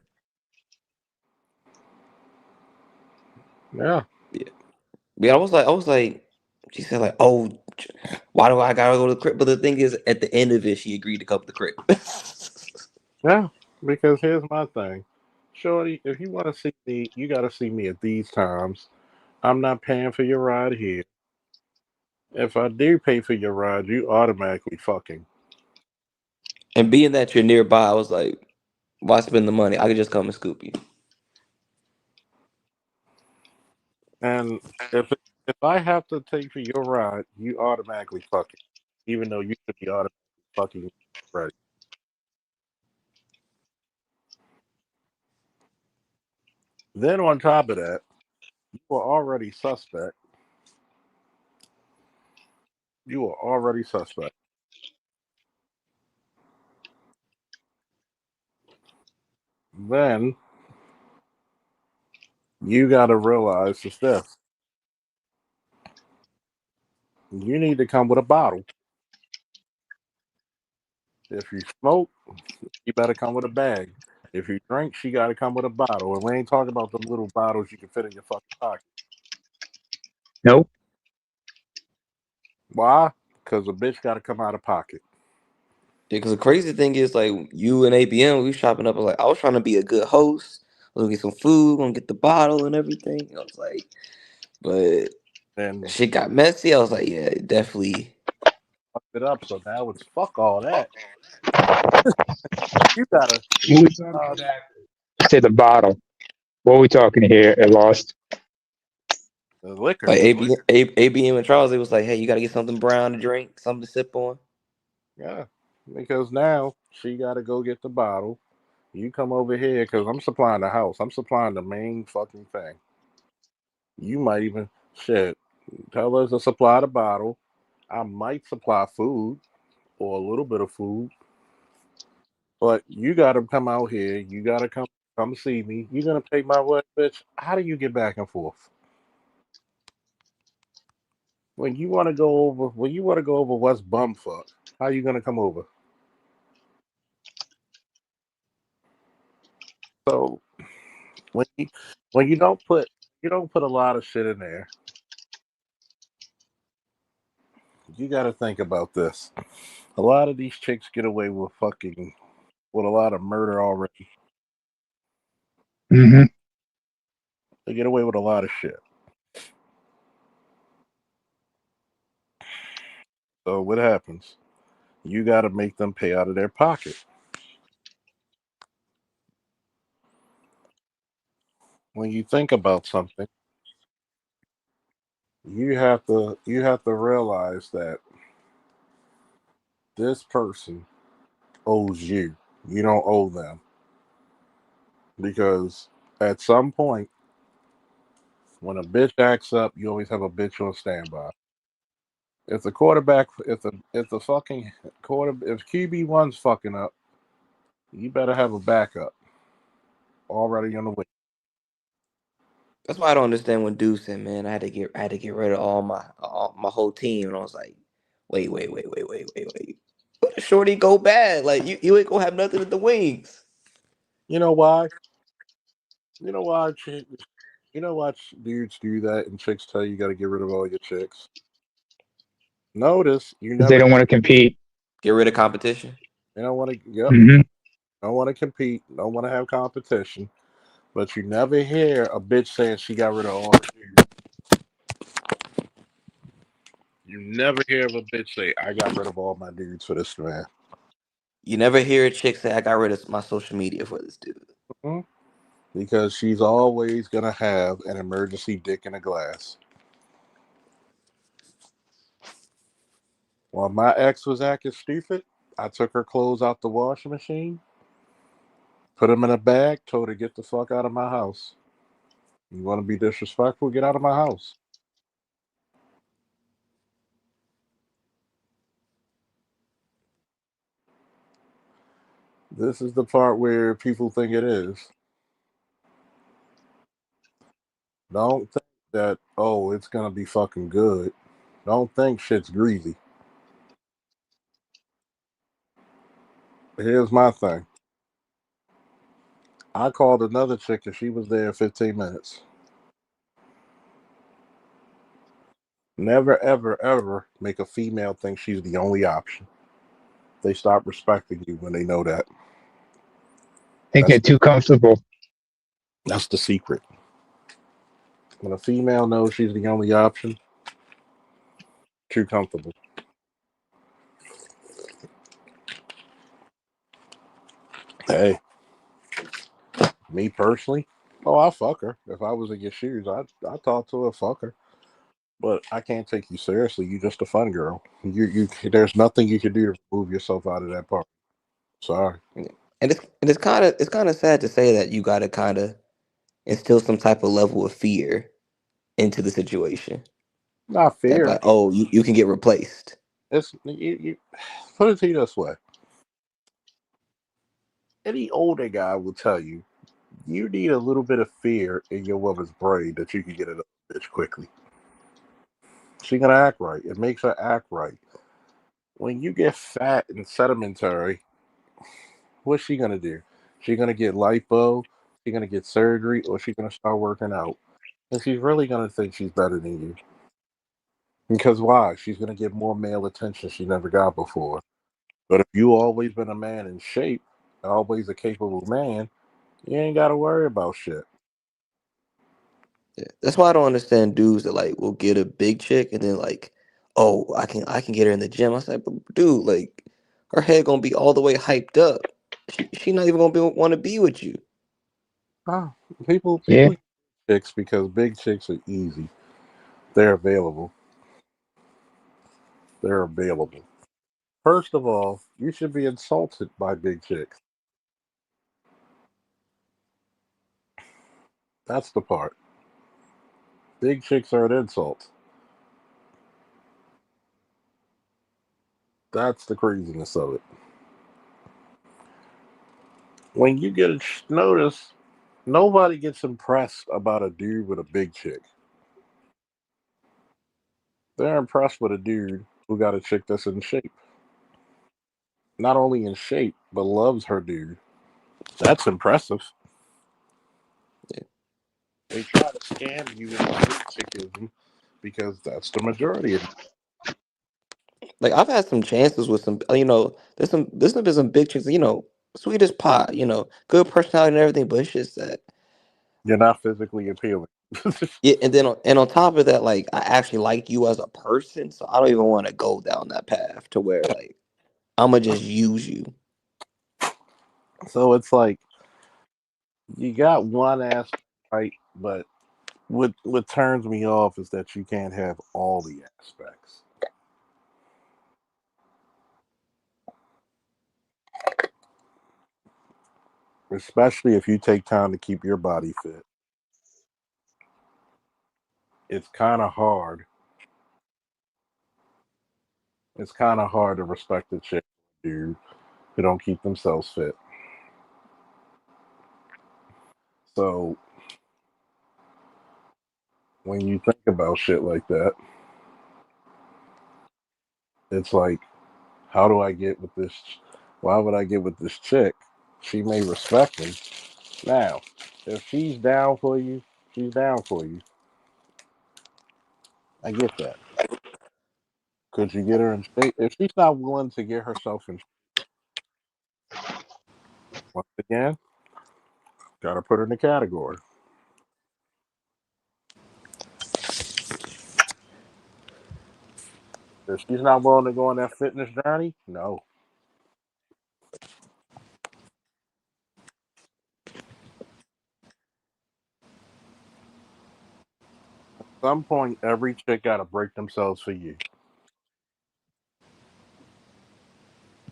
Yeah. Yeah, I was like, she said like, oh, why do I gotta go to the crib? But the thing is, at the end of it, she agreed to come to the crib. Yeah. Because here's my thing, Shorty. If you want to see me, you got to see me at these times. I'm not paying for your ride here. If I do pay for your ride, you automatically fucking. And being that you're nearby, I was like, why spend the money? I could just come and scoop you. And if I have to take for your ride, you automatically fucking, even though you should be automatically fucking ready. Then on top of that, you are already suspect. You are already suspect. Then you got to realize is this: you need to come with a bottle. If you smoke, you better come with a bag. If you drink, she got to come with a bottle. And we ain't talking about them little bottles you can fit in your fucking pocket. Nope. Why? Because a bitch got to come out of pocket. Because the crazy thing is, like, you and ABM, we was shopping up. I was trying to be a good host. I was gonna get some food, gonna get the bottle and everything. I was like, but Then shit got messy. I was like, yeah, definitely. fucked it up. So now it's fuck all that. You gotta What we talking uh, exactly? Say the bottle. What are we talking here at Lost? the liquor. Like ABM and Charles, it was like, hey, you gotta get something brown to drink, something to sip on. Yeah, because now she got to go get the bottle. You come over here because I'm supplying the house. I'm supplying the main fucking thing. You might even shit tell us to supply the bottle. I might supply food or a little bit of food, but you got to come out here. You got to come see me. You're gonna pay my way, bitch. How do you get back and forth when you want to go over? When you want to go over West Bumfuck, how you gonna come over? So when you when you don't put a lot of shit in there, you got to think about this. A lot of these chicks get away with fucking with a lot of murder already. Hmm. They get away with a lot of shit. So what happens? You got to make them pay out of their pocket. When you think about something, you have to realize that this person owes you. You don't owe them because at some point when a bitch acts up, you always have a bitch on standby. If the quarterback, if the fucking if QB1's fucking up, you better have a backup already on the way. That's why I don't understand when dudes said, "Man, I had to get rid of my whole team," and I was like, wait. What if Shorty go bad? Like you ain't gonna have nothing at the wings. You know why? You know why? You know why dudes do that and chicks tell you got to get rid of all your chicks. Notice you Because they never. don't want to compete. Get rid of competition. You don't want to. Yep. Hmm. Don't want to compete. Don't want to have competition. But you never hear a bitch saying she got rid of all her dudes. You never hear of a bitch say, "I got rid of all my dudes for this man." You never hear a chick say, "I got rid of my social media for this dude." Mhm. Because she's always gonna have an emergency dick in a glass. When my ex was acting stupid, I took her clothes out the washing machine, put them in a bag, told her get the fuck out of my house. You want to be disrespectful? Get out of my house. This is the part where people think it is. Don't think that, oh, it's gonna be fucking good. Don't think shit's greasy. Here's my thing. I called another chick and she was there in 15 minutes. Never, ever, ever make a female think she's the only option. They stop respecting you when they know that. They That's get too comfortable. that's the secret. When a female knows she's the only option, too comfortable. Hey, me personally, oh, I fuck her. If I was in your shoes, I talk to her, fuck her. But I can't take you seriously. You just a fun girl. There's nothing you can do to remove yourself out of that part. Sorry, And it's kind of sad to say that you got to kind of instill some type of level of fear into the situation. not That fear. like, oh, you can get replaced. It's you put it to you this way. Any older guy will tell you you need a little bit of fear in your woman's brain that you can get another bitch quickly. She gonna act right. It makes her act right. When you get fat and sedimentary, what's she gonna do? She gonna get lipo? She gonna get surgery, or she gonna start working out? And she's really gonna think she's better than you. Because why? She's gonna get more male attention she never got before. But if you always been a man in shape, always a capable man, you ain't gotta worry about shit. Yeah. That's why I don't understand dudes that like will get a big chick and then like, oh, I can get her in the gym. I said, but dude, like her head gonna be all the way hyped up. She not even gonna be want to be with you. Oh, people Yeah. get chicks because big chicks are easy. They're available. They're available. First of all, you should be insulted by big chicks. That's the part. Big chicks are an insult. That's the craziness of it. When you get a notice, nobody gets impressed about a dude with a big chick. They're impressed with a dude who got a chick that's in shape. Not only in shape, but loves her dude. That's impressive. Yeah. They try to scam you into big chickism because that's the majority of it. Like I've had some chances with some, there's been some big chicks, sweet as pie, good personality and everything, but it's just that, You're not physically appealing. yeah. And on top of that, like I actually like you as a person, so I don't even want to go down that path to where like I'm gonna just use you. So it's like you got one aspect right, but what turns me off is that you can't have all the aspects. Especially if you take time to keep your body fit. It's kind of hard. It's kind of hard to respect a chick dude who don't keep themselves fit. So when you think about shit like that, it's like, how do I get with this? Why would I get with this chick? She may respect me. Now, if she's down for you, she's down for you. I get that. Could you get her in shape? If she's not willing to get herself in shape, once again, gotta put her in the category. If she's not willing to go on that fitness journey, no. At some point, every chick gotta break themselves for you.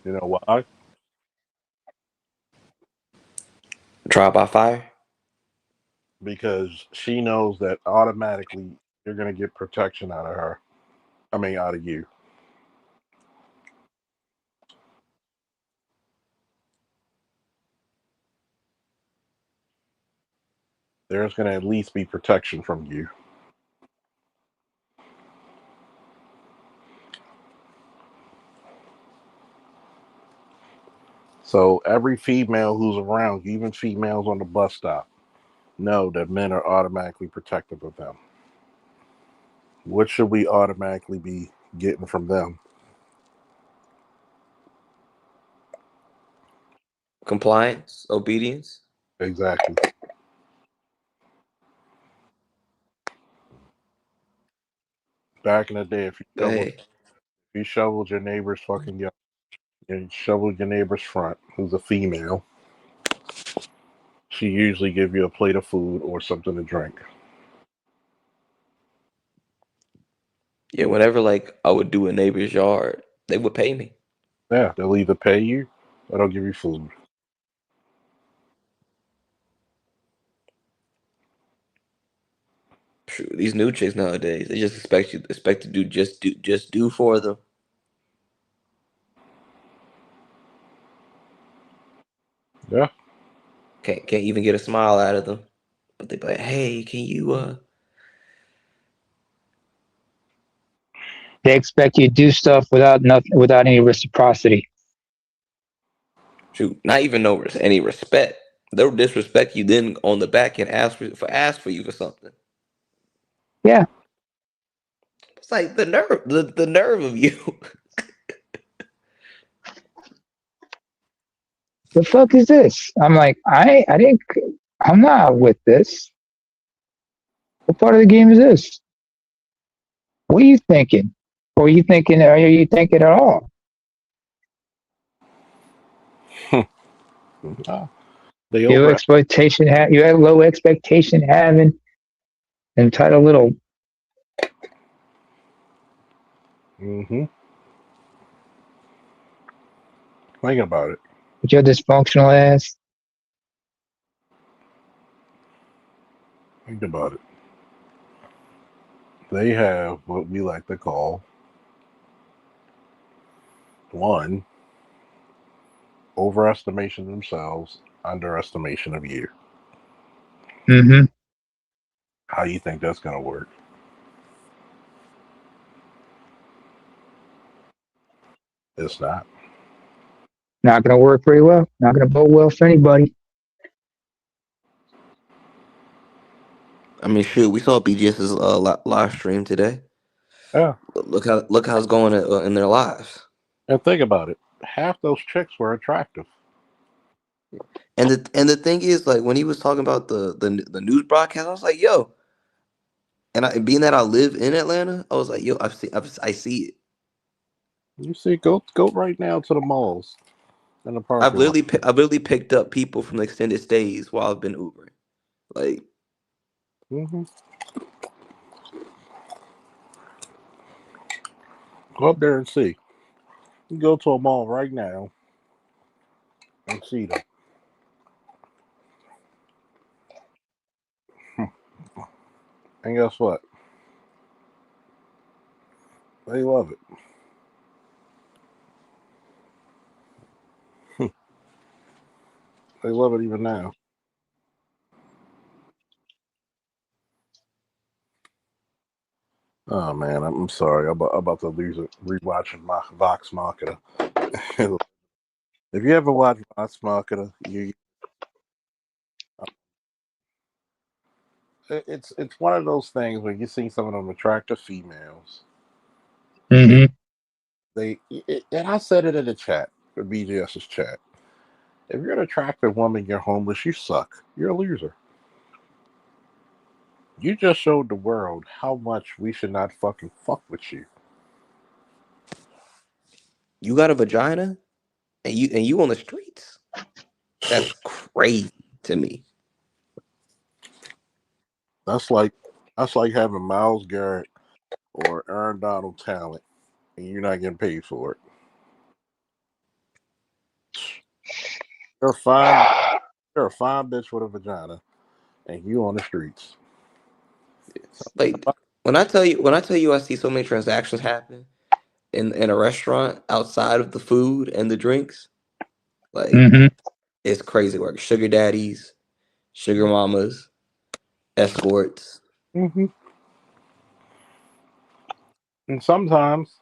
You know why? Trial by fire. Because she knows that automatically you're gonna get protection out of her. I mean, out of you. There's gonna at least be protection from you. So every female who's around, even females on the bus stop, know that men are automatically protective of them. What should we automatically be getting from them? Compliance, obedience. Exactly. Back in the day, But hey, if you shoveled your neighbor's fucking yard, you shoveled your neighbor's front, who's a female, she usually give you a plate of food or something to drink. yeah, whenever like I would do a neighbor's yard, they would pay me. Yeah, they'll either pay you or they'll give you food. Shoot, these new chicks nowadays, they just expect to do for them. Yeah. Can't even get a smile out of them. But they be like, hey, can you They expect you to do stuff without nothing, without any reciprocity. shoot, not even any respect. They'll disrespect you then on the back and ask for you for something. Yeah, It's like the nerve of you. the fuck is this? I'm like, I didn't, I'm not with this. What part of the game is this? What are you thinking? Or are you thinking at all? Ah, they over. You had low expectation having entitled little. Mm-hmm. Think about it. with your dysfunctional ass. Think about it. They have what we like to call one overestimation of themselves, underestimation of you. Mm-hmm. How you think that's going to work? It's not. Not gonna work very well. Not gonna bode well for anybody. I mean, shoot, we saw BGS's live stream today. Yeah. Look how it's going in their lives. And think about it. Half those chicks were attractive. And the thing is, like when he was talking about the news broadcast, I was like, yo, being that I live in Atlanta, I was like, yo, I see it. You see, go right now to the malls and the parking lot. I've literally picked up people from the extended stays while I've been Ubering. Like, Hmm. Go up there and see. You go to a mall right now and see them. And guess what? They love it. They love it even now. Oh man, I'm sorry. I'm about to lose it. Rewatching my Vox Machina. If you ever watch Vox Machina, it's one of those things where you see some of them attractive females. Mm-hmm. And I said it in the chat, the BGS's chat. If you're an attractive woman, you're homeless, you suck. You're a loser. You just showed the world how much we should not fucking fuck with you. you got a vagina and you on the streets? That's crazy to me. That's like having Miles Garrett or Aaron Donald talent, and you're not getting paid for it. You're fine. You're a fine bitch with a vagina, and you on the streets. Like when I tell you I see so many transactions happen in a restaurant outside of the food and the drinks, like Mm-hmm. it's crazy work. Sugar daddies, sugar mamas, escorts. Mm-hmm. And sometimes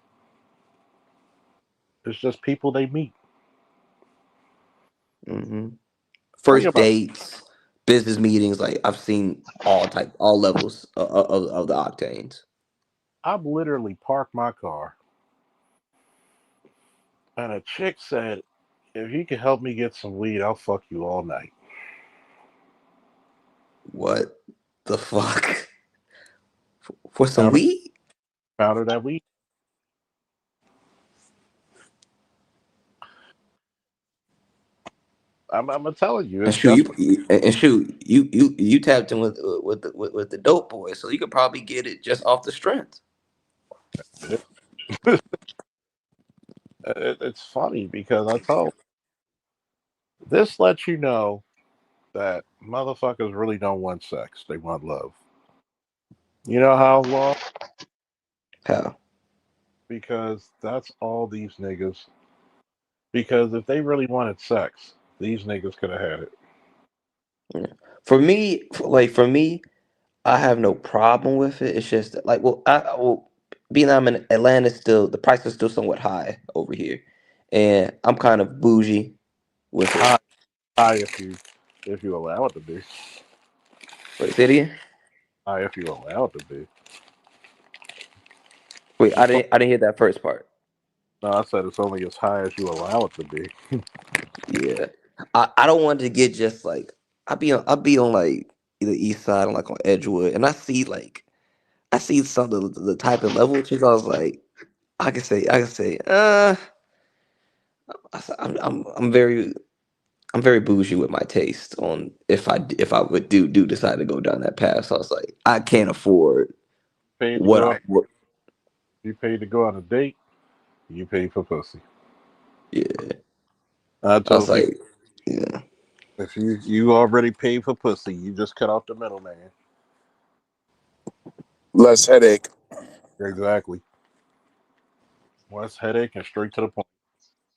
it's just people they meet. Hmm. Think First about it. dates, business meetings. Like I've seen all levels of the octanes. I've literally parked my car, and a chick said, "If you can help me get some weed, I'll fuck you all night." What the fuck? For some Found her, weed? found her that weed. I'm telling you, And it's just shoot, you tapped in with the dope boy, so you could probably get it just off the strength. it. It's funny because I told this lets you know that motherfuckers really don't want sex; they want love. You know how long? How? Because that's all these niggas. Because if they really wanted sex, these niggas could have had it. Yeah. For me, I have no problem with it. It's just that, like, being I'm in Atlanta, still the price is still somewhat high over here, and I'm kind of bougie with it. High, high if you allow it to be. Wait, say it again. High if you allow it to be. Wait, I It's didn't I didn't hear that first part. no, I said it's only as high as you allow it to be. Yeah, I don't want to get just like I be on like the east side, like on Edgewood, and I see some of the type of level chicks. I was like, I can say, I'm very bougie with my taste on if I would do decide to go down that path. So I was like, I can't afford Paid to what go I on, what, you paid to go on a date. You paid for pussy. yeah. I I was told people like, yeah. if you already paid for pussy, you just cut off the middleman. Less headache. Exactly. Less headache and straight to the point.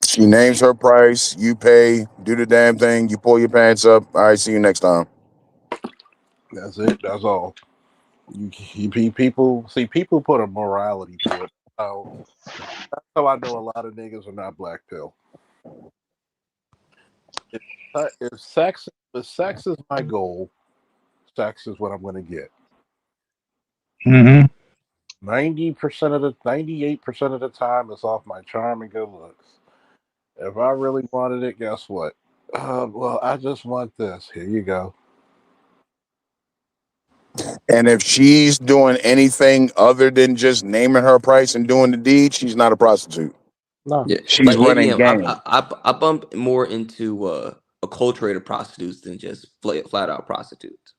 She names her price. You pay. Do the damn thing. You pull your pants up. All right. See you next time. That's it. That's all. People see people put a morality to it. That's how I know a lot of niggas are not black pill. If, if sex is my goal, sex is what I'm going to get. Mm-hmm. 90% of the 98% of the time, it's off my charm and good looks. If I really wanted it, guess what? Well, I just want this. Here you go. And if she's doing anything other than just naming her price and doing the deed, she's not a prostitute. No. Yeah, She's like running ABM, game. I bump more into acculturated prostitutes than just flat out prostitutes.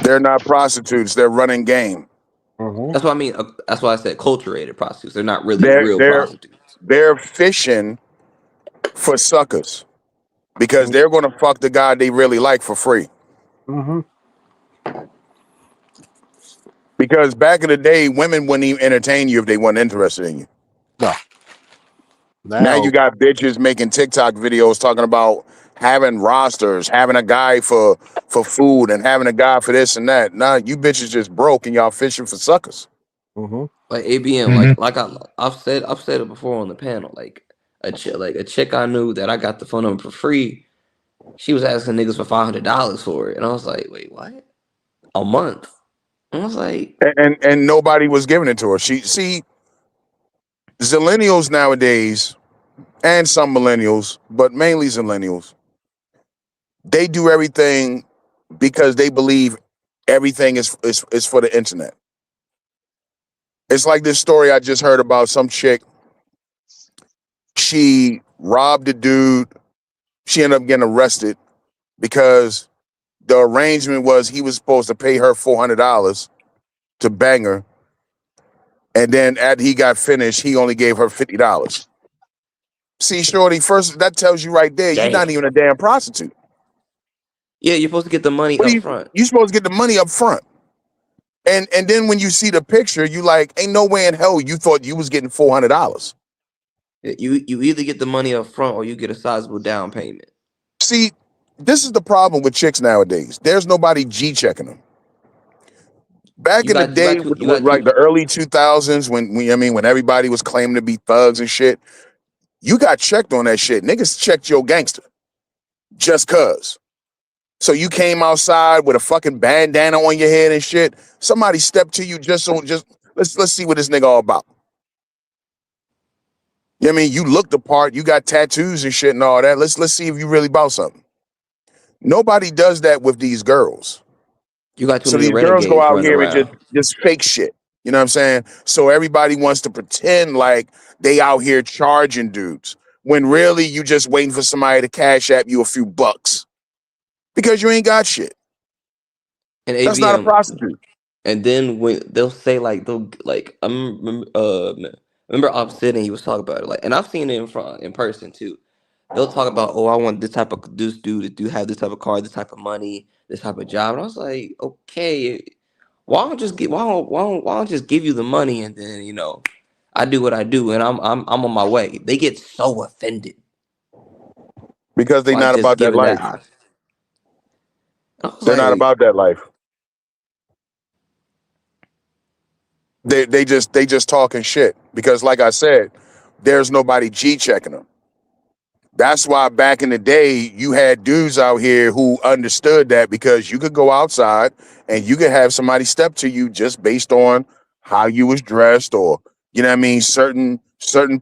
They're not prostitutes. They're running game. Mm-hmm. That's what I mean. That's why I said acculturated prostitutes. They're not really They're real they're prostitutes. they're fishing for suckers because they're going to fuck the guy they really like for free. Mm-hmm. Because back in the day, women wouldn't even entertain you if they weren't interested in you. No. Now you Now, got bitches making TikTok videos talking about having rosters, having a guy for food, and having a guy for this and that. Nah, you bitches just broke and y'all fishing for suckers. mm-hmm. Like ABM, Mm-hmm. I've said it before on the panel. Like a chick I knew that I got the phone number for free. She was asking niggas for $500 for it, and I was like, wait, what? A month? And I was like, And nobody was giving it to her. She see Zillennials nowadays, and some millennials, but mainly Zillennials, they do everything because they believe everything is for the internet. It's like this story I just heard about some chick. She robbed a dude. She ended up getting arrested because the arrangement was he was supposed to pay her $400 to bang her, and then after he got finished, he only gave her $50. See, shorty, first that tells you right there, you're not damn. even a damn prostitute. Yeah, you're supposed to get the money What are up you? front. You supposed to get the money up front, and then when you see the picture, you like, ain't no way in hell you thought you was getting $400. You either get the money up front or you get a sizable down payment. See, this is the problem with chicks nowadays. There's nobody G checking them. Back in the day, You with got like two. the early 2000s, when everybody was claiming to be thugs and shit, you got checked on that shit. Niggas checked your gangster just cause. So you came outside with a fucking bandana on your head and shit. Somebody stepped to you just let's see what this nigga all about. You know what I mean? You look the part, you got tattoos and shit and all that. Let's see if you really about something. Nobody does that with these girls. You got too So many these girls go renegades out running here and around. just fake shit. You know what I'm saying? So everybody wants to pretend like they out here charging dudes when really you just waiting for somebody to cash app you a few bucks because you ain't got shit. And That's not a ABM, prostitute. and then when they'll say like they'll like remember Offset and he was talking about it like, and I've seen it in person too. They'll talk about, oh, I want this dude to do have this type of car, this type of money, this type of job, and I was like, okay, why don't just give you the money and then I do what I do and I'm on my way. They get so offended Because they by not just about that giving that life. option. I was They're not like, about that life. They just talking shit because like I said, there's nobody G checking them. That's why back in the day you had dudes out here who understood that because you could go outside and you could have somebody step to you just based on how you was dressed or you know what I mean certain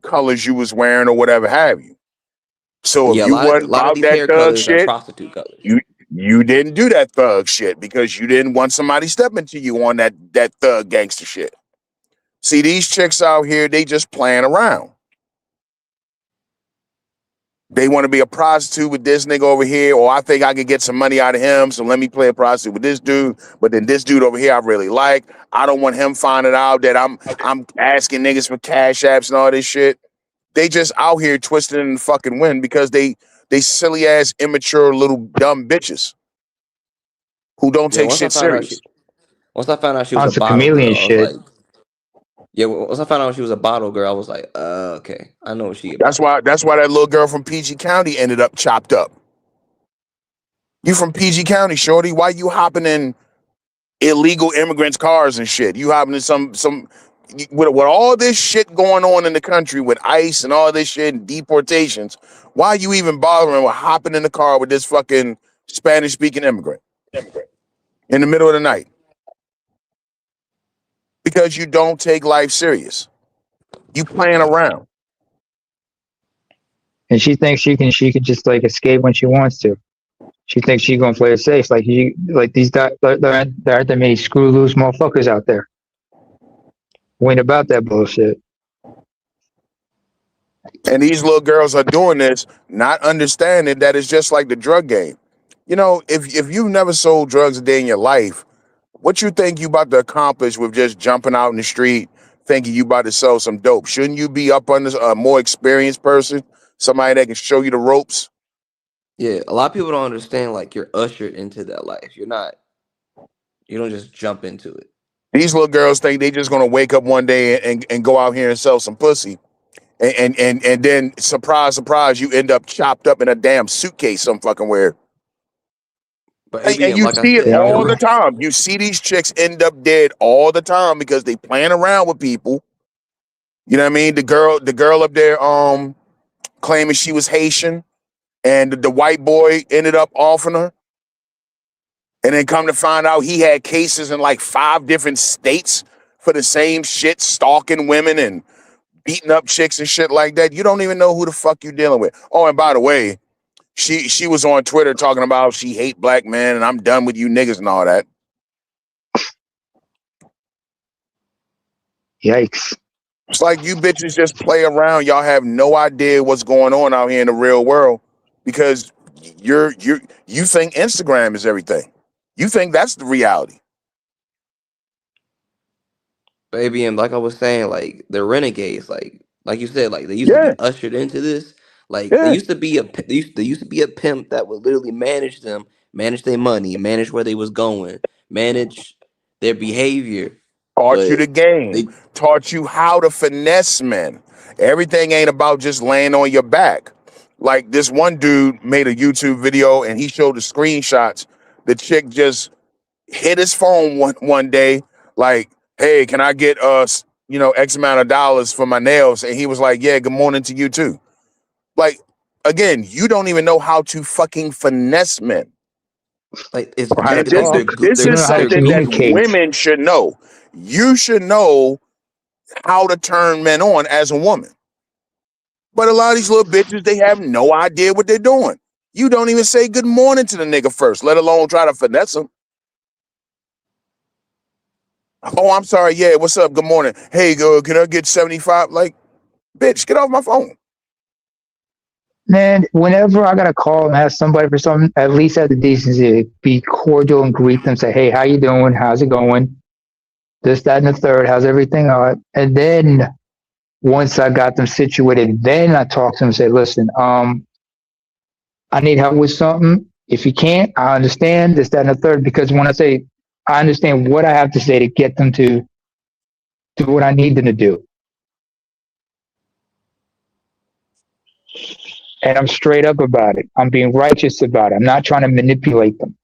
colors you was wearing or whatever have you. So if yeah, you a wasn't lot of about these that hair thug colors are shit, prostitute colors. you didn't do that thug shit because you didn't want somebody stepping to you on that thug gangster shit. See, these chicks out here, they just playing around. They want to be a prostitute with this nigga over here, or I think I could get some money out of him, so let me play a prostitute with this dude. But then this dude over here, I really like. I don't want him finding out that I'm asking niggas for cash apps and all this shit. They just out here twisting in the fucking wind because they silly ass, immature little dumb bitches who don't Yeah, take shit serious. once I found out she was On a some bottle chameleon girl, I was shit. like, yeah. Once I found out she was a bottle girl, I was like, okay, I know what she That's about. why that little girl from PG County ended up chopped up. You from PG County, shorty? Why you hopping in illegal immigrants' cars and shit? You hopping in some with all this shit going on in the country with ICE and all this shit and deportations. Why are you even bothering with hopping in the car with this fucking Spanish speaking immigrant in the middle of the night? Because you don't take life serious. You playing around. And she thinks she can just like escape when she wants to. She thinks she's gonna play it safe. Like there aren't that many screw loose motherfuckers out there. We ain't about that bullshit. And these little girls are doing this, not understanding that it's just like the drug game. You know, if you've never sold drugs a day in your life, what you think you about to accomplish with just jumping out in the street, thinking you about to sell some dope? Shouldn't you be up under a more experienced person, somebody that can show you the ropes? Yeah, a lot of people don't understand. Like you're ushered into that life. You're not. You don't just jump into it. These little girls think they just gonna wake up one day and go out here and sell some pussy. And then surprise, surprise, you end up chopped up in a damn suitcase some fucking where. But And ABM, you like I see it You said, all know, the time. You see these chicks end up dead all the time because they playing around with people. You know what I mean? The girl up there claiming she was Haitian and the white boy ended up offing her. And then come to find out he had cases in like 5 different states for the same shit, stalking women and beating up chicks and shit like that. You don't even know who the fuck you dealing with. Oh, and by the way, she was on Twitter talking about she hate black men and I'm done with you niggas and all that. yikes. It's like you bitches just play around. Y'all have no idea what's going on out here in the real world because you think Instagram is everything. You think that's the reality. but ABM, like I was saying, like they're renegades. Like you said, like they used to Yeah, be ushered into this. Like yeah. there used to be a pimp that would literally manage them, manage their money, manage where they was going, manage their behavior. Taught you But the game. they Taught you how to finesse men. Everything ain't about just laying on your back. Like this one dude made a YouTube video and he showed the screenshots. The chick just hit his phone one day, like, "Hey, can I get X amount of dollars for my nails?" And he was like, "Yeah, good morning to you too." Like, again, you don't even know how to fucking finesse men. like it's Or how to they think talk. This You don't is know how to they're something that goofy. communicate. women should know. You should know how to turn men on as a woman. But a lot of these little bitches, they have no idea what they're doing. You don't even say good morning to the nigga first, let alone try to finesse him. Oh, I'm sorry. Yeah, what's up? Good morning. Hey, girl, can I get 75? Like, bitch, get off my phone. Man, whenever I gotta call and ask somebody for something, at least have the decency to be cordial and greet them. Say, "Hey, how you doing? How's it going? This, that, and the third. How's everything?" And then once I got them situated, then I talk to them and say, "Listen, I need help with something. If you can't, I understand this, that, and the third." Because when I say I understand what I have to say to get them to do what I need them to do, and I'm straight up about it. I'm being righteous about it. I'm not trying to manipulate them.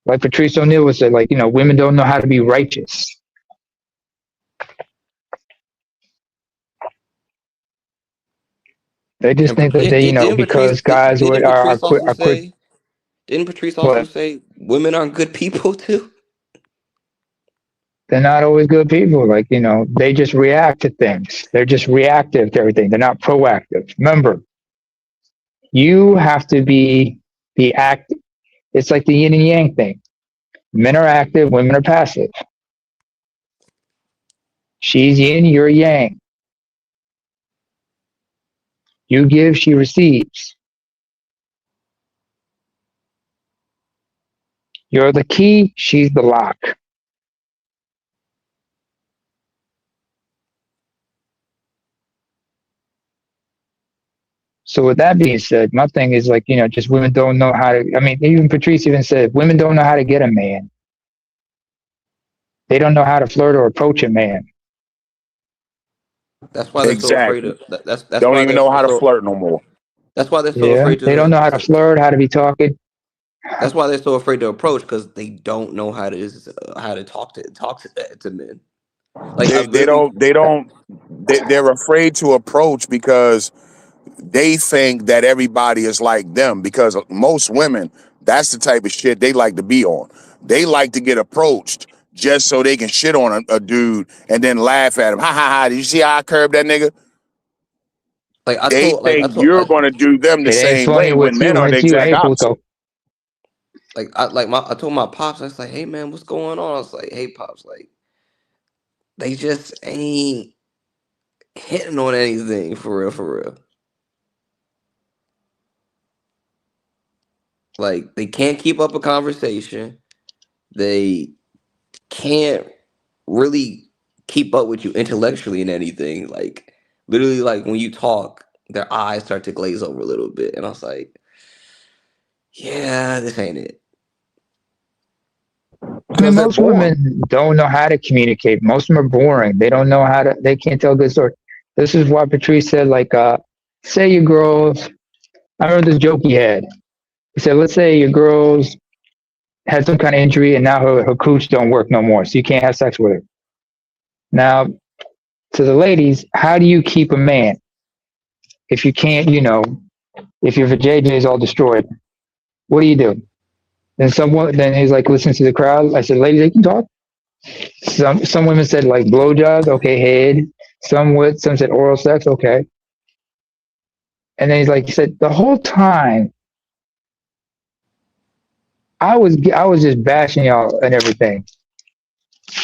Like Patrice O'Neill would say, like, women don't know how to be righteous. They just think that they, because guys Patrice also are quick, say didn't Patrice also but say women aren't good people too? they're not always good people. Like, they just react to things. They're just reactive to everything. They're not proactive. Remember, you have to be active. It's like the yin and yang thing. Men are active, women are passive. She's yin, you're yang. You give, she receives. You're the key, she's the lock. So with that being said, my thing is like, just women don't know how to. I mean, even Patrice even said women don't know how to get a man. They don't know how to flirt or approach a man. That's why they're so afraid Exactly. of. That's Don't why even they're know how to so. flirt no more. That's why they're so Yeah, afraid they don't know how to flirt, how to be talking. That's why they're so afraid to approach because they don't know how to talk to men. Like They I've they literally don't they don't they're afraid to approach because they think that everybody is like them because most women, that's the type of shit they like to be on. They like to get approached just so they can shit on a dude and then laugh at him. Ha ha ha! Did you see how I curved that nigga? like I They told like I think told you're going to do them the It ain't same funny way when with you men are when the it's you. exact Hey, opposite. Puto. I told my pops, I was like, hey man, what's going on? I was like, hey pops, like they just ain't hitting on anything for real, for real. Like they can't keep up a conversation. They can't really keep up with you intellectually in anything. Like literally, like when you talk, their eyes start to glaze over a little bit, and I was like, yeah, this ain't it. I mean, Because they're most boring. women don't know how to communicate. Most of them are boring. They don't know how to. They can't tell a good story. This is why Patrice said, like, say your girls. I remember this joke he had. He said, let's say your girls had some kind of injury and now her cooch don't work no more, so you can't have sex with her. Now, to the ladies, how do you keep a man if you can't, if your vajayjay is all destroyed? What do you do? Then he's like, listen to the crowd. I said, ladies, they can talk. Some women said like blowjobs, okay, head. Some said oral sex, okay. And then he's like, he said the whole time I was just bashing y'all and everything.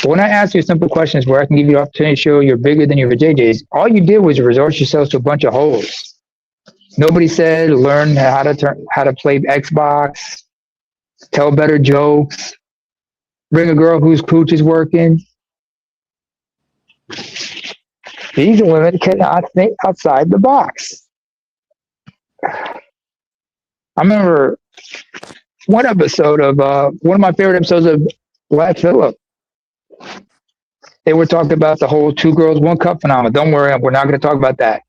But when I ask you simple questions where I can give you the opportunity to show you're bigger than your JJs, all you did was resort yourselves to a bunch of holes. Nobody said learn how to play Xbox, tell better jokes, bring a girl whose cooch is working. These women cannot think outside the box. I remember one episode of one of my favorite episodes of Black Phillip. They were talking about the whole two girls, one cup phenomenon. Don't worry, we're not going to talk about that.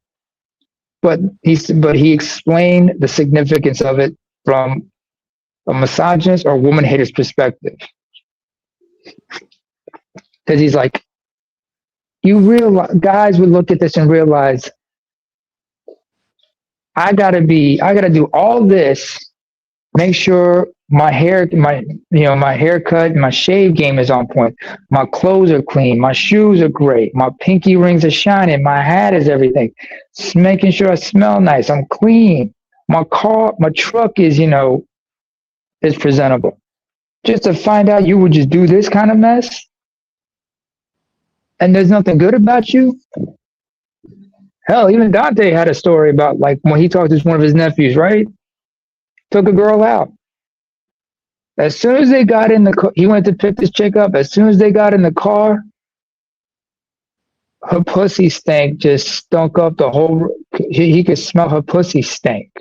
But he explained the significance of it from a misogynist or woman hater's perspective. Because he's like, you realize guys would look at this and realize I gotta do all this, make sure my haircut, my shave game is on point. My clothes are clean. My shoes are great. My pinky rings are shining. My hat is everything. Just making sure I smell nice. I'm clean. My truck is presentable. Just to find out you would just do this kind of mess and there's nothing good about you. Hell, even Dante had a story about like when he talked to one of his nephews, right? Took a girl out. As soon as they got in the car, he went to pick this chick up. As soon as they got in the car, her pussy stank just stunk up the whole. He could smell her pussy stank.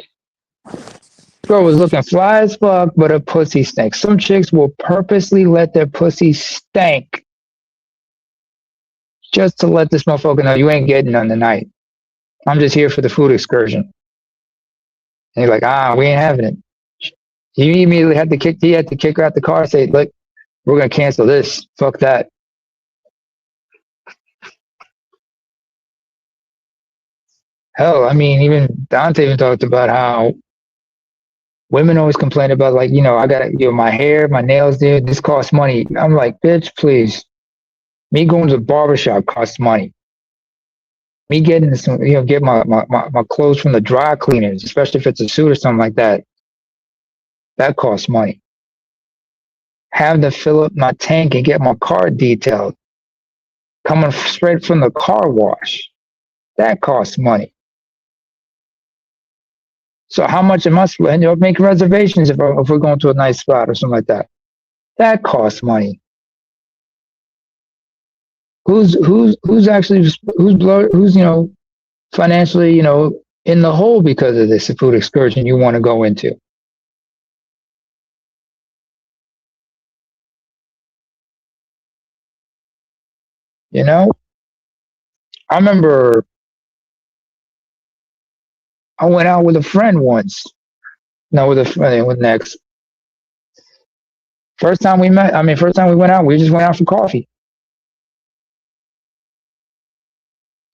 Girl was looking fly as fuck, but her pussy stank. Some chicks will purposely let their pussy stank just to let this motherfucker know you ain't getting none tonight. I'm just here for the food excursion. And he's like, we ain't having it. He immediately had to kick her out the car and say, look, we're gonna cancel this. Fuck that. Hell, I mean, even Dante even talked about how women always complain about like, I gotta, my hair, my nails, dude, this costs money. I'm like, bitch, please. Me going to the barbershop costs money. Me getting some, get my clothes from the dry cleaners, especially if it's a suit or something like that, that costs money. Having to fill up my tank and get my car detailed, coming straight from the car wash, that costs money. So how much am I spending? Make reservations if we're going to a nice spot or something like that. That costs money. Who's financially, in the hole because of this food excursion you want to go into. You know, I remember I went out with a friend once. No, with a friend, with next. First time we met, first time we went out, we just went out for coffee.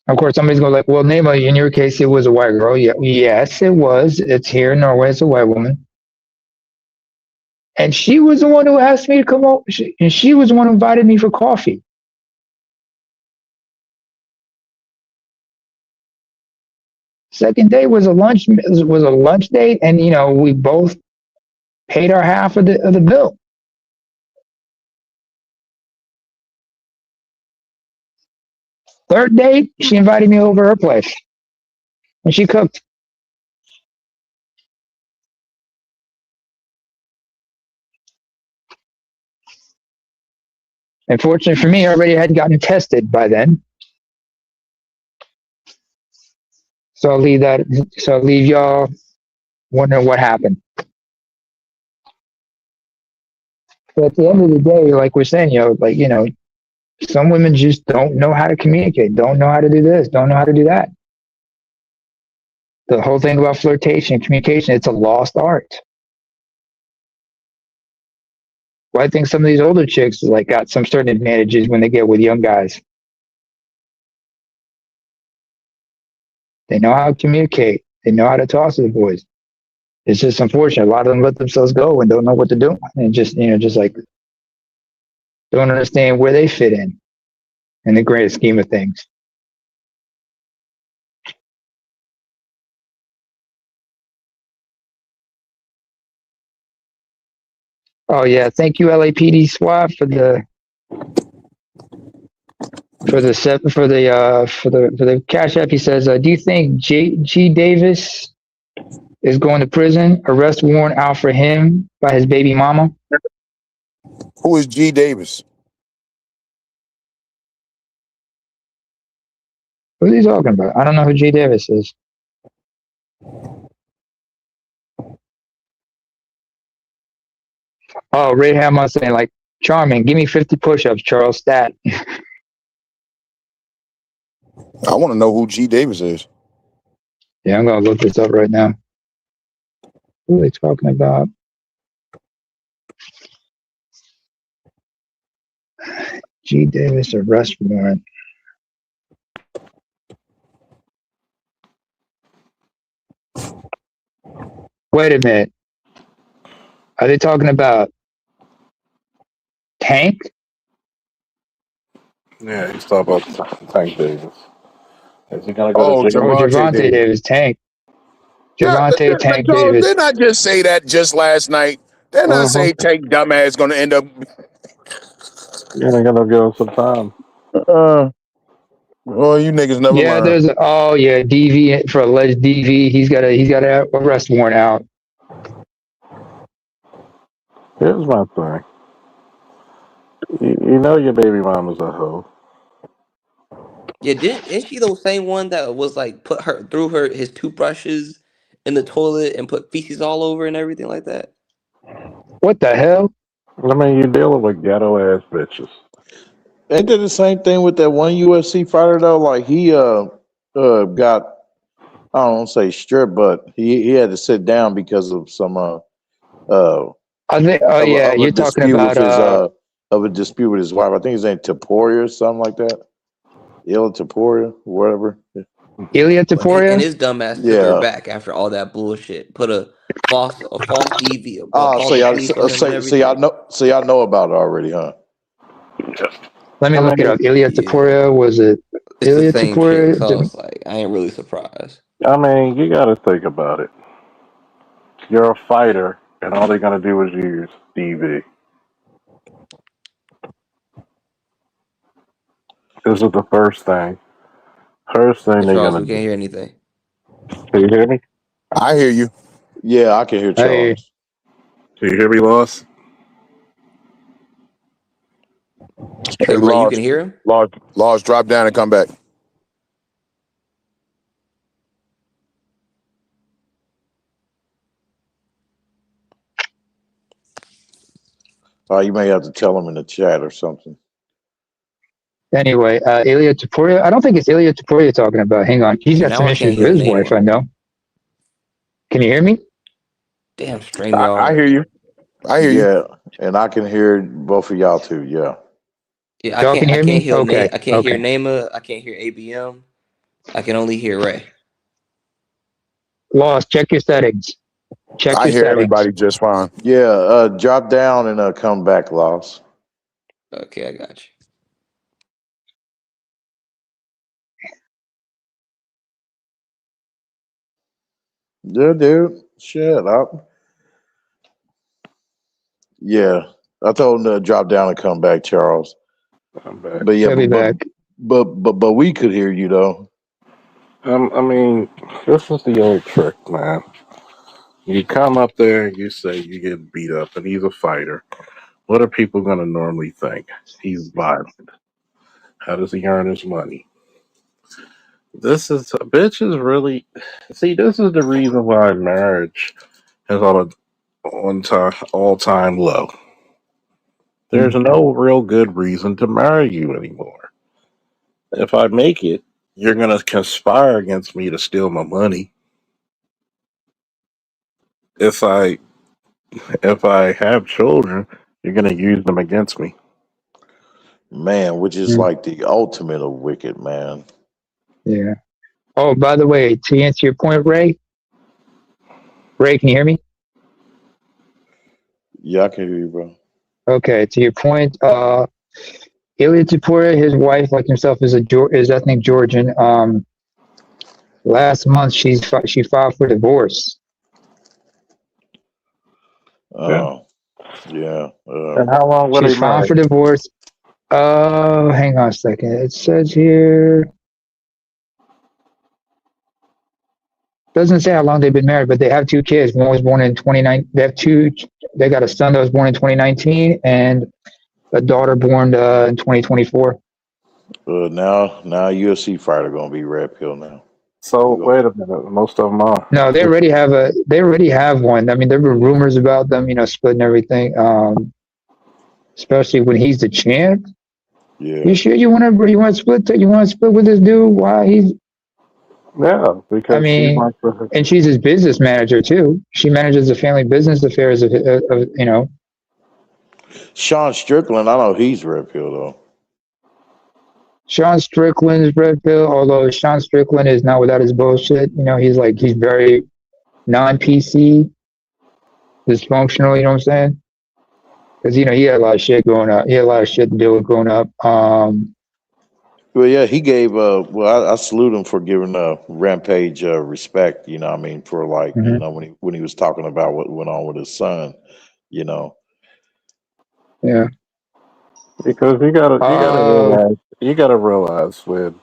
Of course, somebody's going to like, well, Nema, in your case, it was a white girl. Yeah, yes, it was. It's here in Norway. It's a white woman. And she was the one who asked me to come over. And she was the one who invited me for coffee. Second day was a lunch date, and we both paid our half of the bill. Third date, she invited me over her place, and she cooked. Unfortunately for me, I already had gotten tested by then. So I'll leave that. So I'll leave y'all wondering what happened. But at the end of the day, like we're saying, some women just don't know how to communicate, don't know how to do this, don't know how to do that. The whole thing about flirtation, communication, it's a lost art. Well, I think some of these older chicks like got some certain advantages when they get with young guys. They know how to communicate. They know how to talk to the boys. It's just unfortunate. A lot of them let themselves go and don't know what to do, and just like don't understand where they fit in the grand scheme of things. Oh yeah, thank you LAPD SWAT for the Cash App. He says, do you think G Davis is going to prison? Arrest warrant out for him by his baby mama. Who is G Davis? What are you talking about? I don't know who G Davis is. Oh, Ray Hamon saying like, Charming, give me 50 push-ups, Charles Stat. I want to know who G Davis is. Yeah, I'm gonna look this up right now. Who are they talking about? G Davis arrest warrant. Wait a minute. Are they talking about Tank? Yeah, he's talking about Tank Davis. Is he gonna go Oh, to jail? Oh, Javante Javante Davis. Davis, Tank. Yeah, Javante Tank Charles, Davis. didn't I just say that just last night? Didn't I say Tank dumbass going to end up? Yeah, they're gonna give him some time. Well, you niggas never Yeah, learn. DV for alleged DV. He's got a arrest warrant out. Here's my thing. You know your baby mama's a hoe. Yeah, isn't she the same one that was like threw his toothbrushes in the toilet and put feces all over and everything like that? What the hell? I mean, you're dealing with ghetto ass bitches. They did the same thing with that one UFC fighter though. Like he got, I don't want to say stripped, but he had to sit down because of some I think. Oh yeah, of a you're talking dispute with about his of a dispute with his wife. I think his name Taporia or something like that. Illa Taporia, whatever. Ilya And Taporia. his dumbass took her Yeah. back after all that bullshit. Put a false DV, Oh, false plea for him and everything. so y'all know about it already, huh? Let me I look it mean, up. Ilya Yeah, Taporia, was it it's the Ilya same shit. So I Taporia? was like, I ain't really surprised. you gotta think about it. You're a fighter, and all they're gonna do is use DV. This is the first thing. First thing Hey, they're Charles, gonna we can't do. hear anything. Can you hear me? I hear you. Yeah, I can hear Hey, Charles. Can you hear me, Loss? Say, Hey, Ray, you can hear him? Laws, drop down and come back. You may have to tell him in the chat or something. Anyway, Ilya Taporia. I don't think it's Ilya Taporia talking about. Hang on. He's got Now some I can't issues hear with the his name. wife, I know. Can you hear me? Damn, I StreamYard. hear you. I hear you. Yeah, and I can hear both of y'all too. Yeah. Yeah, Y'all can I hear can't me? hear Okay. I can't hear Okay. Nama. I can't hear ABM. I can only hear Ray. Lost. Check your settings. Check I your hear settings. everybody just fine. Yeah. Drop down and come back, Loss. Okay, I got you. Yeah, dude. Shut up. Yeah. I told him to drop down and come back, Charles. I'm back. But yeah, He'll be back. but we could hear you though. I mean, this is the old trick, man. You come up there and you say you get beat up, and he's a fighter. What are people going to normally think? He's violent. How does he earn his money? This is bitch is really see. This is the reason why marriage is on time all time low. There's no real good reason to marry you anymore. If I make it, you're gonna conspire against me to steal my money. If I if I have children, you're gonna use them against me. Man, which is Mm, like the ultimate of wicked, man. yeah. Oh, by the way, to answer your point, Ray, can you hear me? Yeah, I can hear you, bro. Okay. To your point, Ilya Taporia, his wife, like himself, is ethnic Georgian. Last month she filed for divorce. Yeah. Oh, yeah. And how long were they She's filing married? for divorce. Hang on a second. It says here, doesn't say how long they've been married, but they have two kids. One was born in 29. They got a son that was born in 2019 and a daughter born in 2024. Now UFC fighter gonna be red pill now. So You go. wait a minute. Most of them are. No, they already have one. I mean, there were rumors about them, splitting everything. Especially when he's the champ. Yeah. You sure you want to split with this dude? Why he's, Yeah, I because she mean, wants to. and she's his business manager too. She manages the family business affairs of. Sean Strickland, I know he's red pill though. Sean Strickland's red pill, although Sean Strickland is not without his bullshit. He's very non-PC, dysfunctional. You know what I'm saying? Because he had a lot of shit growing up. He had a lot of shit to deal with growing up. Well, yeah, he gave. Well, I salute him for giving Rampage respect. You know, what I mean, for like, Mhm. when he was talking about what went on with his son. You know. Yeah. Because Uh, you gotta realize when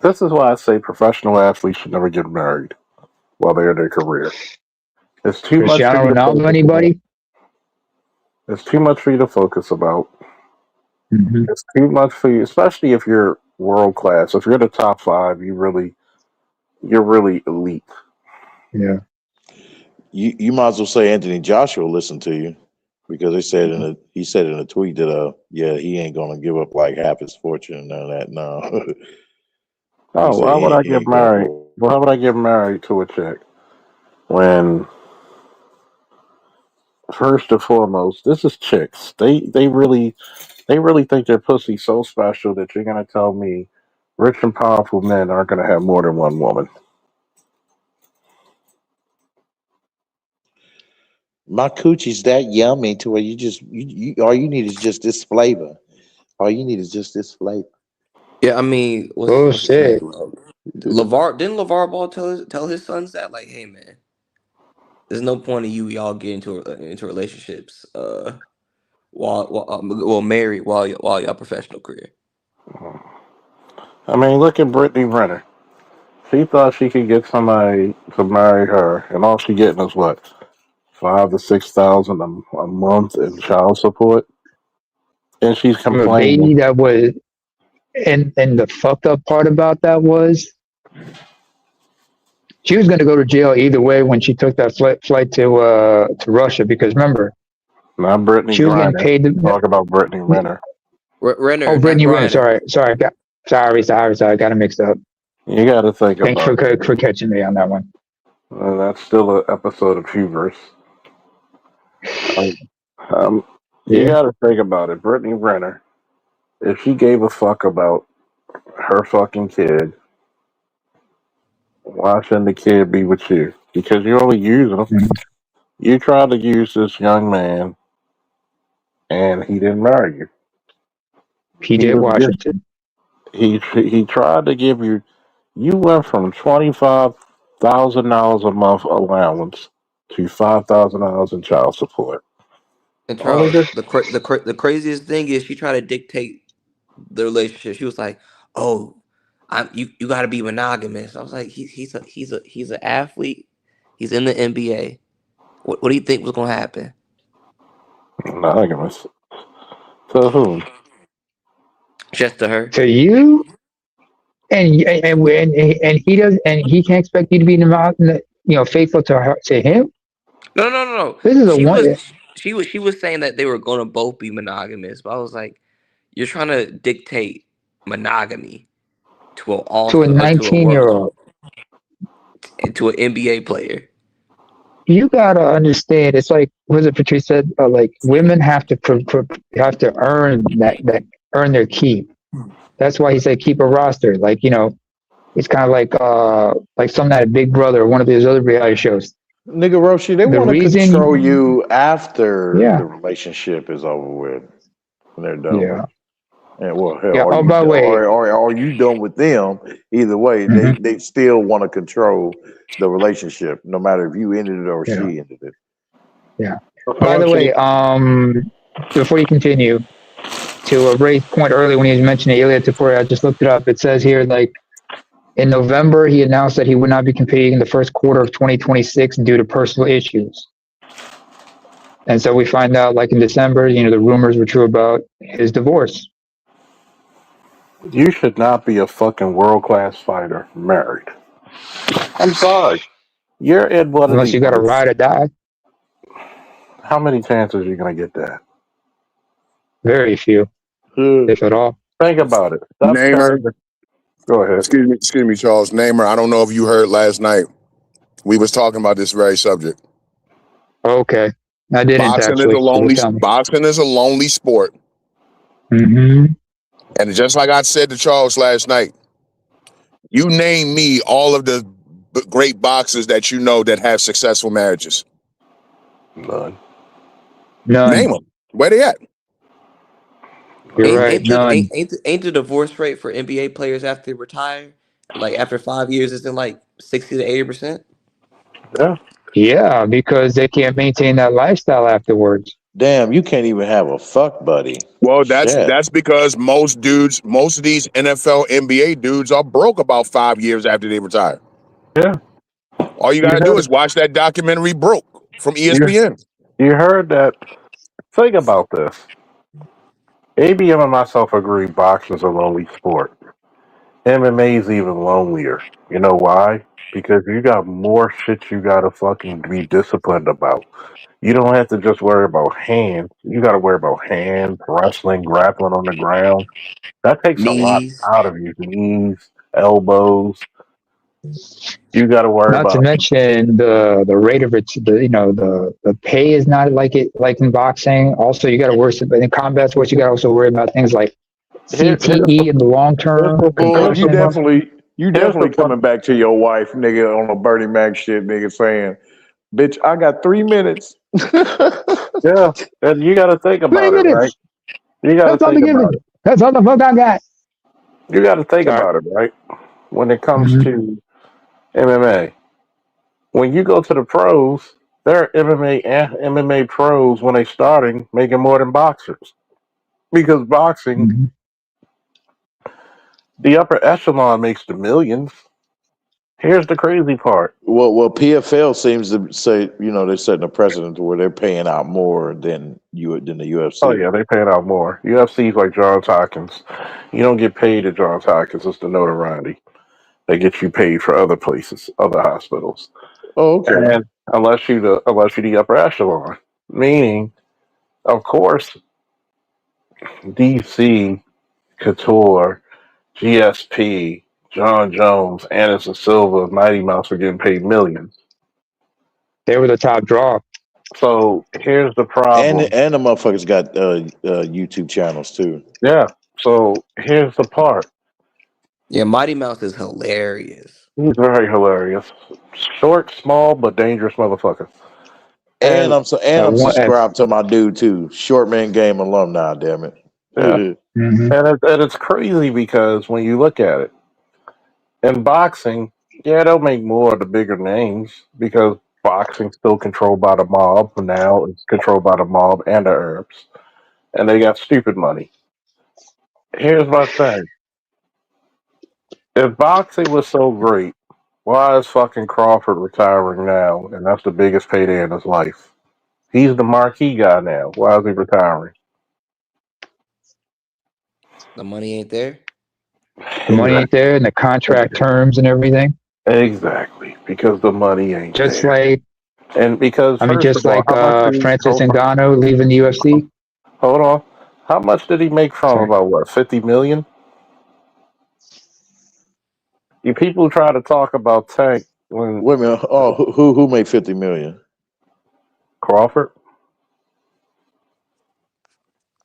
this is why I say professional athletes should never get married while they're in their career. It's too much for Cristiano you to Ronaldo, focus about. anybody? It's too much for you to focus about. Hmm. It's too much for you, especially if you're world class. If you're in the top five, you're really elite. Yeah. You might as well say Anthony Joshua listened to you, because he said in a tweet that yeah, he ain't gonna give up like half his fortune and none of that. No. He Oh, said why would I he get ain't going married? for Why would I get married to a chick when first and foremost, this is chicks. They really think their pussy so special that you're gonna tell me rich and powerful men aren't gonna have more than one woman. my coochie's that yummy to where you all you need is just this flavor. All you need is just this flavor. Yeah, I mean, what's his name? Bullshit. Levar didn't Levar Ball tell his sons that like, hey man, there's no point in y'all get into relationships while married while y'all professional career. I mean, look at Brittany Renner. She thought she could get somebody to marry her, and all she getting is what 5 to 6 thousand a month in child support, and she's From a complaining. baby that was, and the fucked up part about that was she was going to go to jail either way when she took that flight to Russia, because remember, Not Brittany She was getting Griner. paid. Talk about Brittany Renner. Renner, Oh, not Brittany Renner. Griner. Sorry. Sorry. Got it mixed up. You got to think Thanks about it. for catching me on that one. That's still an episode of Hubris. Um, you Yeah. got to think about it. Brittany Renner, if she gave a fuck about her fucking kid, why shouldn't the kid be with you? Because you're only using him. Mhm. You tried to use this young man, and he didn't marry you. He PJ was just Washington. he tried to give you. You went from $25,000 a month allowance to $5,000 in child support. And Only Charles, this. the craziest thing is she tried to dictate the relationship. She was like, "Oh, you got to be monogamous." I was like, he's an athlete. He's in the NBA. What do you think was gonna happen? Monogamous. To whom? Just to her? To you, and he does, and he can't expect you to be faithful to her, to him. No. This is a She one was she was saying that they were gonna both be monogamous, but I was like, you're trying to dictate monogamy to an all to a to a 19-year world old. to an NBA player. You gotta understand. It's like what was it Patrice said? Like women have to have to earn earn their keep. That's why he said keep a roster. Like it's kind of like something that Big Brother or one of his other reality shows. Nigga Roshi, they The want to control reason, you after yeah, the relationship is over with, when they're done with. yeah, And well, hell, yeah. Oh, by the way, or are you done with them? Either way, mhm, they still want to control the relationship, no matter if you ended it or yeah, she ended it. yeah. By the Roshi, way, before you continue, to Ray's point earlier when he was mentioning Ilya Taporia, I just looked it up. It says here like in November he announced that he would not be competing in the first quarter of 2026 due to personal issues. And so we find out like in December, the rumors were true about his divorce. you should not be a fucking world class fighter married. I'm sorry. You're in one of Unless the you got to most. ride or die. How many chances are you gonna get that? Very few, if at all. Think about it. Steph Namer, Curry. Go ahead. excuse me, Charles. Namer, I don't know if you heard last night. We was talking about this very subject. Okay. I didn't Boxing is a actually, but lonely tell me. boxing is a lonely sport. Mm-hmm. And just like I said to Charles last night, you name me all of the great boxers that you know that have successful marriages. None. Name None. them. Where they at? You're Ain't right. ain't the None. ain't the divorce rate for NBA players after they retire, like after 5 years, it's in like 60 to 80%? Yeah. Yeah, because they can't maintain that lifestyle afterwards. Damn, you can't even have a fuck buddy. Well, Shit. that's because most of these NFL, NBA dudes are broke about 5 years after they retire. Yeah. All you You gotta do heard is watch that documentary Broke from you ESPN. you heard that. Think about this. ABM and myself agree boxing's a lonely sport. MMA is even lonelier. You know why? Because you got more shit you gotta fucking be disciplined about. You don't have to just worry about hands. You gotta worry about hands, wrestling, grappling on the ground. That takes a lot Knees. out of you. Knees, elbows. You gotta worry Not to about mention the rate of it. The pay is not like in boxing. Also, you got to worry in combat sports. You got to also worry about things like here's CTE in the long here's term, the Boy, here's the concussion. fun you here's the definitely fun coming back to your wife, nigga, on a Bernie Mac shit, nigga, saying, "Bitch, I got 3 minutes." yeah. And you gotta think Three about it, right? minutes. You gotta That's all they think give me. about it. That's all the fuck I got. You gotta think Sorry. about it, right? When it comes Mm-hmm. to MMA. When you go to the pros, there are MMA pros when they starting making more than boxers. Because boxing, Mm-hmm. the upper echelon makes the millions. Here's the crazy part. Well, PFL seems to say, they're setting a precedent to where they're paying out more than the Oh UFC. yeah, they paying out more. UFC's like Johns Hopkins. You don't get paid at Johns Hopkins, it's the notoriety. They get you paid for other places, other hospitals. Oh, okay. And unless you the upper echelon. Meaning Of course, DC, Couture, GSP, John Jones, Anderson Silva, Mighty Mouse were getting paid millions. They were the top draw. So here's the And problem. the motherfuckers got YouTube channels too. Yeah. So here's the part. Yeah, Mighty Mouse is hilarious. He's very hilarious. Short, small, but dangerous motherfucker. And And I'm One, subscribed to my dude too, Short Man Game alumni. Damn yeah, it. mhm. and it's crazy because when you look at it in boxing, yeah, they'll make more of the bigger names because boxing's still controlled by the mob. Now it's controlled by the mob and the Arabs, and they got stupid money. Here's my thing: if boxing was so great, why is fucking Crawford retiring now? And that's the biggest payday in his life. He's the marquee guy now. Why is he retiring? The money ain't there. The money ain't Exactly. there, and the contract terms and everything. Exactly. Because the money ain't Just there. like And because first just of all, like how much did he Francis Ngannou leaving the UFC. hold on? How much did he make from Sorry. about what, 50 million? You people try to talk about Tank when Wait a minute. Oh, who made 50 million? Crawford.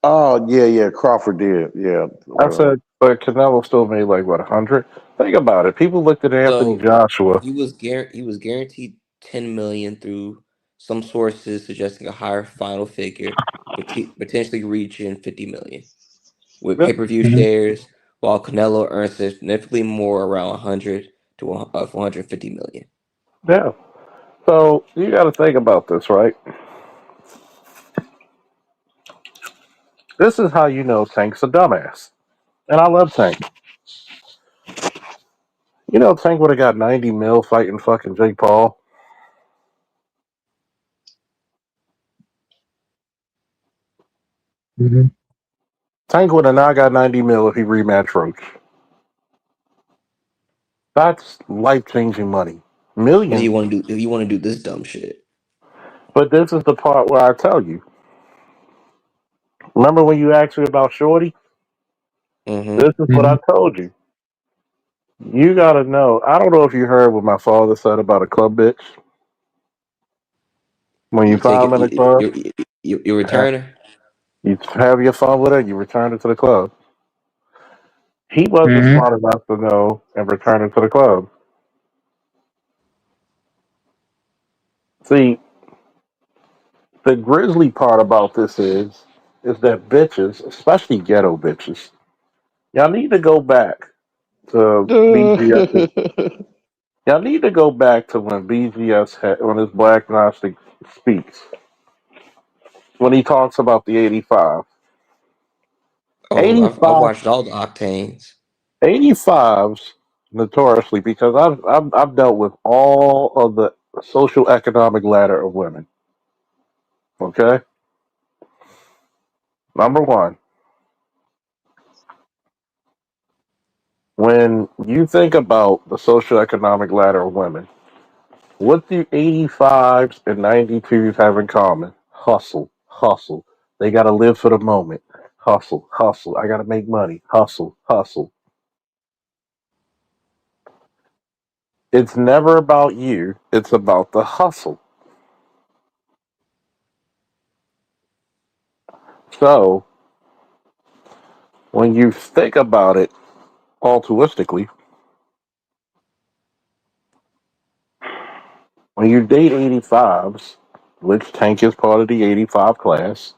Oh yeah, Crawford did. Yeah. I said, but Canelo still made like what 100. Think about it. People looked at Anthony So Joshua. he was guaranteed 10 million through some sources suggesting a higher final figure, potentially reaching 50 million with Yeah, pay-per-view Mhm. shares, while Canelo earns significantly more, around 100 to 150 million. yeah. So you got to think about this, right? This is how you know Tank's a dumbass, and I love Tank. You know, Tank would have got 90 mil fighting fucking Jake Paul. Mhm. Tank would have not got 90 mil if he rematched Roach. That's life changing money. What do you Millions. want to do? If you want to do this dumb shit, But this is the part where I tell you. Remember when you asked me about Shorty? mm-hmm. This is what I Mhm. told you. You gotta know. I don't know if you heard what my father said about a club bitch. When you You take find it, them in the club, you return her. you have your fun with her, you return it to the club. He wasn't Mhm. smart enough to know and return it to the club. See, the grisly part about this is that bitches, especially ghetto bitches, y'all need to go back to BGS. Y'all need to go back to when BGS had, when his Black Gnostic speaks, when he talks about the 85. Oh, I've 85, watched all the Octanes. 85s, notoriously, because I've dealt with all of the social economic ladder of women. Okay? Number one, when you think about the social economic ladder of women, what do 85s and 92s have in common? Hustle, hustle. They got to live for the moment. Hustle, hustle. I got to make money. Hustle, hustle. It's never about you, it's about the hustle. So, when you think about it altruistically, when you date 85s, which Tank is part of the 85 class,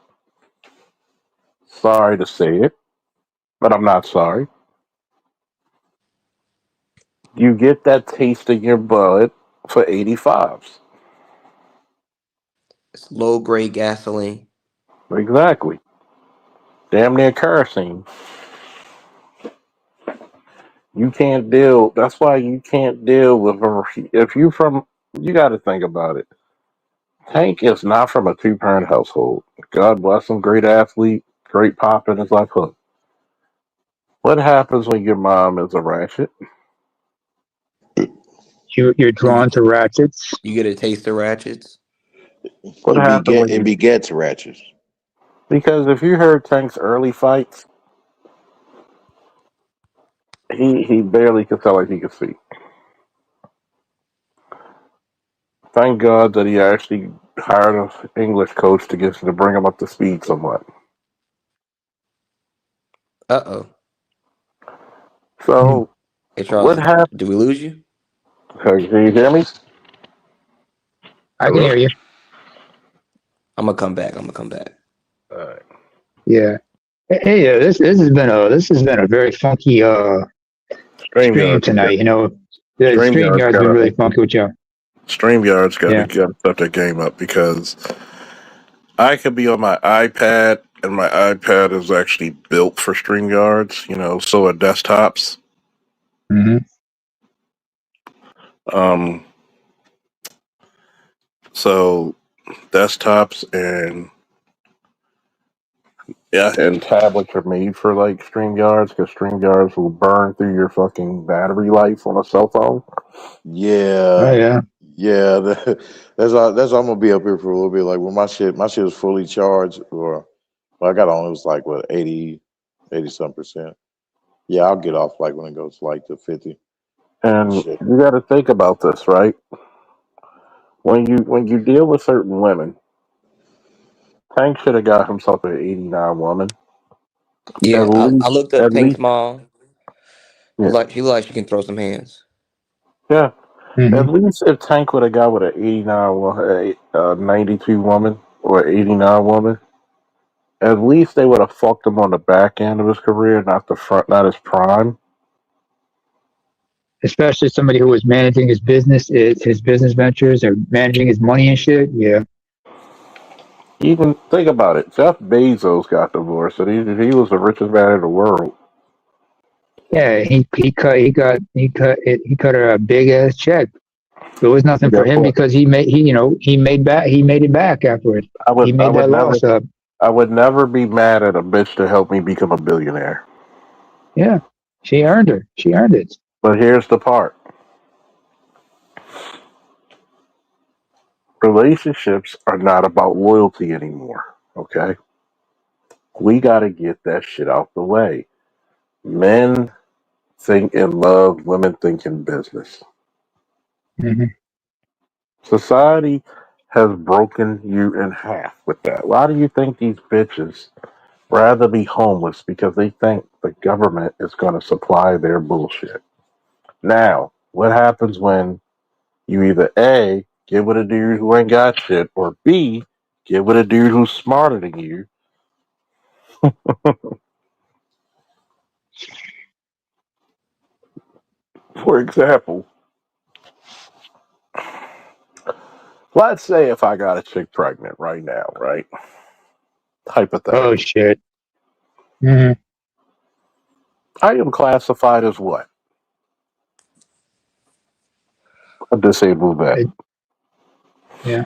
sorry to say it, but I'm not sorry. You get that taste in your blood for 85s. It's low grade gasoline. Exactly. Damn near kerosene. You can't deal. That's why you can't deal with if you from. You got to think about it. Tank is not from a two-parent household. God bless him. Great athlete. Great pop in his life hook. What happens when your mom is a ratchet? You're You drawn to ratchets. you get a taste of ratchets. What happens when It you begets ratchets. Because if you heard Tank's early fights, he barely could tell like he could speak. Thank God that he actually hired an English coach to bring him up to speed somewhat. Uh-oh. Hmm. So Hey, what Charles, happened? did we lose you? Can you hear me? I can Hello. hear you. I'm gonna come back. I'm gonna come back. All right. Yeah. Hey, this has been a very funky stream Streamyard, tonight. You know, the stream Streamyard's yard's got been really to funky with y'all. Streamyard's Yeah. got to step that game up because I could be on my iPad and my iPad is actually built for StreamYards. So are desktops. Hmm. Um, so desktops and yeah, and tablets are made for like StreamYards because StreamYards will burn through your fucking battery life on a cell phone. Oh Yeah, yeah. yeah. That's I'm gonna be up here for a little bit. Like when my shit was fully charged, or well, I got on, it was like what 80 some percent. Yeah, I'll get off like when it goes like to 50 and And shit. you got to think about this, right? When you deal with certain women, Tank should have got himself an 89 woman. At Yeah, I least, looked up at Tank's least, mom. yeah, She looked like she can throw some hands. yeah. At Hmm. least if Tank would have got with an 89, 92 woman or 89 woman, at least they would have fucked him on the back end of his career, not the front, not his prime. Especially somebody who was managing his business ventures, or managing his money and shit. Yeah. Even think about it. Jeff Bezos got divorced, and he was the richest man in the world. Yeah. He cut her a big ass check. It was nothing for Guess him what? because he made it back afterwards. I He would I made would that never loss up. I would never be mad at a bitch to help me become a billionaire. Yeah. She earned her. She earned it. But here's the part: relationships are not about loyalty anymore. Okay, we got to get that shit out the way. Men think in love, women think in business. Hmm. Society has broken you in half with that. Why do you think these bitches rather be homeless because they think the government is going to supply their bullshit? Now, what happens when you either A, get with a dude who ain't got shit, or B, get with a dude who's smarter than you? For example, let's say if I got a chick pregnant right now, right? Oh Hypothetically, shit. Hmm. I am classified as what? A disabled vet. Yeah.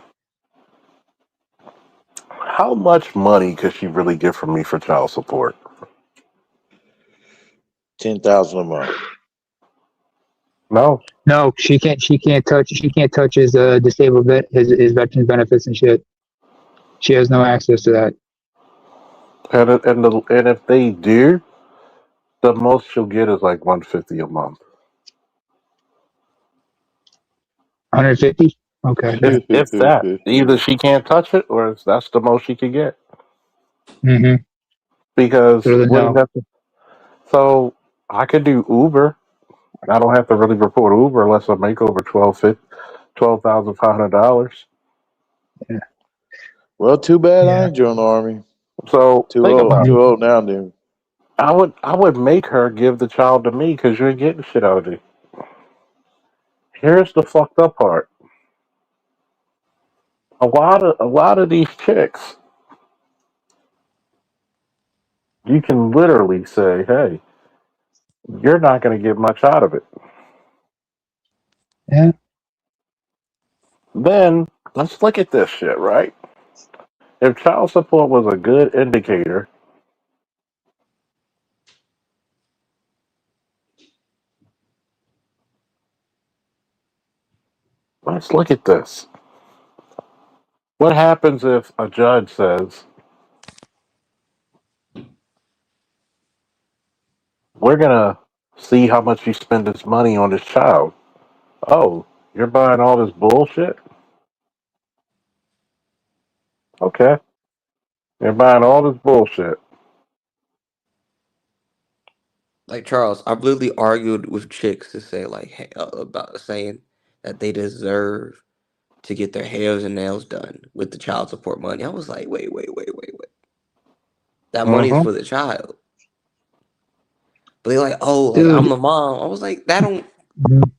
How much money could she really get from me for child support? 10,000 a month. No. No, she can't. She can't touch. She can't touch his disabled his veteran benefits and shit. She has no access to that. And if they do, the most she'll get is like 150 a month. 150. Okay. Yeah. If that. Either she can't touch it or that's the most she can get. Hmm. Because So what do you no. have to so I could do Uber. I don't have to really report Uber unless I make over $12,500. Yeah. Well, too bad I Yeah. ain't joined the army. So Too think old. about Mhm. Too it. old now, dude. I would make her give the child to me because you ain't getting shit out of it. Here's the fucked up part. A lot of these chicks, you can literally say, "Hey, you're not going to get much out of it." Yeah. Then let's look at this shit, right? If child support was a good indicator, let's look at this. What happens if a judge says we're gonna see how much you spend this money on this child. Oh, you're buying all this bullshit? Okay. You're buying all this bullshit. Like Charles, I've literally argued with chicks to say like about saying that they deserve to get their hairs and nails done with the child support money. I was like, wait. That money is Mm-hmm. for the child. But they're like, oh, like I'm dude. the mom. I was like, that don't. Mhm.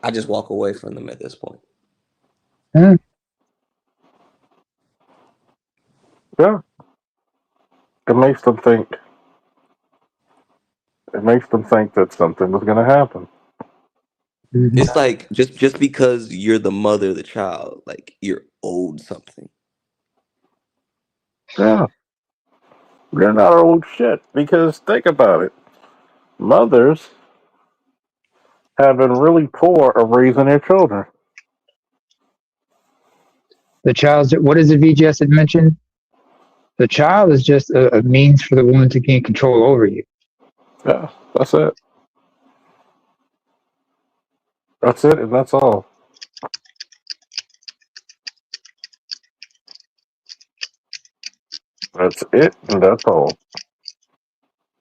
I just walk away from them at this point. Huh? Yeah. It makes them think. It makes them think that something was gonna happen. Mhm. It's like just because you're the mother of the child, like you're owed something. Yeah. You're not old shit. Because think about it. Mothers have been really poor at raising their children. The child's what is it VGS had mentioned? The child is just a means for the woman to gain control over you. Yeah. That's it. That's it and that's all. That's it and that's all.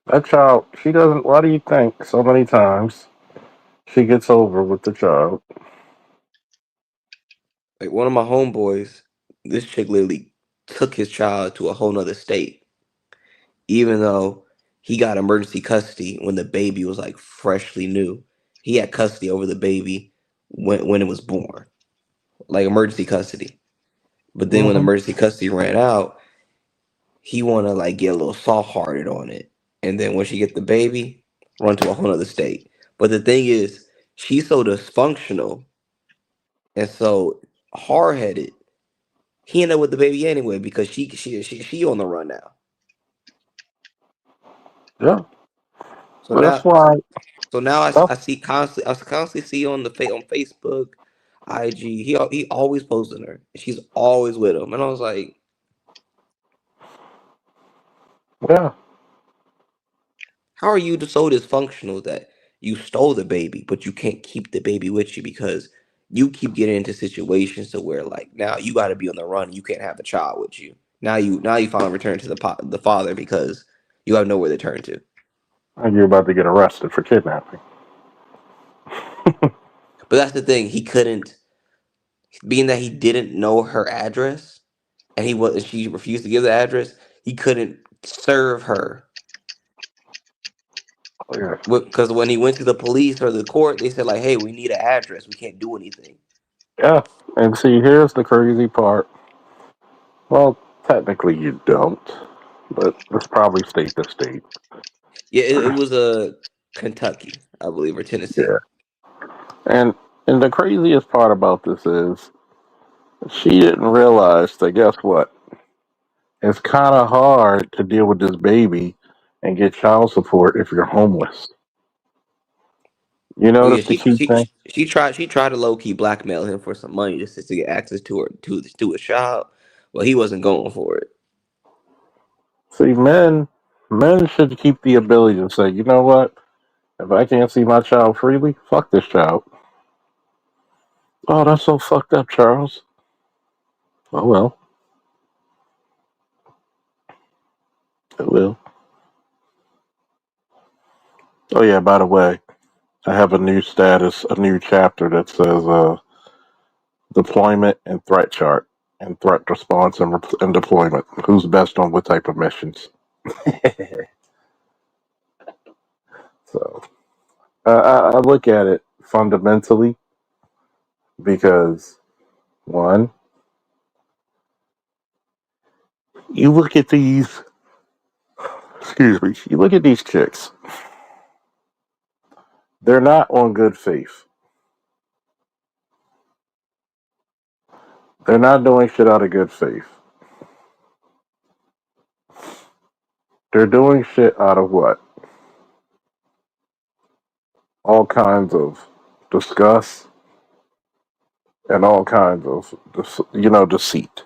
That child, she doesn't, why do you think so many times she gets over with the child? Like one of my homeboys, this chick literally took his child to a whole nother state, even though he got emergency custody when the baby was like freshly new. He had custody over the baby when it was born, like emergency custody. But then when Mm-hmm. emergency custody ran out, he wanna like get a little soft hearted on it. And then when she get the baby, run to a whole other state. But the thing is, she's so dysfunctional and so hard headed. He ended up with the baby anyway because she on the run now. Yeah. So But that's now why, so now that's, I see constantly I constantly see on on Facebook, IG. He always posting her. She's always with him, and I was like, yeah. how are you so dysfunctional that you stole the baby, but you can't keep the baby with you because you keep getting into situations to where like now you got to be on the run. You can't have the child with you. Now you finally return to the father because you have nowhere to turn to. And you're about to get arrested for kidnapping. But that's the thing. He couldn't, being that he didn't know her address, and she refused to give the address. He couldn't serve her Yeah. because when he went to the police or the court, they said like, "Hey, we need an address. We can't do anything." Yeah. And see, here's the crazy part. Well, technically you don't, but it's probably state to state. Yeah, it was Kentucky, I believe, or Tennessee. Yeah. And and the craziest part about this is she didn't realize that guess what? It's kind of hard to deal with this baby and get child support if you're homeless. You Oh yeah, notice the key thing? she tried to low key blackmail him for some money just to get access to her to a shop. Well, he wasn't going for it. See, men should keep the ability to say, you know what? If I can't see my child freely, fuck this child. Oh, that's so fucked up, Charles. Oh well, it will. Oh yeah, by the way, I have a new status, a new chapter that says deployment and threat chart and threat response and deployment. Who's best on what type of missions? So I look at it fundamentally because one, you look at these. Excuse me. You look at these chicks. They're not on good faith. They're not doing shit out of good faith. They're doing shit out of what? All kinds of disgust and all kinds of deceit.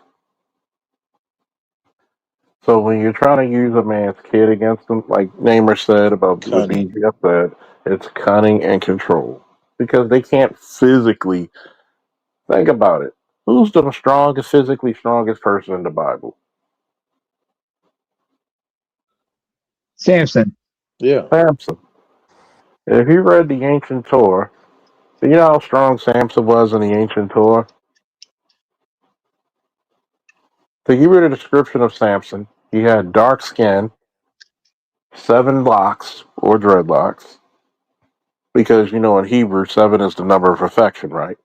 So when you're trying to use a man's kid against him, like Namer said about what Cunning. BGF said, it's cunning and control. Because they can't physically think about it. Who's the strongest, physically strongest person in the Bible? Samson. Yeah. Samson. If you read the ancient Torah, do you know how strong Samson was in the ancient Torah? To give you a description of Samson, he had dark skin, 7 locks or dreadlocks, because you know in Hebrew 7 is the number of perfection, right?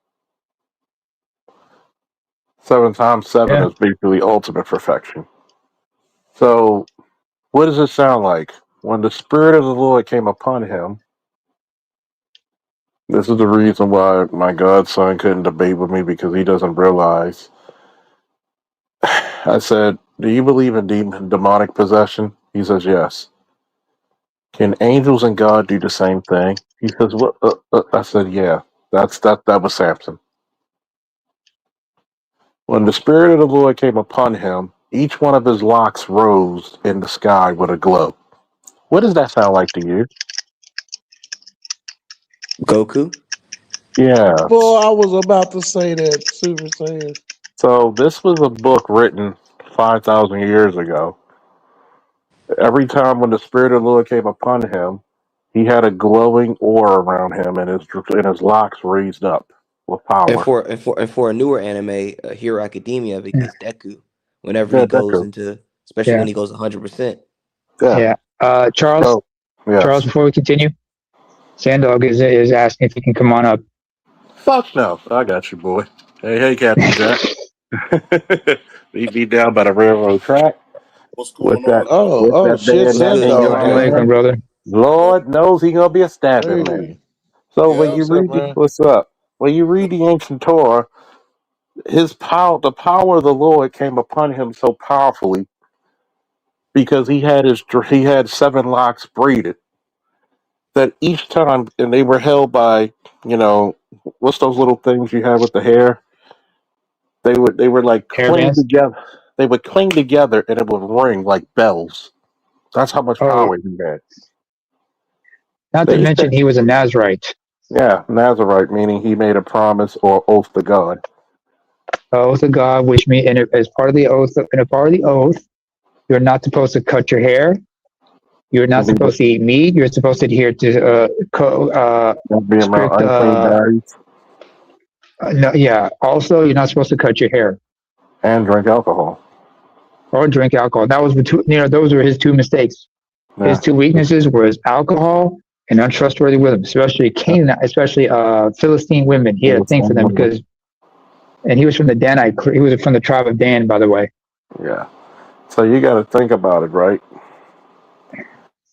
7 times 7 Yeah. is basically ultimate perfection. So what does it sound like? When the Spirit of the Lord came upon him, this is the reason why my godson couldn't debate with me, because he doesn't realize. I said, do you believe in demonic possession? He says, yes. Can angels and God do the same thing? He says, what? I said, yeah. That was Samson. When the Spirit of the Lord came upon him, each one of his locks rose in the sky with a glow. What does that sound like to you? Goku. Yeah. Boy, I was about to say that, Super Saiyan. So this was a book written 5,000 years ago. Every time when the Spirit of the Lord came upon him, he had a glowing aura around him, and his locks raised up with And power. for a newer anime, Hero Academia, Yeah. it's Deku. Whenever Yeah, he goes Deku. into, especially Yeah. when he goes 100%. Yeah. Yeah. Charles. So Charles. yes. Before we continue, Sandog is asking if he can come on up. Fuck no. I got you, boy. Hey, Captain Jack. He be down by the railroad track What's with going that on? Oh, shit, What's bayonet good, Sando, Hero hanging Assalamu out of Gang? alaikum, him. brother. Lord knows he gonna be a stabbing man. Hey. So when Yeah. you What's up, read man? what's up? When you read the ancient Torah, the power of the Lord came upon him so powerfully because he had 7 locks braided. That each time, and they were held by, what's those little things you have with the hair? They were like cling Hairbands. together. They would cling together, and it would ring like bells. That's how much Oh, power he had. not to They said, mention he was a Nazarite. yeah, Nazarite, meaning he made a promise or oath to God. Oath of God, which means, and as part of the oath, and a part of the oath, you're not supposed to cut your hair. You're not Neither supposed to eat meat. You're supposed to adhere to be around strict. unclean berries No, yeah. Also, you're not supposed to cut your hair and drink alcohol. or drink alcohol. That was those were his 2 mistakes. His Yeah, 2 weaknesses was alcohol and untrustworthy women, especially Canaan, especially Philistine women. He had a thing for them because, and he was from the Danite. He was from the tribe of Dan, by the way. yeah. So you got to think about it, right?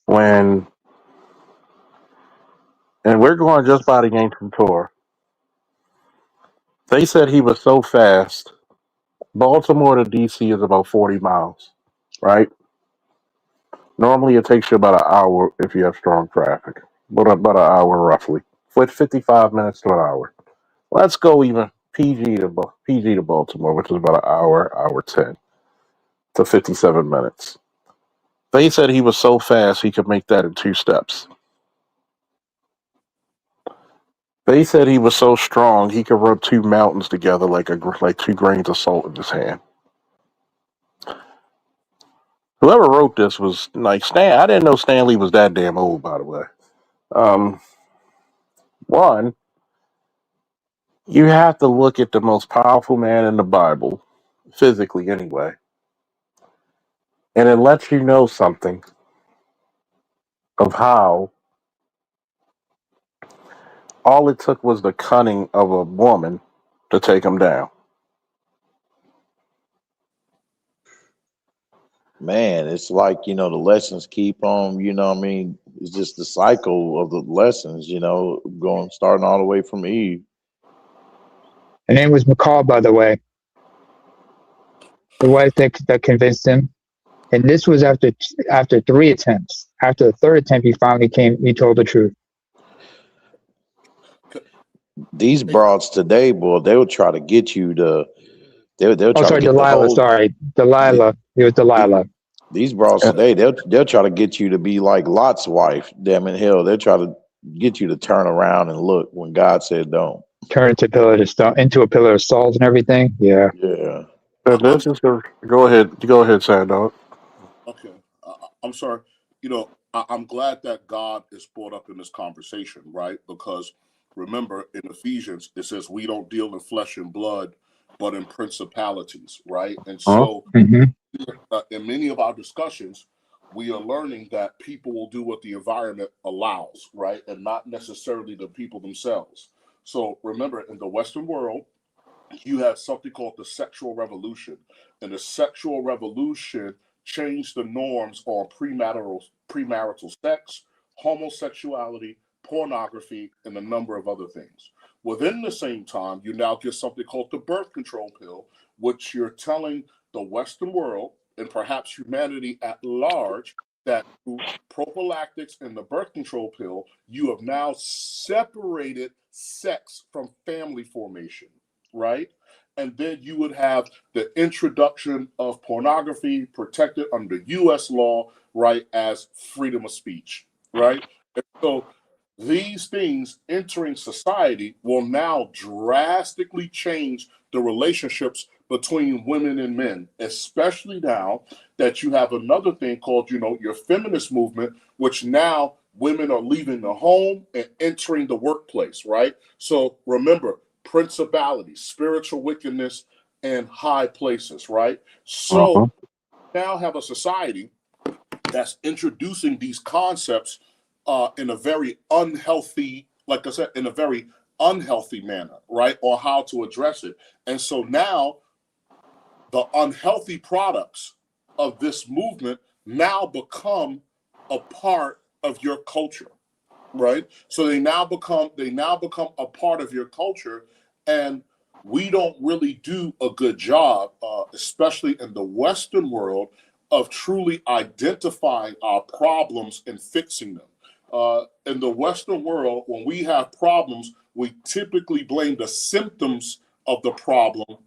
When and we're going just by the ancient Torah. They said he was so fast. Baltimore to DC is about 40 miles, right? Normally it takes you about an hour if you have strong traffic, but about an hour roughly. With 55 minutes to an hour. Let's go even PG to Baltimore, which is about an hour 10 to 57 minutes. They said he was so fast he could make that in 2 steps. They said he was so strong he could rub 2 mountains together like 2 grains of salt in his hand. Whoever wrote this was like Stan. I didn't know Stanley was that damn old, by the way. Um, One, you have to look at the most powerful man in the Bible, physically anyway, and it lets you know something of how all it took was the cunning of a woman to take him down. Man, it's like, the lessons keep on, what I mean? It's just the cycle of the lessons, going, starting all the way from Eve. Her name was McCall, by the way, the wife that convinced him. And this was after 3 attempts. After the 3rd attempt, he told the truth. These broads today, boy, they will try to get you to, they'll Oh, try to sorry, get the Delilah. whole, Sorry, yeah, Delilah. It was Delilah. These bras today, they'll try to get you to be like Lot's wife. Damn it, hell, they'll try to get you to turn around and look when God said don't. Turn into a pillar of salt and everything. Yeah. Yeah. This is go ahead. Go ahead, Sad Dog. Okay, I'm sorry. I'm glad that God is brought up in this conversation, right? Because remember, in Ephesians, it says we don't deal in flesh and blood, but in principalities, right? And Huh? so, Hmm. in many of our discussions, we are learning that people will do what the environment allows, right? And not necessarily the people themselves. So, remember, in the Western world, you have something called the sexual revolution. And the sexual revolution changed the norms on premarital sex, homosexuality, pornography, and a number of other things. Within the same time, you now get something called the birth control pill, which you're telling the Western world and perhaps humanity at large that through prophylactics and the birth control pill, you have now separated sex from family formation, right? And then you would have the introduction of pornography protected under US law, right, as freedom of speech, right? And so these things entering society will now drastically change the relationships between women and men, especially now that you have another thing called, your feminist movement, which now women are leaving the home and entering the workplace, right? So remember, principalities, spiritual wickedness, and high places, right? Uh-huh. So now have a society that's introducing these concepts in a very unhealthy, like I said, in a very unhealthy manner, right? Or how to address it. And so now the unhealthy products of this movement now become a part of your culture, right? So they now become a part of your culture, and we don't really do a good job, especially in the Western world, of truly identifying our problems and fixing them. In the Western world, when we have problems, we typically blame the symptoms of the problem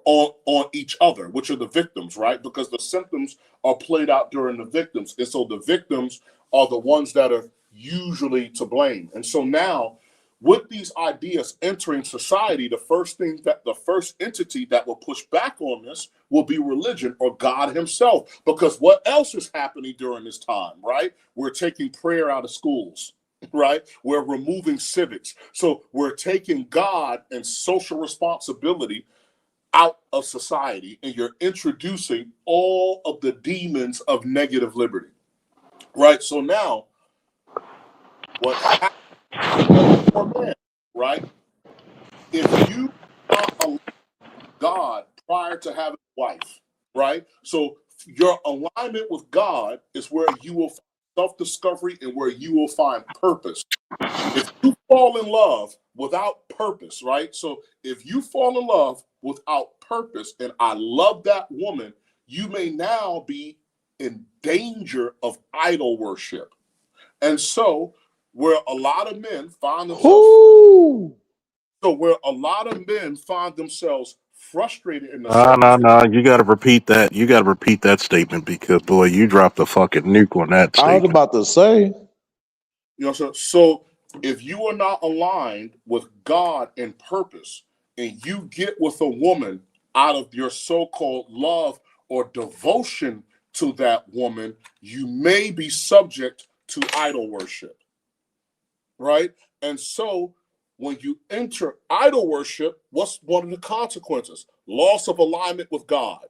on each other, which are the victims, right? Because the symptoms are played out during the victims. And so the victims are the ones that are usually to blame. And so now, with these ideas entering society, the first entity that will push back on this will be religion or God himself. Because what else is happening during this time, right? We're taking prayer out of schools, right? We're removing civics. So we're taking God and social responsibility out of society, and you're introducing all of the demons of negative liberty, right? So now, what happens to a woman or a man, right? If you not allow God prior to having a wife, right? So your alignment with God is where you will find self-discovery and where you will find purpose. If you fall in love without purpose, right? So if you fall in love without purpose, and I love that woman, you may now be in danger of idol worship. And so where a lot of men find themselves, Whoo! frustrated in the No, circumstance. no. You got to repeat that. You got to repeat that statement because boy, you dropped a fucking nuke on that I was statement. about to say, So if you are not aligned with God and purpose, and you get with a woman out of your so-called love or devotion to that woman, you may be subject to idol worship, right? And so when you enter idol worship, what's one of the consequences? Loss of alignment with God,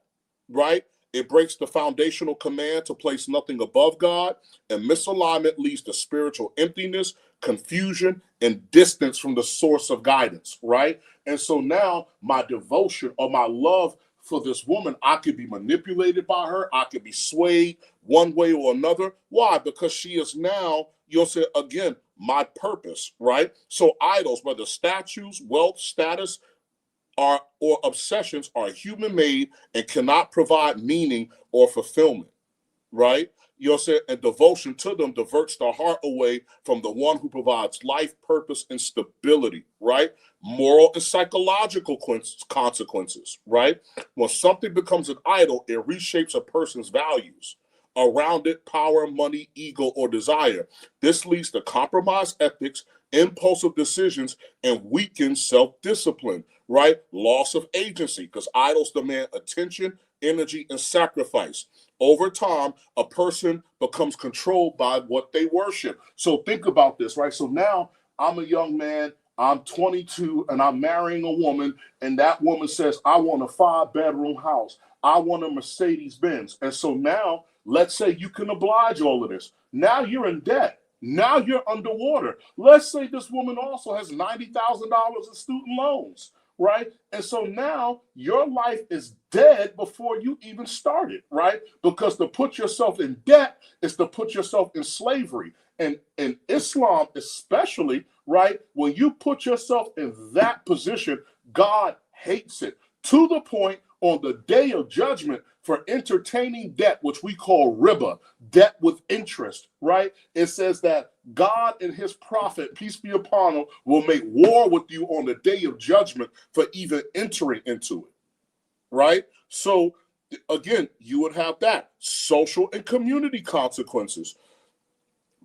right? It breaks the foundational command to place nothing above God, and misalignment leads to spiritual emptiness, confusion, and distance from the source of guidance, right? And so now my devotion or my love for this woman, I could be manipulated by her, I could be swayed one way or another. Why? Because she is now, you'll say again, my purpose, right? So idols, whether statues, wealth, status, are or obsessions, are human made and cannot provide meaning or fulfillment, right? You know what I'm saying? And devotion to them diverts the heart away from the one who provides life, purpose, and stability, right? Moral and psychological consequences, right? When something becomes an idol, it reshapes a person's values. Around it, power, money, ego, or desire. This leads to compromised ethics, impulsive decisions, and weakened self-discipline, right? Loss of agency, because idols demand attention, energy, and sacrifice. Over time, a person becomes controlled by what they worship. So think about this, right? So now I'm a young man, I'm 22, and I'm marrying a woman, and that woman says, I want a 5-bedroom house. I want a Mercedes Benz. And so now, let's say you can oblige all of this. Now you're in debt. Now you're underwater. Let's say this woman also has $90,000 in student loans, right? And so now your life is dead before you even started, right? Because to put yourself in debt is to put yourself in slavery. And in Islam, especially, right, when you put yourself in that position, God hates it, to the point on the day of judgment for entertaining debt, which we call riba, debt with interest, right? It says that God and his prophet, peace be upon him, will make war with you on the day of judgment for even entering into it, right? So again, you would have that. Social and community consequences.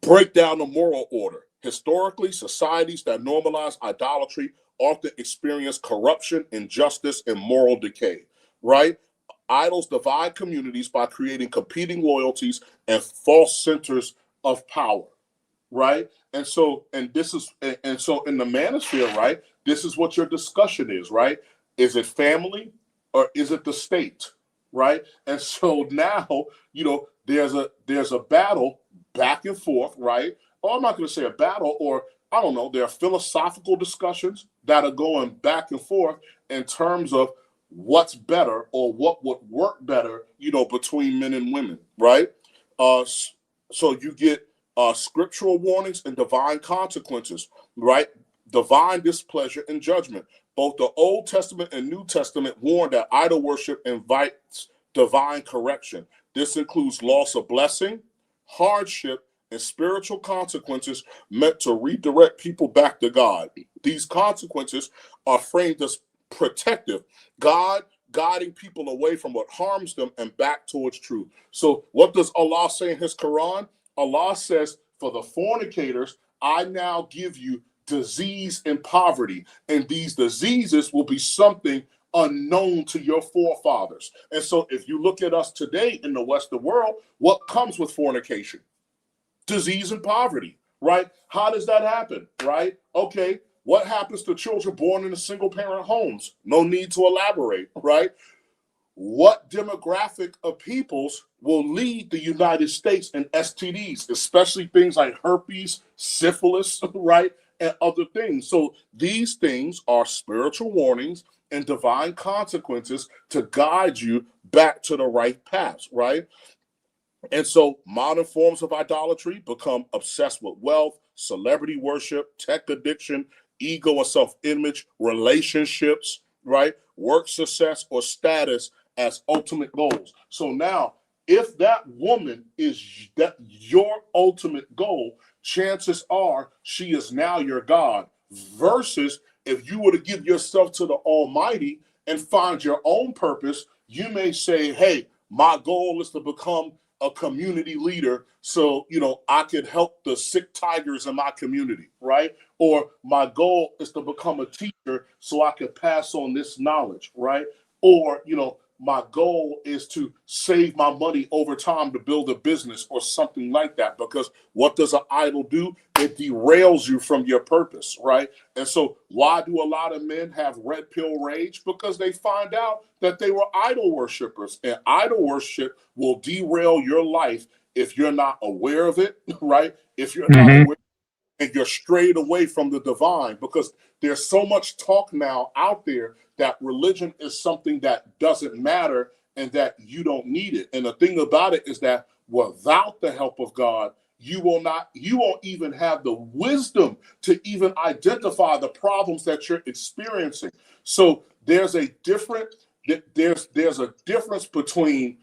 Break down the moral order. Historically, societies that normalize idolatry often experience corruption, injustice, and moral decay, right? Idols divide communities by creating competing loyalties and false centers of power, right? And so in the manosphere, right, this is what your discussion is, right? Is it family or is it the state, right? And so now, there's a battle back and forth, right? Or I'm not going to say a battle, or I don't know, there are philosophical discussions that are going back and forth in terms of what's better or what would work better, between men and women, right? So you get scriptural warnings and divine consequences, right? Divine displeasure and judgment. Both the Old Testament and New Testament warn that idol worship invites divine correction. This includes loss of blessing, hardship, and spiritual consequences meant to redirect people back to God. These consequences are framed as protective, God guiding people away from what harms them and back towards truth. So what does Allah say in his Quran? Allah says, for the fornicators, I now give you disease and poverty. And these diseases will be something unknown to your forefathers. And so if you look at us today in the Western world, what comes with fornication? Disease and poverty, right? How does that happen, right? Okay, what happens to children born in single parent homes? No need to elaborate, right? What demographic of peoples will lead the United States in STDs, especially things like herpes, syphilis, right? And other things. So these things are spiritual warnings and divine consequences to guide you back to the right path, right? And so modern forms of idolatry become obsessed with wealth, celebrity worship, tech addiction, ego or self-image, relationships, right? Work success or status as ultimate goals. So now, if that woman is that your ultimate goal, chances are she is now your God. Versus if you were to give yourself to the Almighty and find your own purpose, you may say, hey, my goal is to become a community leader so I could help the sick tigers in my community, right? Or my goal is to become a teacher so I could pass on this knowledge, right? Or my goal is to save my money over time to build a business or something like that. Because what does an idol do? It derails you from your purpose, right? And so why do a lot of men have red pill rage? Because they find out that they were idol worshipers, and idol worship will derail your life if you're not aware of it, right? If you're not Mm-hmm. aware and you're strayed away from the divine, because there's so much talk now out there that religion is something that doesn't matter and that you don't need it. And the thing about it is that without the help of God, you won't even have the wisdom to even identify the problems that you're experiencing. So there's a difference between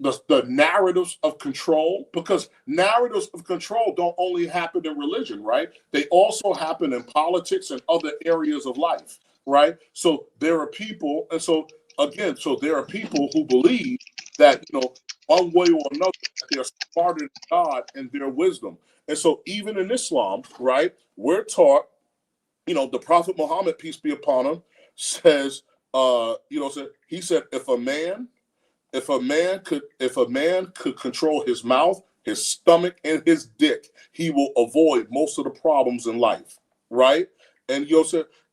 the narratives of control, because narratives of control don't only happen in religion, right? They also happen in politics and other areas of life, right? So there are people, and so again, so there are people who believe that, one way or another, that they're smarter than God and their wisdom. And so even in Islam, right, we're taught, the Prophet Muhammad, peace be upon him, says, he said, if a man could control his mouth, his stomach, and his dick, he will avoid most of the problems in life, right? And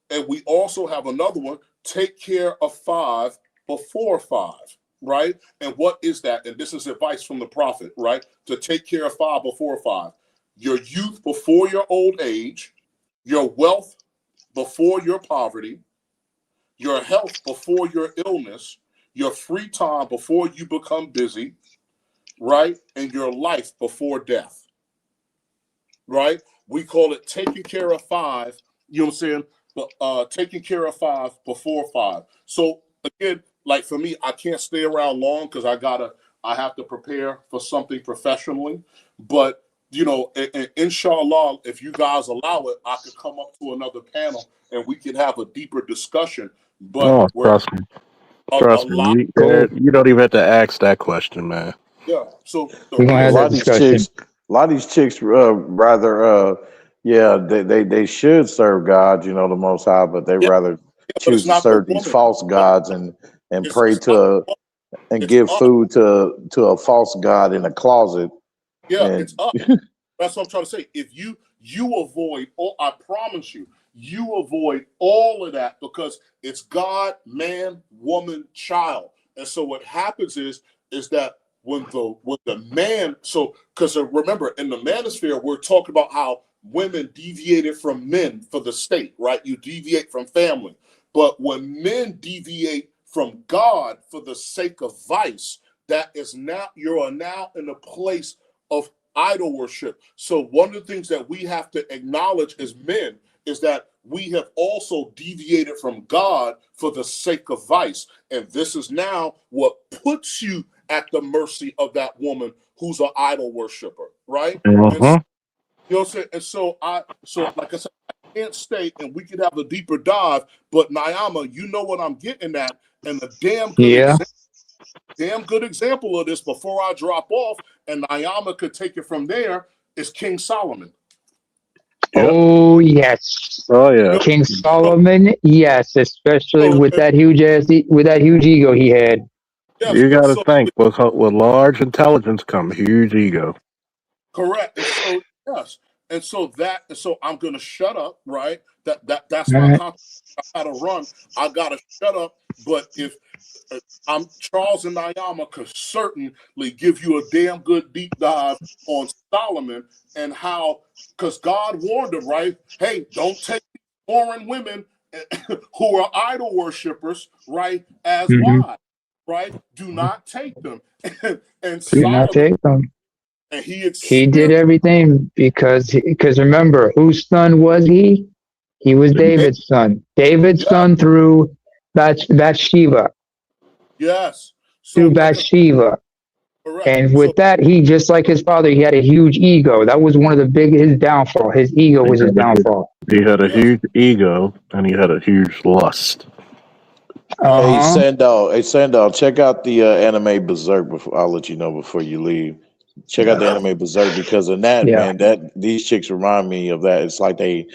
and we also have another one: take care of 5 before 5, right? And what is that? And this is advice from the Prophet, right? To take care of 5 before 5: your youth before your old age, your wealth before your poverty, your health before your illness, your free time before you become busy, right? And your life before death, right? We call it taking care of 5, you know what I'm saying? But taking care of 5 before 5. So again, like for me, I can't stay around long because I have to prepare for something professionally. But inshallah, if you guys allow it, I could come up to another panel and we can have a deeper discussion. But Oh, we're trust me. a Trust lot. me. Cool. You don't even have to ask that question, man. Yeah. So the We're gonna A have reason, lot that of these discussion. chicks, rather, yeah, they should serve God, the Most High, but they yeah, rather yeah, but choose it's to not the serve these woman. false But gods and pray it's not the to woman. and It's give us. food to a false god in a closet. Yeah, And it's us. That's what I'm trying to say. If you avoid all, I promise you avoid all of that because it's God, man, woman, child. And so what happens is that when the man, so because remember in the manosphere we're talking about how women deviated from men for the state, right? You deviate from family, but when men deviate from God for the sake of vice, that is now you are now in a place of idol worship. So one of the things that we have to acknowledge as men is that we have also deviated from God for the sake of vice. And this is now what puts you at the mercy of that woman who's an idol worshiper, right? And so, Uh-huh. you know what I'm saying? And so like I said, I can't stay and we could have a deeper dive, but Nyama, you know what I'm getting at, and a Yeah. damn good example of this before I drop off, and Nyama could take it from there, is King Solomon. Yep. Oh yes. Oh, yeah. You King know, Solomon, yes, especially so, with that huge with that huge ego he had. yes, You and got to so think with large intelligence come huge ego. correct, and so yes, and so I'm gonna shut up, right? That's All my right. content. I gotta run. I gotta shut up. But if I'm Charles and Nyama could certainly give you a damn good deep dive on Solomon and how, because God warned him, right? Hey, don't take foreign women who are idol worshippers, right, as Mm-hmm. wives, right? Do not take them. And Do not Solomon, take them. and he He did experienced everything because remember whose son was he? He was it. David's son. David's Yeah, son Bathsheba, yes. through So, Bathsheba. correct. And So, with that, he just like his father, he had a huge ego. That was one of the his downfall. His ego He was his had a, downfall. he had a yes, huge ego and he had a huge lust. Uh yes, huh. Hey Sandal, check out the anime Berserk. Before I'll let you know before you leave. Check out the yes, anime Berserk because in that Yeah. man, that these chicks remind me of that. It's like they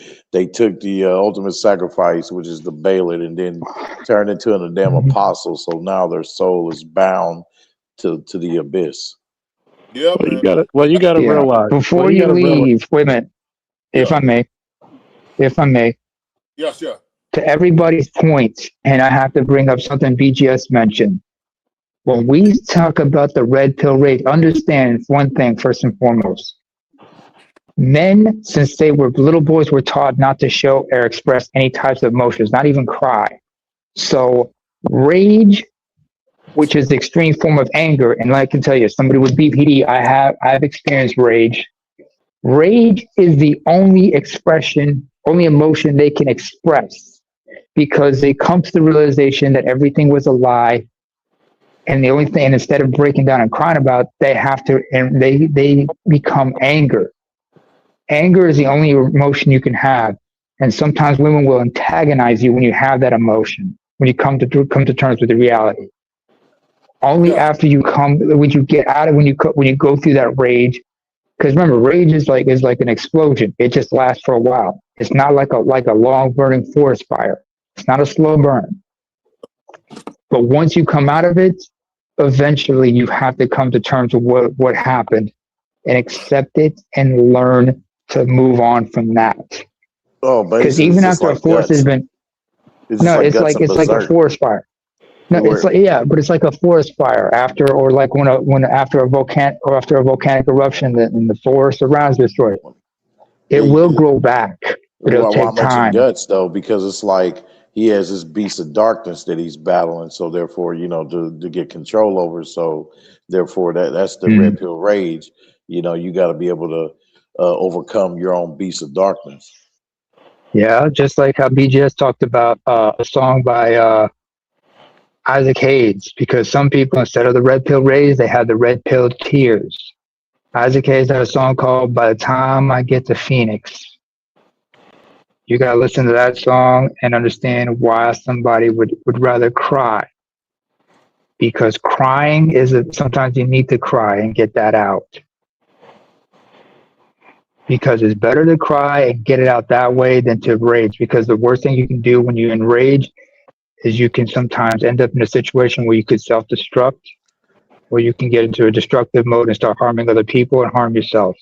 took the ultimate sacrifice, which is the Baalit, and then turned into a damn Mhm. apostle. So now their soul is bound to the abyss. yeah, man. You gotta Yeah. realize. Well, Before you you gotta realize. leave, wait a minute, if Yeah, I may, if I may, yes, yeah. to everybody's point, and I have to bring up something BGS mentioned. When we talk about the red pill rate, understand one thing first and foremost. Men, since they were little boys, were taught not to show or express any types of emotions, not even cry. So rage, which is the extreme form of anger, and I can tell you, somebody with BPD, I've experienced rage. Rage is the only expression, only emotion they can express because they come to the realization that everything was a lie And the only thing, and instead of breaking down and crying about, they have to, and they become anger. Anger is the only emotion you can have, and sometimes women will antagonize you when you have that emotion. When you come to terms with the reality, only Yes. after when you get out of when you go through that rage. Because remember, rage is like an explosion. It just lasts for a while. It's not like a long burning forest fire. It's not a slow burn. But once you come out of it, eventually you have to come to terms with what happened and accept it and learn to move on from that. Oh, Because basically, it's even just after a like forest has guts. been It's just no, like guts and it's like a berserk. forest fire. No, it's Where like yeah, but it's like a forest fire after or like when after a volcanic eruption and the forest around is destroyed. It will yeah, grow back, but it'll why I take mentioned time. guts though, because it's like he has this beast of darkness that he's battling. So therefore, to get control over. So therefore, that's the Mm. red pill rage. You got to be able to overcome your own beast of darkness. Yeah, just like how BGS talked about a song by Isaac Hayes, because some people instead of the red pill rays, they had the red pill tears. Isaac Hayes had a song called "By the Time I Get to Phoenix." You gotta listen to that song and understand why somebody would rather cry. Because crying sometimes you need to cry and get that out. Because it's better to cry and get it out that way than to rage. Because the worst thing you can do when you enrage is you can sometimes end up in a situation where you could self destruct, or you can get into a destructive mode and start harming other people and harm yourself.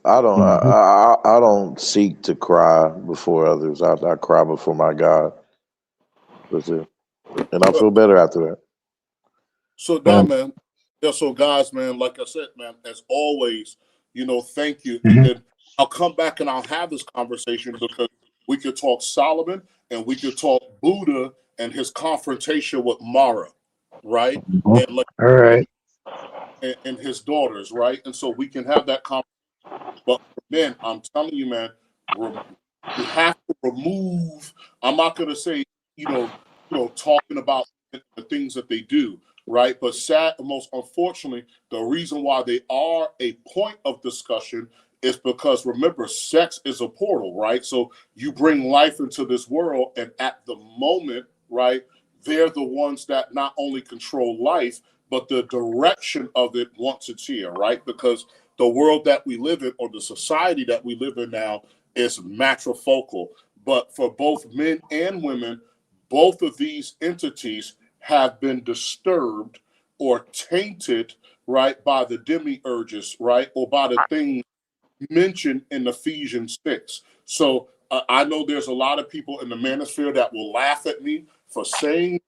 I don't. Mm-hmm. I don't seek to cry before others. I cry before my God. That's it, and I feel better after that. So now, man, yeah, so guys, man, like I said, man, as always, thank you. And Mm-hmm. then I'll come back and I'll have this conversation because we could talk Solomon and we could talk Buddha and his confrontation with Mara, right? And like All right. and his daughters, right? And so we can have that conversation. But men, I'm telling you, man, you have to remove. I'm not going to say, talking about the things that they do, right? But most unfortunately, the reason why they are a point of discussion is because remember, sex is a portal, right? So you bring life into this world, and at the moment, right, they're the ones that not only control life, but the direction of it once it's here, right? Because the world that we live in or the society that we live in now is matrifocal. But for both men and women, both of these entities have been disturbed or tainted, right, by the demiurges, right, or by the things mentioned in Ephesians 6. So I know there's a lot of people in the manosphere that will laugh at me for saying,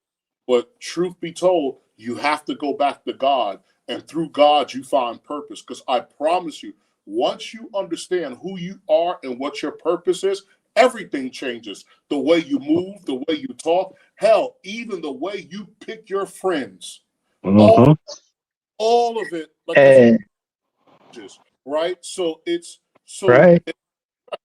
but truth be told, you have to go back to God, and through God, you find purpose. Because I promise you, once you understand who you are and what your purpose is, everything changes. The way you move, the way you talk, hell, even the way you pick your friends. Mm-hmm. All of it, like because And right. So it's so right.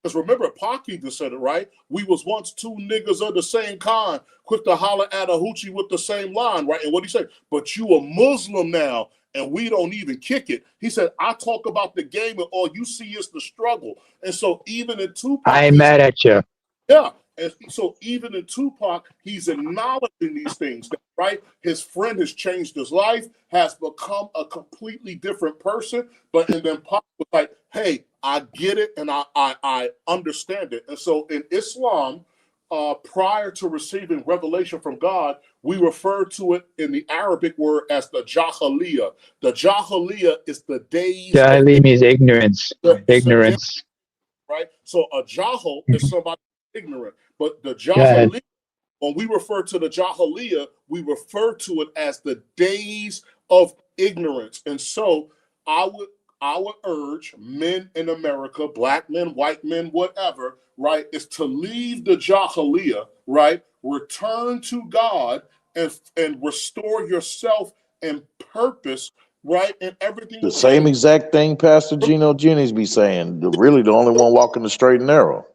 because remember, Pac even said it, right? We was once two niggas of the same kind, quick to holler at a hoochie with the same line, right? And what he said, but you a Muslim now, and we don't even kick it. He said, I talk about the game, and all you see is the struggle. And so even in I Tupac, ain't mad at you. yeah. And so even in Tupac, he's acknowledging these things, right? His friend has changed his life, has become a completely different person. But and then Pac was like, hey, I get it and I understand it. And so in Islam, prior to receiving revelation from God, we refer to it in the Arabic word as the Jahiliyyah. The Jahiliyyah is the days of Jahili means ignorance. yeah, Ignorance. right? So a Jahil is Mhm. somebody ignorant, but the Go ahead. Jahiliyyah, when we refer to the Jahiliyyah, we refer to it as the days of ignorance. And so I would urge men in America, black men, white men, whatever, right, is to leave the Jahiliyyah, right? Return to God and restore yourself and purpose, right? And everything The will same change. exact thing Pastor Geno Jennings be saying. Really, the only one walking the straight and narrow.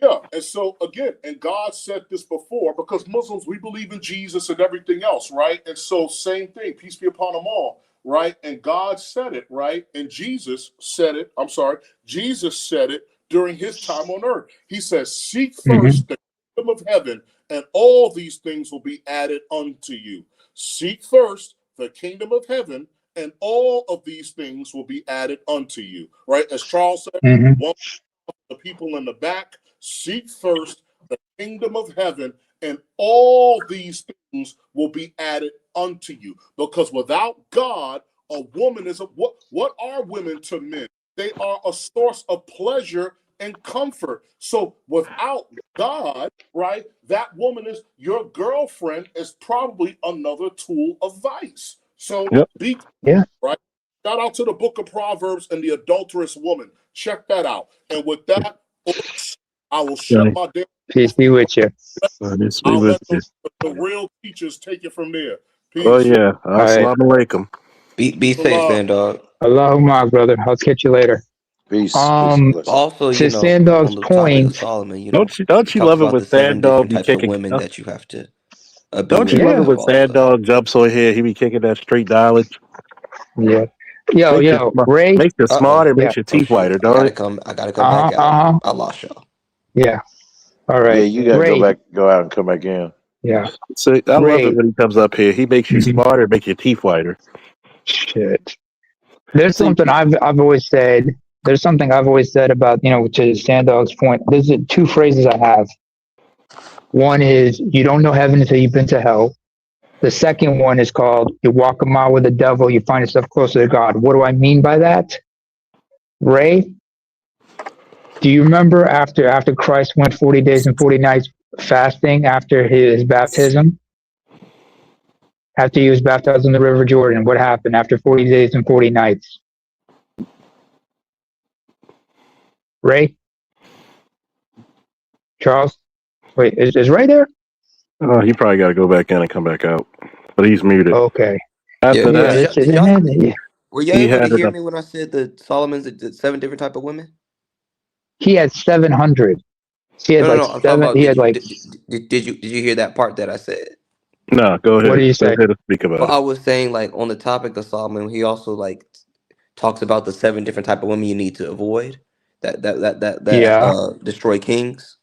Yeah, and so again, and God said this before because Muslims, we believe in Jesus and everything else, right? And so, same thing, peace be upon them all, right? And God said it, right? And Jesus said it, Jesus said it during his time on earth. He says, seek Mm-hmm. first the kingdom of heaven, and all these things will be added unto you. Seek first the kingdom of heaven, and all of these things will be added unto you, right? As Charles said, Mm-hmm. one of the people in the back, seek first the kingdom of heaven, and all these things will be added unto you. Because without God, a woman is a what are women to men? They are a source of pleasure and comfort. So without God, right, that woman is your girlfriend is probably another tool of vice. So Yep. be Yeah. right. Shout out to the book of Proverbs and the adulterous woman. Check that out. And with that, I will shut Right. my damn Peace mouth. be with you. This be I'll with let you. the real teachers take it from there. Oh Peace. yeah. All right. Assalamu alaikum. Be safe, Salam. then, dog. Allahumma, brother. I'll catch you later. Peace. Peace and blessings. Also, To on Sandog's the topic of point, Solomon, Don't he you talks love it about when the seven Sand Dog different be types of kicking? women that you have to be Don't you with love yeah, it when Sand also. Dog jumps on here? He be kicking that straight knowledge. yeah. Yo, Makes you yo, Ray. makes you Uh oh. smarter, Yeah. makes your Oh teeth shoot. whiter, don't it? I gotta come Uh huh. back Uh out. huh. I lost y'all. Yeah. All Yeah, right. you gotta Ray. go out and come back in. Yeah. So I love it Ray. when he comes up here. He makes you Mhm. smarter, make your teeth whiter. Shit. There's See, something I've always said. There's something I've always said about, to Sandog's point. There's two phrases I have. One is you don't know heaven until you've been to hell. The second one is called you walk a mile with the devil, you find yourself closer to God. What do I mean by that? Ray, do you remember after Christ went 40 days and 40 nights fasting after his baptism? After he was baptized in the River Jordan, what happened after 40 days and 40 nights? Ray? Charles? Wait, is Ray there? oh, he probably got to go back in and come back out, but he's muted. Okay. Yeah. After Yeah, that, that's it. Did y'all Yeah. were y'all he able to had it hear up. me when I said that Solomon's the seven different type of women? He had 700. He had like No. I'm talking seven. about He had like, did you hear that part that I said? No, go what ahead. did you Go say? ahead and speak Well, about it. I was saying like on the topic of Solomon, he also like talks about the seven different type of women you need to avoid that Yeah. destroy kings.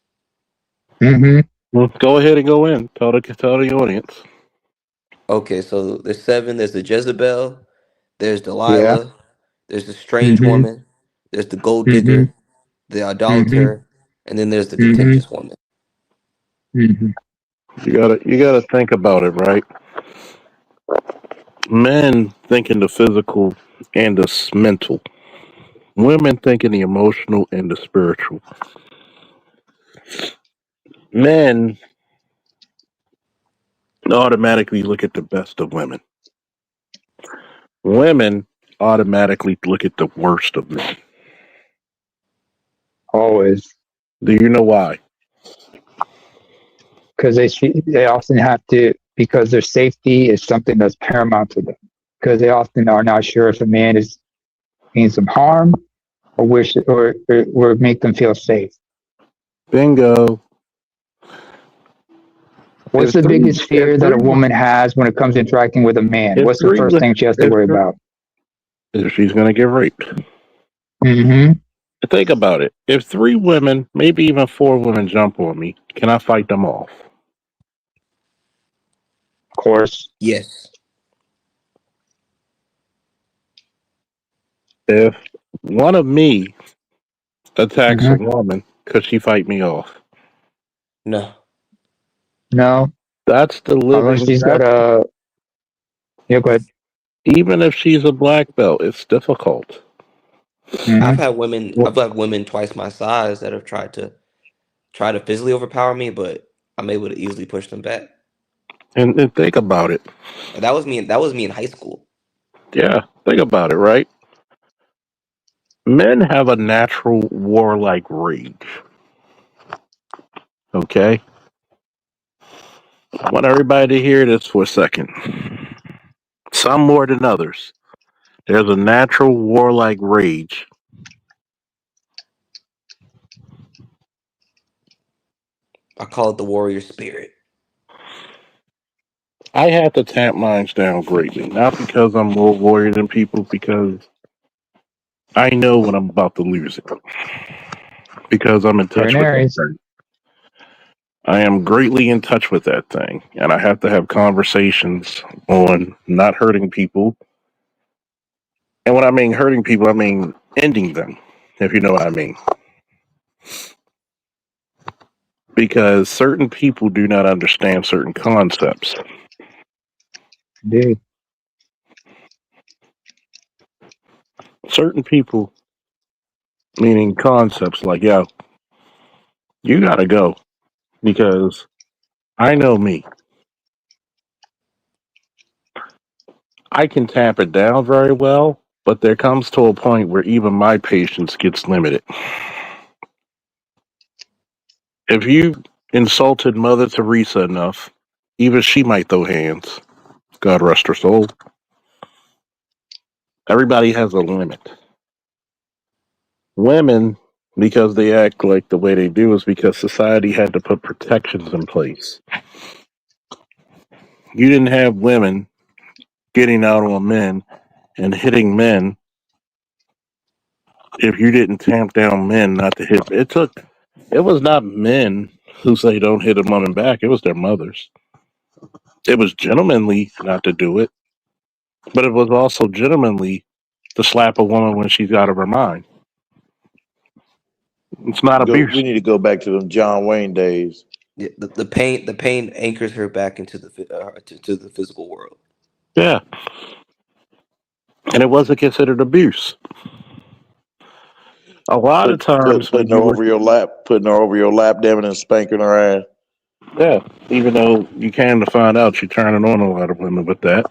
Mm-hmm. Well, go ahead and go in. Tell the audience. Okay, so there's seven. There's the Jezebel. There's Yeah. Delilah. There's the strange Mm-hmm. woman. There's the gold Mm-hmm. digger, the Mm-hmm. idolater, and then there's the Mm-hmm. contentious woman. Mm-hmm. You gotta think about it, right? Men think in the physical and the mental. Women think in the emotional and the spiritual. Men automatically look at the best of women. Women automatically look at the worst of men. Always. Do you know why? Because they often have to, because their safety is something that's paramount to them. Because they often are not sure if a man is means them harm or wish or make them feel safe. Bingo. What's If the three, biggest if fear that a three, woman has when it comes to interacting with a man? if What's the three, first thing she has to if worry three, about? if she's gonna get raped. Mm-hmm. Think about it. If three women, maybe even four women jump on me, can I fight them off? Of course. Yes. If one of me attacks a Mm-hmm. woman, could she fight me off? No. No. That's the Unless living. she's got a, yeah, go ahead. Even if she's a black belt, it's difficult. Mm-hmm. I've had women twice my size that have tried to physically overpower me, but I'm able to easily push them back. And think about it. And that was me in high school. Yeah, think about it, right? Men have a natural warlike rage. Okay? I want everybody to hear this for a second. Some more than others. There's a natural warlike rage. I call it the warrior spirit. I had to tamp mine down greatly, not because I'm more warrior than people, because I know when I'm about to lose it. Because I'm in You're an touch with that Aries. thing. I am greatly in touch with that thing, and I have to have conversations on not hurting people. And when I mean hurting people, I mean ending them, if you know what I mean. Because certain people do not understand certain concepts. Dude. Certain people, meaning concepts, like, yo, you gotta go. Because I know me. I can tamp it down very well, but there comes to a point where even my patience gets limited. If you insulted Mother Teresa enough, even she might throw hands. God rest her soul. Everybody has a limit. Women, because they act like the way they do, is because society had to put protections in place. You didn't have women getting out on men and hitting men if you didn't tamp down men not to hit. It was not men who say don't hit a woman back, it was their mothers. It was gentlemanly not to do it, but it was also gentlemanly to slap a woman when she's out of her mind. It's not Go. abuse. We need to go back to them John Wayne days. Yeah, the pain anchors her back into to the physical world. Yeah. And it wasn't considered abuse. A lot of times when Putting her you were, over your lap, damn it, and spanking her ass. yeah, even though you came to find out you're turning on a lot of women with that,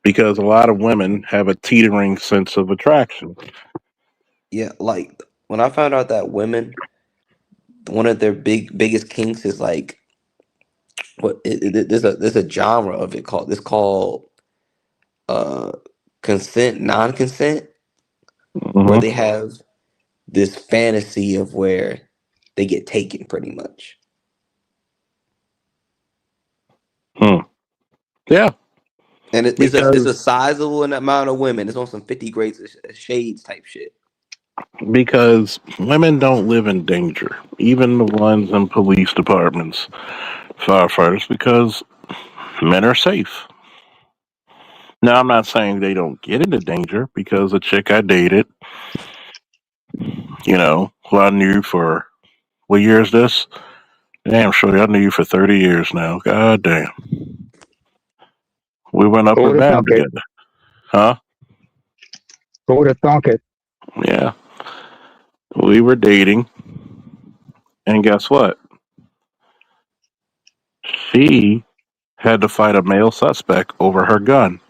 because a lot of women have a teetering sense of attraction. Yeah, like when I found out that women, one of their biggest kinks is like there's a genre of it called uh consent non-consent, where Hmm. they have this fantasy of where they get taken pretty much. Hmm. Yeah, And it's a because sizable amount of women. It's on some 50 grades of shades type shit. because women don't live in danger, even the ones in police departments, firefighters, because men are safe. Now, I'm not saying they don't get into danger, because a chick I dated, who I knew for, what year is this? Damn, sure, I knew you for 30 years now. God damn. We went up Who would and have down thunk it? together. Huh? Who would have thunk it? Yeah. We were dating, and guess what? She had to fight a male suspect over her gun.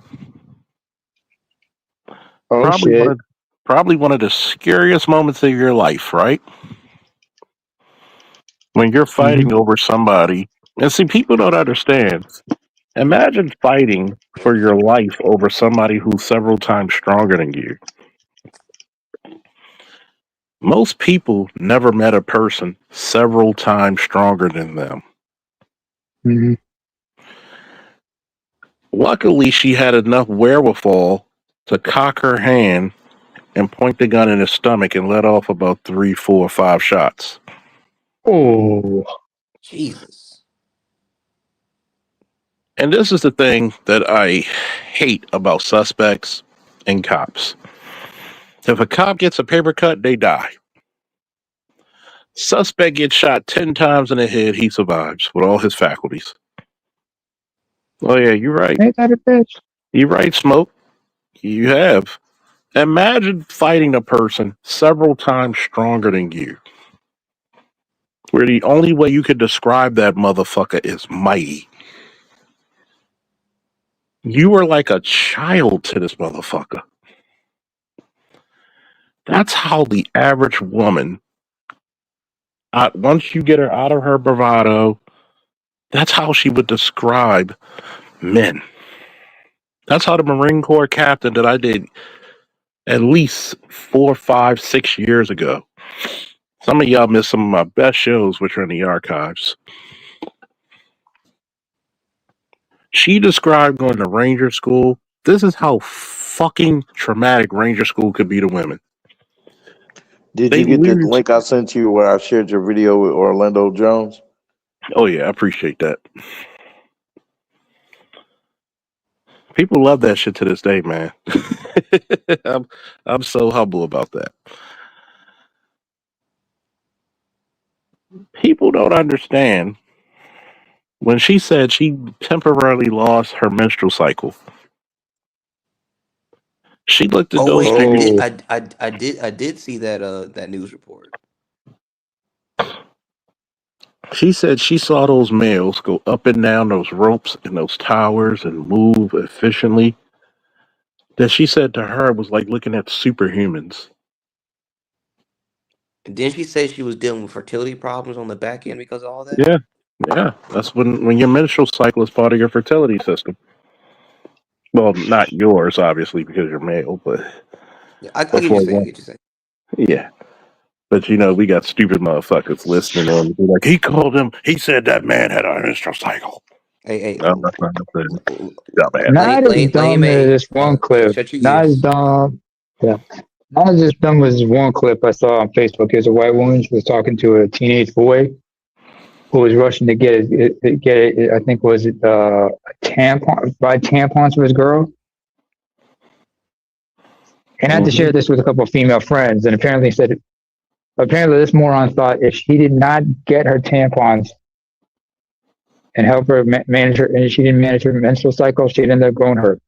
Oh Probably one shit. of probably one of the scariest moments of your life, right? When you're Hmm. fighting over somebody. And see, people don't understand. Imagine fighting for your life over somebody who's several times stronger than you. Most people never met a person several times stronger than them. Hmm. Luckily, she had enough wherewithal to cock her hand and point the gun in his stomach and let off about 3, 4, 5 shots. Oh. Jesus. And this is the thing that I hate about suspects and cops. If a cop gets a paper cut, they die. Suspect gets shot 10 times in the head, he survives with all his faculties. Oh, yeah, you're right. Ain't that a bitch? You're right, Smoke. You have. Imagine fighting a person several times stronger than you, where the only way you could describe that motherfucker is mighty. You were like a child to this motherfucker. That's how the average woman, once you get her out of her bravado, that's how she would describe men. That's how the Marine Corps captain that I did at least 4, 5, 6 years ago. Some of y'all missed some of my best shows, which are in the archives. She described going to Ranger School. This is how fucking traumatic Ranger School could be to women. Did They you get that literally. link I sent you where I shared your video with Orlando Jones? Oh yeah, I appreciate that. People love that shit to this day, man. I'm so humble about that. People don't understand when she said she temporarily lost her menstrual cycle. She looked at Oh those wait, periods. Oh, I did see that that news report. She said she saw those males go up and down those ropes and those towers and move efficiently. That she said to her was like looking at superhumans. And didn't she say she was dealing with fertility problems on the back end because of all that? Yeah, yeah. That's when your menstrual cycle is part of your fertility system. Well, not yours, obviously, because you're male, but Yeah, I get you before saying. I one. get you saying. Yeah. But we got stupid motherfuckers listening on. Be like, he called him. He said that man had a menstrual cycle. Hey, No, that's not the thing. Dumbass. not as Lame dumb as A, this one clip. shut your Not as ears. dumb. Yeah. Not as dumb as this one clip I saw on Facebook. There's a white woman. She was talking to a teenage boy who was rushing to get I think was it a tampon, buy tampons for his girl. And I had to Hmm. share this with a couple of female friends. And apparently this moron thought if she did not get her tampons and help her manage her, and she didn't manage her menstrual cycle, she'd end up growing her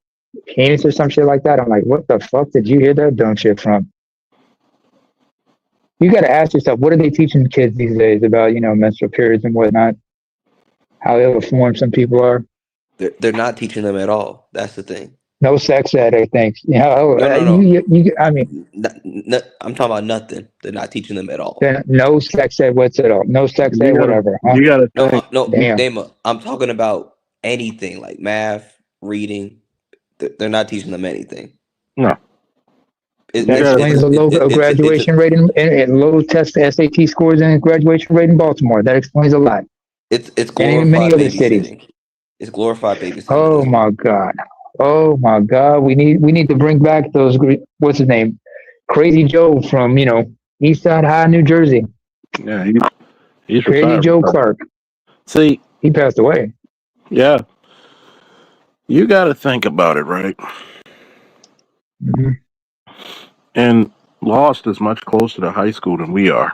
penis or some shit like that. I'm like, what the fuck did you hear that dumb shit from? You got to ask yourself, what are they teaching kids these days about, menstrual periods and whatnot? How ill-informed some people are. They're not teaching them at all. That's the thing. No sex ed, I think. No, no, no. I mean, I'm talking about nothing. They're not teaching them at all. no sex ed what's it all? No sex ed, You gotta, whatever, huh? you gotta No, think. no, Damn. Dama. I'm talking about anything like math, reading. They're not teaching them anything. No, It, you That it's gotta explains it's the think. low it's graduation rate and low test SAT scores and graduation rate in Baltimore. That explains a lot. it's And in many glorified other cities. babysitting. It's glorified babysitting at Oh this point. my God. Oh my God. We need to bring back those, what's his name? Crazy Joe from, East Side High, New Jersey. Yeah, he's Crazy retired. Joe Clark. See, He passed away. yeah, you gotta think about it, right? Mhm. And Lost is much closer to high school than we are.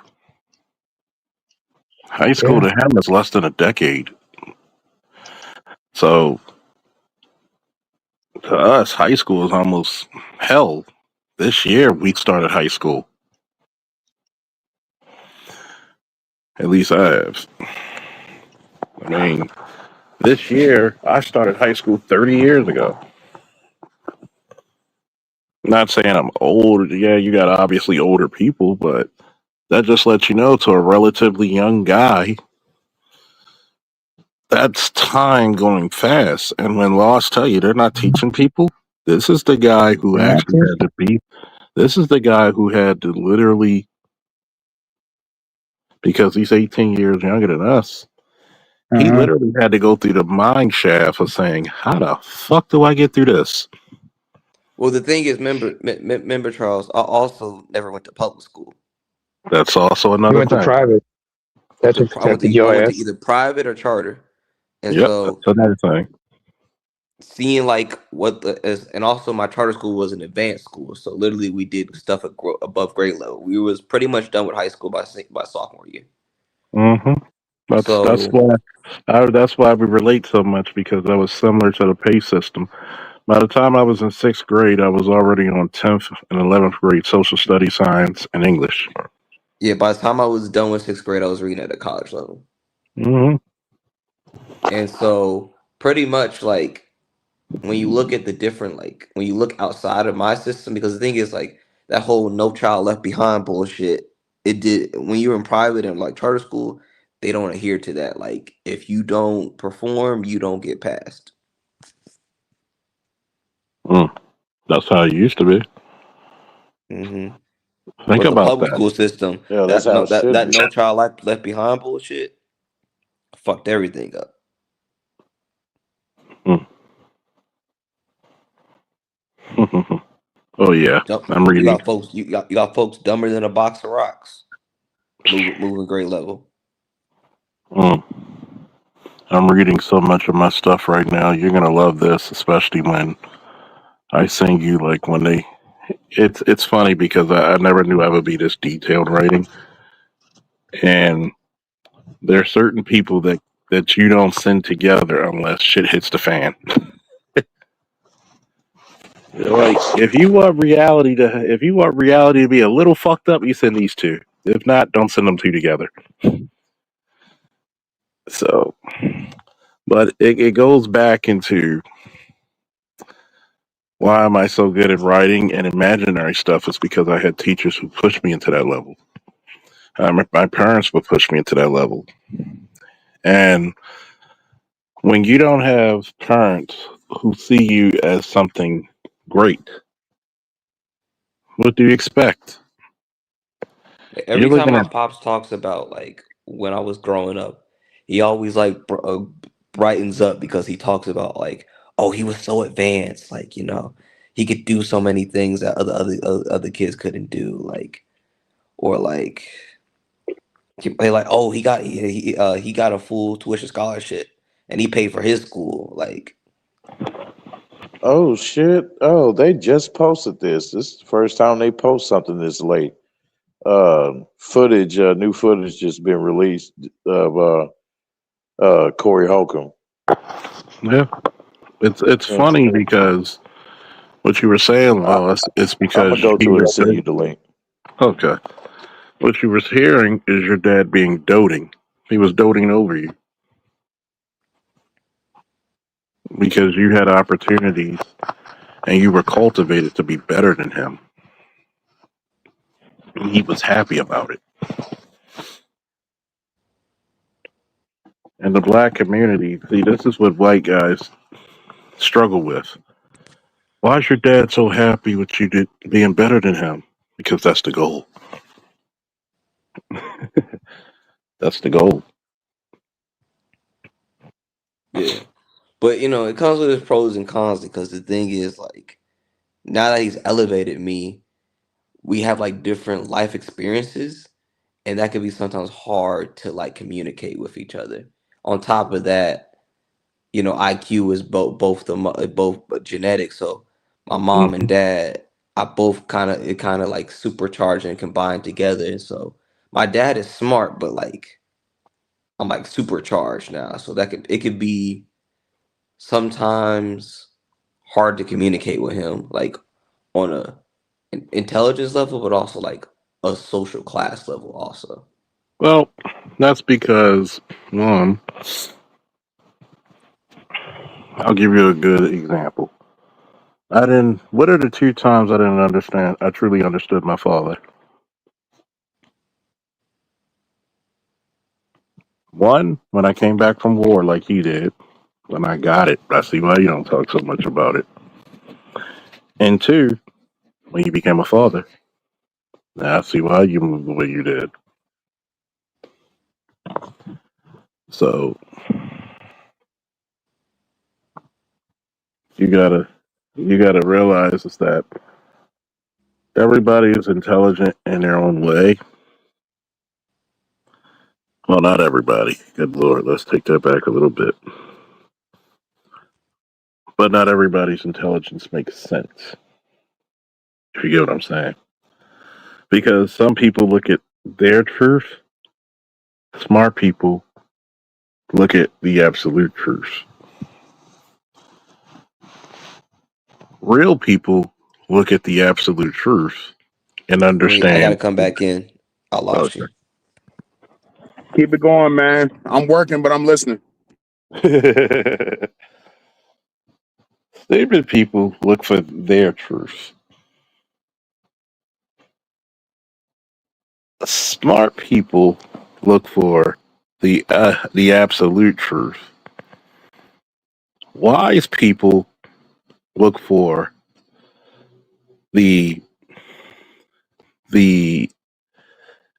High school Yeah. to him is less than a decade. So to us, high school is almost hell. This year we started high school. At least I have. I mean, this year I started high school 30 years ago. Not saying I'm old. Yeah, you got obviously older people, but that just lets you know to a relatively young guy, that's time going fast. And when laws tell you they're not teaching people, this is the guy who They're not actually too. had to be. This is the guy who had to literally, because he's 18 years younger than us, he Uh-huh. literally had to go through the mind shaft of saying, how the fuck do I get through this? Well, the thing is, remember, Charles. I also never went to public school. That's also You another went to thing. private. That's what protected I your went to ass. either private or charter, and Yep, so that's another thing. seeing like and also my charter school was an advanced school, so literally we did stuff above grade level. We was pretty much done with high school by sophomore year. Hmm. That's So why that's why we relate so much, because that was similar to the pay system. By the time I was in sixth grade, I was already on 10th and 11th grade social study, science, and English. yeah, by the time I was done with sixth grade, I was reading at a college level, Hmm. and so pretty much like when you look at the different like when you look outside of my system, because the thing is like that whole no child left behind bullshit, it did when you're in private and like charter school, they don't adhere to that. Like if you don't perform, you don't get passed. Mm, that's how it used to be. Hmm Think was the about public that. school system. Yeah, that's That how no it should that be. no child left behind bullshit fucked everything up. Hmm. Oh yeah, Dumb. I'm You reading. got folks. You got folks dumber than a box of rocks. Moving grade level. Mm. I'm reading so much of my stuff right now. You're gonna love this, especially when I sing you like when they. It's funny because I never knew I would be this detailed writing, and there are certain people that you don't send together unless shit hits the fan. Like if you want reality to be a little fucked up, you send these two. If not, don't send them two together. So, but it goes back into why am I so good at writing and imaginary stuff? It's because I had teachers who pushed me into that level. My parents would push me into that level, and when you don't have parents who see you as something great, what do you expect? You're Every time looking my at pops talks about like when I was growing up, he always like brightens up because he talks about like, oh, he was so advanced, like he could do so many things that other kids couldn't do, like or like they like, oh, he got a full tuition scholarship and he paid for his school, like Oh shit! Oh, they just posted this. This is the first time they post something this late. Footage, new footage just been released of Corey Holcomb. yeah. It's And funny because what you were saying, I, well, it's I'm because gonna go he to it and was send you the link. okay. What you were hearing is your dad being doting. He was doting over you because you had opportunities and you were cultivated to be better than him. And he was happy about it. And the black community, see, this is what white guys struggle with. Why is your dad so happy with you being better than him? Because that's the goal. That's the goal. yeah. But it comes with its pros and cons because the thing is like now that he's elevated me, we have like different life experiences and that can be sometimes hard to like communicate with each other. On top of that, IQ is both genetic. So my mom and Hmm. dad, I both kind of like supercharge and combine together. And so my dad is smart, but like I'm like supercharged now. So it could be sometimes hard to communicate with him, like on a intelligence level, but also like a social class level also. Well, that's because, one, I'll give you a good example. What are the two times I didn't understand? I truly understood my father. One, when I came back from war like he did, when I got it. I see why you don't talk so much about it. And two, when you became a father. Now I see why you moved the way you did. So you gotta you gotta realize is that everybody is intelligent in their own way. Well, not everybody. Good lord, let's take that back a little bit. But not everybody's intelligence makes sense. If you get what I'm saying. Because some people look at their truth, smart people look at the absolute truth. Real people look at the absolute truth and Wait, I gotta understand. come back in. I lost you. Keep it going, man. I'm working, but I'm listening. Okay. Stupid people look for their truth. Smart people look for the absolute truth. Wise people look for the the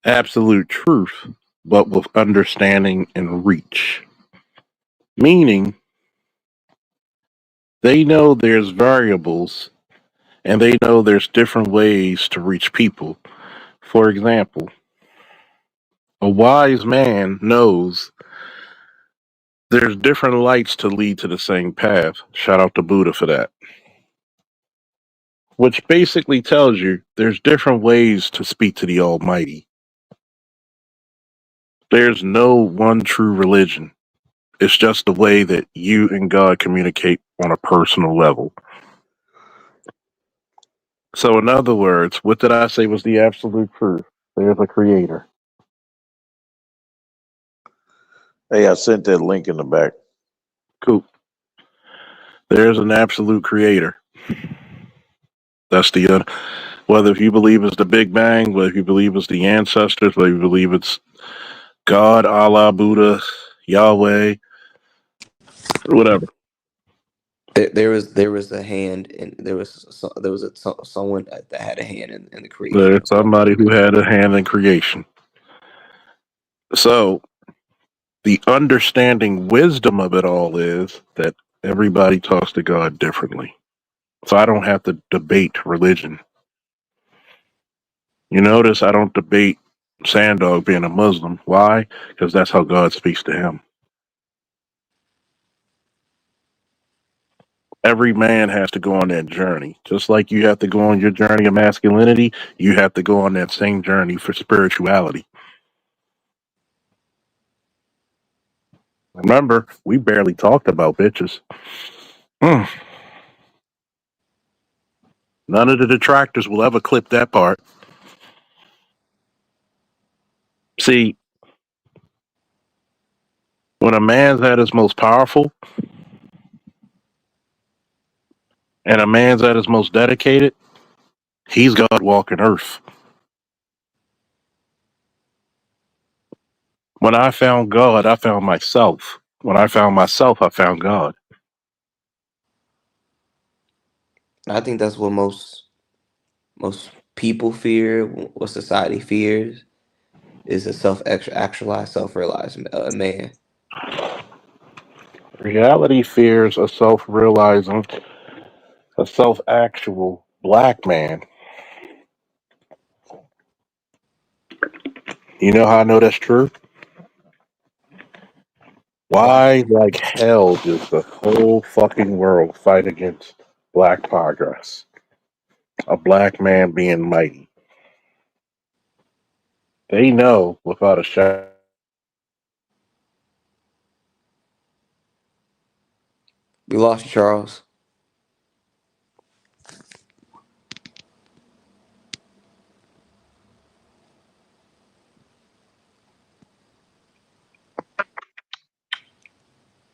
absolute truth, but with understanding and reach. Meaning, they know there's variables and they know there's different ways to reach people. For example, a wise man knows there's different lights to lead to the same path. Shout out to Buddha for that. Which basically tells you there's different ways to speak to the Almighty. There's no one true religion. It's just the way that you and God communicate on a personal level. So, in other words, what did I say was the absolute truth? There's a creator. Hey, I sent that link in the back. Cool. There's an absolute creator. That's the whether if you believe it's the Big Bang, whether you believe it's the ancestors, whether you believe it's God, Allah, Buddha, Yahweh, whatever. There was a hand, and there was someone that had a hand in the creation There's of all. somebody who had a hand in creation. So the understanding wisdom of it all is that everybody talks to God differently. So I don't have to debate religion. You notice I don't debate Sandog being a Muslim. Why? Because that's how God speaks to him. Every man has to go on that journey. Just like you have to go on your journey of masculinity, you have to go on that same journey for spirituality. Remember, we barely talked about bitches. Mm. None of the detractors will ever clip that part. See, when a man's at his most powerful and a man's at his most dedicated, he's God walking earth. When I found God, I found myself. When I found myself, I found God. I think that's what most people fear, what society fears, is a actualized, self-realized man. Reality fears a self realizing, a self actual black man. You know how I know that's true? Why? Why, like hell, does the whole fucking world fight against black progress? A black man being mighty. They know without a shadow. We lost you, Charles.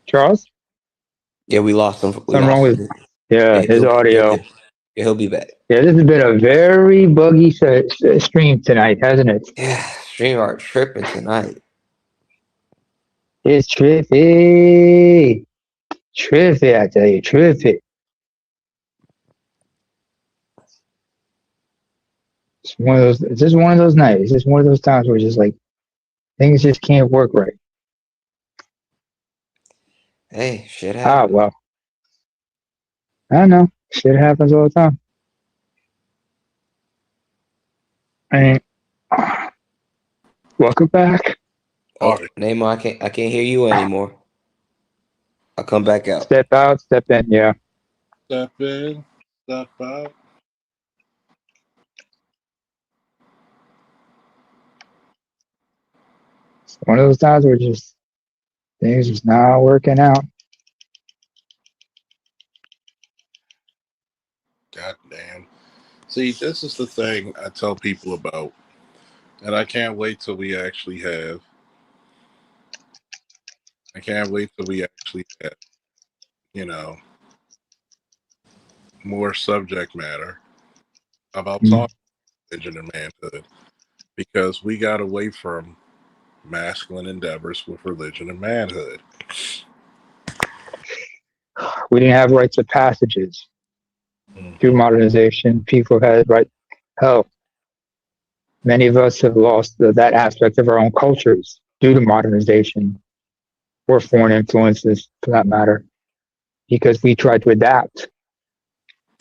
Charles, Yeah, we lost him. We something wrong lost with, him. yeah, Yeah, his audio. he'll be back. Yeah, this has been a very buggy stream tonight, hasn't it? Yeah, StreamYard tripping tonight. It's trippy. Trippy, I tell you, trippy. It's one of those, it's just one of those nights. It's just one of those times where it's just like, things just can't work right. Hey, shit Ah, happens. well, I don't know. Shit happens all the time. I mean, welcome back. Oh, Sorry. Neymar, I can't hear you anymore. I'll come back out. Step out, step in. Yeah. Step in, step out. It's one of those times where just things just not working out. God damn. See, this is the thing I tell people about, and I can't wait till we actually have. I can't wait till we actually have, you know, more subject matter about Mm. talking religion and manhood, because we got away from masculine endeavors with religion and manhood. We didn't have rites of passages through Hmm. modernization. People had right. Hell, Many of us have lost that aspect of our own cultures due to modernization or foreign influences, for that matter, because we tried to adapt,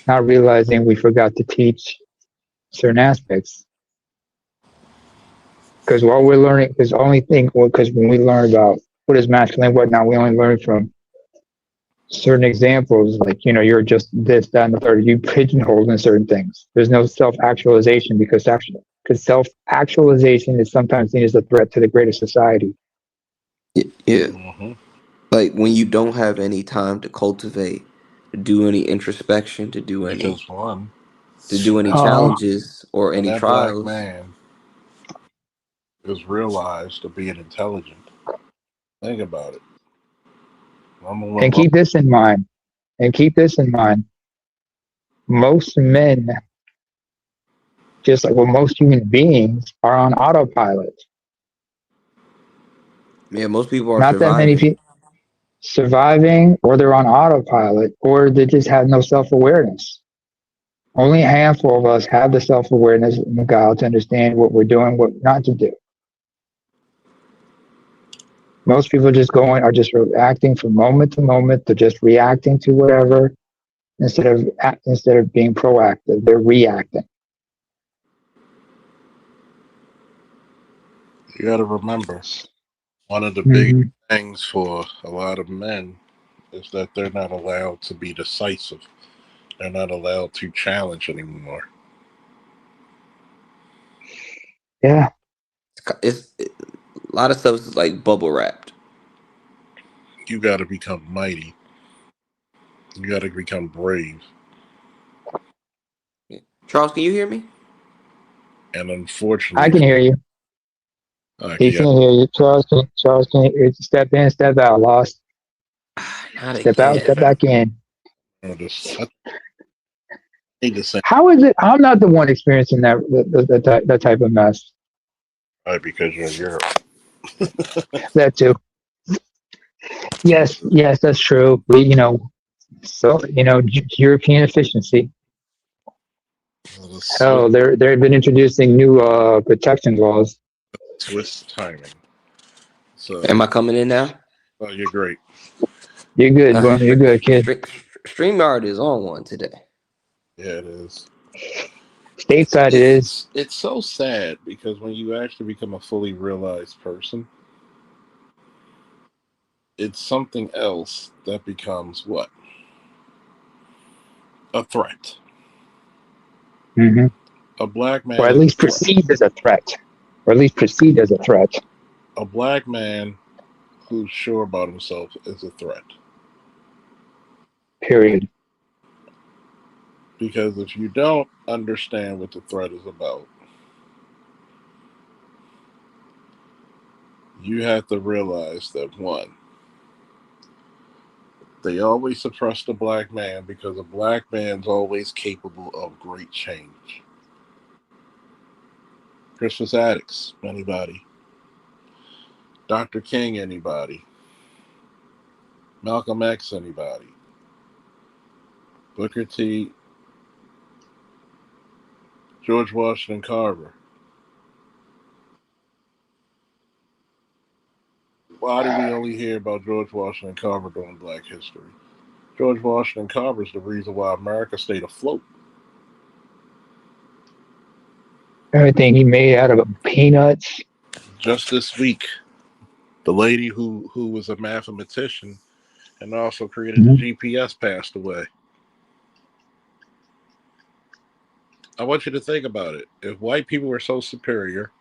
not realizing we forgot to teach certain aspects. Because while we're learning, because the only thing, because when we learn about what is masculine and whatnot, we only learn from certain examples, like, you're just this, that, and the third. You pigeonholed in certain things. There's no self actualization because self actualization is sometimes seen as a threat to the greater society. Yeah. Hmm. Like when you don't have any time to cultivate, to do any introspection, Because one, to do any Uh, challenges or when any that black trials. man is realized to be an intelligent, think about it. Number one, and keep this in mind. And keep this in mind. Most men, just like most human beings, are on autopilot. Yeah, most people are Not that many surviving. people surviving, or they're on autopilot, or they just have no self awareness. Only a handful of us have the self awareness and the guile to understand what we're doing, what not to do. Most people are just reacting from moment to moment. They're just reacting to whatever instead of being proactive. They're reacting. you got to remember, one of the big Hmm. things for a lot of men is that they're not allowed to be decisive. They're not allowed to challenge anymore. Yeah, A lot of stuff is like bubble wrapped. You got to become mighty. You got to become brave. Yeah. Charles, can you hear me? And I unfortunately, can hear you. He yeah, can hear you. Charles can hear you. Step in, step out. Lost. Not Step out, again. step back in. I need to say How is it? I'm not the one experiencing that type of mess. right because you're in Europe. That too. Yes, yes, that's true. European efficiency. The Hell, they've been introducing new protection laws. Swiss timing. So, Am I coming in now? oh, you're great. You're good, bro. You're good, kid. StreamYard is on one today. Yeah, it is. Stateside it is. It's so sad because when you actually become a fully realized person, it's something else that becomes what? A threat. Hmm. A black Or man at is a least threat. perceived as a threat. Or at least perceived as a threat. A black man who's sure about himself is a threat. Period. Because if you don't understand what the threat is about, you have to realize that one, they always suppress the black man because a black man's always capable of great change. Christmas Addicts, anybody? Dr. King, anybody? Malcolm X, anybody? Booker T, George Washington Carver. Why do we only hear about George Washington Carver during Black History? George Washington Carver is the reason why America stayed afloat. Everything he made out of peanuts. Just this week, the lady who was a mathematician and also created the Mhm. GPS passed away. I want you to think about it. If white people were so superior,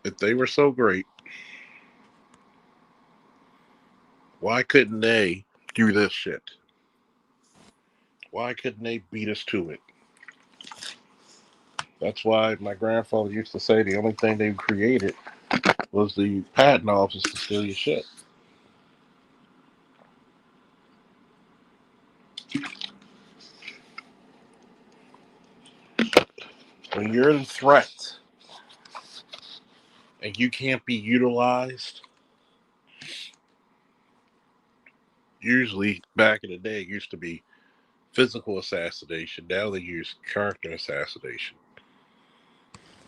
if they were so great, why couldn't they do this shit? Why couldn't they beat us to it? That's why my grandfather used to say the only thing they created was the patent office to steal your shit. When you're the threat and you can't be utilized, usually back in the day it used to be physical assassination. Now they use character assassination.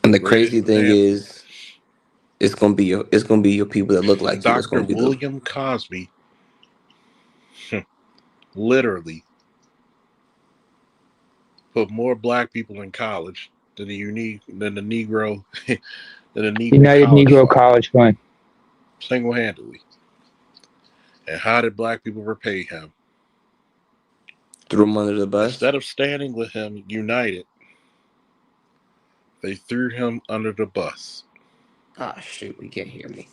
And the crazy thing is, it's gonna be your people that look like you. That's Dr. gonna be the William Cosby literally put more black people in college than the Negro United College Negro Fund, College Fund. single-handedly. And how did black people repay him? threw them under the bus. Instead of standing with him united, they threw him under the bus. Ah, shoot, you can't hear me.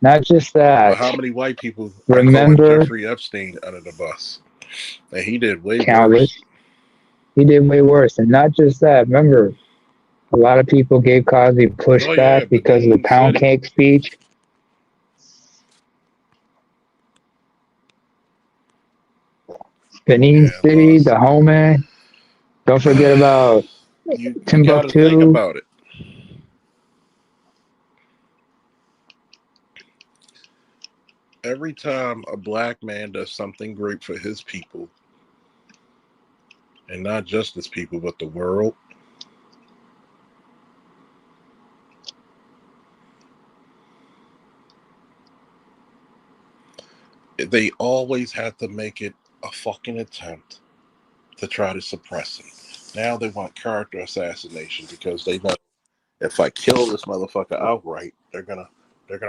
Not just But that. how many white people are throwing Remember, Jeffrey Epstein under the bus? And he did way countless. worse. He did way worse. And not just that. Remember, a lot of people gave Cosby Oh yeah, pushback but because of the then pound said cake speech. Benin yeah, City, lost. the homeland. Don't forget about You got to think Timbuktu. about it. Every time a black man does something great for his people, and not just his people, but the world, they always have to make it a fucking attempt to try to suppress him. Now they want character assassination because they know if I kill this motherfucker outright, they're gonna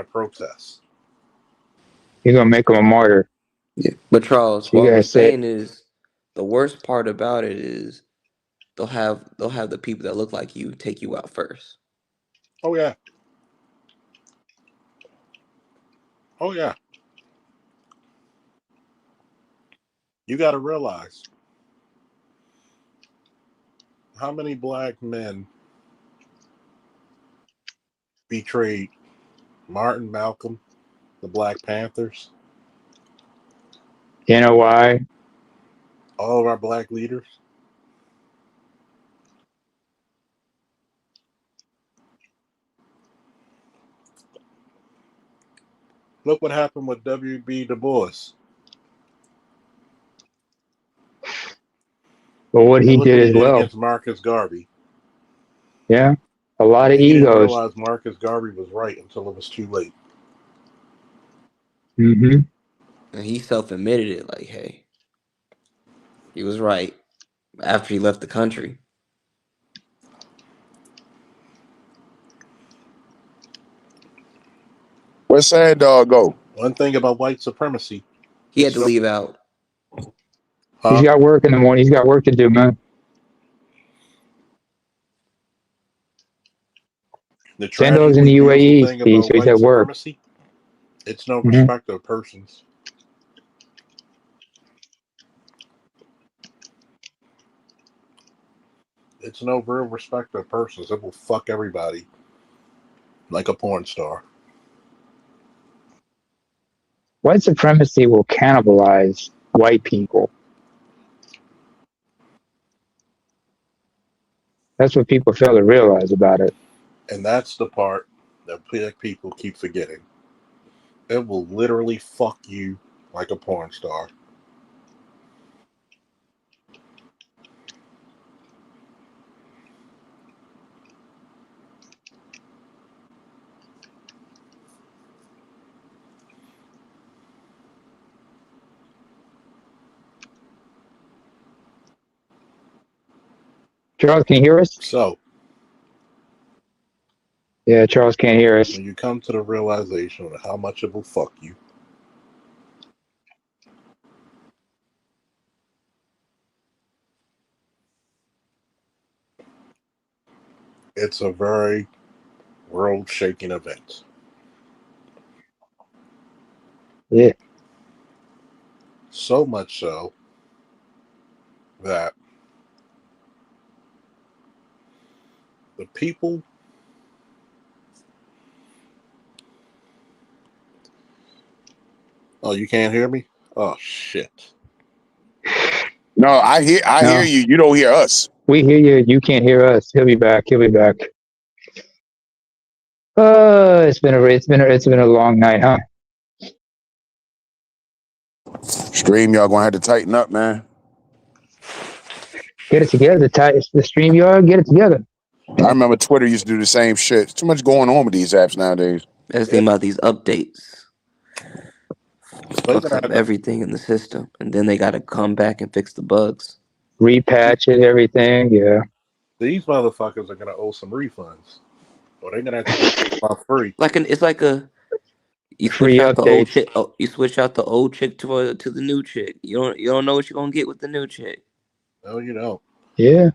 protest. You're gonna make him a martyr. Yeah. But Charles, So you what we're gotta say, saying is, the worst part about it is they'll have the people that look like you take you out first. Oh yeah, oh yeah. You got to realize how many black men betrayed Martin, Malcolm, the Black Panthers, you know why? all of our black leaders. Look what happened with W.B. Du Bois. But what And he look did what he as did well. against Marcus Garvey. Yeah. A lot of And he didn't egos. realize Marcus Garvey was right until it was too late. Mm-hmm. And he self-admitted it, like, hey, he was right after he left the country. Where's Sad Dog go? One thing about white supremacy, He had it's to no, leave out. He's huh? got work in the morning. He's got work to do, man. The Sandog's in tragically the beautiful UAE, thing about so he's white at work. supremacy, it's no Mm-hmm. respect of persons. It's no real respect of persons. It will fuck everybody like a porn star. White supremacy will cannibalize white people. That's what people fail to realize about it. And that's the part that black people keep forgetting. It will literally fuck you like a porn star. Charles, can you hear us? So, Yeah, Charles can't hear us. when you come to the realization of how much it will fuck you, it's a very world shaking event. Yeah. So much so that the people, oh, you can't hear me? Oh, shit. No, I hear No, you. You don't hear us. we hear you. You can't hear us. He'll be back. He'll be back. It's been a long night, huh? Stream, y'all gonna have to tighten up, man. Get it together. The StreamYard. Get it together. I remember Twitter used to do the same shit. Too much going on with these apps nowadays. That's the thing about these updates. They're Fucks gonna up have to, everything in the system, and then they got to come back and fix the bugs. Repatch it. Everything. Yeah. these motherfuckers are gonna owe some refunds, or they're gonna have to get off free. It's like you switch Free out the old updates. chick. Oh, you switch out the old chick to the new chick. You don't know what you're gonna get with the new chick. No, you don't. Yeah.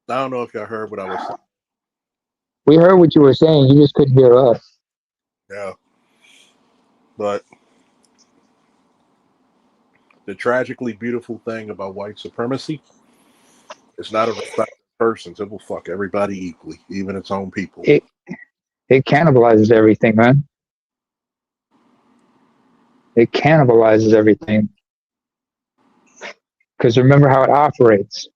I don't know if y'all heard what I was saying. We heard what you were saying. You just couldn't hear us. Yeah, but the tragically beautiful thing about white supremacy, it's not a respect of persons. It will fuck everybody equally, even its own people. It cannibalizes everything, man. It cannibalizes everything. Because remember how it operates.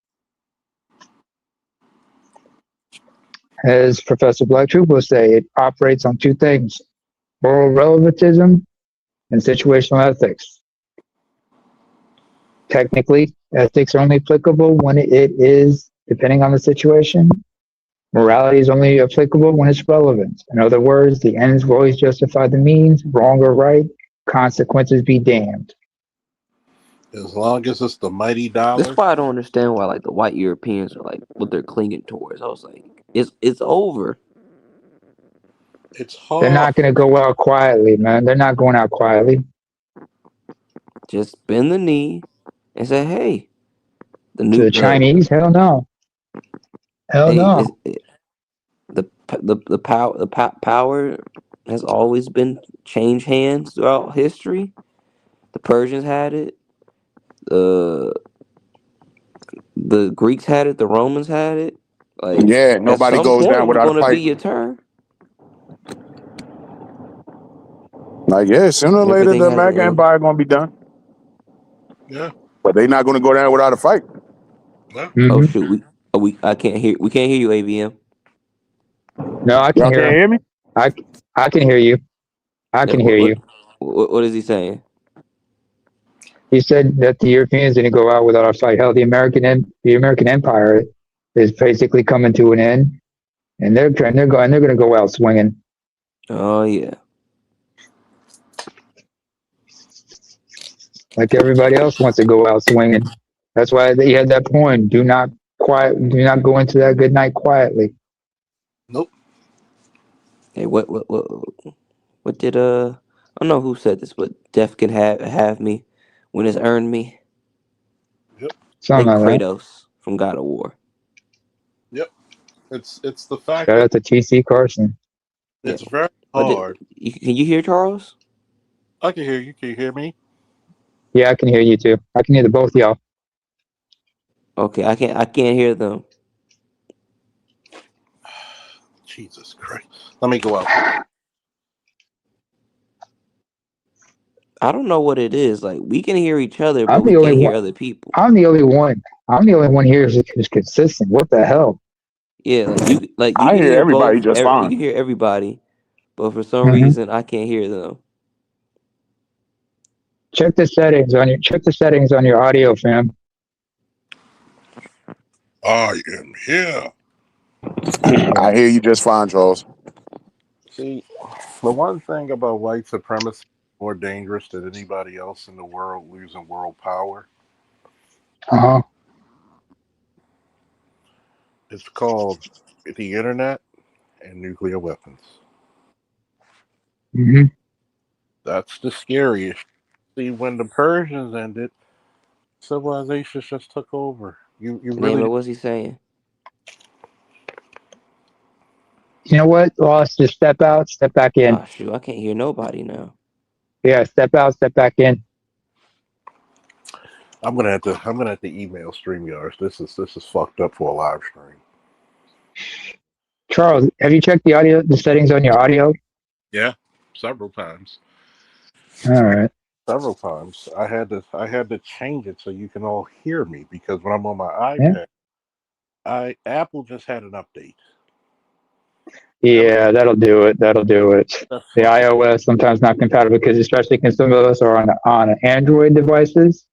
As Professor Black Troop will say, it operates on two things: moral relativism and situational ethics. Technically, ethics are only applicable when it is, depending on the situation. Morality is only applicable when it's relevant. In other words, the ends will always justify the means, wrong or right, consequences be damned. As long as it's the mighty That's dollar, why I don't understand why like the white Europeans are like what they're clinging towards. I was like, it's over. it's They're hard. not going to go out quietly, man. They're not going out quietly. Just bend the knee and say, hey, the To new the Chinese, hell no. Hell hey no. the power has always been change hands throughout history. The Persians had it. The the Greeks had it. The Romans had it. Like Yeah, at nobody some goes point, it down was without a going to be fight. your turn. Like, yeah, sooner or later Everything the has an American end. Empire gonna be done. Yeah, But they're not gonna go down without a fight. yeah. Oh Hmm. shoot, I can't hear. We can't hear you, ABM. No, I can Y'all hear can't him. hear me? I can hear you. I Yeah, can hear you. what is he saying? He said that the Europeans didn't go out without a fight. Hell, the American Empire is basically coming to an end, and they're going to go out swinging Oh yeah. like everybody else wants to go out swinging. That's why they had that point: do not go into that good night quietly. Nope. Hey, what did I don't know who said this, but death can have me when it's earned me. Yep. I Something think like that. Kratos from God of War. Yep. It's the fact Shout that out to T.C. Carson. Yeah. it's very But hard. can you hear Charles? I can hear you. Can you hear me? Yeah, I can hear you too. I can hear the both of y'all. Okay, I can't hear them. Jesus Christ. Let me go out for a I don't know what it is. Like we can hear each other, but I'm we the only can't hear one. other people. I'm the only one. I'm the only one here who's consistent. What the hell? Yeah, like you I can hear hear everybody both. just You fine. can hear everybody, but for some Hmm. reason I can't hear them. Check the settings on your audio, fam. I am here. I hear you just fine, Charles. See, the one thing about white supremacy more dangerous than anybody else in the world losing world power Uh huh. is called the internet and nuclear weapons. Hmm. That's the scariest. See, when the Persians ended, civilizations just took over. You Name it. really What's he saying? You know what? Lost. Just step out, step back in. Ah, shoot, I can't hear nobody now. Yeah, step out, step back in. I'm gonna have to email StreamYards. This is fucked up for a live stream. Charles, have you checked the settings on your audio? Yeah, several times. All right. Several times. I had to change it so you can all hear me because when I'm on my Yeah. iPad, Apple just had an update. Yeah, that'll do it. That'll do it. That's The fucking iOS sometimes not compatible because especially because some of us are on Android devices.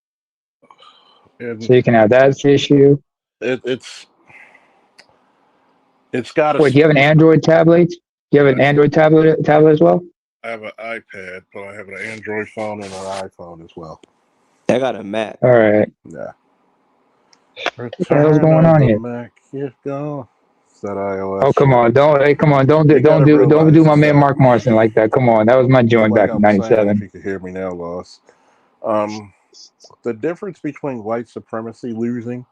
And So you can have that issue. it, it's it's got a. What, do you have an Android tablet? Do you have an Android tablet as well? I have an iPad, but I have an Android phone and an iPhone as well. I got a Mac. All right. Yeah. What the hell's Return going of on the here? Mac. Get going. It's that iOS Oh, come shit. on. Don't, hey, come on. You gotta Don't do realize my is man that, Mark Morrison like that. Come on. That was my joint like back in I'm saying, if '97. you could hear me now, Loss. Um, the difference between white supremacy losing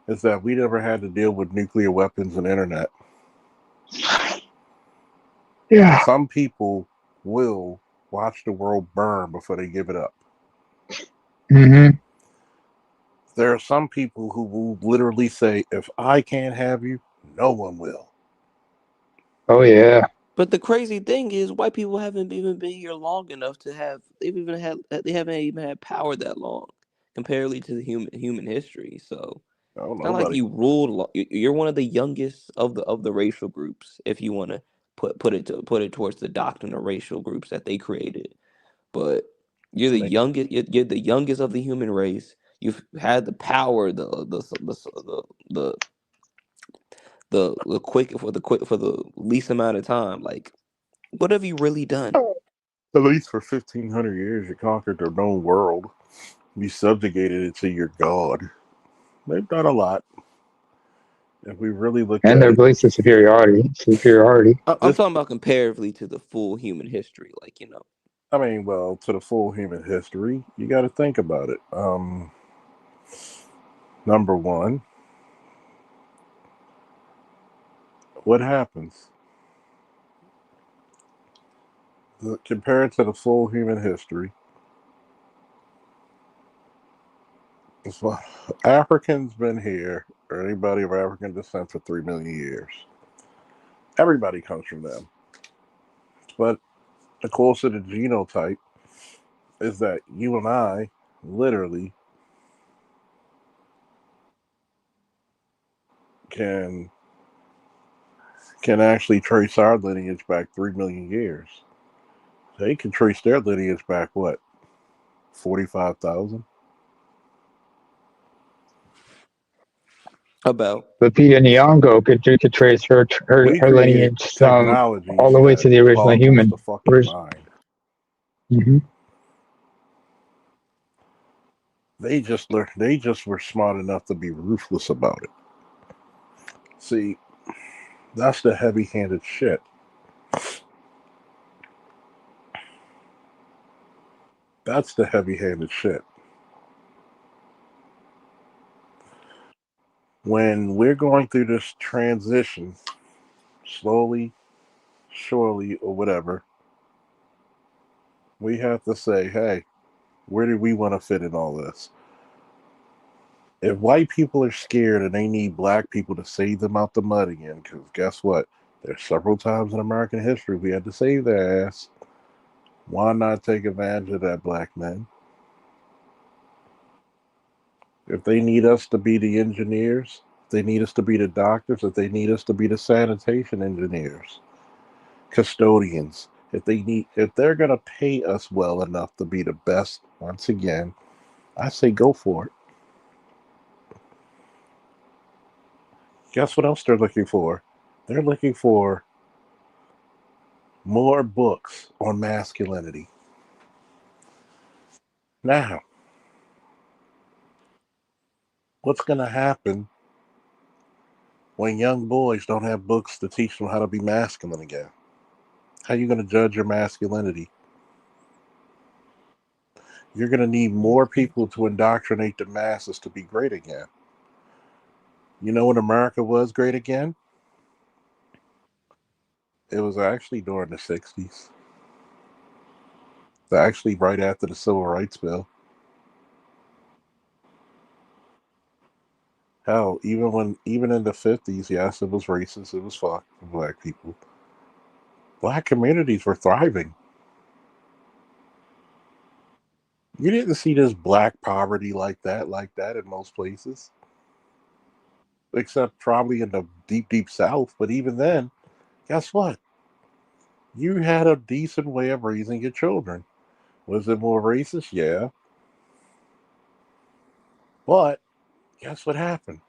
is that we never had to deal with nuclear weapons and internet. Yeah. Some people will watch the world burn before they give it up. Mm-hmm. There are some people who will literally say, if I can't have you, no one will. Oh, yeah. But the crazy thing is, white people haven't even been here long enough to have. They haven't even had power that long, comparatively to the human history. So No, it's not like nobody. you ruled. You're one of the youngest of the racial groups, if you want to put it towards the doctrine of racial groups that they created. But you're the They, youngest. You're the youngest of the human race. You've had the power, the quick for the least amount of time. Like, what have you really done? at least for 1,500 years, you conquered the known world. You subjugated it to your god. They've done a lot. If we really look And at their it, beliefs of superiority. Superiority. I'm this, talking about comparatively to the full human history. Like, I mean, well, to the full human history, you got to think about it. Number one, what happens? Compared to the full human history, so Africans been here, or anybody of African descent, for 3 million years. Everybody comes from them. But the closer the genotype is that you and I literally can can actually trace our lineage back 3 million years. They can trace their lineage back what, 45,000? about Lupita Nyong'o could trace We her created lineage all technologies the way that to the original boggles the human. fucking mind. Mm-hmm. They just were smart enough to be ruthless about it. See, that's the heavy-handed shit. That's the heavy-handed shit. When we're going through this transition, slowly, surely, or whatever, we have to say, hey, where do we want to fit in all this? If white people are scared and they need black people to save them out the mud again, because guess what? There's several times in American history we had to save their ass. Why not take advantage of that, black men? If they need us to be the engineers, if they need us to be the doctors, if they need us to be the sanitation engineers, custodians, if they're gonna pay us well enough to be the best, once again, I say go for it. Guess what else they're looking for? They're looking for more books on masculinity. Now, what's gonna happen when young boys don't have books to teach them how to be masculine again? How are you gonna judge your masculinity? You're going to need more people to indoctrinate the masses to be great again. You know when America was great again? It was actually during the 60s. Actually, right after the Civil Rights Bill. Hell, even in the 50s, yes, it was racist. It was fucked for black people. Black communities were thriving. You didn't see this black poverty like that in most places, except probably in the deep, deep South. But even then, guess what? You had a decent way of raising your children. Was it more racist? Yeah. But guess what happened?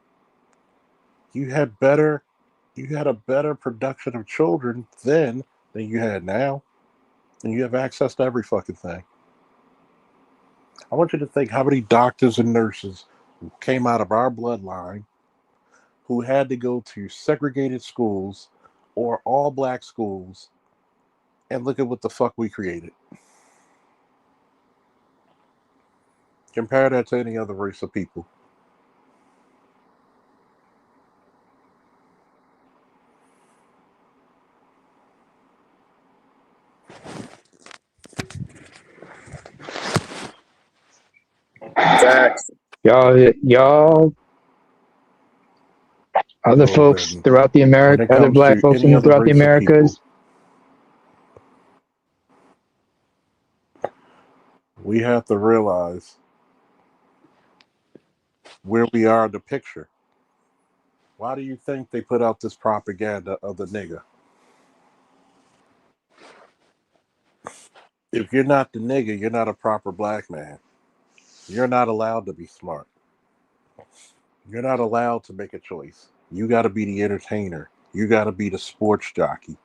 You had better, you had a better production of children then than you had now, and you have access to every fucking thing. I want you to think how many doctors and nurses who came out of our bloodline who had to go to segregated schools or all black schools, and look at what the fuck we created. Compare that to any other race of people. Facts. Y'all, other So folks then, throughout the when America, it other comes black to folks any other throughout the race of people, Americas, we have to realize where we are in the picture. Why do you think they put out this propaganda of the nigger? If you're not the nigger, you're not a proper black man. You're not allowed to be smart. You're not allowed to make a choice. You got to be the entertainer. You got to be the sports jockey.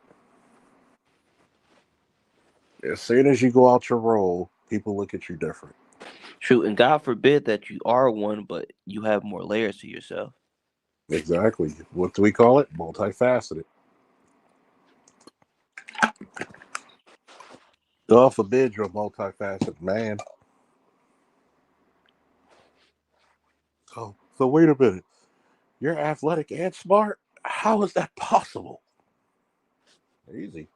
As soon as you go out your role, people look at you different. True, and God forbid that you are one, but you have more layers to yourself. Exactly. What do we call it? Multifaceted. God forbid you're a multifaceted man. So wait a minute. You're athletic and smart? How is that possible? Easy.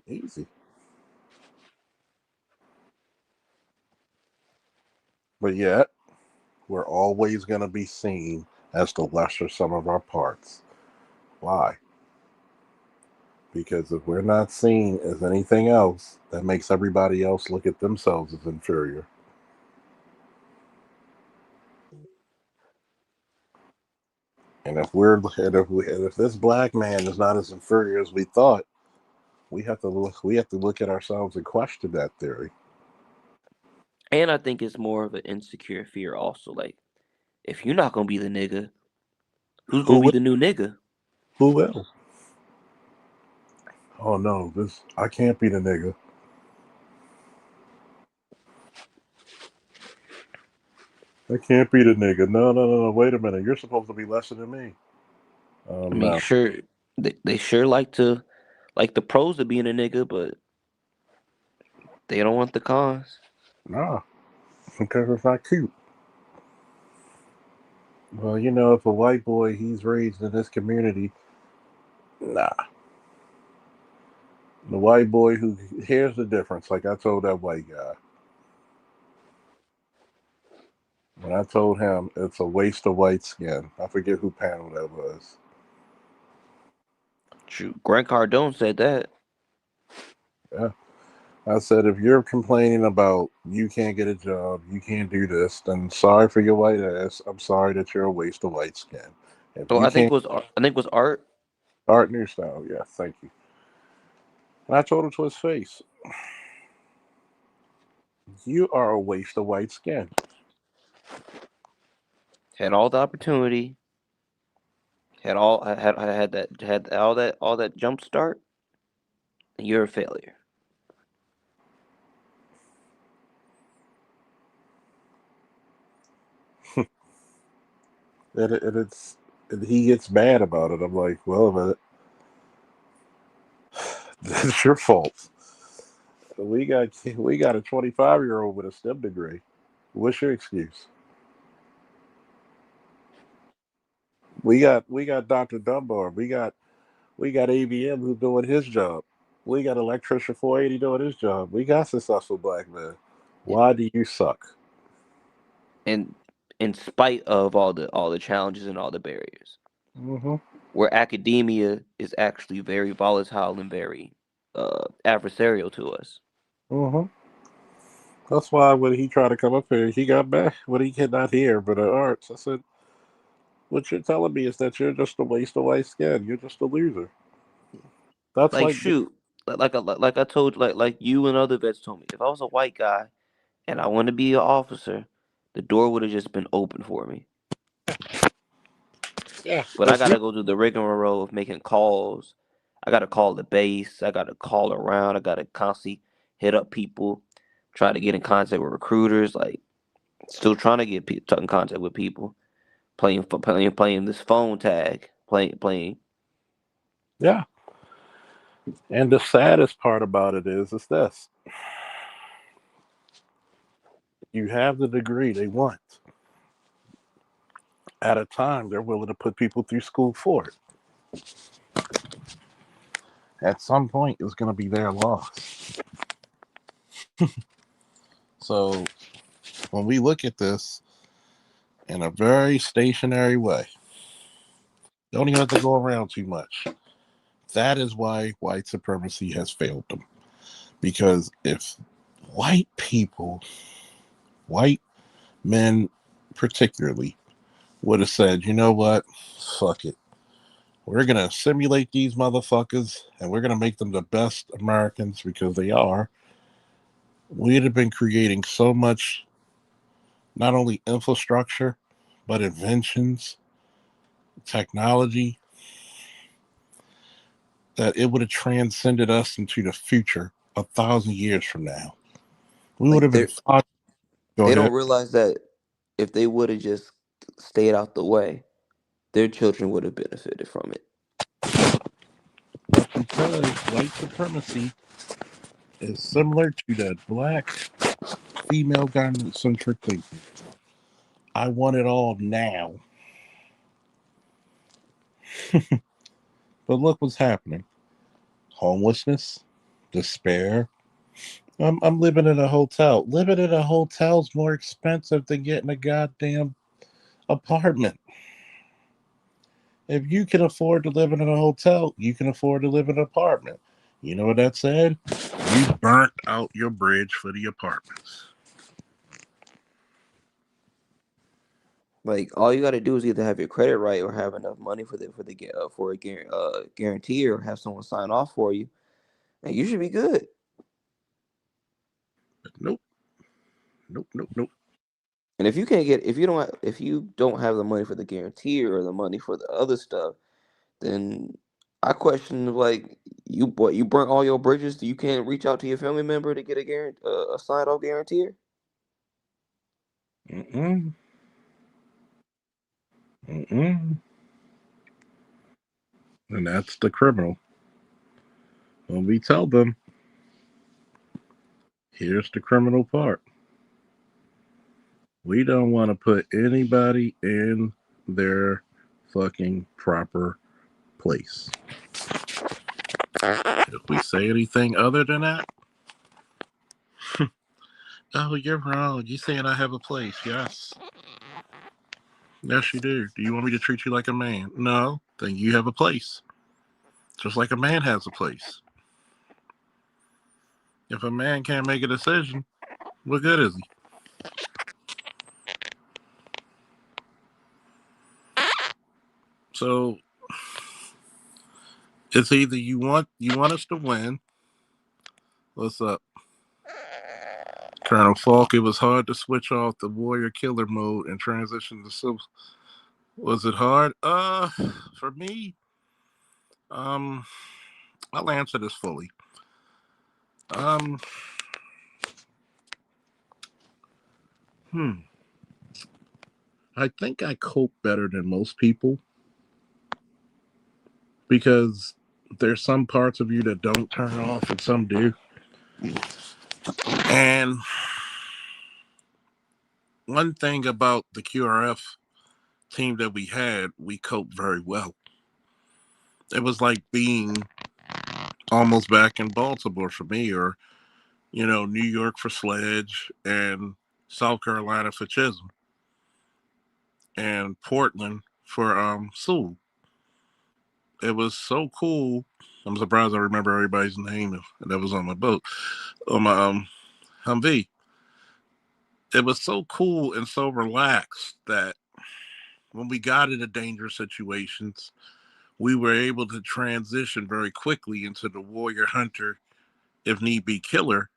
Easy. But yet, we're always going to be seen as the lesser sum of our parts. Why? Because if we're not seen as anything else, that makes everybody else look at themselves as inferior. And if this black man is not as inferior as we thought, we have to look at ourselves and question that theory. And I think it's more of an insecure fear also. Like, if you're not gonna be the nigga, who's Who gonna be will? the new nigga? Who will? Oh no, this I can't be the nigga. I can't be the nigga. No, no, no, no. Wait a minute. You're supposed to be lesser than me. Oh I mean, no, sure, they sure like the pros of being a nigga, but they don't want the cons. nah, because it's not cute. Well, if a white boy he's raised in this community, nah, the white boy who here's the difference. Like I told that white guy when I told him it's a waste of white skin. I forget who panel that was. True, Grant Cardone said that. Yeah, I said if you're complaining about you can't get a job, you can't do this, then sorry for your white ass. I'm sorry that you're a waste of white skin. If Oh, you can't I think it was Art. art new style, yeah, thank you. And I told him to his face, you are a waste of white skin. Had all the opportunity, had all that jump start, and you're a failure. And he gets mad about it. I'm like, well, but that's your fault. We got a 25-year-old with a STEM degree. What's your excuse? We got Dr. Dunbar. We got ABM who's doing his job. We got electrician 480 doing his job. We got successful black men. Why do you suck? And in spite of all the challenges and all the barriers, Mm-hmm. where academia is actually very volatile and very adversarial to us. Mm-hmm. That's why when he tried to come up here, he got back. When he could not hear, but at arts, I said, "What you're telling me is that you're just a waste of white skin. You're just a loser." That's Like, like shoot. like I told like you and other vets told me, if I was a white guy and I wanted to be an officer, the door would have just been open for me. Yeah, But I gotta go through the rigmarole of making calls. I gotta call the base. I gotta call around. I gotta constantly hit up people, try to get in contact with recruiters. Like still trying to get in contact with people. Playing this phone tag. Playing. yeah. And the saddest part about it is this: you have the degree they want. At a time, they're willing to put people through school for it. At some point, it's going to be their loss. So when we look at this in a very stationary way, don't even have to go around too much. That is why white supremacy has failed them. Because if white people, white men particularly, would have said, you know what, fuck it. We're going to simulate these motherfuckers and we're going to make them the best Americans because they are. We'd have been creating so much, not only infrastructure, but inventions, technology, that it would have transcended us into the future 1,000 years from now. We would Like have been fine. Go they ahead. don't realize that if they would have just stayed out the way, their children would have benefited from it. But because white supremacy is similar to that black female dominant centric thinking, I want it all now. But look what's happening: homelessness, despair. I'm living in a hotel. Living in a hotel's more expensive than getting a goddamn apartment. If you can afford to live in a hotel, you can afford to live in an apartment. You know what that said? You burnt out your bridge for the apartments. Like all you got to do is either have your credit right or have enough money for a guarantee or have someone sign off for you, and you should be good. But nope, nope, nope, nope. And if you don't have the money for the guarantee or the money for the other stuff, then I question like you burnt all your bridges. You can't reach out to your family member to get a signed off guarantee. Mm-mm, mm-mm. And that's the criminal. When we tell them, here's the criminal part. We don't want to put anybody in their fucking proper place. If we say anything other than that, oh, you're wrong. You saying I have a place? Yes. Yes, you do. Do you want me to treat you like a man? No. Then you have a place. Just like a man has a place. If a man can't make a decision, what good is he? So it's either you want us to win. What's up, Colonel Falk? It was hard to switch off the warrior killer mode and transition to civil. Was it hard? For me, um, I'll answer this fully. Um, hmm. I think I cope better than most people because there's some parts of you that don't turn off and some do. And one thing about the QRF team that we had, we coped very well. It was like being almost back in Baltimore for me, or New York for Sledge, and South Carolina for Chisholm, and Portland for Sewell. It was so cool. I'm surprised I remember everybody's name that was on my boat, on my Humvee. It was so cool and so relaxed that when we got into dangerous situations, we were able to transition very quickly into the warrior hunter, if need be, killer,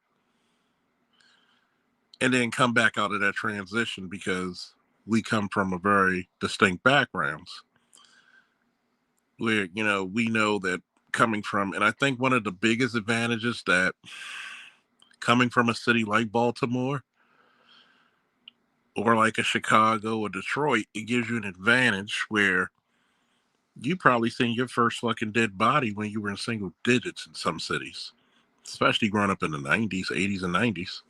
and then come back out of that transition because we come from a very distinct backgrounds where, we know that coming from, and I think one of the biggest advantages that coming from a city like Baltimore or like a Chicago or Detroit, it gives you an advantage where you probably seen your first fucking dead body when you were in single digits in some cities, especially growing up in the 90s, 80s, and 90s.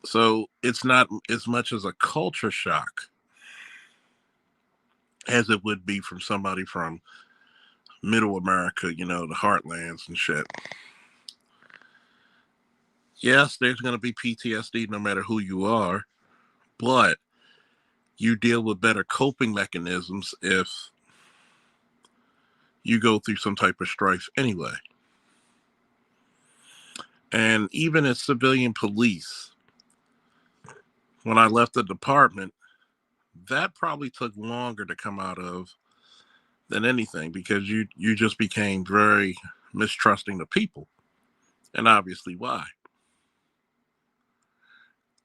So it's not as much as a culture shock as it would be from somebody from middle America, the heartlands and shit. Yes, there's going to be PTSD no matter who you are, but you deal with better coping mechanisms if you go through some type of strife anyway. And even as civilian police, when I left the department, that probably took longer to come out of than anything because you just became very mistrusting of people, and obviously why.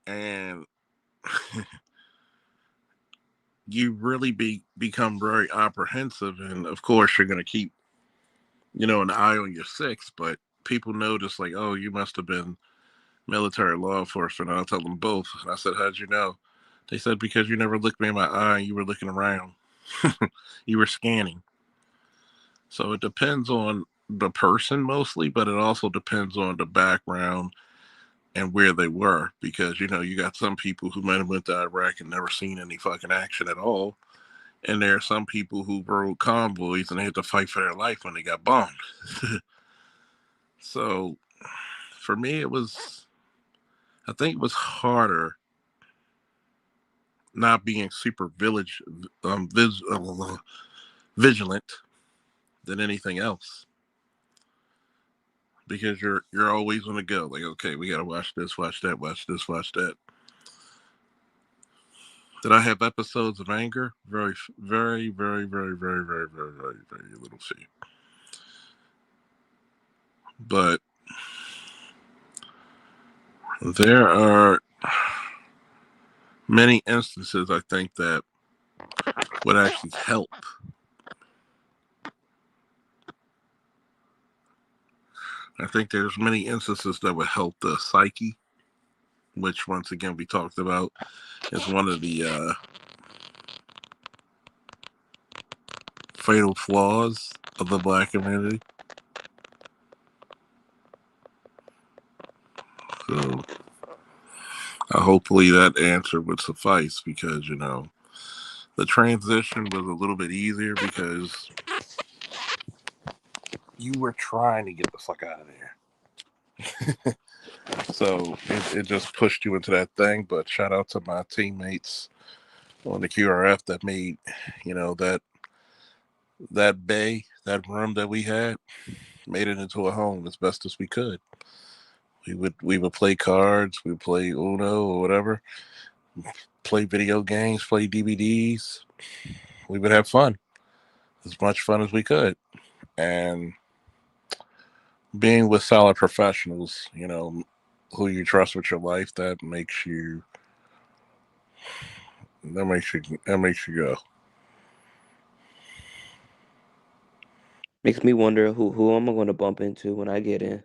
And you really become very apprehensive, and of course you're going to keep an eye on your six, but people notice like, oh, you must have been military law enforcement. And I'll tell them both. And I said, how'd you know? They said, because you never looked me in my eye and you were looking around. You were scanning. So it depends on the person mostly, but it also depends on the background and where they were. Because, you got some people who might have went to Iraq and never seen any fucking action at all. And there are some people who rode convoys and they had to fight for their life when they got bombed. So for me, I think it was harder not being super vigilant than anything else, because you're always on the go. Like, okay, we gotta watch this, watch that, watch this, watch that. Did I have episodes of anger? Very, very, very, very, very, very, very, very, very little few. But there are many instances I think that would actually help. I think there's many instances that would help the psyche, which once again we talked about is one of the fatal flaws of the black community. So hopefully that answer would suffice, because the transition was a little bit easier because you were trying to get the fuck out of there. So it just pushed you into that thing. But shout out to my teammates on the QRF that made that bay, that room that we had, made it into a home as best as we could. We would play cards, we would play Uno or whatever, play video games, play DVDs. We would have fun, as much fun as we could. And being with solid professionals, who you trust with your life, that makes you go. Makes me wonder who am I going to bump into when I get in.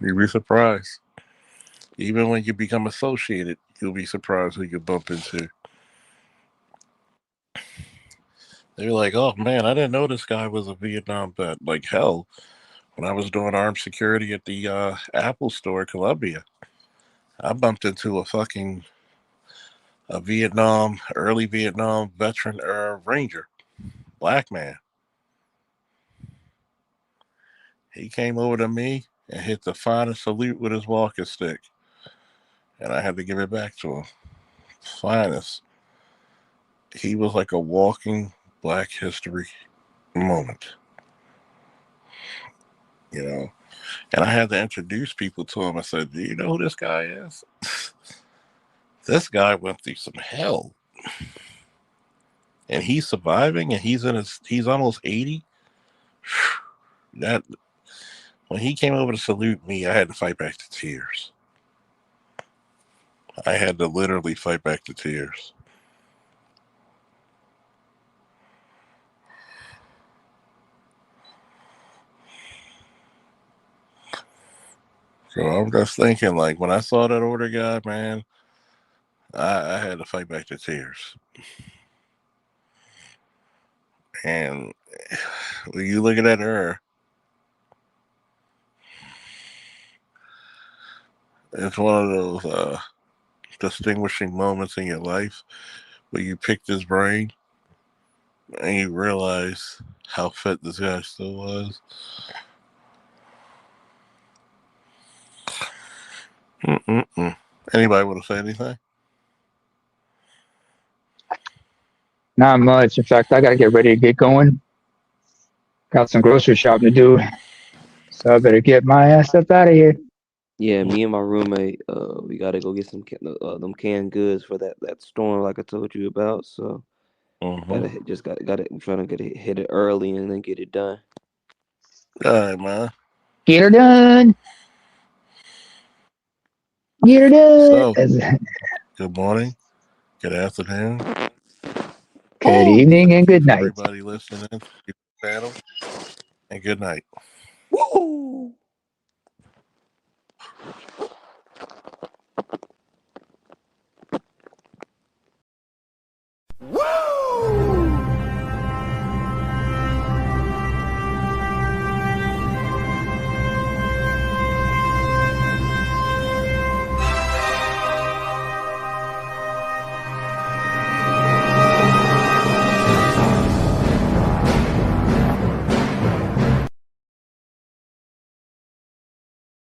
You'd be surprised. Even when you become associated, you'll be surprised who you bump into. They're like, oh man, I didn't know this guy was a Vietnam vet. Like, hell, when I was doing armed security at the Apple store in Columbia, I bumped into early Vietnam veteran Ranger, black man. He came over to me and hit the finest salute with his walking stick, and I had to give it back to him. Finest. He was like a walking Black History moment, And I had to introduce people to him. I said, "Do you know who this guy is? This guy went through some hell, and he's surviving, and he's almost 80. That when he came over to salute me, I had to fight back to tears. I had to literally fight back to tears. So I'm just thinking, like, when I saw that older guy, man, I had to fight back to tears. And when you look at her, it's one of those distinguishing moments in your life where you picked his brain and you realize how fit this guy still was. Mm-mm-mm. Anybody want to say anything? Not much. In fact, I gotta get ready to get going. Got some grocery shopping to do, so I better get my ass up out of here. Yeah, me and my roommate, we gotta go get them canned goods for that storm like I told you about. So Mm-hmm. gotta I'm trying to hit it early and then get it done. All right, man. Get her done. Get her done. So, good morning, good afternoon, Good Woo! evening and good for night. everybody listening to the channel, and good night. Woo!